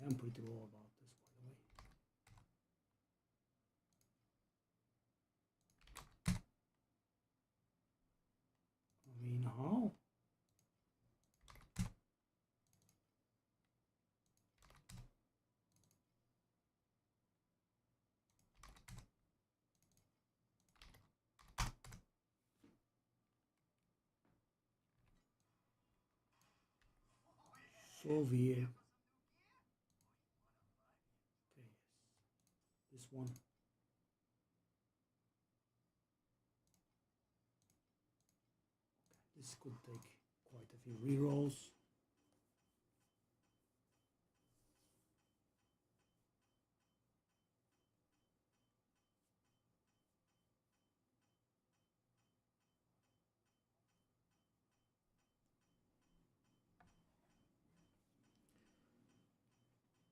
I am pretty raw about this, by the way. I mean, how? So weird. Okay, this one. Okay, this could take quite a few rerolls.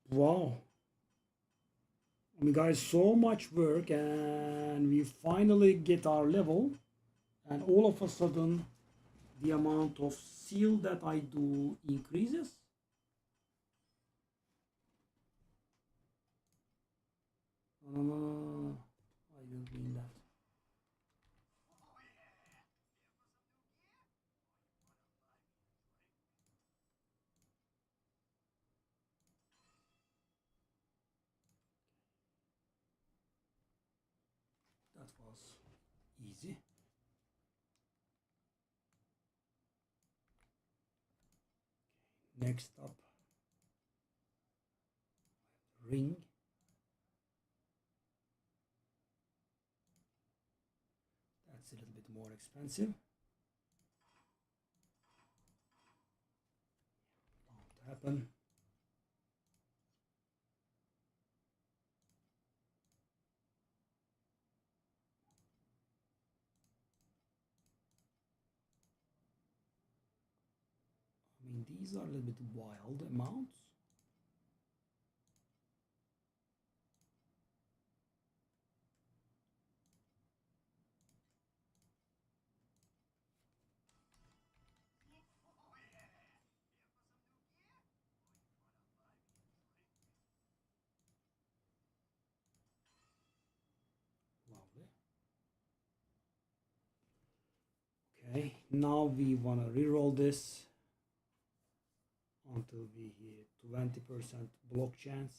Wow. I mean, guys, so much work, and we finally get our level, and all of a sudden, the amount of seal that I do increases. No, no, no, no, no. I didn't mean that. Next up, ring. That's a little bit more expensive. Bound to happen. I mean, these are a little bit wild amounts. Lovely. Okay, now we want to reroll this until we hit 20% block chance.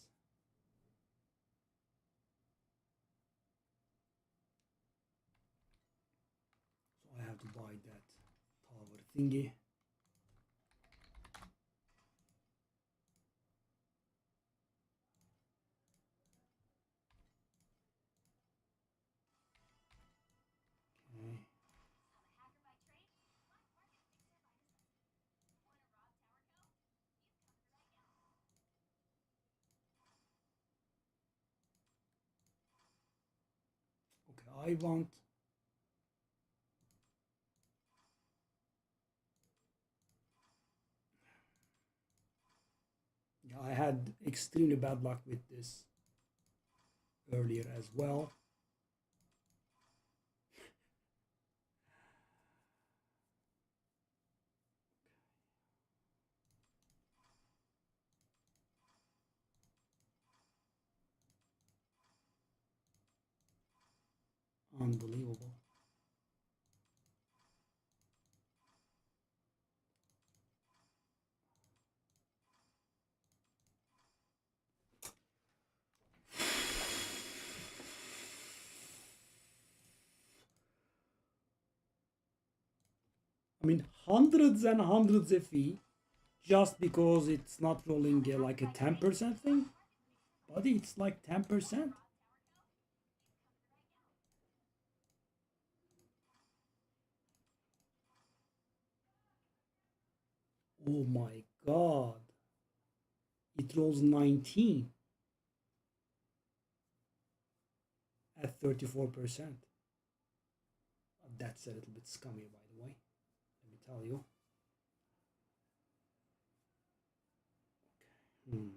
So I have to buy that tower thingy. Okay. Okay, I want I had extremely bad luck with this earlier as well. Unbelievable. I mean, hundreds and hundreds of fee just because it's not rolling like a 10% thing. Buddy, it's like 10%. Oh my god. It rolls 19 at 34%. That's a little bit scummy, by the way. Let me tell you. Okay.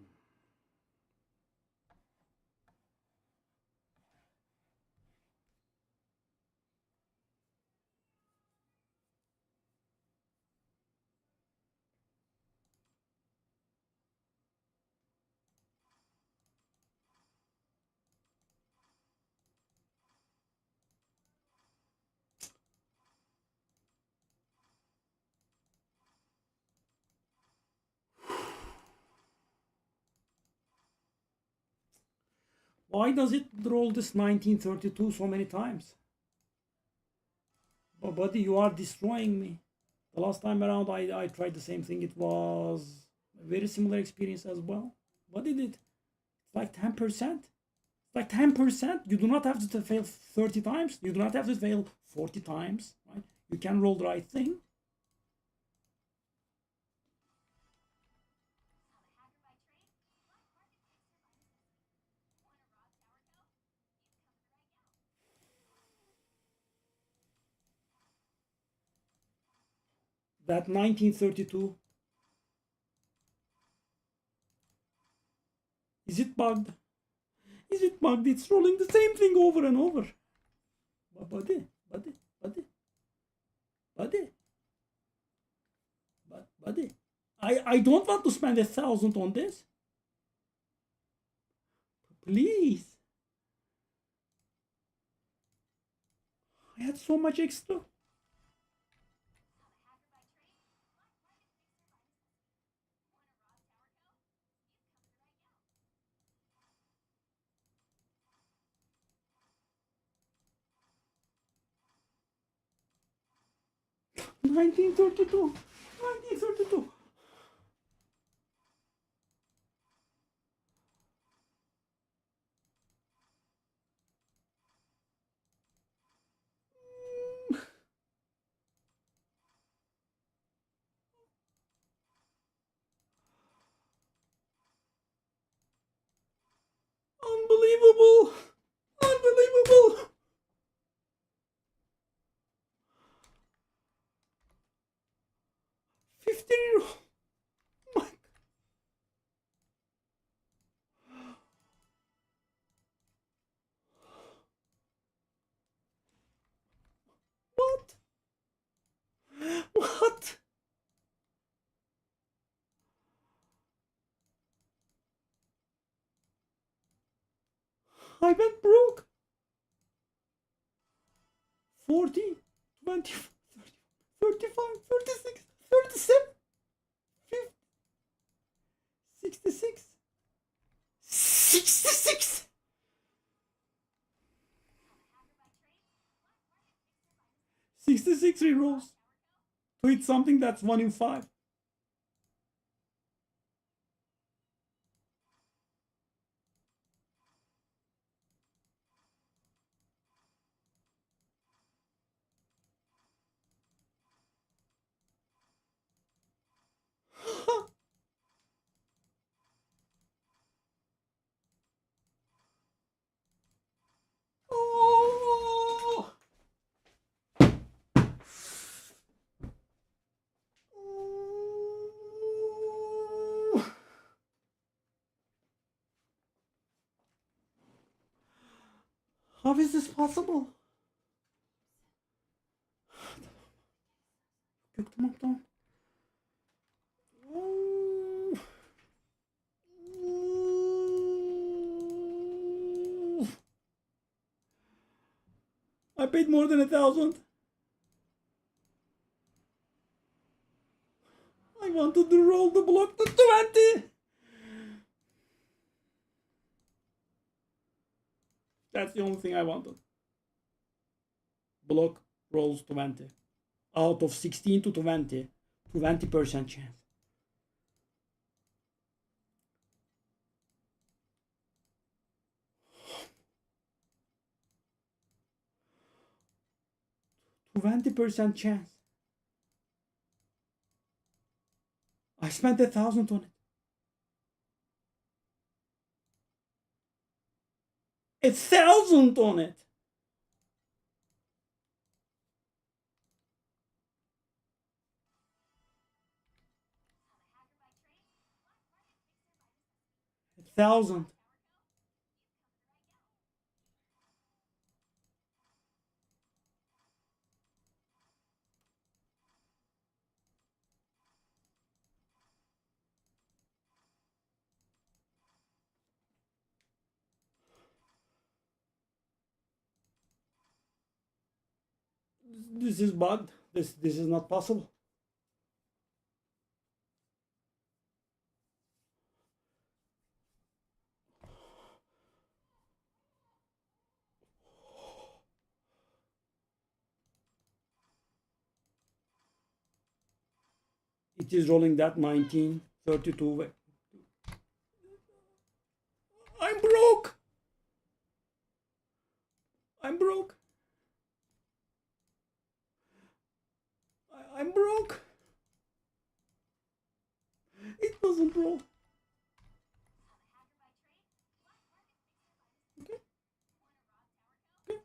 Why does it roll this 1932 so many times? Oh, buddy, you are destroying me. The last time around, I tried the same thing. It was a very similar experience as well. What did it? It's like 10%. It's like 10%. You do not have to fail 30 times. You do not have to fail 40 times. Right? You can roll the right thing. That 1932. Is it bugged? Is it bugged? It's rolling the same thing over and over. Buddy. Buddy. I don't want to spend 1,000 on this. Please. I had so much extra. $19.32. $19.32. Unbelievable! Unbelievable! €50. My what? What? I went broke. 40, 20, 30, 35, 36, 37, 50, 66, 66. 66 rerolls to hit something that's 1 in 5. Oh. Oh. How is this possible? Yok, tamam tamam. Oh. Oh. I paid more than 1,000. I wanted to roll the block to 20. That's the only thing I wanted. Block rolls 20. Out of 16 to 20. 20% chance. %20 chance. I spent 1,000 on it. 1,000 on it. $1,000. This is bugged. This is not possible. It is rolling that 19, 32. I'm broke. I'm broke. I'm broke. It doesn't roll. Okay. Okay.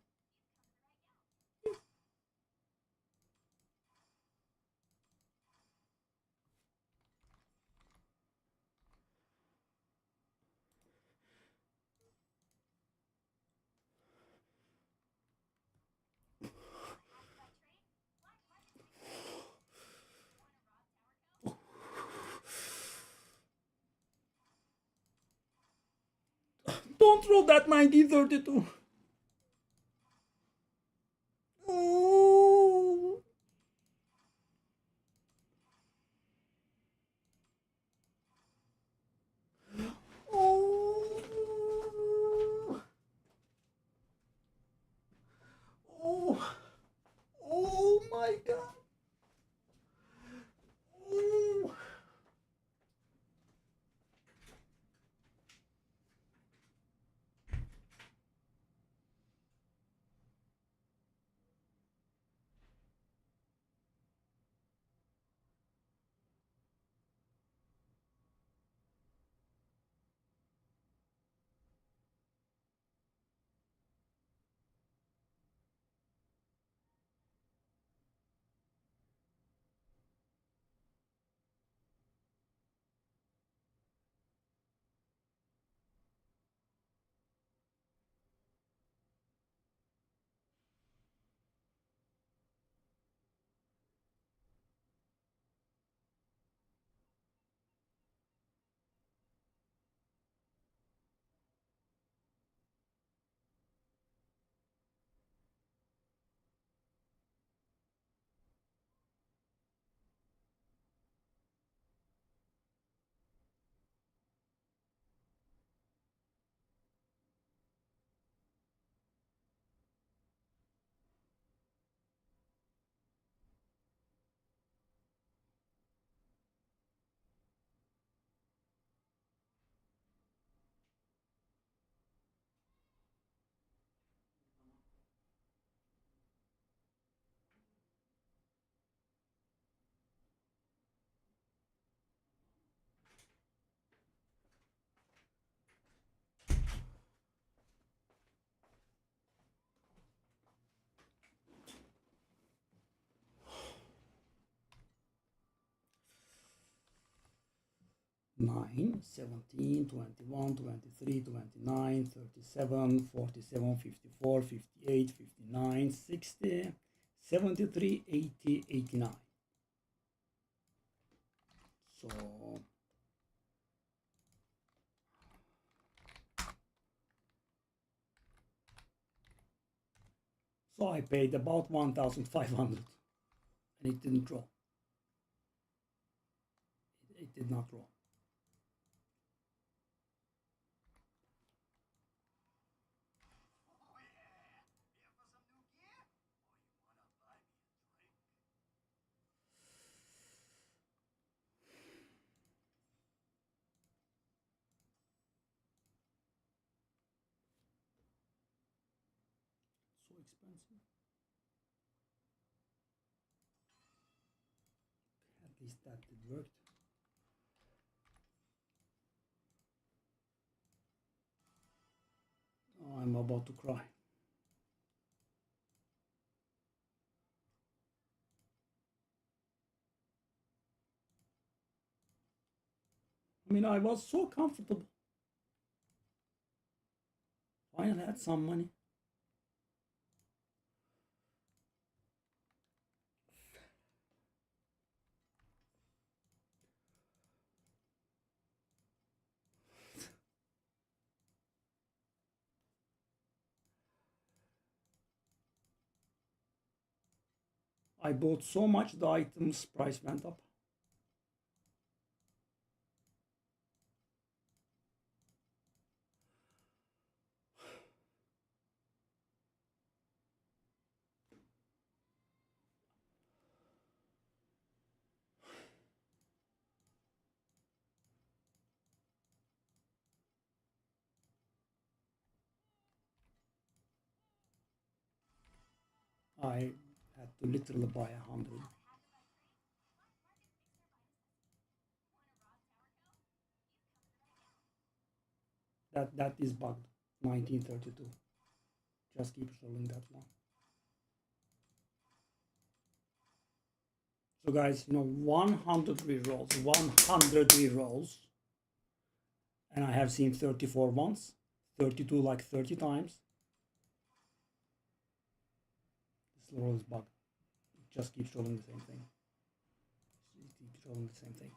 Don't roll that 1932. Oh. Oh. Oh. Oh my God. Oh. 9, 17, 21, 23, 29, 37, 47, 54, 58, 59, 60, 73, 80, 89. So I paid about 1,500 and it didn't draw. It did not draw. So expensive. At least that did work. Oh, I'm about to cry. I mean, I was so comfortable. Finally had some money. I bought so much the items price went up. I had to literally buy 100. That is bugged. 1932. Just keep showing that one. So guys, 100 rerolls, 100 rerolls, and I have seen 34 once, 32 like 30 times. This roll is bugged. It just keeps rolling the same thing. It keeps rolling the same thing.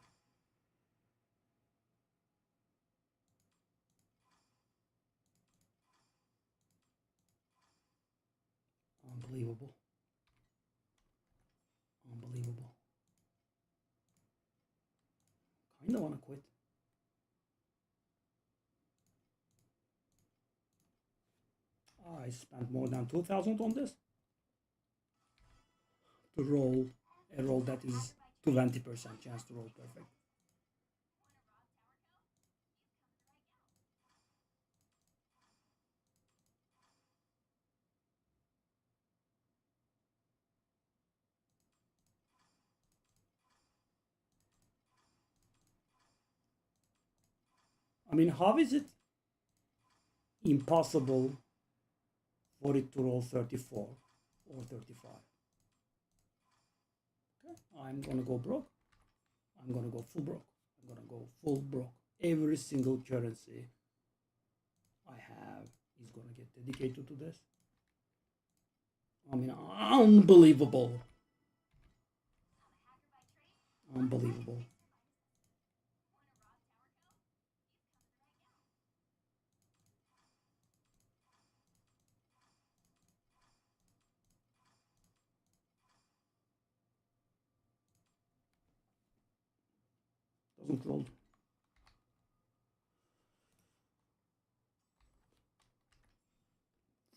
Unbelievable. Unbelievable. Kinda wanna quit. I spent more than 2,000 on this to roll a roll that is 20% chance to roll perfect. I mean, how is it impossible for it to roll 34 or 35? Okay, I'm gonna go broke. I'm gonna go full broke. I'm gonna go full broke. Every single currency I have is gonna get dedicated to this. I mean, unbelievable. Unbelievable. Doesn't roll.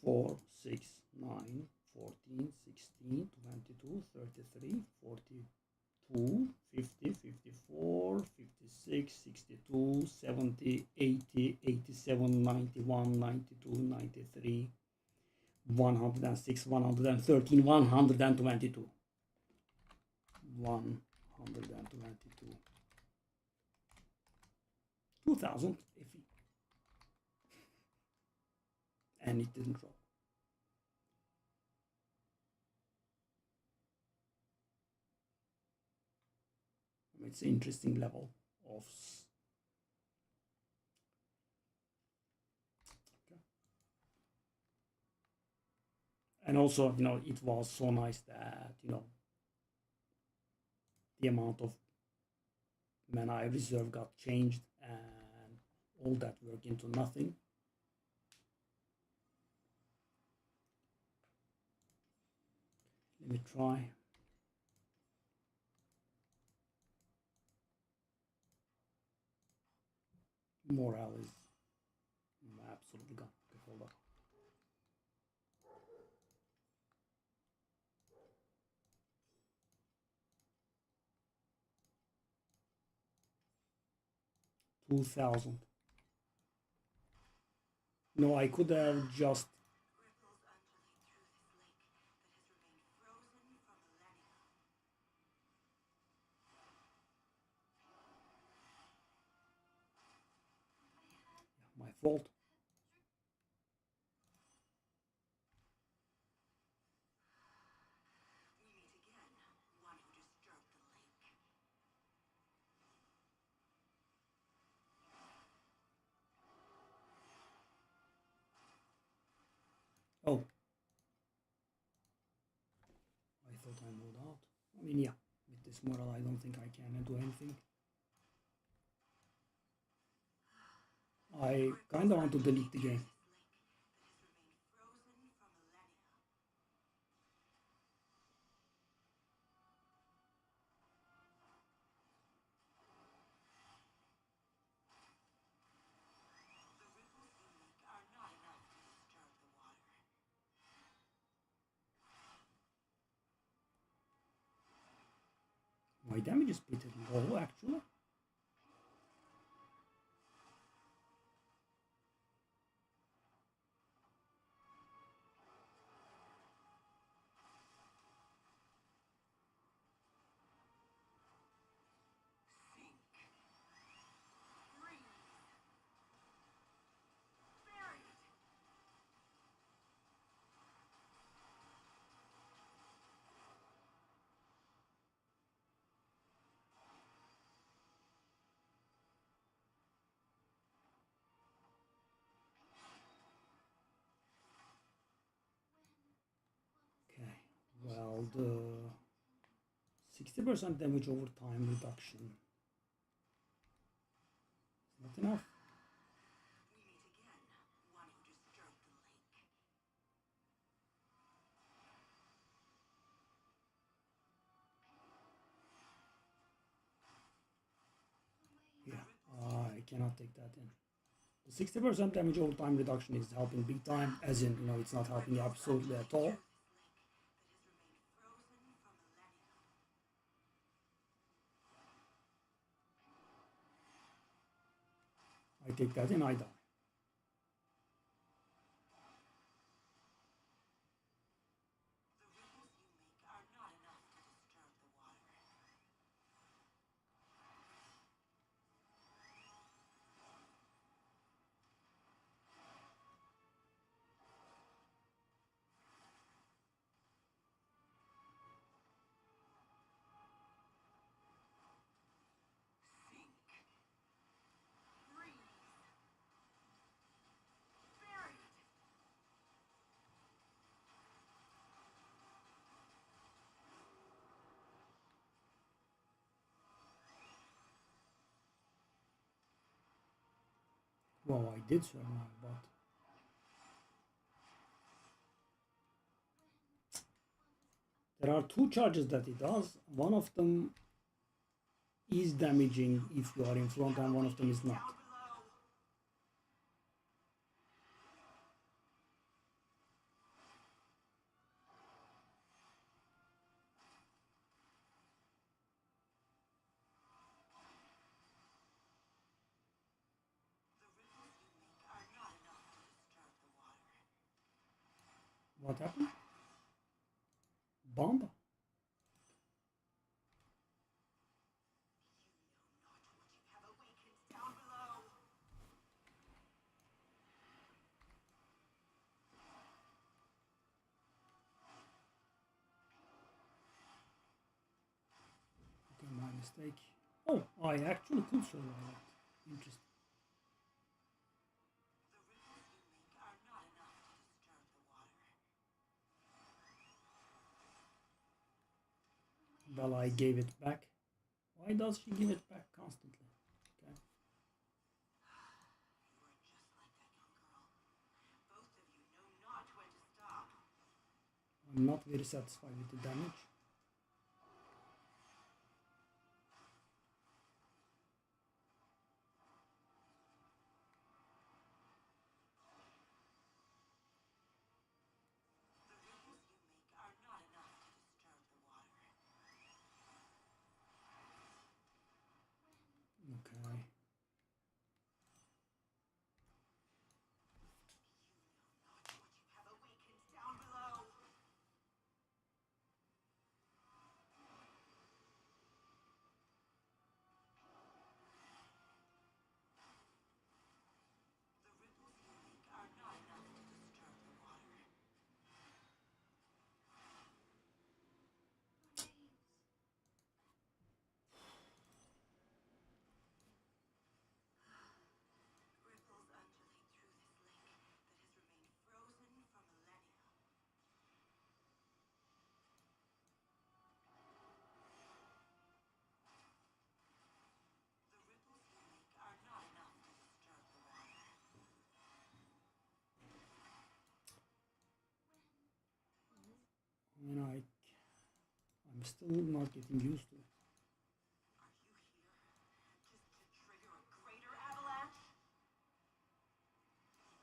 4, 6, 9, 14, 16, 22, 33, 42, 50, 54, 56, 62, 70, 80, 87, 91, 92, 93, 106, 113, 122. 122. 2,000 iffy. And it didn't drop. It's an interesting level of And also, you know, it was so nice that, you know, the amount of mana I reserve got changed and all that work into nothing. Let me try. Morale is absolutely gone. Okay, hold on. $2,000. No, I could have just. My fault. Oh, I thought I moved out. I mean, yeah, with this morale, I don't think I can do anything. I kind of want to delete the game. My damage is pretty low, actually. Okay, well, the 60% damage over time reduction is not enough. Yeah, I cannot take that in. The 60% damage over time reduction is helping big time, as in, you know, it's not helping absolutely at all. I take that in, I die. Well, I did survive, but there are two charges that it does. One of them is damaging if you are in front, and one of them is not. What happened? Bomb? Okay, my mistake. Oh, I actually could survive it. Interesting. Well, I gave it back. Why does she give it back constantly? Okay. You are just like that young girl. Both of you know not when to stop. I'm not very satisfied with the damage. The ripples you make are not enough to disturb the water. Okay. You know not what you have awakened down below. The ripples you make are not enough to disturb the water. Ripples undulate through this lake that has remained frozen for millennia. The ripples you make are not enough to disturb the water. I mean, I'm still not getting used to it. Are you here just to trigger a greater avalanche? The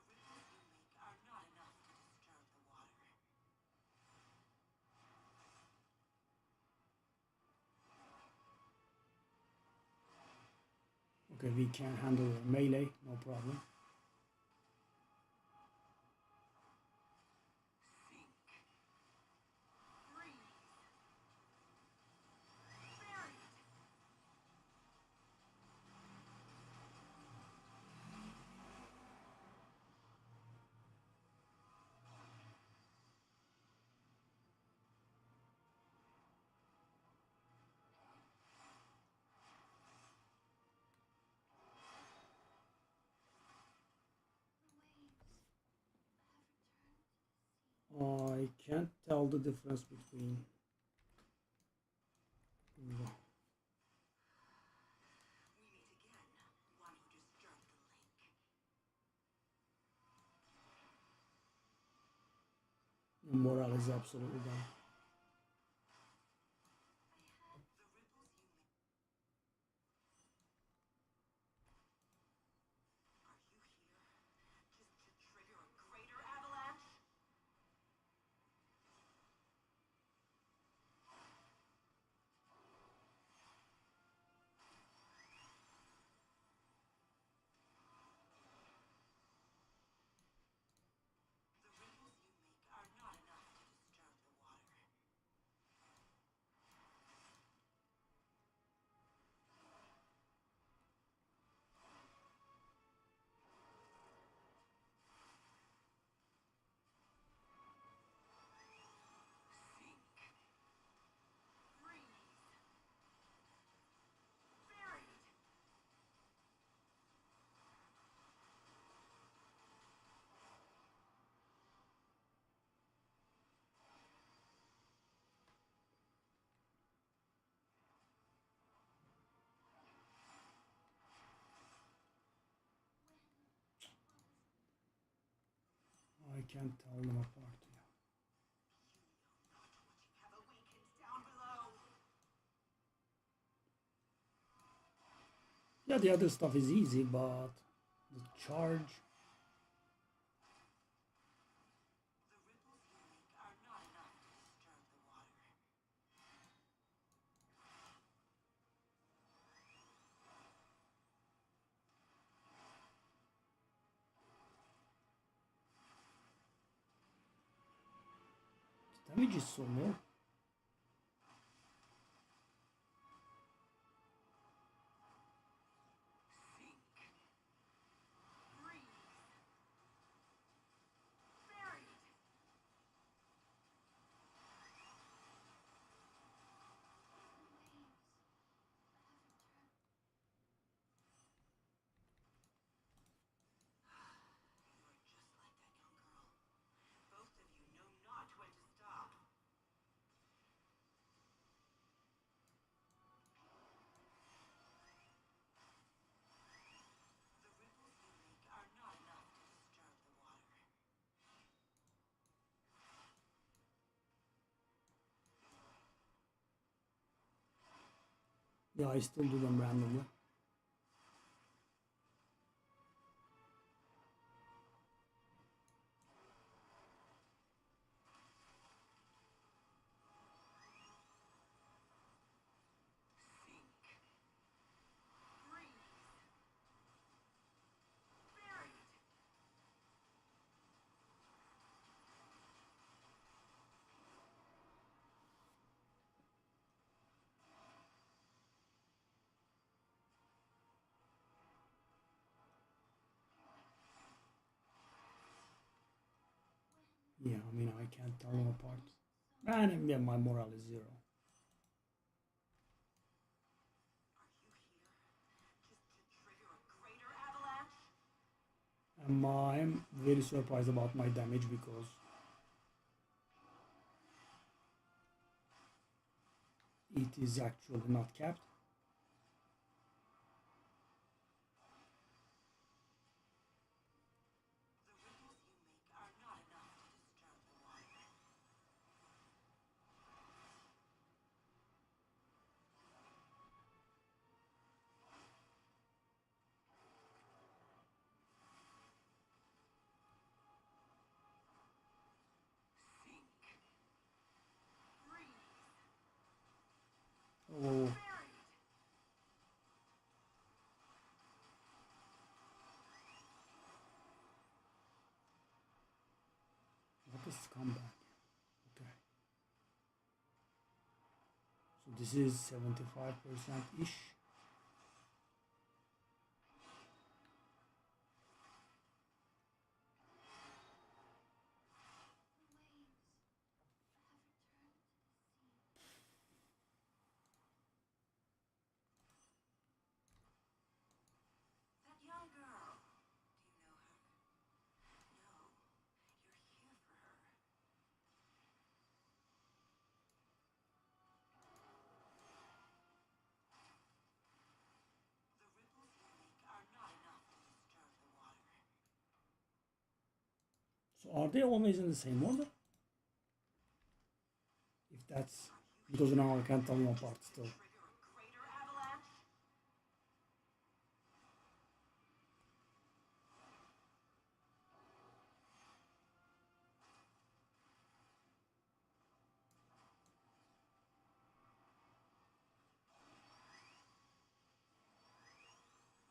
ripples you make are not enough to disturb the water. Okay, we can handle melee, no problem. Sink. Freeze. Buried. I can't tell the difference between. We meet again, one who disturbed the lake. Morale is absolutely down. The ripples you make. Are you here just to trigger a greater avalanche? The ripples you make are not enough to disturb the water. Sink. Freeze. Buried. I can't tell them apart. Yeah. You know not what you have awakened down below. Yeah, the other stuff is easy, but the charge. The ripples you make are not enough to disturb the water. The damage is so low. Sink. Freeze. Buried. Yeah, I still do them randomly. Yeah, I mean, I can't tell them apart. And yeah, my morale is zero. And I'm very surprised about my damage because it is actually not capped. Oh, what is comeback? Okay. So this is 75% ish. That young girl. Do you know her? No. You're here for her. The ripples you make are not enough to disturb the water. So are they always in the same order? If that's because now I can't tell them apart still. Trigger a greater avalanche?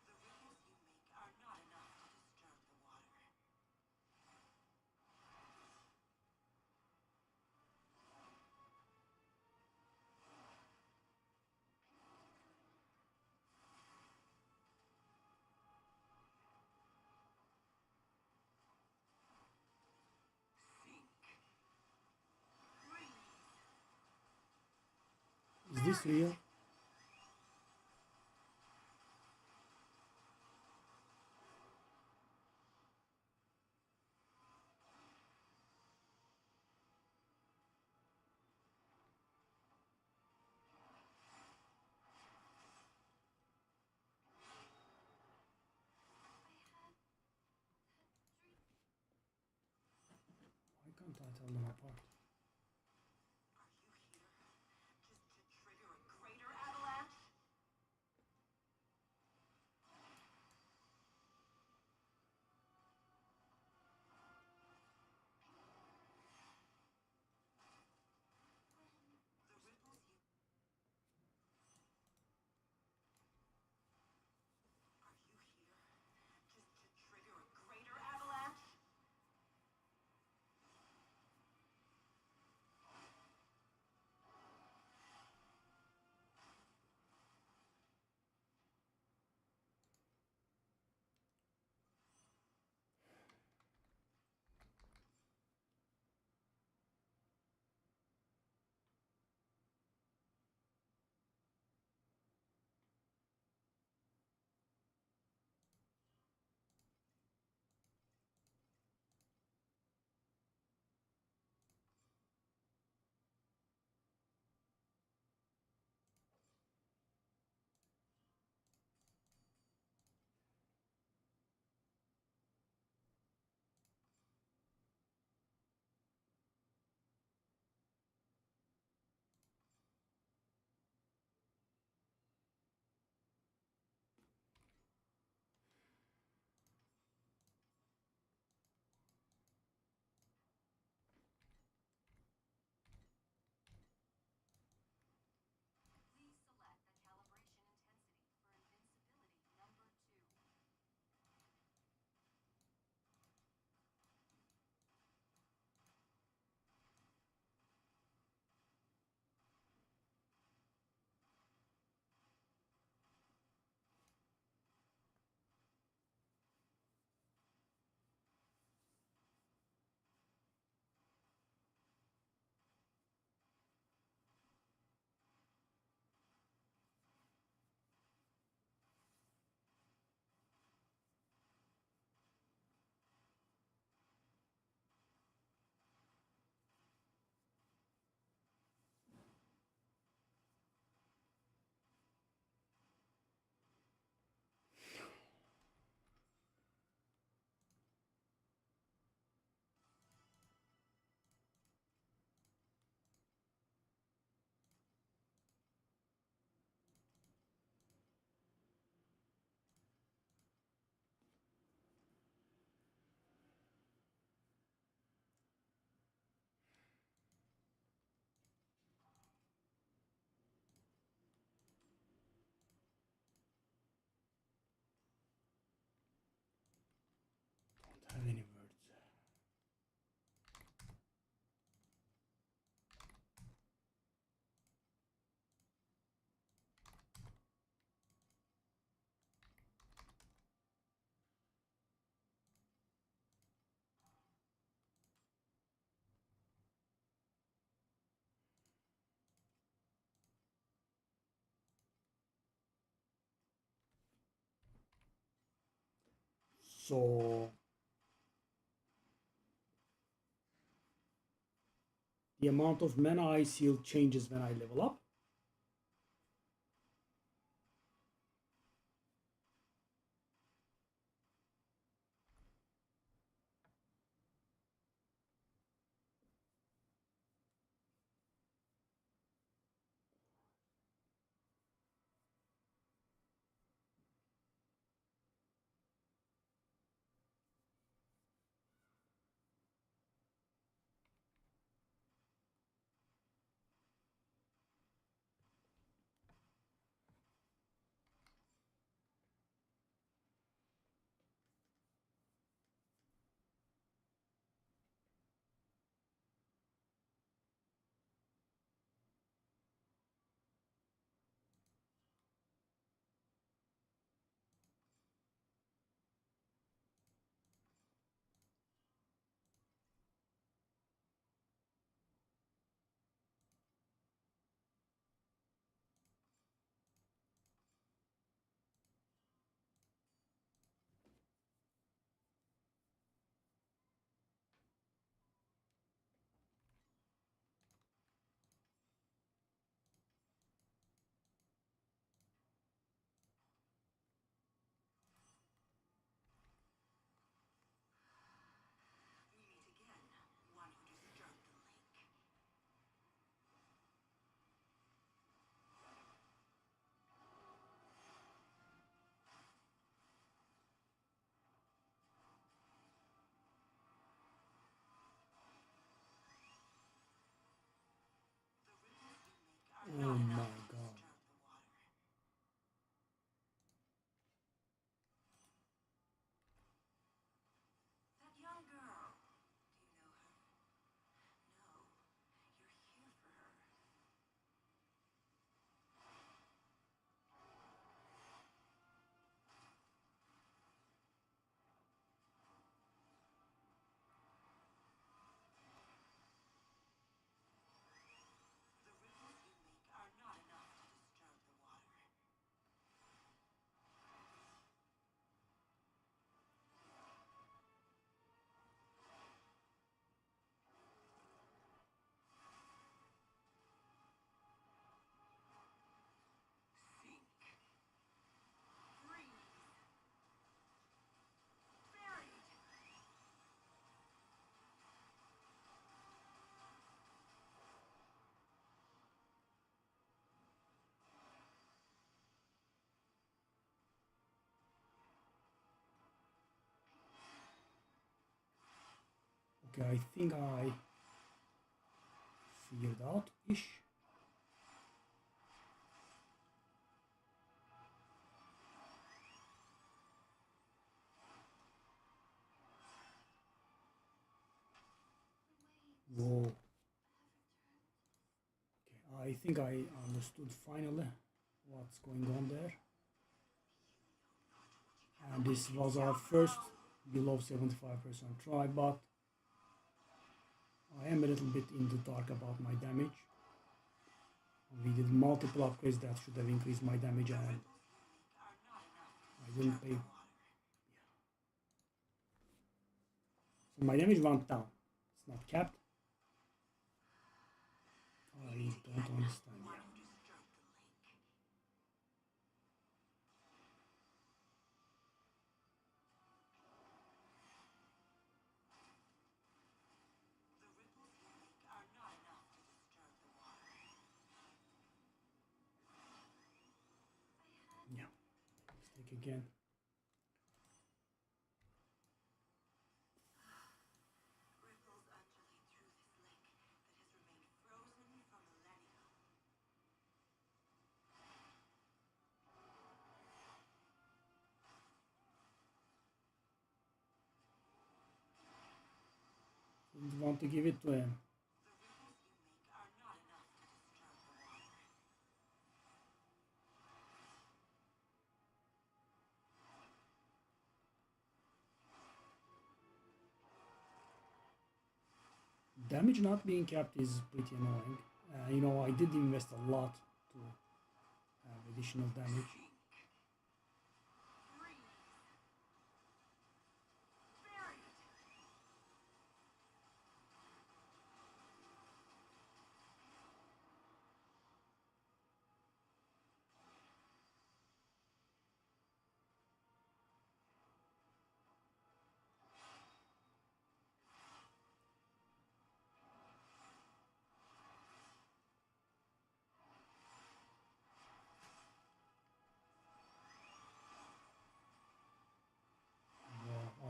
The ripples you make are not enough to disturb the water. Is this real? Why can't I tell them apart? Are you here just to trigger a greater avalanche? The ripples you... Are you here just to trigger a greater avalanche? So the amount of mana I seal changes when I level up. We meet again, one who disturbed the lake. The ripples you make are Oh not my enough to god. disturb the water. That young girl, do you know her? No, you're here for her. The ripples you make are not enough to disturb the water. Sink. Freeze. Buried. Okay, I think I figured out ish. Whoa. Okay, I think I understood finally what's going on there. And this was our first below 75% try, but I am a little bit in the dark about my damage. We did multiple upgrades that should have increased my damage, and I didn't pay. Yeah. So my damage went down. It's not capped. I don't understand. One Yeah. who disturbed the lake. The ripples you make are not enough to disturb the water. Yeah. Mistake again. Ripples undulate through this lake that has remained frozen for millennia. Didn't want to give it to him. The ripples you make are not enough to disturb the water. Damage not being capped is pretty annoying. You know, I did invest a lot to have additional damage. Sink. Freeze.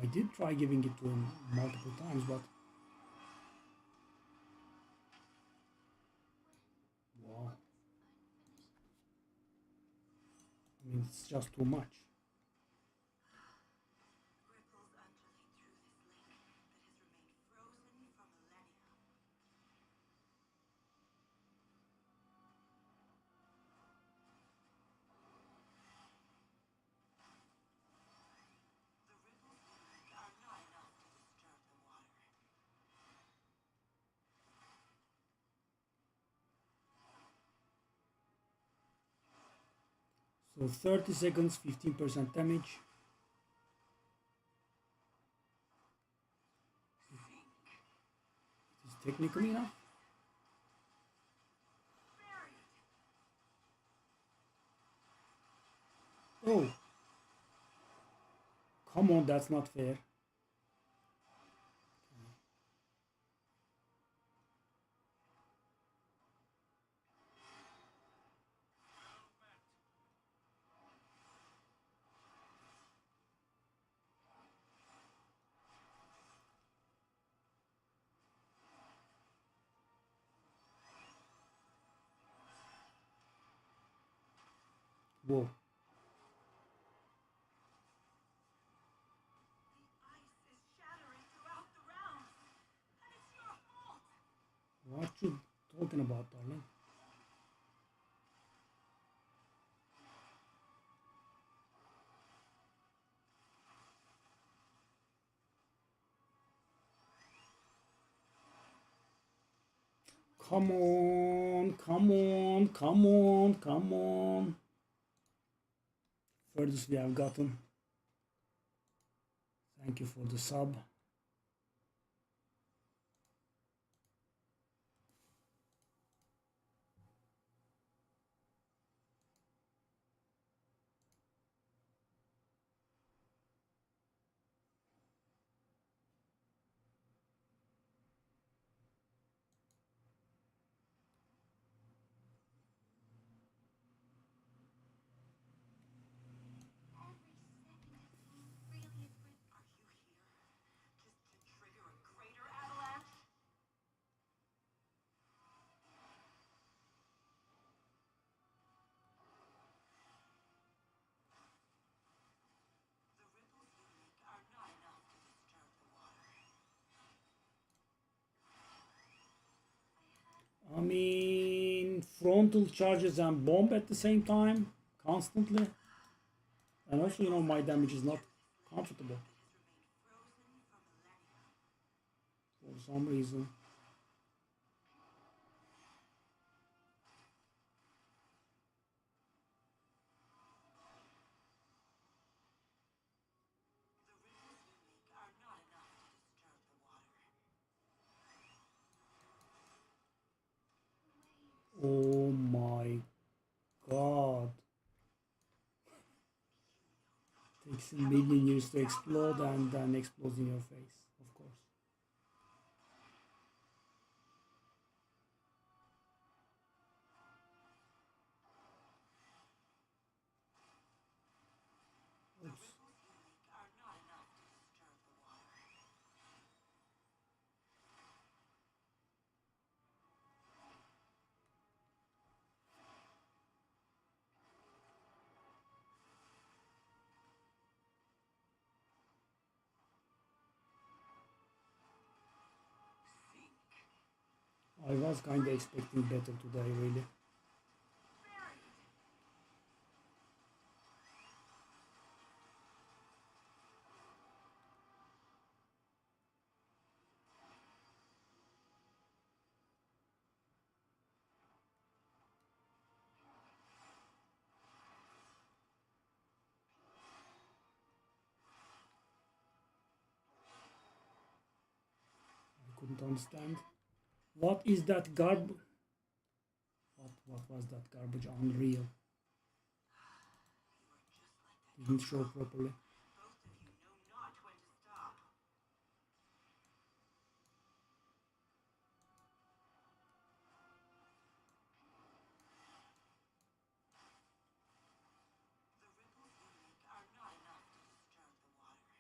I did try giving it to him multiple times, but wow. I mean, it's just too much. Ripples undulate through this lake that has remained frozen for millennia. The ripples you make are not enough to disturb the water. So 30 seconds, 15% damage. It is technically enough. Oh, come on, that's not fair. Whoa. The ice is shattering throughout the realms, and it's your fault. What you talking about, darling? Come on, come on, come on, come on. Furthest we have gotten. Thank you for the sub. Every second it seems really is great. Are you here just to trigger a greater avalanche? The ripples you make are not enough to disturb the water. I mean, frontal charges and bomb at the same time, constantly. And also, you know, my damage is not comfortable That has remained frozen for millennia. for some reason. The ripples you make are not enough to disturb the water. Oh my god. Takes a million years to explode and then explodes in your face, of course. The Oops. ripples you make are not enough to disturb the water. I was kinda expecting better today, really. I couldn't understand. What is that garbage? What was that garbage? Unreal. Didn't show properly. Both of you know not when to stop. The ripples you make are not enough to disturb the water.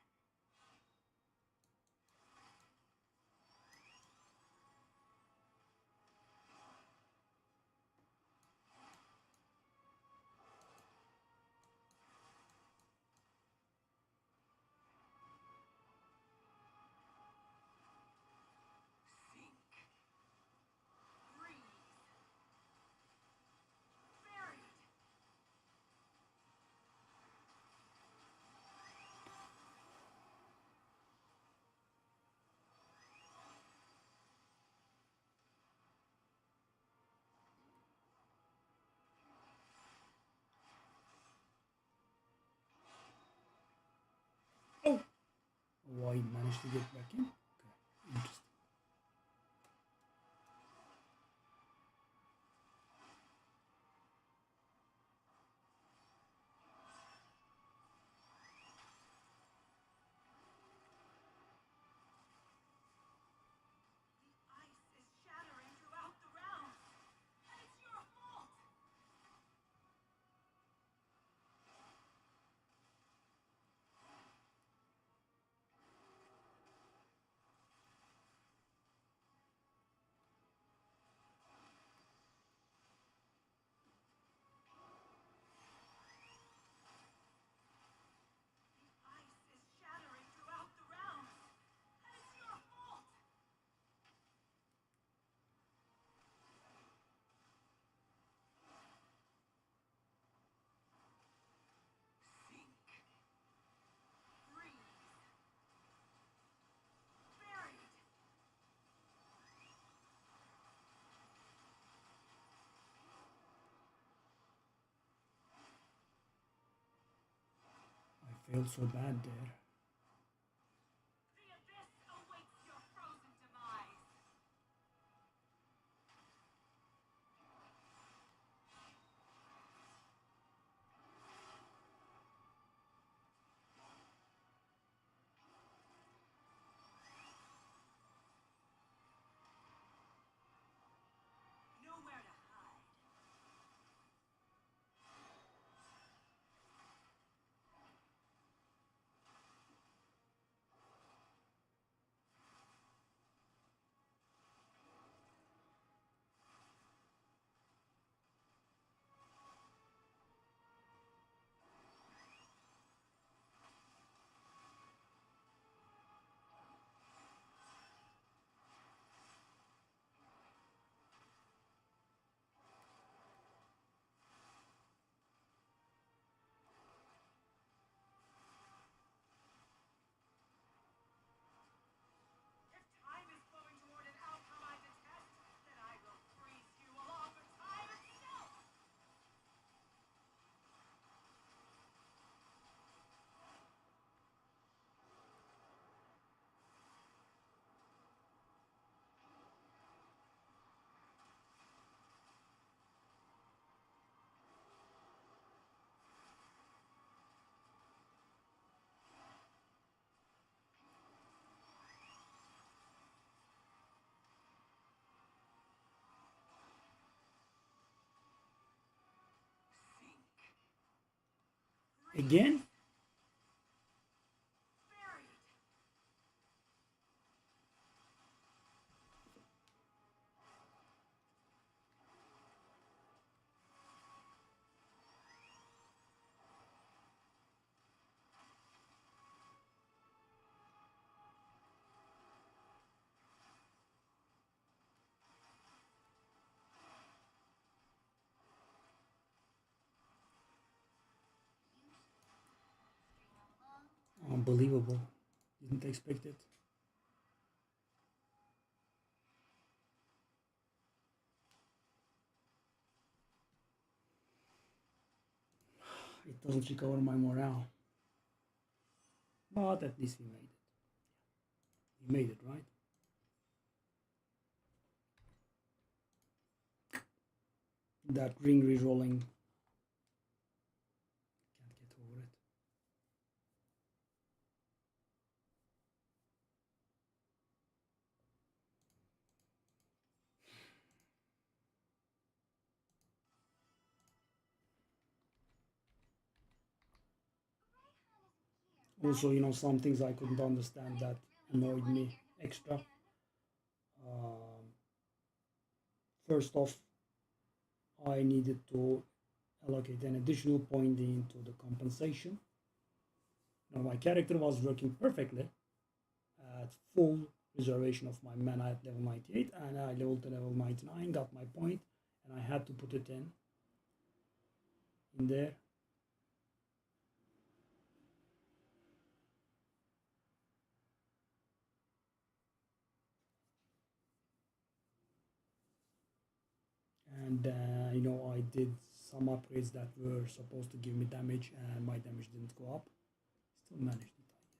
managed to get back in. Okay, interesting. The ice is shattering throughout the realms, and it's your fault. The ice is shattering throughout the realms, and it's your fault. Sink. Freeze. Buried. I failed so bad there. The abyss awaits your frozen demise. Nowhere to hide. If time is flowing toward an outcome I detest, then I will freeze you along with time itself! Sink. Again? Buried. Unbelievable. Didn't expect it. It doesn't recover my morale. But at least we made it. We made it, right? That ring re-rolling. Can't get over it. Also, some things I couldn't understand that annoyed me extra. First off, I needed to allocate an additional point into the compensation. Now my character was working perfectly at full reservation of my mana at level 98, and I leveled to level 99, got my point, and I had to put it in there. And I did some upgrades that were supposed to give me damage, and my damage didn't go up. Still managed it, I guess.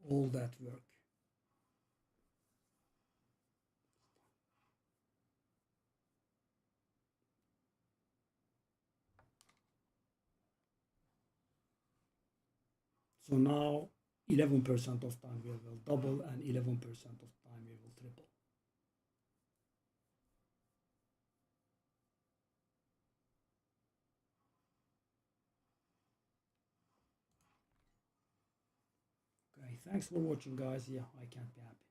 all that work. So now 11% of time we will double and 11% of time we will triple. Okay, thanks for watching guys. Yeah, I can't be happy.